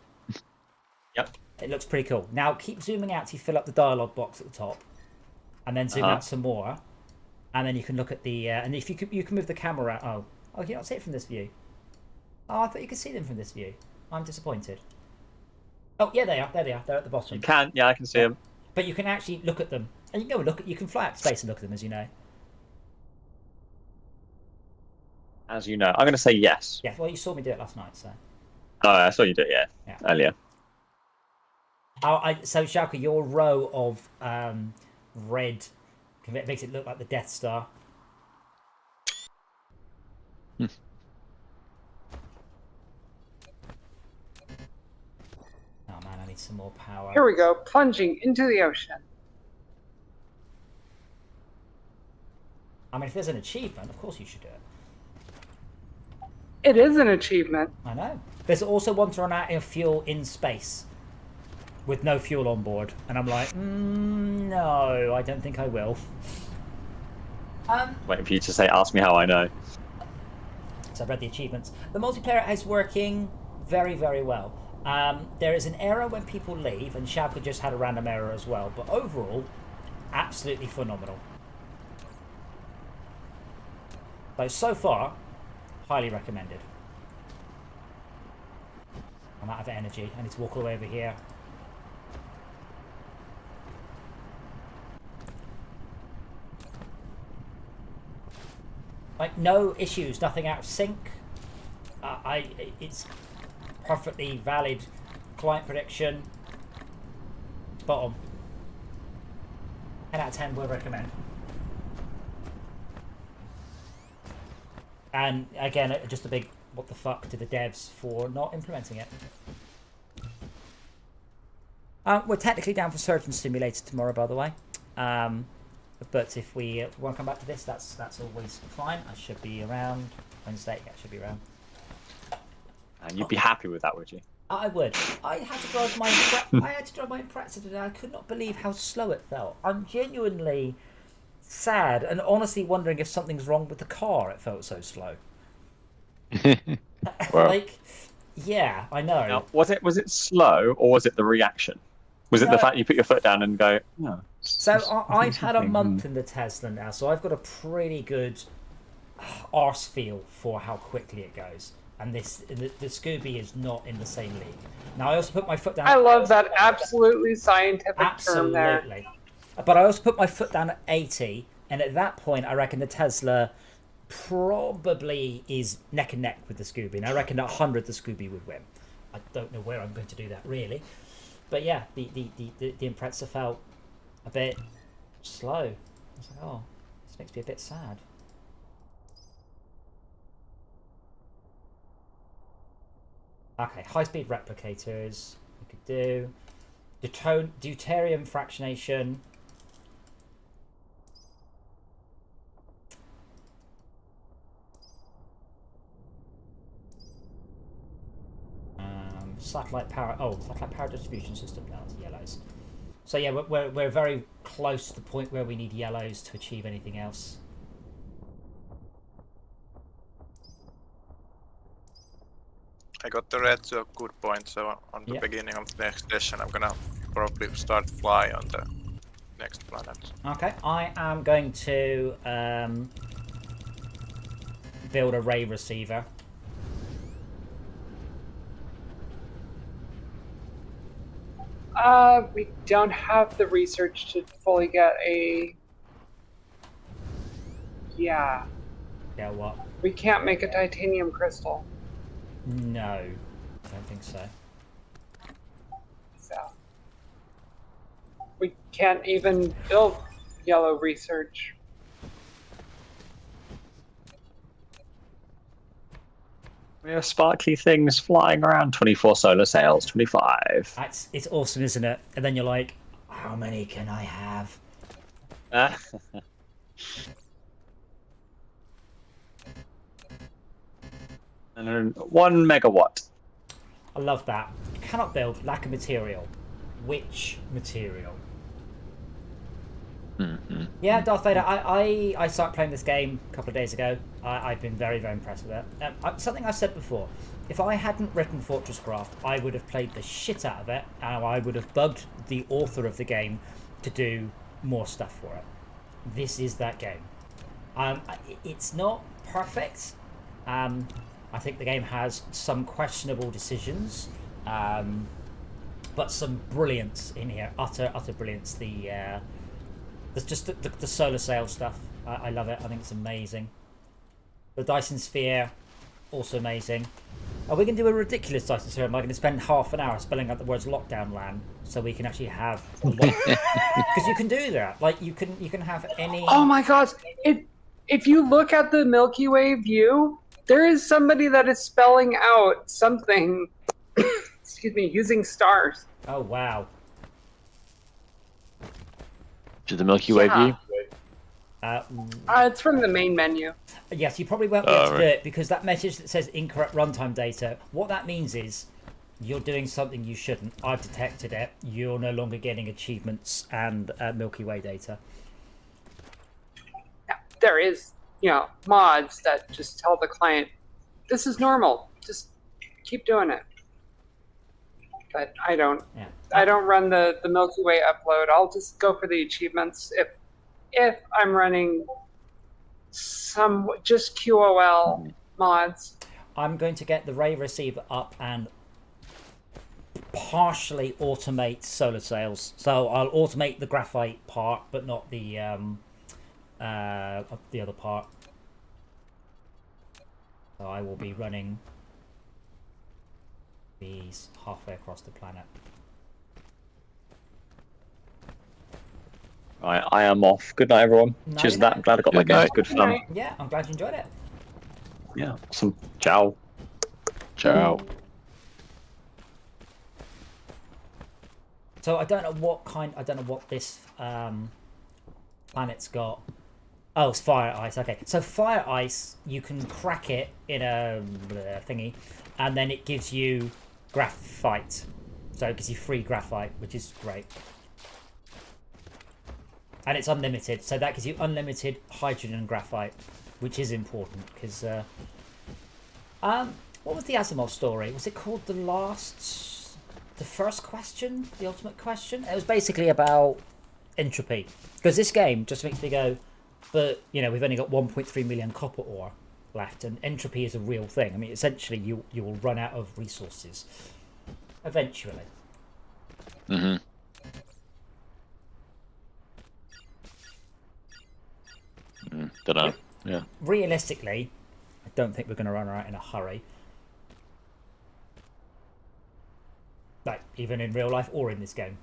[SPEAKER 2] Yep.
[SPEAKER 1] it looks pretty cool. Now keep zooming out to fill up the dialogue box at the top, and then zoom out some more, and then you can look at the. And if you can move the camera out. Oh, you not see it from this view. Oh, I thought you could see them from this view. I'm disappointed. Oh yeah, they are. There they are. They're at the bottom.
[SPEAKER 2] You can, yeah, I can see them.
[SPEAKER 1] But you can actually look at them, and you can go and look at. You can fly out to space and look at them, as you know.
[SPEAKER 2] As you know, I'm going to say yes.
[SPEAKER 1] Yeah. Well, you saw me do it last night, so.
[SPEAKER 2] Oh, I saw you do it, yeah. Earlier.
[SPEAKER 1] So Shaka, your row of red makes it look like the Death Star.
[SPEAKER 6] Hmm.
[SPEAKER 1] Oh man, I need some more power.
[SPEAKER 4] Here we go, plunging into the ocean.
[SPEAKER 1] I mean, if there's an achievement, of course you should do it.
[SPEAKER 4] It is an achievement.
[SPEAKER 1] I know. There's also one to run out of fuel in space with no fuel on board, and I'm like, no, I don't think I will.
[SPEAKER 2] Waiting for you to say, ask me how I know.
[SPEAKER 1] So I've read the achievements. The multiplayer is working very, very well. There is an error when people leave, and Shauka just had a random error as well, but absolutely phenomenal. So far, highly recommended. I'm out of energy. I need to walk all the way over here. Like, no issues, nothing out of sync. It's perfectly valid client prediction. Spot on. 10 out of 10 would recommend. And again, just a big what the fuck to the devs for not implementing it. We're technically down for Surgeon Simulator tomorrow, by the way. But if we want to come back to this, that's always fine. I should be around Wednesday. Yeah, I should be around.
[SPEAKER 2] And you'd be happy with that, would you?
[SPEAKER 1] I would. I had to drive my Impreza today. I could not believe how slow it felt. I'm genuinely sad and honestly wondering if something's wrong with the car. It felt so slow.
[SPEAKER 6] Wow.
[SPEAKER 1] Like, yeah, I know.
[SPEAKER 2] Now, was it slow, or was it the reaction? Was it the fact you put your foot down and go, no?
[SPEAKER 1] So I've had a month in the Tesla now, so I've got a pretty good arse feel for how quickly it goes. And the Scooby is not in the same league. Now I also put my foot down.
[SPEAKER 4] I love that absolutely scientific term there.
[SPEAKER 1] Absolutely. But I also put my foot down at 80, and at that point, I reckon the Tesla probably is neck and neck with the Scooby. And I reckon at 100, the Scooby would win. I don't know where I'm going to do that, really. But yeah, the Impreza felt a bit slow. I was like, oh, this makes me a bit sad. Okay, high-speed replicators we could do. Deuterium fractionation. Satellite power. Oh, satellite power distribution system. No, it's yellows. So yeah, we're very close to the point where we need yellows to achieve anything else.
[SPEAKER 3] I got the red to a good point, so on the beginning of the next session I'm gonna probably start fly on the next planet.
[SPEAKER 1] Okay, I am going to build a ray receiver.
[SPEAKER 4] We don't have the research to fully get a... Yeah.
[SPEAKER 1] Yeah, what?
[SPEAKER 4] We can't make a titanium crystal.
[SPEAKER 1] No, I don't think so.
[SPEAKER 4] So we can't even build yellow research.
[SPEAKER 2] We have sparkly things flying around. 24 solar sails, 25.
[SPEAKER 1] It's awesome, isn't it? And then you're like, how many can I have?
[SPEAKER 2] And 1 megawatt.
[SPEAKER 1] I love that. You cannot build, lack of material. which material.
[SPEAKER 6] Mm-hmm.
[SPEAKER 1] Yeah, Darth Vader. I started playing this game a couple of days ago. I've been very, very impressed with it. Something I've said before. If I hadn't written Fortress Craft, I would have played the shit out of it, and I would have bugged the author of the game to do more stuff for it. This is that game. It's not perfect. I think the game has some questionable decisions, but some brilliance in here. Utter brilliance. There's just the solar sail stuff. I love it. I think it's amazing. The Dyson Sphere, also amazing. Are we going to do a ridiculous Dyson Sphere? Am I going to spend half an hour spelling out the words lockdown LAN so we can actually have? Because you can do that. Like you can have any.
[SPEAKER 4] Oh my gosh! If you look at the Milky Way view, there is somebody that is spelling out something. Excuse me, using stars.
[SPEAKER 1] Oh wow.
[SPEAKER 6] To the Milky Way view?
[SPEAKER 4] It's from the main menu.
[SPEAKER 1] Yes, you probably won't be able to do it because that message that says incorrect runtime data, what that means is you're doing something you shouldn't. I've detected it. You're no longer getting achievements and Milky Way data.
[SPEAKER 4] Yeah, there is, mods that just tell the client, this is normal. Just keep doing it. But I don't. Yeah. I don't run the Milky Way upload. I'll just go for the achievements if I'm running some just QOL mods.
[SPEAKER 1] I'm going to get the Ray receiver up and partially automate solar sails. So I'll automate the graphite part, but not the other part. So I will be running these halfway across the planet.
[SPEAKER 2] I am off. Good night, everyone. Cheers to that. I'm glad I got my game. Good fun.
[SPEAKER 1] Yeah, I'm glad you enjoyed it.
[SPEAKER 2] Yeah, awesome. Ciao.
[SPEAKER 6] Ciao.
[SPEAKER 1] So I don't know what this planet's got. Oh, it's fire ice. Okay, so fire ice, you can crack it in a thingy, and then it gives you graphite. So it gives you free graphite, which is great. And it's unlimited, so that gives you unlimited hydrogen and graphite, which is important because what was the Asimov story? Was it called the first question, the ultimate question? It was basically about entropy, because this game just makes me go, but we've only got 1.3 million copper ore left, and entropy is a real thing. I mean, essentially, you will run out of resources eventually.
[SPEAKER 6] Mm-hmm. Don't know. Yeah.
[SPEAKER 1] Realistically, I don't think we're going to run out in a hurry. Like, even in real life or in this game.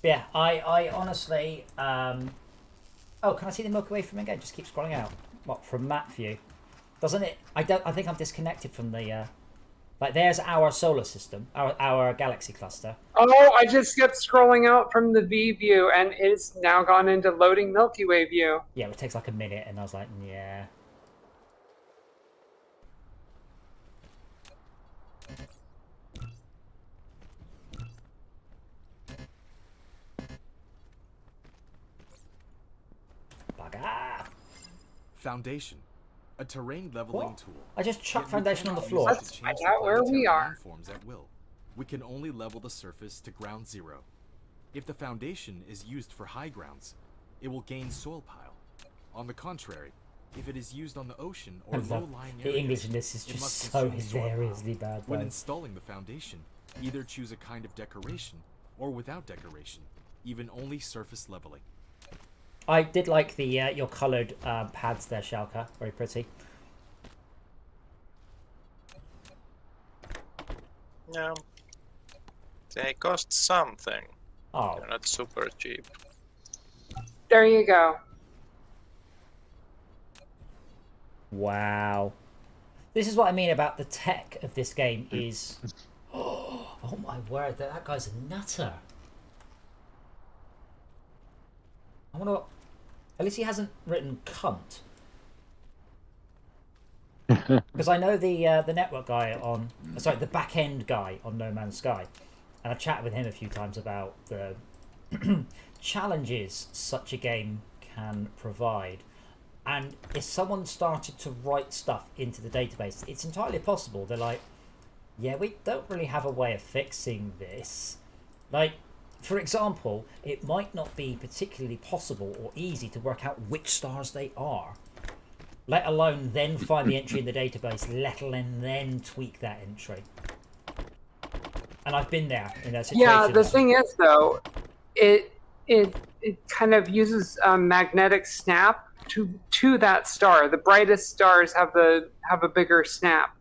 [SPEAKER 1] Yeah, I honestly... Oh, can I see the Milky Way from again? Just keep scrolling out. What, from map view? Doesn't it? I think I'm disconnected from the. Like, there's our solar system, our galaxy cluster.
[SPEAKER 4] Oh, I just kept scrolling out from the V view, and it's now gone into loading Milky Way view.
[SPEAKER 1] Yeah, it takes like a minute, and I was like, yeah. Bugger.
[SPEAKER 5] Foundation. A terrain leveling tool.
[SPEAKER 1] I just chucked foundation on the floor.
[SPEAKER 4] Let's find out where we are.
[SPEAKER 5] At will. We can only level the surface to ground zero. If the foundation is used for high grounds, it will gain soil pile. On the contrary, if it is used on the ocean or low-lying areas,
[SPEAKER 1] the English in this is just so hilariously bad.
[SPEAKER 5] When installing the foundation, either choose a kind of decoration or without decoration, even only surface leveling.
[SPEAKER 1] I did like the your coloured pads there, Schalke. Very pretty.
[SPEAKER 3] Yeah. They cost something.
[SPEAKER 1] Oh.
[SPEAKER 3] They're not super cheap.
[SPEAKER 4] There you go.
[SPEAKER 1] Wow. This is what I mean about the tech of this game is... Oh my word, that guy's a nutter. I wonder what... At least he hasn't written cunt. Because I know the network guy on, sorry, the back end guy on No Man's Sky, and I've chatted with him a few times about the challenges such a game can provide. And if someone started to write stuff into the database, it's entirely possible they're like, yeah, we don't really have a way of fixing this. Like, for example, it might not be particularly possible or easy to work out which stars they are, let alone then find the entry in the database, let alone then tweak that entry. And I've been there in that situation.
[SPEAKER 4] Yeah, the thing is, though, it kind of uses a magnetic snap to that star. The brightest stars have a bigger snap.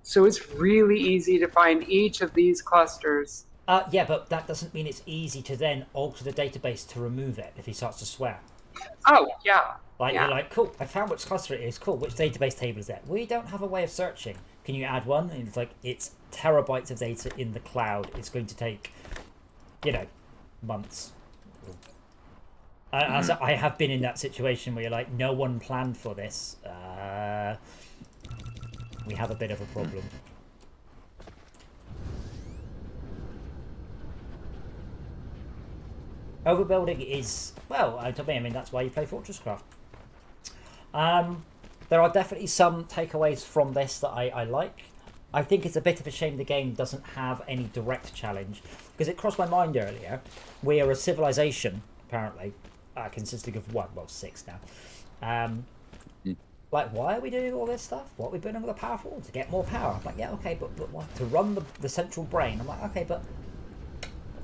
[SPEAKER 4] So it's really easy to find each of these clusters.
[SPEAKER 1] Yeah, but that doesn't mean it's easy to then alter the database to remove it if he starts to swear.
[SPEAKER 4] Oh, yeah.
[SPEAKER 1] Like,
[SPEAKER 4] yeah.
[SPEAKER 1] You're like, cool, I found which cluster it is, cool, which database table is that? We don't have a way of searching. Can you add one? And it's like, it's terabytes of data in the cloud. It's going to take, months. As I have been in that situation where you're like, no one planned for this. We have a bit of a problem. Overbuilding is, well, I mean, that's why you play Fortress Craft. There are definitely some takeaways from this that I like. I think it's a bit of a shame the game doesn't have any direct challenge, because it crossed my mind earlier. We are a civilization, apparently, consisting of 6 now. Like, why are we doing all this stuff? What are we burning all the power for? To get more power. I'm like, yeah, okay, but what? To run the central brain. I'm like, okay, but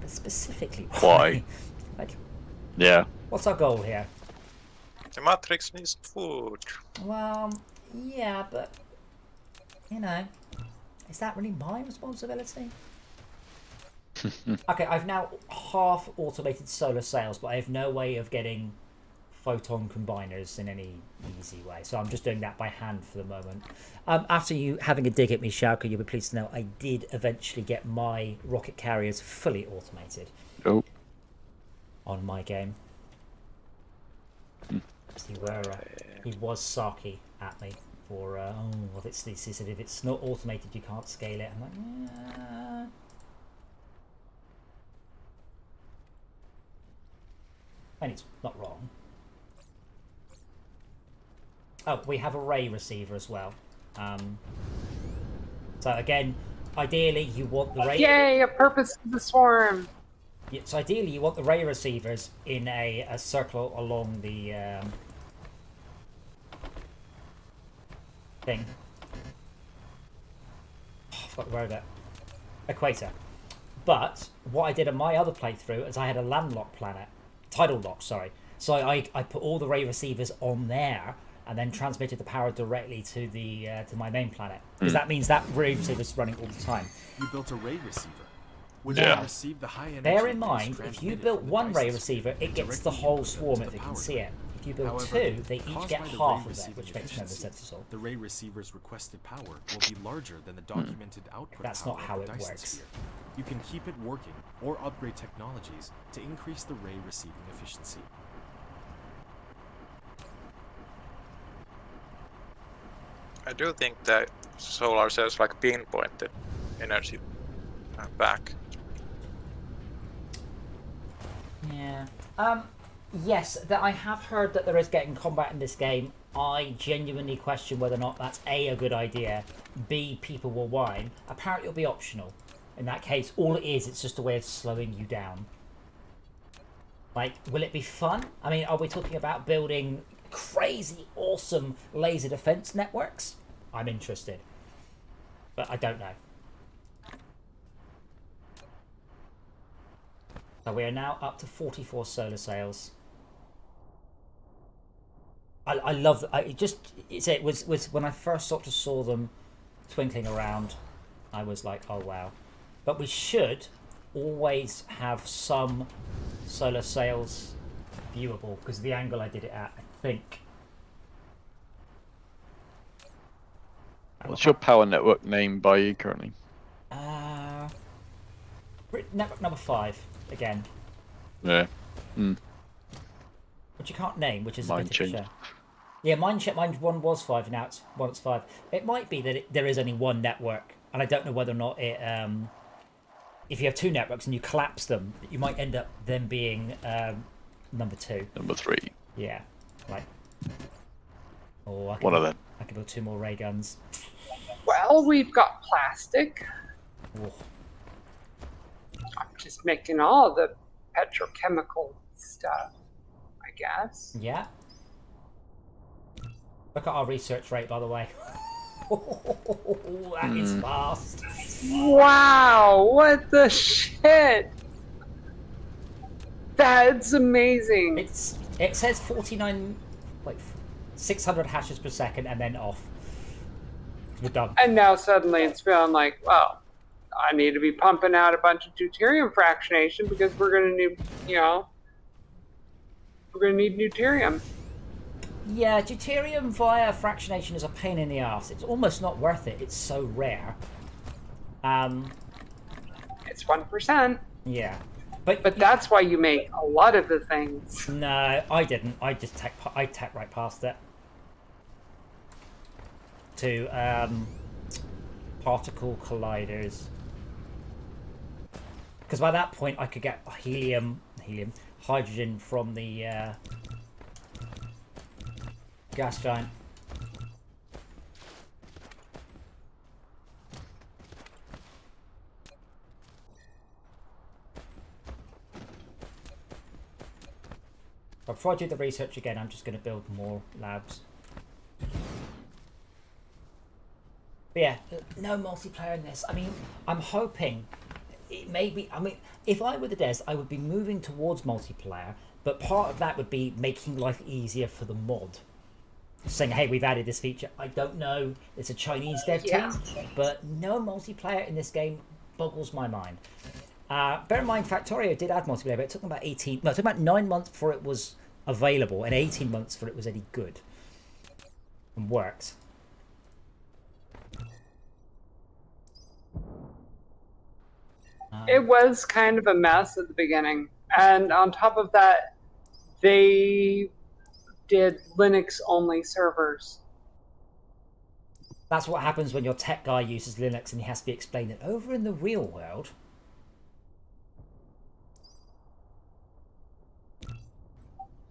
[SPEAKER 1] specifically
[SPEAKER 6] Why?
[SPEAKER 1] Like,
[SPEAKER 6] Yeah.
[SPEAKER 1] what's our goal here?
[SPEAKER 3] The Matrix needs food.
[SPEAKER 1] Well, yeah, but, is that really my responsibility? Okay, I've now half automated solar sails, but I have no way of getting photon combiners in any easy way. So I'm just doing that by hand for the moment. After you having a dig at me, Shauka, you'll be pleased to know I did eventually get my rocket carriers fully automated.
[SPEAKER 6] Oh.
[SPEAKER 1] On my game. He was sarky at me for, he said if it's not automated you can't scale it. I'm like, yeah. And it's not wrong. Oh, we have a ray receiver as well. So again, ideally you want the ray...
[SPEAKER 4] Yay, a purpose to the swarm!
[SPEAKER 1] Yeah, so ideally you want the ray receivers in a circle along the thing. Oh, I forgot the word of it. Equator. But what I did on my other playthrough is I had a landlocked planet. Tidal lock, sorry. So I put all the ray receivers on there and then transmitted the power directly to the to my main planet. Because that means that ray receiver is running all the time.
[SPEAKER 5] You built a ray receiver. Which
[SPEAKER 6] Yeah.
[SPEAKER 5] receive the high energy
[SPEAKER 1] Bear in
[SPEAKER 5] that is
[SPEAKER 1] mind, if you
[SPEAKER 5] transmitted
[SPEAKER 1] built
[SPEAKER 5] from the
[SPEAKER 1] one ray
[SPEAKER 5] Dyson
[SPEAKER 1] receiver, it gets the
[SPEAKER 5] directly
[SPEAKER 1] whole
[SPEAKER 5] input
[SPEAKER 1] swarm
[SPEAKER 5] to
[SPEAKER 1] if
[SPEAKER 5] the
[SPEAKER 1] it can
[SPEAKER 5] power
[SPEAKER 1] see
[SPEAKER 5] grid.
[SPEAKER 1] it. If you build
[SPEAKER 5] However,
[SPEAKER 1] two, they each
[SPEAKER 5] caused
[SPEAKER 1] get
[SPEAKER 5] by the
[SPEAKER 1] half
[SPEAKER 5] ray
[SPEAKER 1] of it,
[SPEAKER 5] receiving
[SPEAKER 1] which makes no
[SPEAKER 5] efficiency,
[SPEAKER 1] sense at all.
[SPEAKER 5] The ray receiver's requested power will be larger than the documented output
[SPEAKER 1] That's
[SPEAKER 5] power
[SPEAKER 1] not how
[SPEAKER 5] of
[SPEAKER 1] it
[SPEAKER 5] the Dyson
[SPEAKER 1] works.
[SPEAKER 5] sphere. You can keep it working or upgrade technologies to increase the ray receiving efficiency.
[SPEAKER 3] I do think that solar cells like pinpointed energy back.
[SPEAKER 1] Yeah. Yes, that I have heard that there is getting combat in this game. I genuinely question whether or not that's A, a good idea, B, people will whine. Apparently it'll be optional. In that case, all it is, it's just a way of slowing you down. Like, will it be fun? I mean, are we talking about building crazy, awesome laser defense networks? I'm interested. But I don't know. So we are now up to 44 solar sails. I love it was when I first sort of saw them twinkling around, I was like, oh wow. But we should always have some solar sails viewable because the angle I did it at, I think.
[SPEAKER 6] What's your power network name by you currently?
[SPEAKER 1] Network number 5 again.
[SPEAKER 6] Yeah.
[SPEAKER 1] which you can't name, which is a
[SPEAKER 6] Mine
[SPEAKER 1] bit of a
[SPEAKER 6] changed.
[SPEAKER 1] shame. Yeah, mine one was 5, and now it's 5. It might be that there is only one network, and I don't know whether or not it. If you have 2 networks and you collapse them, you might end up them being number 2.
[SPEAKER 6] Number 3.
[SPEAKER 1] Yeah, right. Or
[SPEAKER 6] One of them.
[SPEAKER 1] I can build 2 more ray guns.
[SPEAKER 4] Well, we've got plastic.
[SPEAKER 1] Oh.
[SPEAKER 4] I'm just making all the petrochemical stuff, I guess.
[SPEAKER 1] Yeah. Look at our research rate, by the way. That is fast.
[SPEAKER 4] Wow, what the shit? That's amazing.
[SPEAKER 1] It says 49, like 600 hashes per second, and then off. We're done.
[SPEAKER 4] And now suddenly it's feeling like, well, I need to be pumping out a bunch of deuterium fractionation because we're going to need, we're going to need deuterium.
[SPEAKER 1] Yeah, deuterium via fractionation is a pain in the ass. It's almost not worth it. It's so rare.
[SPEAKER 4] It's 1%.
[SPEAKER 1] Yeah.
[SPEAKER 4] But that's why you make a lot of the things.
[SPEAKER 1] No, I didn't. I just tech right past it. To particle colliders. Because by that point I could get hydrogen from the gas giant. But before I do the research again, I'm just going to build more labs. But yeah, no multiplayer in this. I mean, I'm hoping it may be. I mean, if I were the devs, I would be moving towards multiplayer, but part of that would be making life easier for the mod. Saying, hey, we've added this feature. I don't know. It's a Chinese dev team, but no multiplayer in this game boggles my mind. Bear in mind, Factorio did add multiplayer, but it took them about 18. No, it took about 9 months before it was available, and 18 months before it was any good and worked.
[SPEAKER 4] It was kind of a mess at the beginning, and on top of that, they did Linux-only servers.
[SPEAKER 1] That's what happens when your tech guy uses Linux and he has to be explained that over in the real world.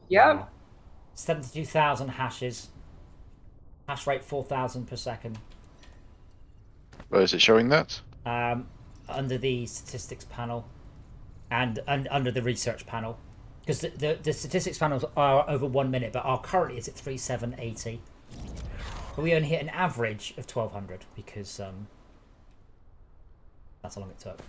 [SPEAKER 4] Yep.
[SPEAKER 1] 72,000 hashes. Hash rate 4,000 per second.
[SPEAKER 6] Where is it showing that?
[SPEAKER 1] Under the statistics panel and under the research panel. Because the statistics panels are over 1 minute, but our currently is at 3780. But we only hit an average of 1200 because that's how long it took.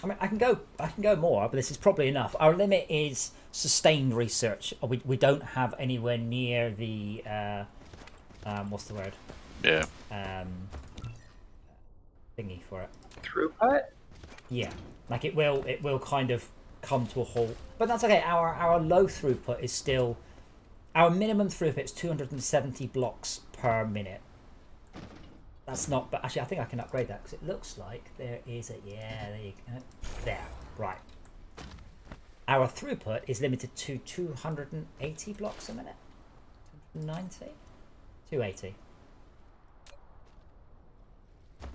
[SPEAKER 1] I mean, I can go more, but this is probably enough. Our limit is sustained research. We don't have anywhere near the what's the word?
[SPEAKER 6] Yeah.
[SPEAKER 1] Thingy for it.
[SPEAKER 4] Throughput?
[SPEAKER 1] Yeah, like it will kind of come to a halt, but that's okay. Our low throughput is still, our minimum throughput is 270 blocks per minute. That's not, but actually I think I can upgrade that because it looks like there is a, yeah, there you go, there, right. Our throughput is limited to 280 blocks a minute, 290, 280.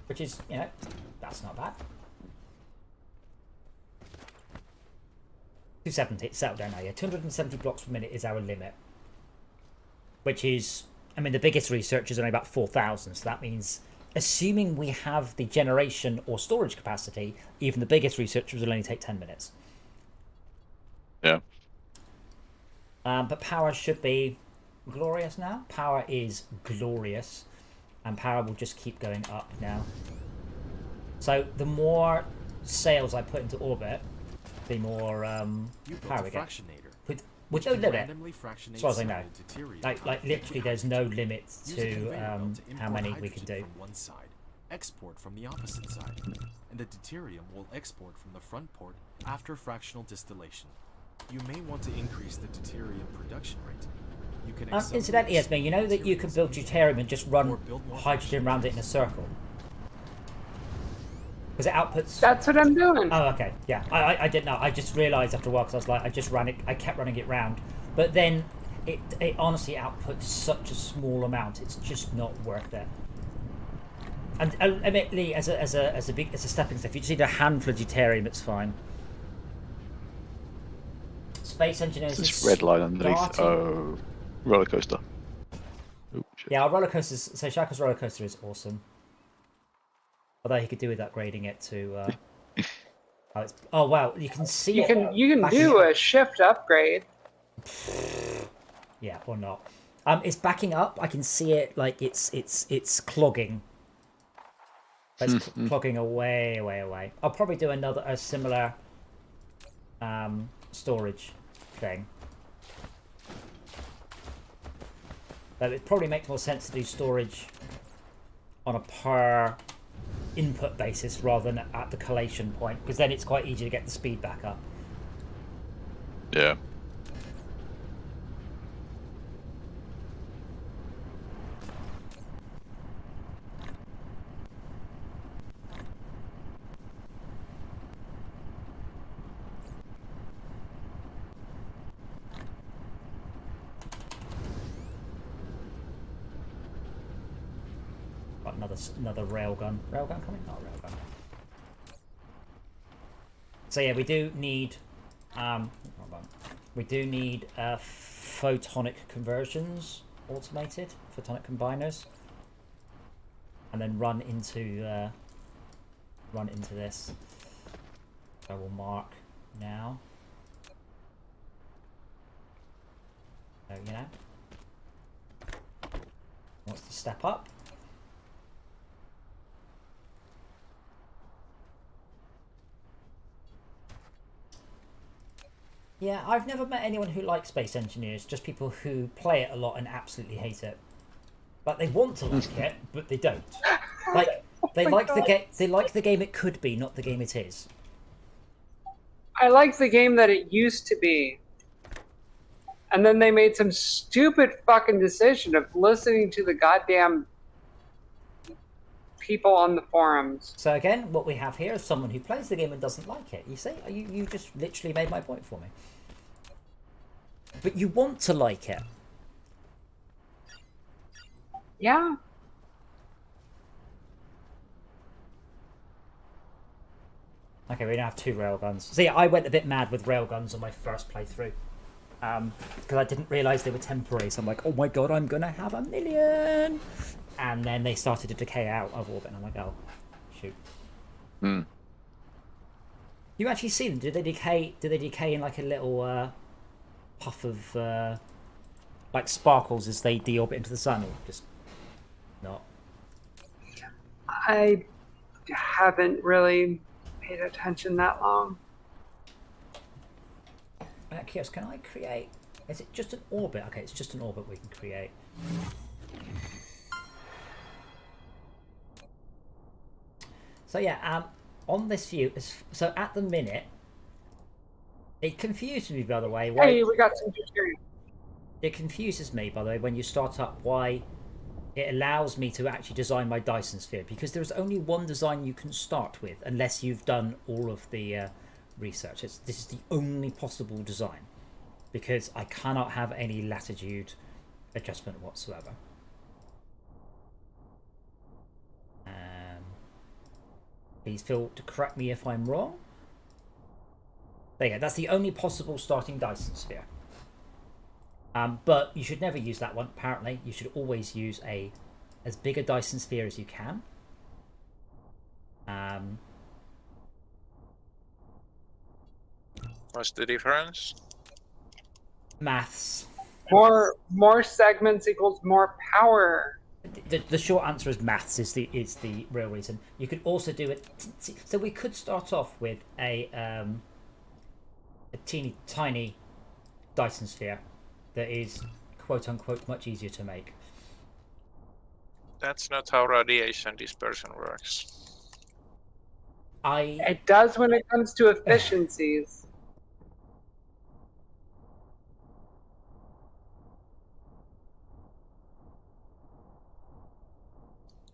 [SPEAKER 1] Which is, you know, that's not bad. 270, it's settled down now, yeah. 270 blocks per minute is our limit. Which is, I mean, the biggest research is only about 4,000, so that means, assuming we have the generation or storage capacity, even the biggest researchers will only take 10 minutes.
[SPEAKER 6] Yeah.
[SPEAKER 1] But power should be glorious now. Power is glorious. And power will just keep going up now. So the more sails I put into orbit, the more power we get. With no limit, as far as I know. Like literally, there's no limit to how many we can do.
[SPEAKER 5] From one side, export from the opposite side, and the deuterium will export from the front port after fractional distillation. You may want to increase the deuterium production rate. You can
[SPEAKER 1] incidentally, Esme, you know that you can build deuterium and just run hydrogen around it in a circle? Because it outputs.
[SPEAKER 4] That's what I'm doing.
[SPEAKER 1] Oh, okay. Yeah, I didn't know. I just realised after a while because I was like, I just ran it. I kept running it round, but then it honestly outputs such a small amount. It's just not worth it. And admittedly, as a stepping stone, if you just need a handful of deuterium, it's fine. Space engineers.
[SPEAKER 6] This red line underneath. Oh, roller coaster. Oh, shit.
[SPEAKER 1] Yeah, our roller coasters. So Shaka's roller coaster is awesome. Although he could do with upgrading it to. Oh wow! You can see
[SPEAKER 4] You
[SPEAKER 1] it.
[SPEAKER 4] can do a shift upgrade.
[SPEAKER 1] Yeah, or not. It's backing up. I can see it. Like it's clogging. It's clogging away. I'll probably do a similar storage thing. But it probably makes more sense to do storage on a per input basis rather than at the collation point, because then it's quite easy to get the speed back up.
[SPEAKER 6] Yeah.
[SPEAKER 1] Got another railgun. Railgun coming? Not railgun. So yeah, we do need photonic conversions automated, photonic combiners, and then run into this. I will mark now. So you know, wants to step up. Yeah, I've never met anyone who likes Space Engineers, just people who play it a lot and absolutely hate it. Like, they want to like it, but they don't. Like, they like the game. They like the game it could be, not the game it is.
[SPEAKER 4] I like the game that it used to be. And then they made some stupid fucking decision of listening to the goddamn people on the forums.
[SPEAKER 1] So again, what we have here is someone who plays the game and doesn't like it. You see? You just literally made my point for me. But you want to like it.
[SPEAKER 4] Yeah.
[SPEAKER 1] Okay, we now have 2 railguns. So yeah, I went a bit mad with railguns on my first playthrough. Because I didn't realise they were temporary. So I'm like, oh my god, I'm going to have 1 million! And then they started to decay out of orbit. And I'm like, oh, shoot. You actually see them? Did they decay in like a little puff of like sparkles as they deorbit into the sun? Or just not?
[SPEAKER 4] I haven't really paid attention that long.
[SPEAKER 1] Kios, can I create... Is it just an orbit? Okay, it's just an orbit we can create. So yeah, on this view, so at the minute, it confuses me, by the way.
[SPEAKER 4] Hey, we got some deuterium.
[SPEAKER 1] It confuses me, by the way, when you start up, why it allows me to actually design my Dyson sphere, because there's only one design you can start with, unless you've done all of the research. This is the only possible design, because I cannot have any latitude adjustment whatsoever. Please feel to correct me if I'm wrong. There you go. That's the only possible starting Dyson sphere. But you should never use that one, apparently. You should always use as big a Dyson sphere as you can.
[SPEAKER 3] What's the difference?
[SPEAKER 1] Maths.
[SPEAKER 4] More segments equals more power.
[SPEAKER 1] The short answer is maths is the real reason. You could also do it. So we could start off with a teeny tiny Dyson sphere that is quote unquote much easier to make.
[SPEAKER 3] That's not how radiation dispersion works.
[SPEAKER 4] It does when it comes to efficiencies.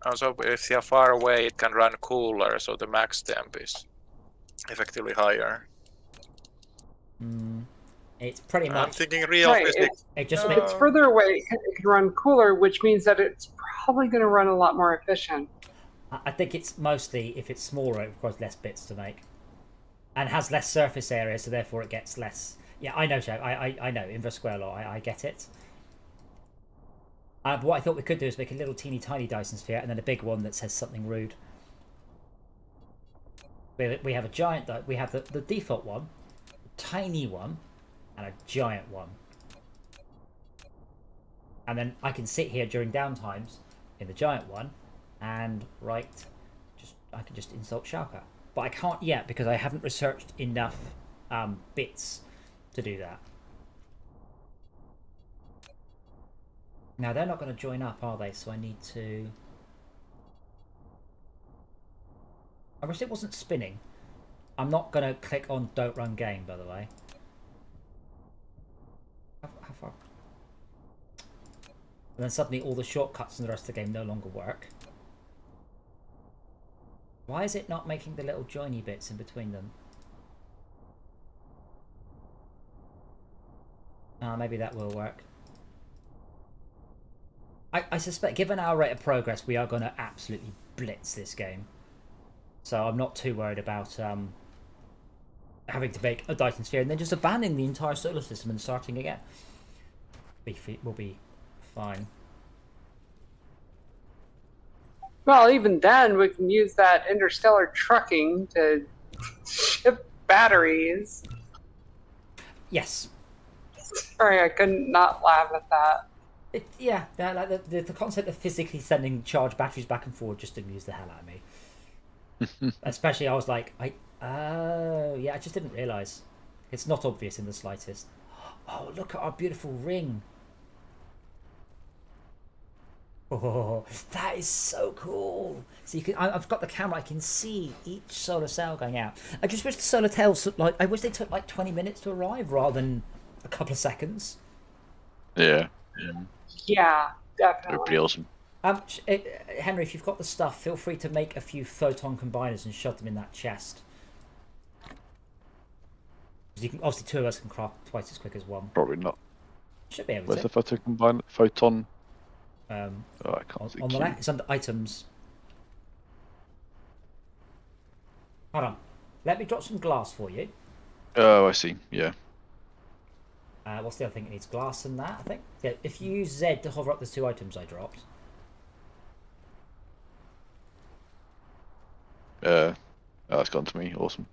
[SPEAKER 3] Also, if you're far away, it can run cooler, so the max temp is effectively higher.
[SPEAKER 1] It's pretty
[SPEAKER 3] I'm
[SPEAKER 1] much.
[SPEAKER 3] thinking real
[SPEAKER 4] Right,
[SPEAKER 3] physics.
[SPEAKER 1] It just
[SPEAKER 4] If
[SPEAKER 1] makes.
[SPEAKER 4] it's further away, it can run cooler, which means that it's probably going to run a lot more efficient.
[SPEAKER 1] I think it's mostly if it's smaller, it requires less bits to make, and has less surface area, so therefore it gets less. Yeah, I know, Jack. I know inverse square law. I get it. But what I thought we could do is make a little teeny tiny Dyson sphere, and then a big one that says something rude. We have a giant. We have the default one, a tiny one, and a giant one. And then I can sit here during downtimes in the giant one, and I can just insult Schalke. But I can't yet because I haven't researched enough bits to do that. Now they're not going to join up, are they? So I need to. I wish it wasn't spinning. I'm not going to click on "Don't Run Game," by the way. How far? And then suddenly all the shortcuts in the rest of the game no longer work. Why is it not making the little joiny bits in between them? Maybe that will work. I suspect, given our rate of progress, we are going to absolutely blitz this game. So I'm not too worried about having to make a Dyson sphere and then just abandoning the entire solar system and starting again. We'll be fine.
[SPEAKER 4] Well, even then, we can use that interstellar trucking to ship batteries.
[SPEAKER 1] Yes.
[SPEAKER 4] Sorry, I couldn't not laugh at that.
[SPEAKER 1] Yeah, like the concept of physically sending charged batteries back and forward just amused the hell out of me. Especially, I was like, oh, yeah, I just didn't realise. It's not obvious in the slightest. Oh, look at our beautiful ring. Oh, that is so cool. So you can, I've got the camera, I can see each solar cell going out. I just wish the solar tails, I wish they took like 20 minutes to arrive rather than a couple of seconds.
[SPEAKER 6] Yeah.
[SPEAKER 4] Yeah,
[SPEAKER 6] That'd
[SPEAKER 4] definitely.
[SPEAKER 6] be awesome.
[SPEAKER 1] Henry, if you've got the stuff, feel free to make a few photon combiners and shove them in that chest. You can, obviously, two of us can craft twice as quick as one.
[SPEAKER 6] Probably not.
[SPEAKER 1] Should be able
[SPEAKER 6] Where's
[SPEAKER 1] to.
[SPEAKER 6] the photon?
[SPEAKER 1] I
[SPEAKER 6] can't see.
[SPEAKER 1] on the left, it's under items. Hold on. Let me drop some glass for you.
[SPEAKER 6] Oh, I see. Yeah.
[SPEAKER 1] What's the other thing? It needs glass and that, I think. Yeah, if you use Z to hover up the two items I dropped.
[SPEAKER 6] Oh, it's gone to me. Awesome.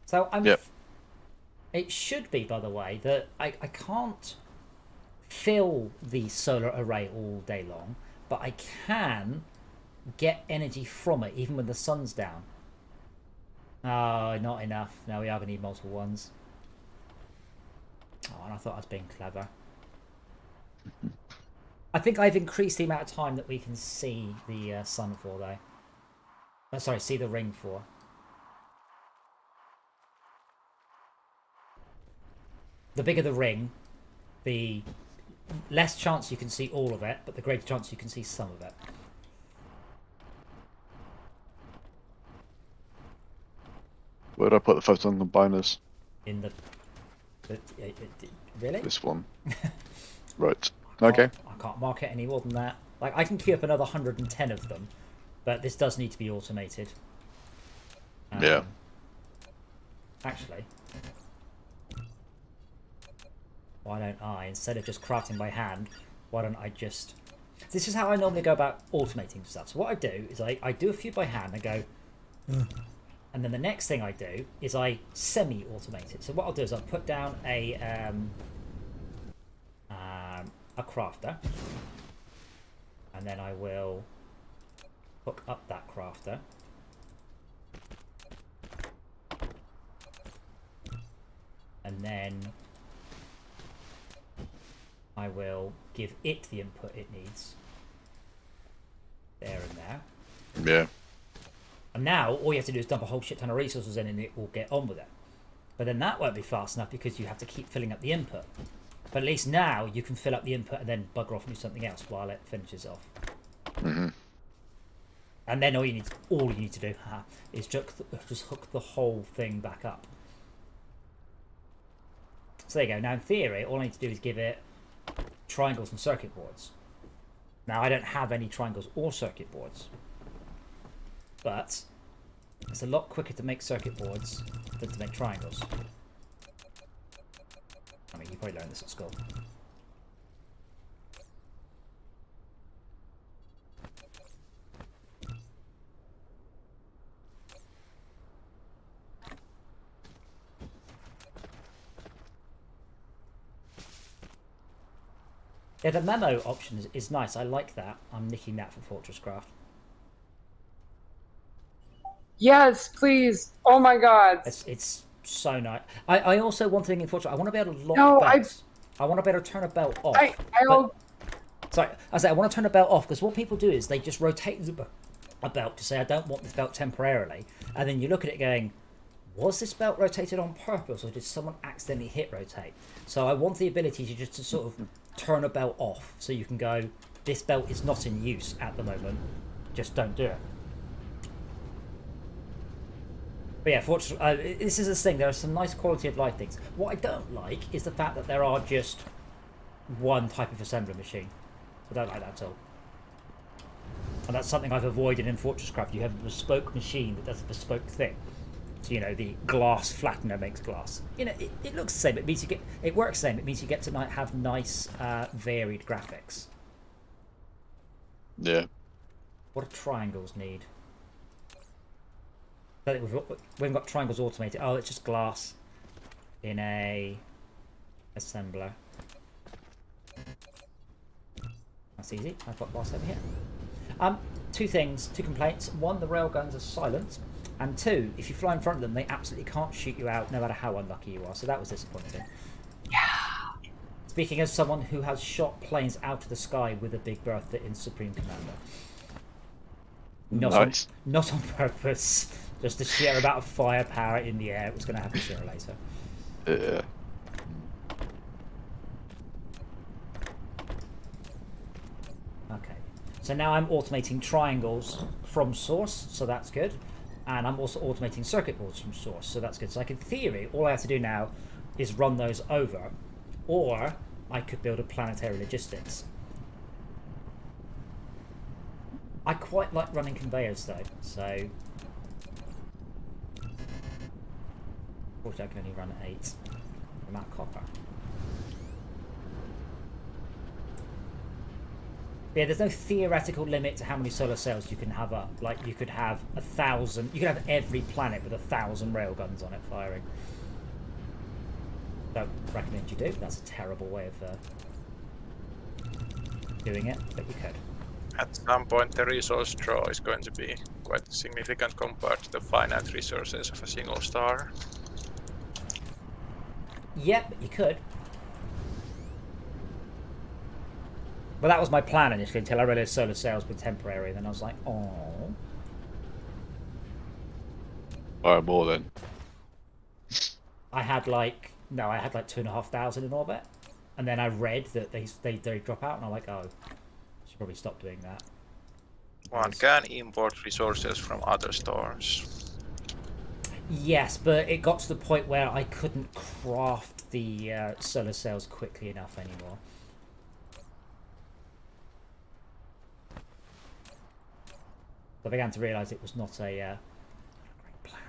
[SPEAKER 1] So I'm.
[SPEAKER 6] Yep.
[SPEAKER 1] It should be, by the way, that I can't fill the solar array all day long, but I can get energy from it even when the sun's down. Oh, not enough. No, we are going to need multiple ones. Oh, and I thought I was being clever. I think I've increased the amount of time that we can see the sun for, though. Oh, sorry, see the ring for. The bigger the ring, the less chance you can see all of it, but the greater chance you can see some of it.
[SPEAKER 6] Where do I put the photon combiners?
[SPEAKER 1] In the really?
[SPEAKER 6] This one. Right. Okay.
[SPEAKER 1] I can't mark it any more than that. Like, I can queue up another 110 of them, but this does need to be automated.
[SPEAKER 6] Yeah.
[SPEAKER 1] Actually, why don't I, instead of just crafting by hand, why don't I just... This is how I normally go about automating stuff. So what I do is I do a few by hand and go... And then the next thing I do is I semi-automate it. So what I'll do is I'll put down a crafter. And then I will hook up that crafter. And then I will give it the input it needs. There and there.
[SPEAKER 6] Yeah.
[SPEAKER 1] And now all you have to do is dump a whole shit ton of resources in and it will get on with it. But then that won't be fast enough because you have to keep filling up the input. But at least now you can fill up the input and then bugger off and do something else while it finishes off.
[SPEAKER 6] Mm-hmm.
[SPEAKER 1] And then all you need to do is just hook the whole thing back up. So there you go. Now in theory, all I need to do is give it triangles and circuit boards. Now I don't have any triangles or circuit boards, but it's a lot quicker to make circuit boards than to make triangles. I mean, you probably learned this at school. Yeah, the memo option is nice. I like that. I'm nicking that for Fortress Craft.
[SPEAKER 4] Yes, please. Oh my god.
[SPEAKER 1] It's so nice. I also want thing in Fortress. I want to be able to lock belts. I want to be able to turn a belt off. Sorry, I want to turn a belt off because what people do is they just rotate a belt to say I don't want this belt temporarily, and then you look at it going, was this belt rotated on purpose or did someone accidentally hit rotate? So I want the ability to just to sort of turn a belt off so you can go, this belt is not in use at the moment, just don't do it. But yeah, fortunately, this is the thing, there are some nice quality of life things. What I don't like is the fact that there are just one type of assembly machine. I don't like that at all. And that's something I've avoided in Fortress Craft. You have a bespoke machine that does a bespoke thing. So, you know, the glass flattener makes glass. You know, it looks the same. It means you get, it works the same. It means you get to have nice, varied graphics.
[SPEAKER 6] Yeah.
[SPEAKER 1] What do triangles need? We haven't got triangles automated. Oh, it's just glass in a assembler. That's easy. I've got glass over here. Two complaints. One, the railguns are silent. And two, if you fly in front of them, they absolutely can't shoot you out no matter how unlucky you are. So that was disappointing.
[SPEAKER 4] Yeah.
[SPEAKER 1] Speaking as someone who has shot planes out of the sky with a Big Bertha in Supreme Commander. Not on purpose. Just the sheer amount of firepower in the air. It was going to happen sooner or later.
[SPEAKER 6] Yeah.
[SPEAKER 1] Okay. So now I'm automating triangles from source, so that's good. And I'm also automating circuit boards from source, so that's good. So like in theory, all I have to do now is run those over, or I could build a planetary logistics. I quite like running conveyors though, so unfortunately I can only run 8 from that copper. Yeah, there's no theoretical limit to how many solar cells you can have up. Like, you could have 1,000... You could have every planet with 1,000 railguns on it firing. Don't recommend you do. That's a terrible way of doing it, but you could.
[SPEAKER 3] At some point, the resource draw is going to be quite significant compared to the finite resources of a single star.
[SPEAKER 1] Yep, but you could. Well, that was my plan initially until I realised solar cells were temporary. Then I was like, oh.
[SPEAKER 6] Alright, more then.
[SPEAKER 1] I had like 2,500 in orbit, and then I read that they drop out, and I'm like, oh, I should probably stop doing that.
[SPEAKER 3] One can import resources from other stores.
[SPEAKER 1] Yes, but it got to the point where I couldn't craft the solar cells quickly enough anymore. I began to realise it was not a great plan.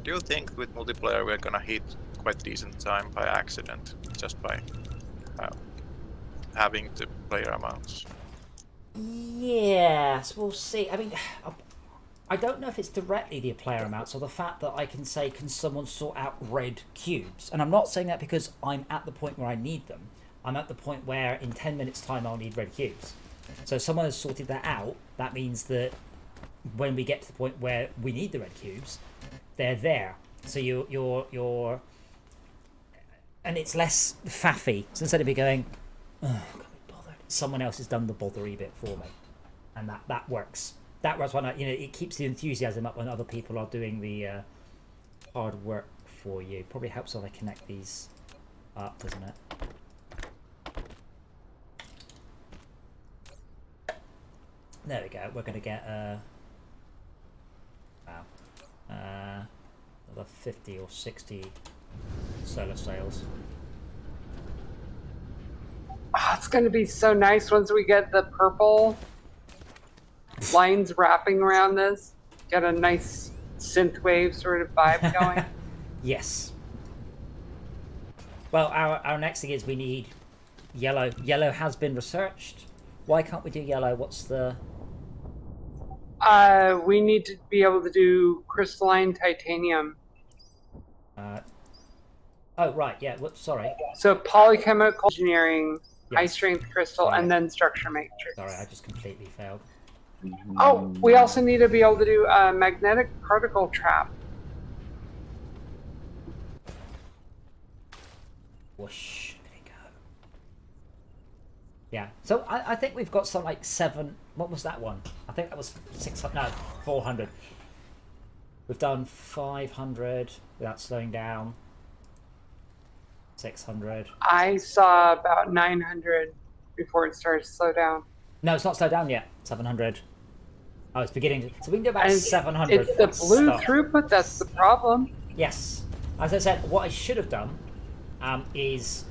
[SPEAKER 3] Do you think with multiplayer we're gonna hit quite decent time by accident, just by having the player amounts?
[SPEAKER 1] Yes, we'll see. I mean, I don't know if it's directly the player amounts or the fact that I can say, can someone sort out red cubes? And I'm not saying that because I'm at the point where I need them. I'm at the point where in 10 minutes time I'll need red cubes. So if someone has sorted that out, that means that when we get to the point where we need the red cubes, they're there. So you're and it's less faffy. So instead of me going, oh, can't be bothered, someone else has done the bothery bit for me, and that works. That works when it keeps the enthusiasm up when other people are doing the hard work for you. Probably helps when I connect these up, doesn't it? There we go. We're going to get another 50 or 60 solar sails.
[SPEAKER 4] Oh, it's going to be so nice once we get the purple lines wrapping around this. Get a nice synthwave sort of vibe going.
[SPEAKER 1] Yes. Well, our next thing is we need yellow. Yellow has been researched. Why can't we do yellow? What's the...
[SPEAKER 4] We need to be able to do crystalline titanium.
[SPEAKER 1] Oh, right, yeah, whoops, sorry.
[SPEAKER 4] So polychemical engineering,
[SPEAKER 1] Yes.
[SPEAKER 4] high strength crystal,
[SPEAKER 1] Sorry.
[SPEAKER 4] and then structure matrix.
[SPEAKER 1] Sorry, I just completely failed.
[SPEAKER 4] Oh, we also need to be able to do a magnetic particle trap.
[SPEAKER 1] Whoosh, there you go. Yeah, so I think we've got some like 7... What was that one? I think that was 600... No, 400. We've done 500 without slowing down. 600.
[SPEAKER 4] I saw about 900 before it started to slow down.
[SPEAKER 1] No, it's not slowed down yet. 700. Oh, it's beginning to... So we can do about
[SPEAKER 4] And
[SPEAKER 1] 700.
[SPEAKER 4] it's the blue
[SPEAKER 1] stuff.
[SPEAKER 4] throughput that's the problem.
[SPEAKER 1] Yes. As I said, what I should have done is...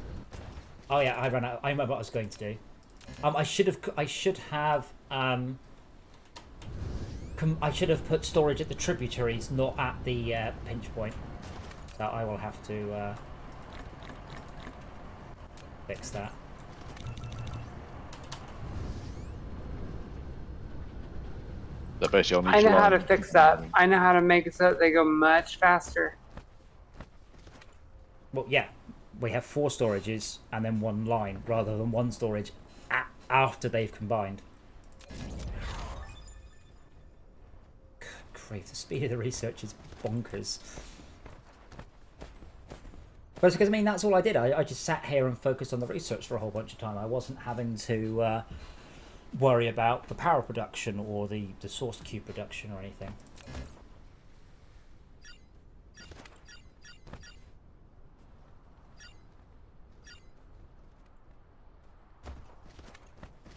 [SPEAKER 1] Oh yeah, I ran out. I remember what I was going to do. I should have put storage at the tributaries, not at the pinch point. So I will have to fix that.
[SPEAKER 6] That basically on
[SPEAKER 4] I
[SPEAKER 6] each
[SPEAKER 4] know how to
[SPEAKER 6] line.
[SPEAKER 4] fix that. I know how to make it so that they go much faster.
[SPEAKER 1] Well, yeah, we have 4 storages and then 1 line, rather than 1 storage after they've combined. Great, the speed of the research is bonkers. But it's because, I mean, that's all I did. I just sat here and focused on the research for a whole bunch of time. I wasn't having to worry about the power production or the source cube production or anything.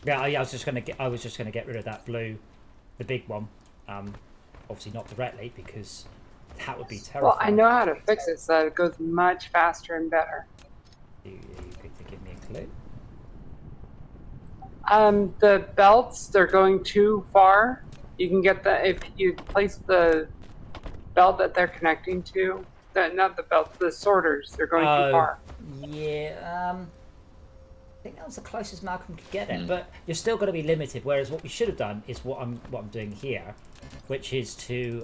[SPEAKER 1] Yeah, I was just gonna get rid of that blue, the big one. Obviously not directly because that would be terrible.
[SPEAKER 4] Well, I know how to fix it so that it goes much faster and better.
[SPEAKER 1] You could give me a clue.
[SPEAKER 4] The belts, they're going too far. You can get if you place the belt that they're connecting to, not the belt, the sorters, they're going too far.
[SPEAKER 1] Yeah, I think that was the closest Malcolm could get it, but you're still going to be limited. Whereas what we should have done is what I'm doing here, which is to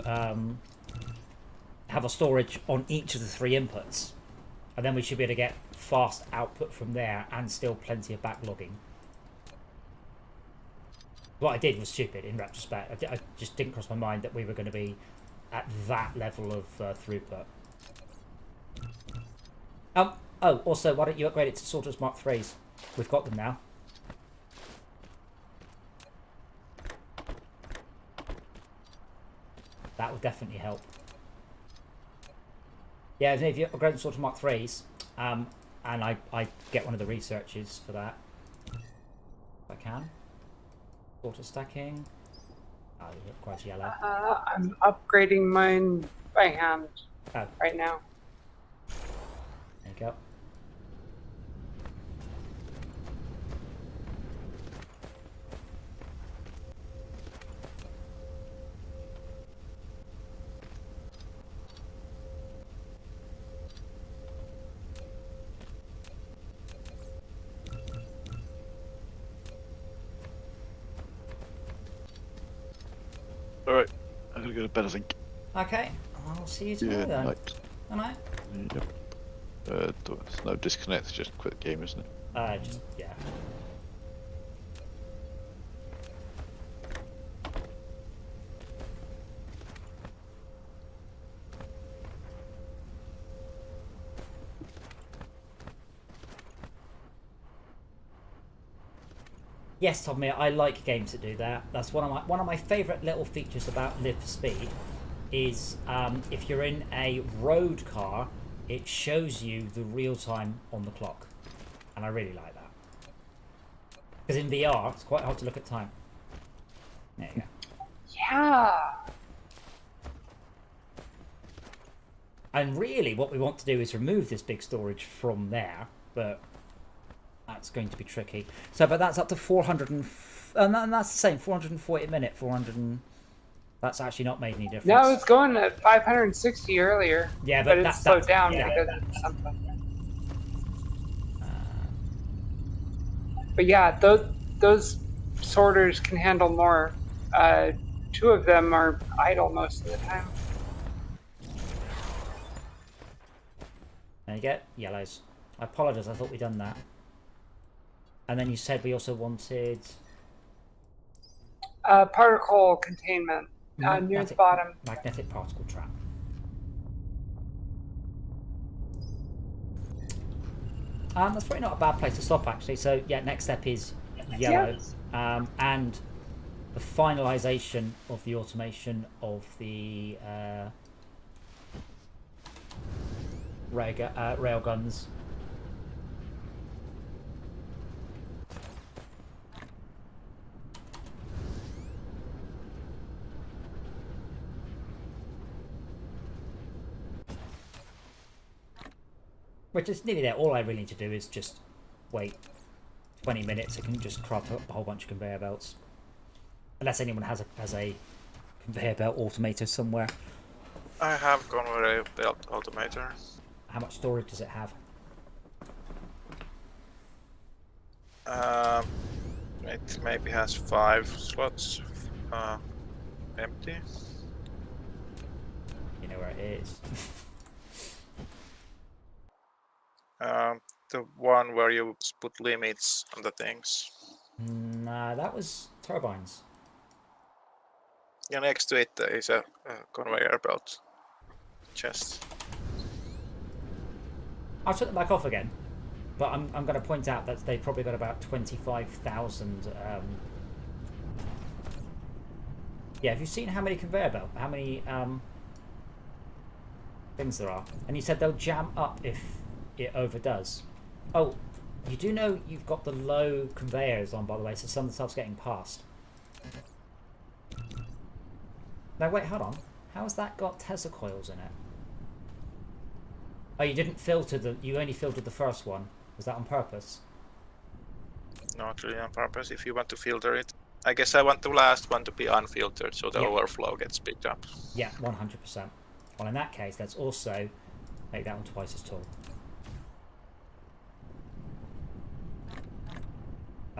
[SPEAKER 1] have a storage on each of the 3 inputs, and then we should be able to get fast output from there and still plenty of backlogging. What I did was stupid in retrospect. I just didn't cross my mind that we were going to be at that level of throughput. Oh, also, why don't you upgrade it to Sorters Mark 3s? We've got them now. That would definitely help. Yeah, if you upgrade the Sorters Mark 3s, and I get one of the researches for that, if I can. Sorter stacking. Oh, it requires yellow.
[SPEAKER 4] I'm upgrading mine by hand right now.
[SPEAKER 1] There you go.
[SPEAKER 6] Alright, I'm gonna go to bed, I think.
[SPEAKER 1] Okay, I'll see you tomorrow then.
[SPEAKER 6] Night.
[SPEAKER 1] Good night.
[SPEAKER 6] Yep. There's no disconnect, just quit the game, isn't it?
[SPEAKER 1] Just, yeah. Yes, Tommy, I like games that do that. That's one of my favourite little features about Live for Speed is if you're in a road car, it shows you the real time on the clock, and I really like that because in VR it's quite hard to look at time. There you go.
[SPEAKER 4] Yeah.
[SPEAKER 1] And really, what we want to do is remove this big storage from there, but that's going to be tricky. So, but that's up to 400 and that's the same, 440 a minute, 400 and... That's actually not made any difference.
[SPEAKER 4] No, it's going at 560 earlier.
[SPEAKER 1] Yeah,
[SPEAKER 4] but it's slowed down
[SPEAKER 1] yeah.
[SPEAKER 4] because of something. But yeah, those sorters can handle more. 2 of them are idle most of the time.
[SPEAKER 1] There you go, yellows. I apologise, I thought we'd done that. And then you said we also wanted...
[SPEAKER 4] Particle containment. Near the bottom.
[SPEAKER 1] Magnetic particle trap. That's probably not a bad place to stop, actually. So, yeah, next step is yellow.
[SPEAKER 4] Yeah.
[SPEAKER 1] And the finalisation of the automation of the rail guns. Which is nearly there. All I really need to do is just wait 20 minutes. I can just craft up a whole bunch of conveyor belts. Unless anyone has a conveyor belt automator somewhere.
[SPEAKER 3] I have conveyor belt automator.
[SPEAKER 1] How much storage does it have?
[SPEAKER 3] It maybe has 5 slots empty.
[SPEAKER 1] You know where it is.
[SPEAKER 3] The one where you put limits on the things.
[SPEAKER 1] Nah, that was turbines.
[SPEAKER 3] Yeah, next to it is a conveyor belt chest.
[SPEAKER 1] I'll shut them back off again, but I'm going to point out that they've probably got about 25,000. Yeah, have you seen how many conveyor belt, how many things there are? And you said they'll jam up if it overdoes. Oh, you do know you've got the low conveyors on, by the way, so some of the stuff's getting past. Now wait, hold on. How has that got Tesla coils in it? Oh, you didn't filter you only filtered the first one. Was that on purpose?
[SPEAKER 3] Not really on purpose. If you want to filter it, I guess I want the last one to be unfiltered, so the overflow gets picked up.
[SPEAKER 1] Yeah, 100%. Well, in that case, let's also make that one twice as tall.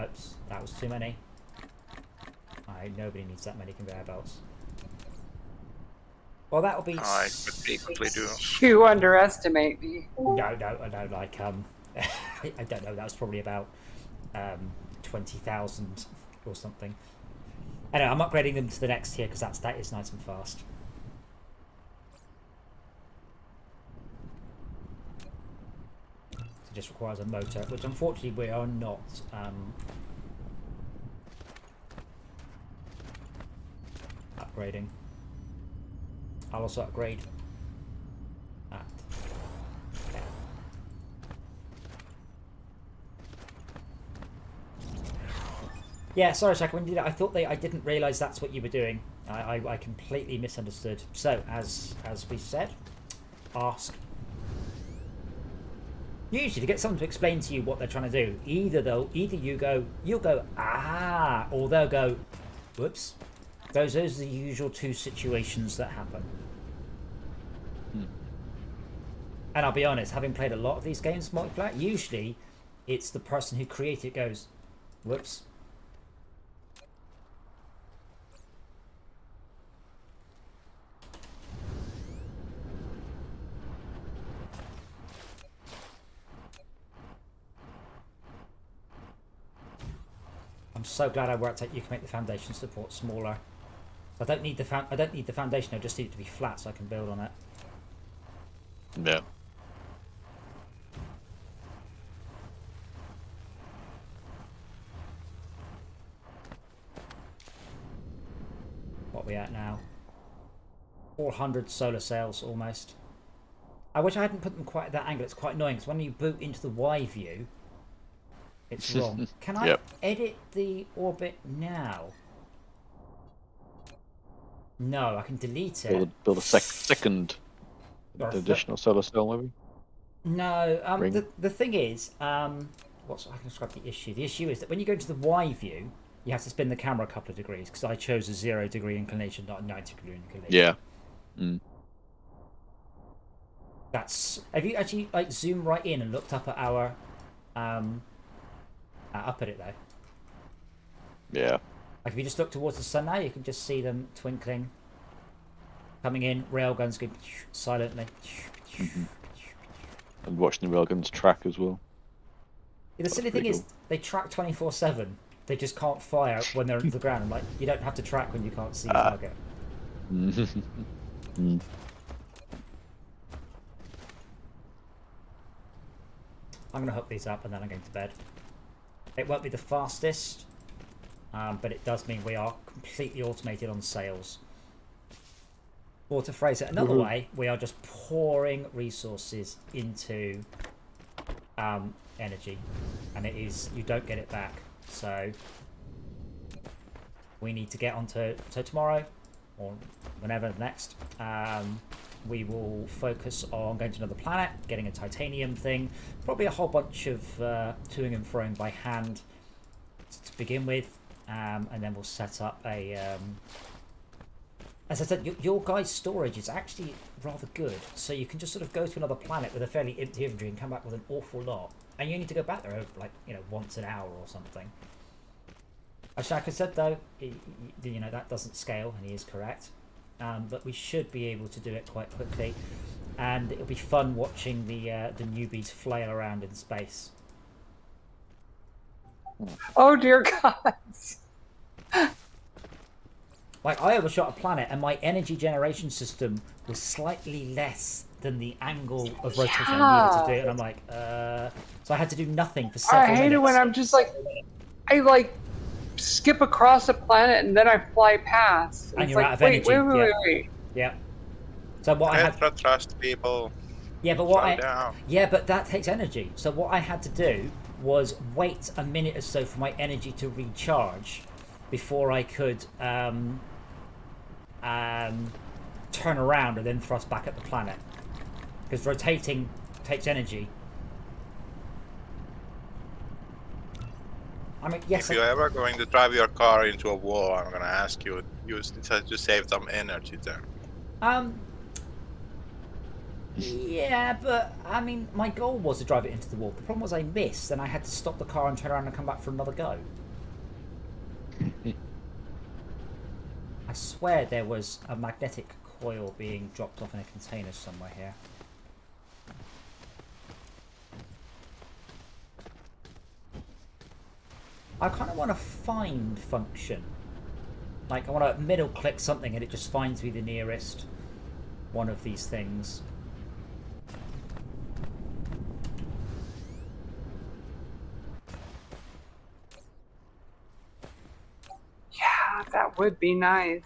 [SPEAKER 1] Oops, that was too many. Nobody needs that many conveyor belts. Well, that'll be...
[SPEAKER 3] I could equally do.
[SPEAKER 4] You underestimate me.
[SPEAKER 1] No, like, I don't know, that was probably about 20,000 or something. Anyway, I'm upgrading them to the next tier because that is nice and fast. It just requires a motor, which unfortunately we are not upgrading. I'll also upgrade that. Okay. Yeah, sorry, Shaka, when you did it, I thought I didn't realise that's what you were doing. I completely misunderstood. So, as we said, ask. Usually, to get someone to explain to you what they're trying to do, either you'll go ah, or they'll go whoops. Those are the usual 2 situations that happen. And I'll be honest, having played a lot of these games multiplayer, usually it's the person who created it goes, whoops. I'm so glad I worked out you can make the foundation support smaller. I don't need the foundation. I just need it to be flat so I can build on it.
[SPEAKER 6] Yeah.
[SPEAKER 1] What are we at now? 400 solar cells almost. I wish I hadn't put them quite at that angle. It's quite annoying because when you boot into the Y view, it's wrong. Can I edit the orbit now? No, I can delete it.
[SPEAKER 6] Build a second additional solar cell, maybe.
[SPEAKER 1] No,
[SPEAKER 6] Ring.
[SPEAKER 1] the thing is, I can describe the issue. The issue is that when you go into the Y view, you have to spin the camera a couple of degrees because I chose a 0-degree inclination, not a 90-degree inclination.
[SPEAKER 6] Yeah. Mm.
[SPEAKER 1] Have you actually like zoomed right in and looked up at our, up at it though?
[SPEAKER 6] Yeah.
[SPEAKER 1] Like if you just look towards the sun now, you can just see them twinkling, coming in. Railguns going silently.
[SPEAKER 6] And watching the railguns track as well.
[SPEAKER 1] Yeah, the silly thing is, they track 24/7. They just can't fire when they're under the ground. I'm like, you don't have to track when you can't see your target.
[SPEAKER 6] Mm.
[SPEAKER 1] I'm going to hook these up and then I'm going to bed. It won't be the fastest, but it does mean we are completely automated on sales. Or to phrase it another way, we are just pouring resources into energy, and it is, you don't get it back. So we need to get onto, so tomorrow or whenever next, we will focus on going to another planet, getting a titanium thing, probably a whole bunch of toing and froing by hand to begin with, and then we'll set up a as I said, your guys' storage is actually rather good, so you can just sort of go to another planet with a fairly empty inventory and come back with an awful lot, and you need to go back there over, like, you know, once an hour or something. As Shaka said though, you know, that doesn't scale, and he is correct, but we should be able to do it quite quickly, and it'll be fun watching the newbies flail around in space.
[SPEAKER 4] Oh dear gods.
[SPEAKER 1] Like, I overshot a planet and my energy generation system was slightly less than the angle of rotation I needed to do it, and I'm like, so I had to do nothing for several minutes.
[SPEAKER 4] I hate it when I'm just like, I like skip across a planet and then I fly past.
[SPEAKER 1] And
[SPEAKER 4] it's
[SPEAKER 1] you're
[SPEAKER 4] like,
[SPEAKER 1] out of energy.
[SPEAKER 4] Wait.
[SPEAKER 1] Yeah. So what I had
[SPEAKER 3] Never trust people.
[SPEAKER 1] Yeah, but but that takes energy. So what I had to do was wait a minute or so for my energy to recharge before I could turn around and then thrust back at the planet, because rotating takes energy. I mean, yes.
[SPEAKER 3] If you're ever going to drive your car into a wall, I'm gonna ask you to save some energy there.
[SPEAKER 1] Yeah, but I mean, my goal was to drive it into the wall. The problem was I missed, and I had to stop the car and turn around and come back for another go. I swear there was a magnetic coil being dropped off in a container somewhere here. I kind of want a find function. Like, I want to middle click something and it just finds me the nearest one of these things.
[SPEAKER 4] Yeah, that would be nice.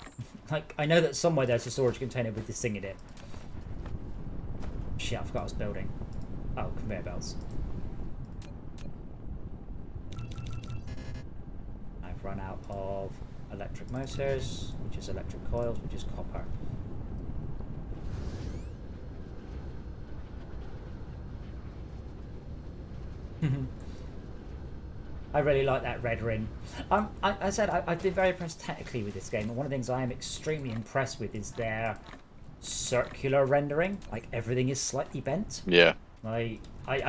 [SPEAKER 1] Like, I know that somewhere there's a storage container with this thing in it. Shit, I forgot I was building. Oh, conveyor belts. I've run out of electric motors, which is electric coils, which is copper. I really like that red ring. I said I've been very impressed technically with this game, and one of the things I am extremely impressed with is their circular rendering. Like, everything is slightly bent.
[SPEAKER 6] Yeah.
[SPEAKER 1] I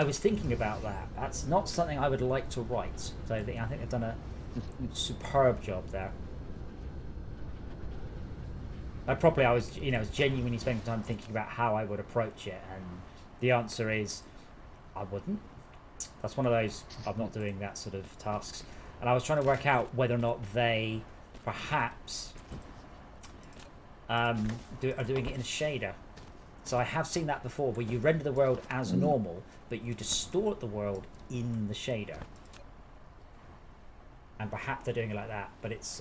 [SPEAKER 1] was thinking about that. That's not something I would like to write. So I think they've done a superb job there. I was genuinely spending time thinking about how I would approach it, and the answer is I wouldn't. That's one of those, I'm not doing that sort of tasks. And I was trying to work out whether or not they perhaps are doing it in a shader. So I have seen that before, where you render the world as normal, but you distort the world in the shader. And perhaps they're doing it like that, but it's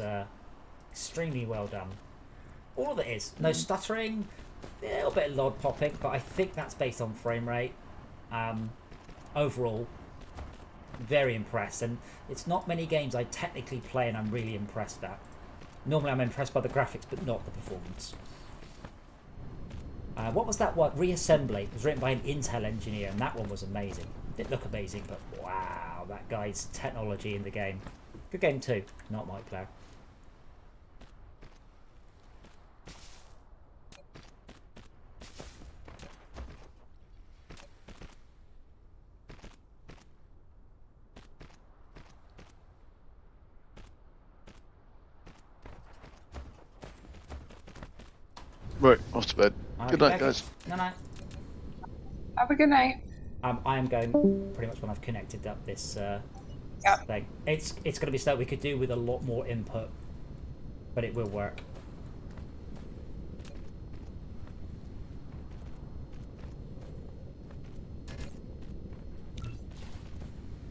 [SPEAKER 1] extremely well done. All of it is. No stuttering, a little bit of log popping, but I think that's based on frame rate. Overall, very impressed, and it's not many games I technically play and I'm really impressed at. Normally I'm impressed by the graphics, but not the performance. What was that one? Reassembly. It was written by an Intel engineer, and that one was amazing. It didn't look amazing, but wow, that guy's technology in the game. Good game too, not multiplayer.
[SPEAKER 6] Right, off to bed. Good night, guys.
[SPEAKER 1] No, no.
[SPEAKER 4] Have a good night.
[SPEAKER 1] I am going pretty much when I've connected up this thing. It's going to be stuff we could do with a lot more input, but it will work.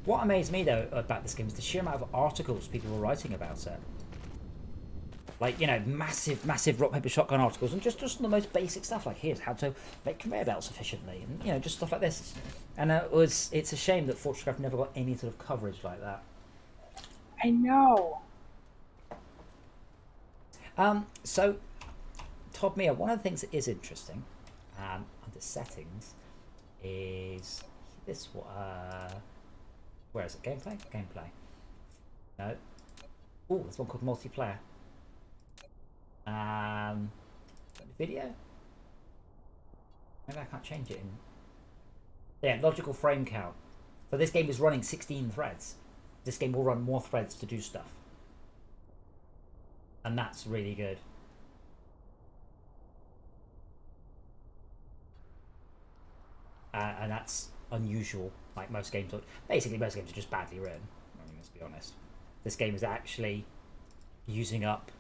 [SPEAKER 1] What amazed me though about this game is the sheer amount of articles people were writing about it. Like, you know, massive rock, paper, shotgun articles, and just the most basic stuff, like here's how to make conveyor belts efficiently, and, you know, just stuff like this. And it's a shame that Fortresscraft never got any sort of coverage like that.
[SPEAKER 4] I know.
[SPEAKER 1] So, Todd Mia, one of the things that is interesting, under settings, is this, where is it, gameplay? Gameplay. No. Oh, there's one called multiplayer. Video? Maybe I can't change it in... Yeah, logical frame count. So this game is running 16 threads. This game will run more threads to do stuff. And that's really good. And that's unusual. Like most games are... Basically, most games are just badly written. I mean, let's be honest. This game is actually using up...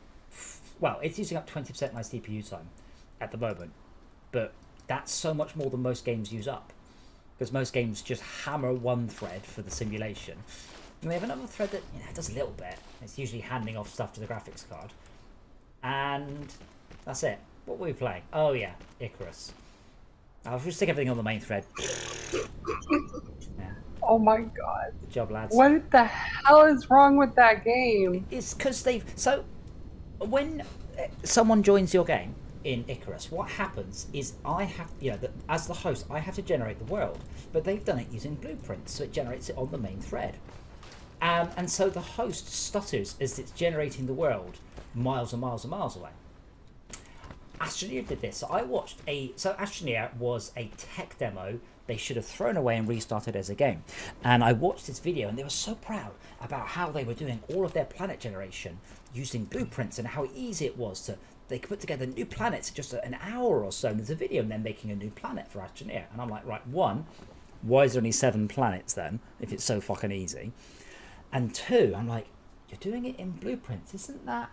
[SPEAKER 1] Well, it's using up 20% my CPU time at the moment, but that's so much more than most games use up, because most games just hammer one thread for the simulation, and they have another thread that, you know, does a little bit. It's usually handing off stuff to the graphics card, and that's it. What were we playing? Oh yeah, Icarus. I'll just stick everything on the main thread. Yeah.
[SPEAKER 4] Oh my god.
[SPEAKER 1] Good job, lads.
[SPEAKER 4] What the hell is wrong with that game?
[SPEAKER 1] It's because they've... So, when someone joins your game in Icarus, what happens is I have, you know, as the host, I have to generate the world, but they've done it using blueprints, so it generates it on the main thread. And so the host stutters as it's generating the world miles and miles and miles away. Astroneer did this. So I watched Astroneer was a tech demo they should have thrown away and restarted as a game. And I watched this video and they were so proud about how they were doing all of their planet generation using blueprints and how easy it was to... They could put together new planets in just an hour or so. And there's a video of them making a new planet for Astroneer. And I'm like, right, one, why is there only 7 planets then, if it's so fucking easy? And two, I'm like, you're doing it in blueprints. Isn't that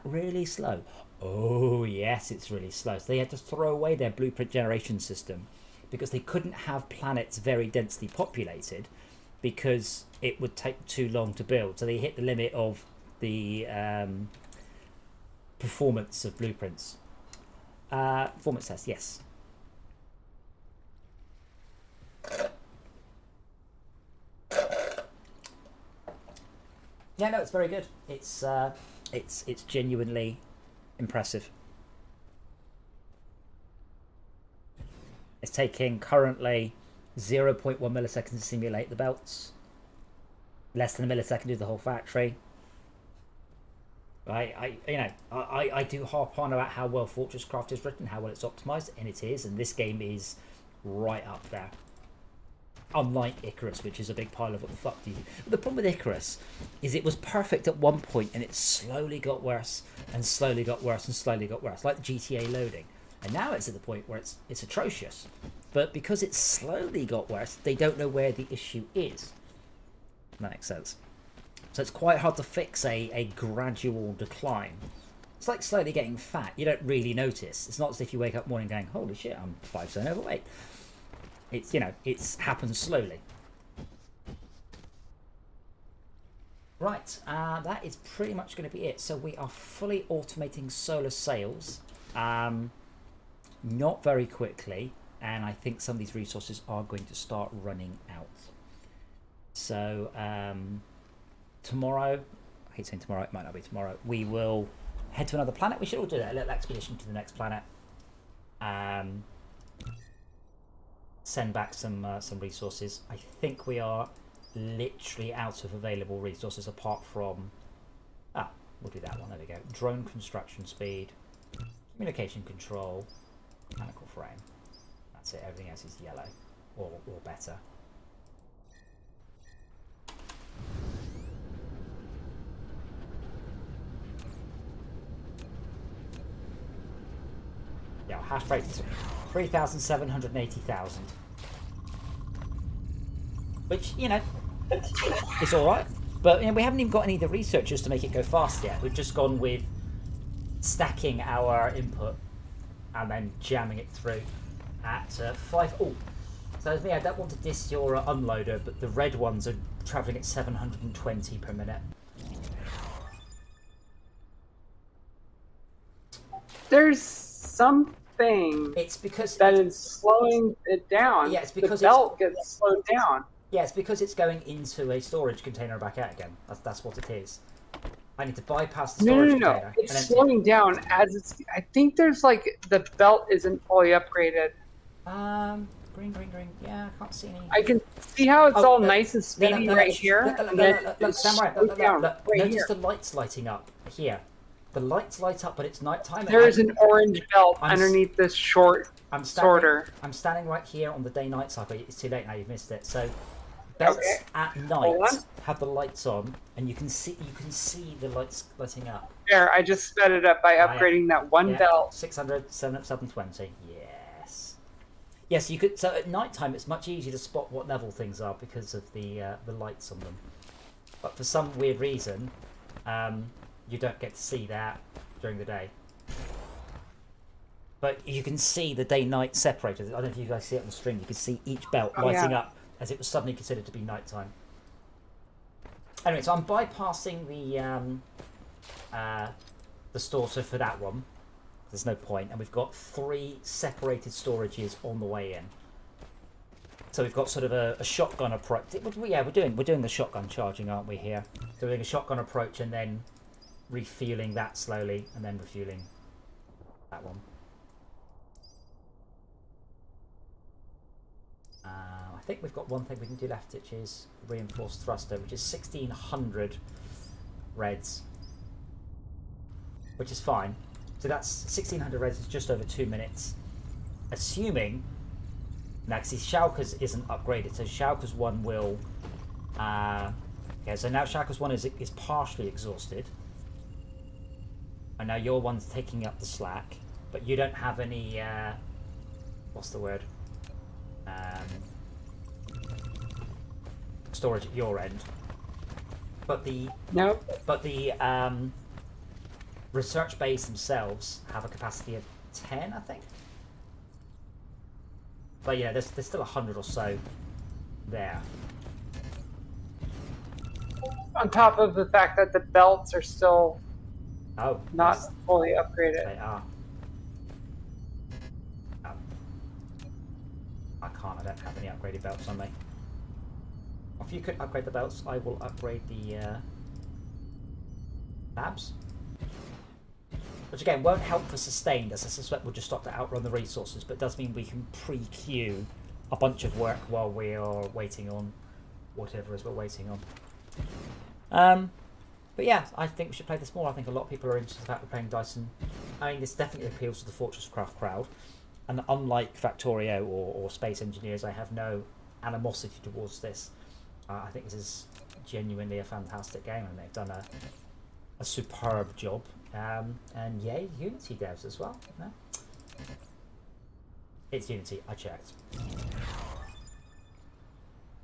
[SPEAKER 1] really slow? Oh, yes, it's really slow. So they had to throw away their blueprint generation system because they couldn't have planets very densely populated because it would take too long to build. So they hit the limit of the performance of blueprints. Performance test, yes. Yeah, no, it's very good. It's genuinely impressive. It's taking currently 0.1 milliseconds to simulate the belts. Less than a millisecond to do the whole factory. I do harp on about how well Fortresscraft is written, how well it's optimized, and it is, and this game is right up there. Unlike Icarus, which is a big pile of what the fuck do you do? But the problem with Icarus is it was perfect at one point and it slowly got worse and slowly got worse and slowly got worse, like GTA loading. And now it's at the point where it's atrocious. But because it slowly got worse, they don't know where the issue is. That makes sense. So it's quite hard to fix a gradual decline. It's like slowly getting fat. You don't really notice. It's not as if you wake up morning going, holy shit, I'm 5 stone overweight. It's, you know, it's happened slowly. Right, that is pretty much going to be it. So we are fully automating solar sails, not very quickly, and I think some of these resources are going to start running out. So tomorrow, I hate saying tomorrow, it might not be tomorrow. We will head to another planet. We should all do that, a little expedition to the next planet. Send back some resources. I think we are literally out of available resources apart from... we'll do that one, there we go. Drone construction speed, communication control, mechanical frame. That's it, everything else is yellow, or better. Yeah, hash rate is 3,780,000. Which, you know, it's alright. But you know, we haven't even got any of the researchers to make it go fast yet. We've just gone with stacking our input and then jamming it through at 5. Oh, so as me, I don't want to diss your unloader, but the red ones are travelling at 720 per minute.
[SPEAKER 4] There's something.
[SPEAKER 1] It's because
[SPEAKER 4] that is slowing it down.
[SPEAKER 1] Yeah, it's because
[SPEAKER 4] the belt gets slowed down.
[SPEAKER 1] Yeah, it's because it's going into a storage container and back out again. That's what it is. I need to bypass the storage container.
[SPEAKER 4] It's slowing down as it's. I think there's like the belt isn't fully upgraded.
[SPEAKER 1] Green. Yeah, I can't see any.
[SPEAKER 4] I can see how it's all nice and speedy right here.
[SPEAKER 1] Stand right. Notice the lights lighting up here. The lights light up, but it's nighttime.
[SPEAKER 4] There is an orange belt underneath this short sorter.
[SPEAKER 1] I'm standing right here on the day-night cycle. It's too late now. You've missed it. So belts at night have the lights on, and you can see the lights lighting up.
[SPEAKER 4] There, I just sped it up by upgrading that one belt.
[SPEAKER 1] 600, 720. Yes. Yes, you could. So at nighttime, it's much easier to spot what level things are because of the lights on them. But for some weird reason, you don't get to see that during the day. But you can see the day-night separators. I don't know if you guys see it on the stream. You can see each belt lighting up as it was suddenly considered to be nighttime. Anyway, so I'm bypassing the store for that one. There's no point. And we've got 3 separated storages on the way in. So we've got sort of a shotgun approach. Yeah, we're doing the shotgun charging, aren't we, here? Doing a shotgun approach and then refueling that slowly and then refueling that one. I think we've got one thing we can do left, which is reinforced thruster, which is 1,600 reds, which is fine. So that's 1,600 reds is just over 2 minutes, assuming. Now, see, Schalke's isn't upgraded, so Schalke's 1 will. Okay, so now Schalke's 1 is partially exhausted. And now your one's taking up the slack, but you don't have any, what's the word? Storage at your end. But the research bays themselves have a capacity of 10, I think. But yeah, there's still 100 or so there.
[SPEAKER 4] On top of the fact that the belts are still not
[SPEAKER 1] yes,
[SPEAKER 4] fully upgraded.
[SPEAKER 1] They are. I don't have any upgraded belts on me. If you could upgrade the belts, I will upgrade the labs. Which again won't help for sustained, as I suspect we'll just stop to outrun the resources, but does mean we can pre-queue a bunch of work while we are waiting on whatever it is we're waiting on. But yeah, I think we should play this more. I think a lot of people are interested in the fact we're playing Dyson. I mean, this definitely appeals to the Fortress Craft crowd. And unlike Factorio or Space Engineers, I have no animosity towards this. I think this is genuinely a fantastic game, and they've done a superb job. And yay, Unity devs as well. No? It's Unity, I checked.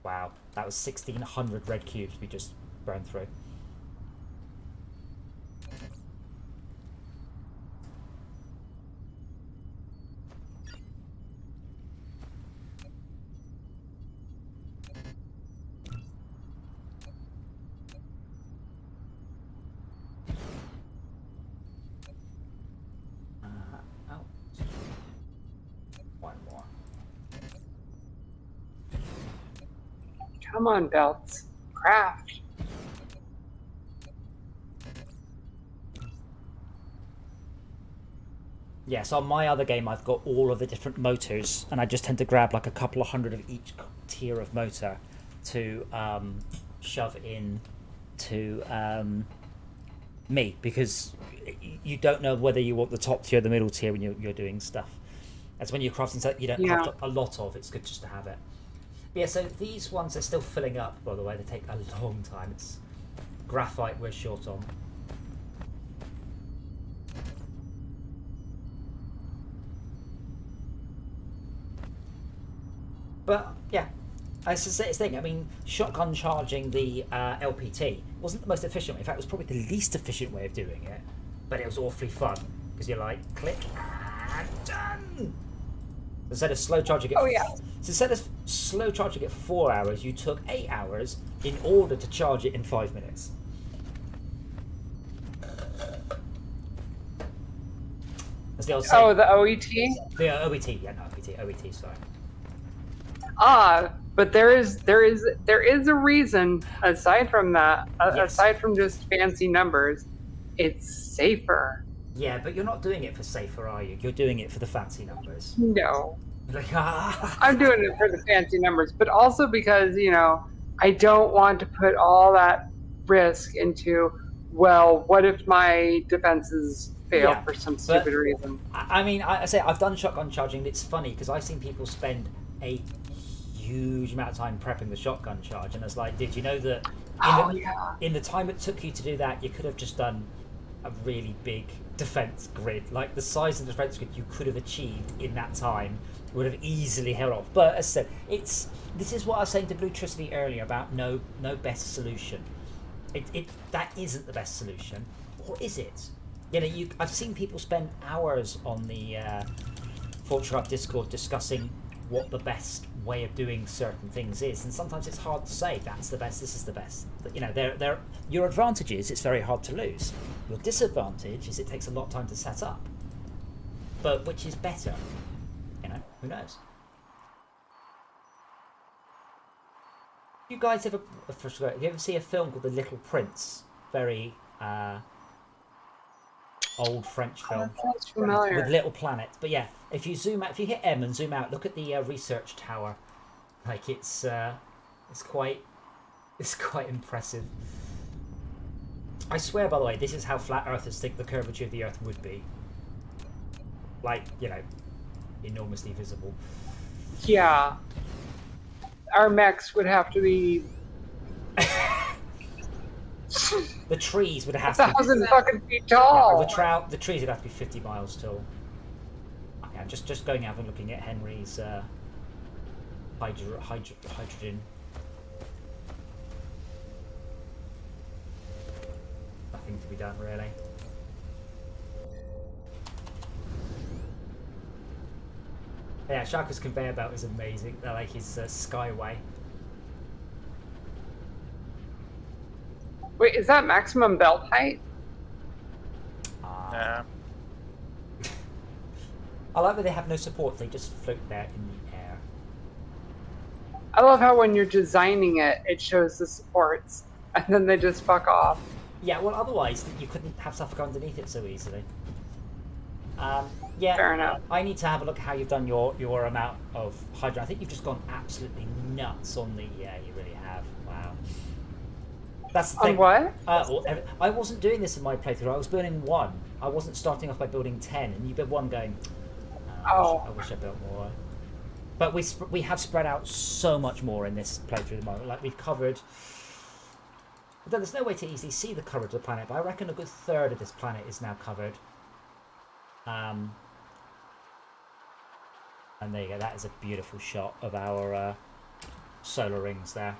[SPEAKER 1] Wow, that was 1,600 red cubes we just burned through.
[SPEAKER 4] Come on, belts. Craft.
[SPEAKER 1] Yeah, so on my other game, I've got all of the different motors, and I just tend to grab like a couple of hundred of each tier of motor to shove in to me, because you don't know whether you want the top tier or the middle tier when you're doing stuff. That's when you're crafting stuff you don't craft a lot of. It's good just to have it. Yeah, so these ones are still filling up, by the way. They take a long time. It's graphite we're short on. But yeah, it's the thing. I mean, shotgun charging the LPT wasn't the most efficient way. In fact, it was probably the least efficient way of doing it. But it was awfully fun because you're like, click and done. Instead of slow charging it, so instead of slow charging it for 4 hours, you took 8 hours in order to charge it in 5 minutes. That's the old saying.
[SPEAKER 4] Oh, the OET?
[SPEAKER 1] The OET, yeah, no, OET, sorry.
[SPEAKER 4] But there is a reason aside from that, aside from just fancy numbers, it's safer.
[SPEAKER 1] Yeah, but you're not doing it for safer, are you? You're doing it for the fancy numbers.
[SPEAKER 4] No.
[SPEAKER 1] Like,
[SPEAKER 4] I'm doing it for the fancy numbers, but also because, I don't want to put all that risk into, well, what if my defenses fail for some stupid reason?
[SPEAKER 1] I mean, I say I've done shotgun charging, and it's funny because I've seen people spend a huge amount of time prepping the shotgun charge, and it's like, did you know that in the time it took you to do that, you could have just done a really big defense grid, like the size of the defense grid you could have achieved in that time would have easily held off. But as I said, this is what I was saying to Bluetricity earlier about no best solution. That isn't the best solution, or is it? I've seen people spend hours on the Fortran Discord discussing what the best way of doing certain things is, and sometimes it's hard to say that's the best, this is the best. But, your advantage is it's very hard to lose. Your disadvantage is it takes a lot of time to set up. But which is better? Who knows? You guys ever see a film called The Little Prince? Very old French film with little planets. But yeah, if you zoom out, if you hit M and zoom out, look at the research tower. Like it's quite impressive. I swear, by the way, this is how flat earthers think the curvature of the Earth would be. Like, enormously visible.
[SPEAKER 4] Yeah. Our mechs would have to be
[SPEAKER 1] the trees would have to be
[SPEAKER 4] 1,000 fucking feet tall.
[SPEAKER 1] Yeah, the trees would have to be 50 miles tall. Yeah, just going out and looking at Henry's hydrogen. Nothing to be done, really. Yeah, Shaka's conveyor belt is amazing. They're like his skyway.
[SPEAKER 4] Wait, is that maximum belt height?
[SPEAKER 3] Yeah.
[SPEAKER 1] I like that they have no support, they just float there in the air.
[SPEAKER 4] I love how when you're designing it, it shows the supports, and then they just fuck off.
[SPEAKER 1] Yeah, well, otherwise you couldn't have stuff go underneath it so easily. Yeah,
[SPEAKER 4] fair enough.
[SPEAKER 1] I need to have a look at how you've done your amount of hydrogen. I think you've just gone absolutely nuts on the... Yeah, you really have. Wow. That's the thing.
[SPEAKER 4] On what?
[SPEAKER 1] I wasn't doing this in my playthrough. I was building 1. I wasn't starting off by building 10, and you build 1 going... I wish I built more. But we have spread out so much more in this playthrough at the moment. Like, we've covered... There's no way to easily see the coverage of the planet, but I reckon a good third of this planet is now covered. And there you go, that is a beautiful shot of our solar rings there.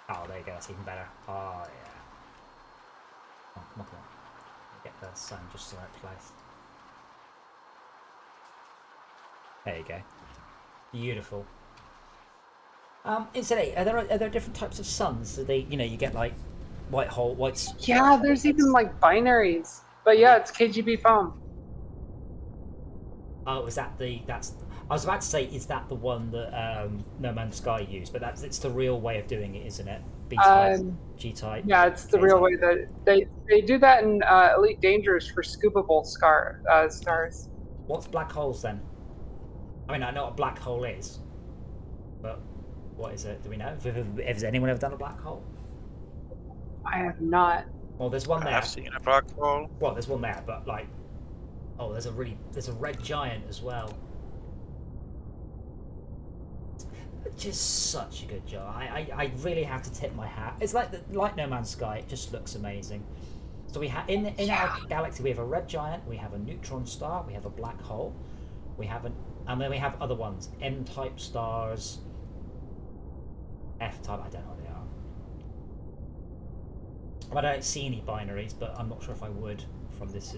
[SPEAKER 1] Oh, there you go, that's even better. Oh, yeah. Oh, come on. Get the sun just to the right place. There you go. Beautiful. Incidentally, are there different types of suns? So you get like white hole, whites.
[SPEAKER 4] Yeah, there's even like binaries. But yeah, it's KGB foam.
[SPEAKER 1] Oh, is that that's? I was about to say, is that the one that No Man's Sky used? But it's the real way of doing it, isn't it? B-type, G-type.
[SPEAKER 4] Yeah, it's the real way that they do that in Elite Dangerous for scoopable stars.
[SPEAKER 1] What's black holes then? I mean, I know what a black hole is, but what is it? Do we know? Has anyone ever done a black hole?
[SPEAKER 4] I have not.
[SPEAKER 1] Well, there's one there.
[SPEAKER 3] I've seen a black hole.
[SPEAKER 1] Well, there's one there, but like, oh, there's a red giant as well. Just such a good job. I really have to tip my hat. It's like No Man's Sky. It just looks amazing. So we have in our galaxy we have a red giant, we have a neutron star, we have a black hole, and then we have other ones, M-type stars, F-type. I don't know what they are. I don't see any binaries, but I'm not sure if I would from this.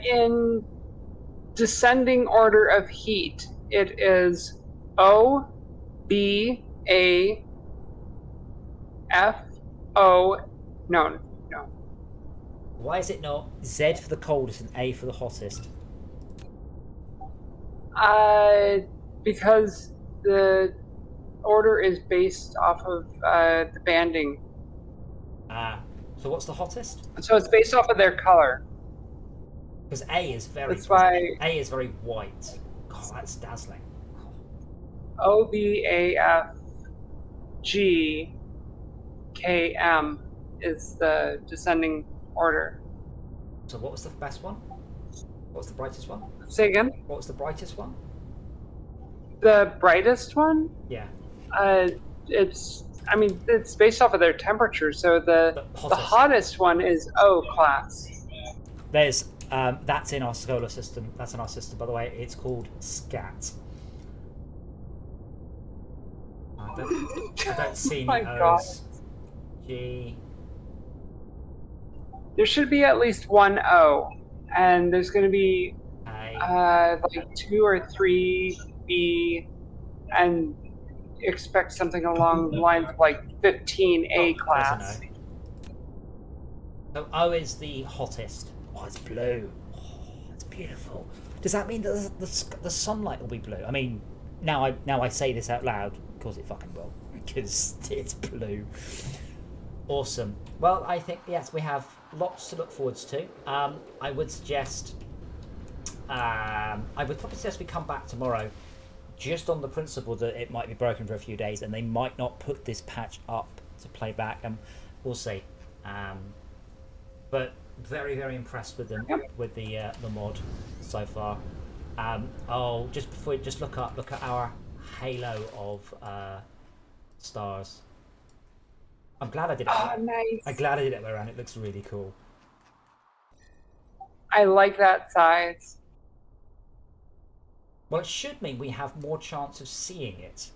[SPEAKER 4] In descending order of heat, it is O, B, A, F, O. No.
[SPEAKER 1] Why is it not Z for the coldest and A for the hottest?
[SPEAKER 4] Because the order is based off of the banding.
[SPEAKER 1] So what's the hottest?
[SPEAKER 4] So it's based off of their color.
[SPEAKER 1] Because A is very.
[SPEAKER 4] That's why
[SPEAKER 1] A is very white. God, that's dazzling.
[SPEAKER 4] O, B, A, F, G, K, M is the descending order.
[SPEAKER 1] So what was the best one? What was the brightest one?
[SPEAKER 4] Say again?
[SPEAKER 1] What was the brightest one?
[SPEAKER 4] The brightest one?
[SPEAKER 1] Yeah.
[SPEAKER 4] It's based off of their temperature. So the hottest one is O class.
[SPEAKER 1] There's that's in our solar system. That's in our system, by the way. It's called SCAT. I don't see any O's. G.
[SPEAKER 4] There should be at least one O, and there's going to be like 2 or 3 B, and expect something along the lines of like 15 A class.
[SPEAKER 1] So O is the hottest. Oh, it's blue. Oh, it's beautiful. Does that mean that the sunlight will be blue? I mean, now I say this out loud, of course it fucking will, because it's blue. Awesome. Well, I think, yes, we have lots to look forwards to. I would probably suggest we come back tomorrow, just on the principle that it might be broken for a few days and they might not put this patch up to play back, and we'll see. But very, very impressed with them, with the mod so far. Just look at our halo of stars. I'm glad I did it.
[SPEAKER 4] Oh, nice.
[SPEAKER 1] I'm glad I did it around. It looks really cool.
[SPEAKER 4] I like that size.
[SPEAKER 1] Well, it should mean we have more chance of seeing it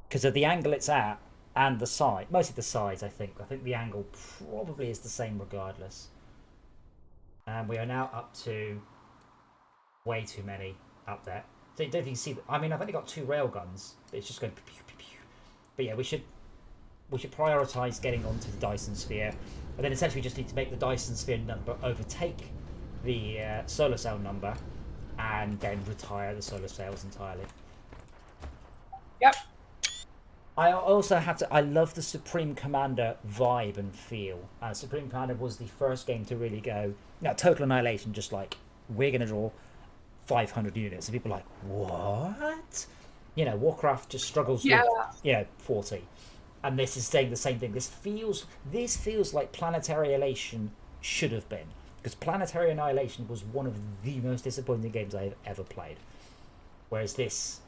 [SPEAKER 1] because of the angle it's at and the size. Mostly the size, I think. I think the angle probably is the same regardless. And we are now up to way too many up there. So don't think you see. I mean, I've only got 2 railguns. It's just going. Pew, pew, pew. But yeah, we should prioritise getting onto the Dyson sphere, and then essentially we just need to make the Dyson sphere number overtake the solar cell number, and then retire the solar cells entirely.
[SPEAKER 4] Yep.
[SPEAKER 1] I also have to. I love the Supreme Commander vibe and feel. Supreme Commander was the first game to really go. Total annihilation. Just like we're gonna draw 500 units, and people are like, what? Warcraft just struggles with 40. And this is saying the same thing. This feels like Planetary Annihilation should have been, because Planetary Annihilation was one of the most disappointing games I've ever played. Whereas this.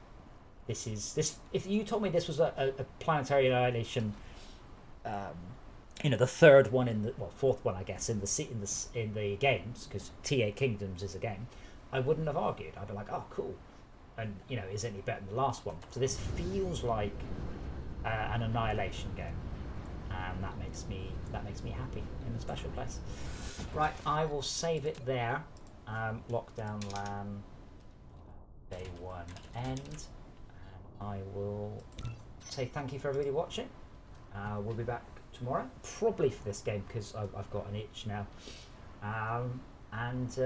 [SPEAKER 1] If you told me this was a Planetary Annihilation, the 3rd one fourth one, I guess, in the games, because TA Kingdoms is a game, I wouldn't have argued. I'd be like, oh, cool, and is it any better than the last one? So this feels like an Annihilation game, and that makes me happy in a special place. Right, I will save it there. Lockdown LAN day 1 end. I will say thank you for everybody watching. We'll be back tomorrow, probably for this game, because I've got an itch now.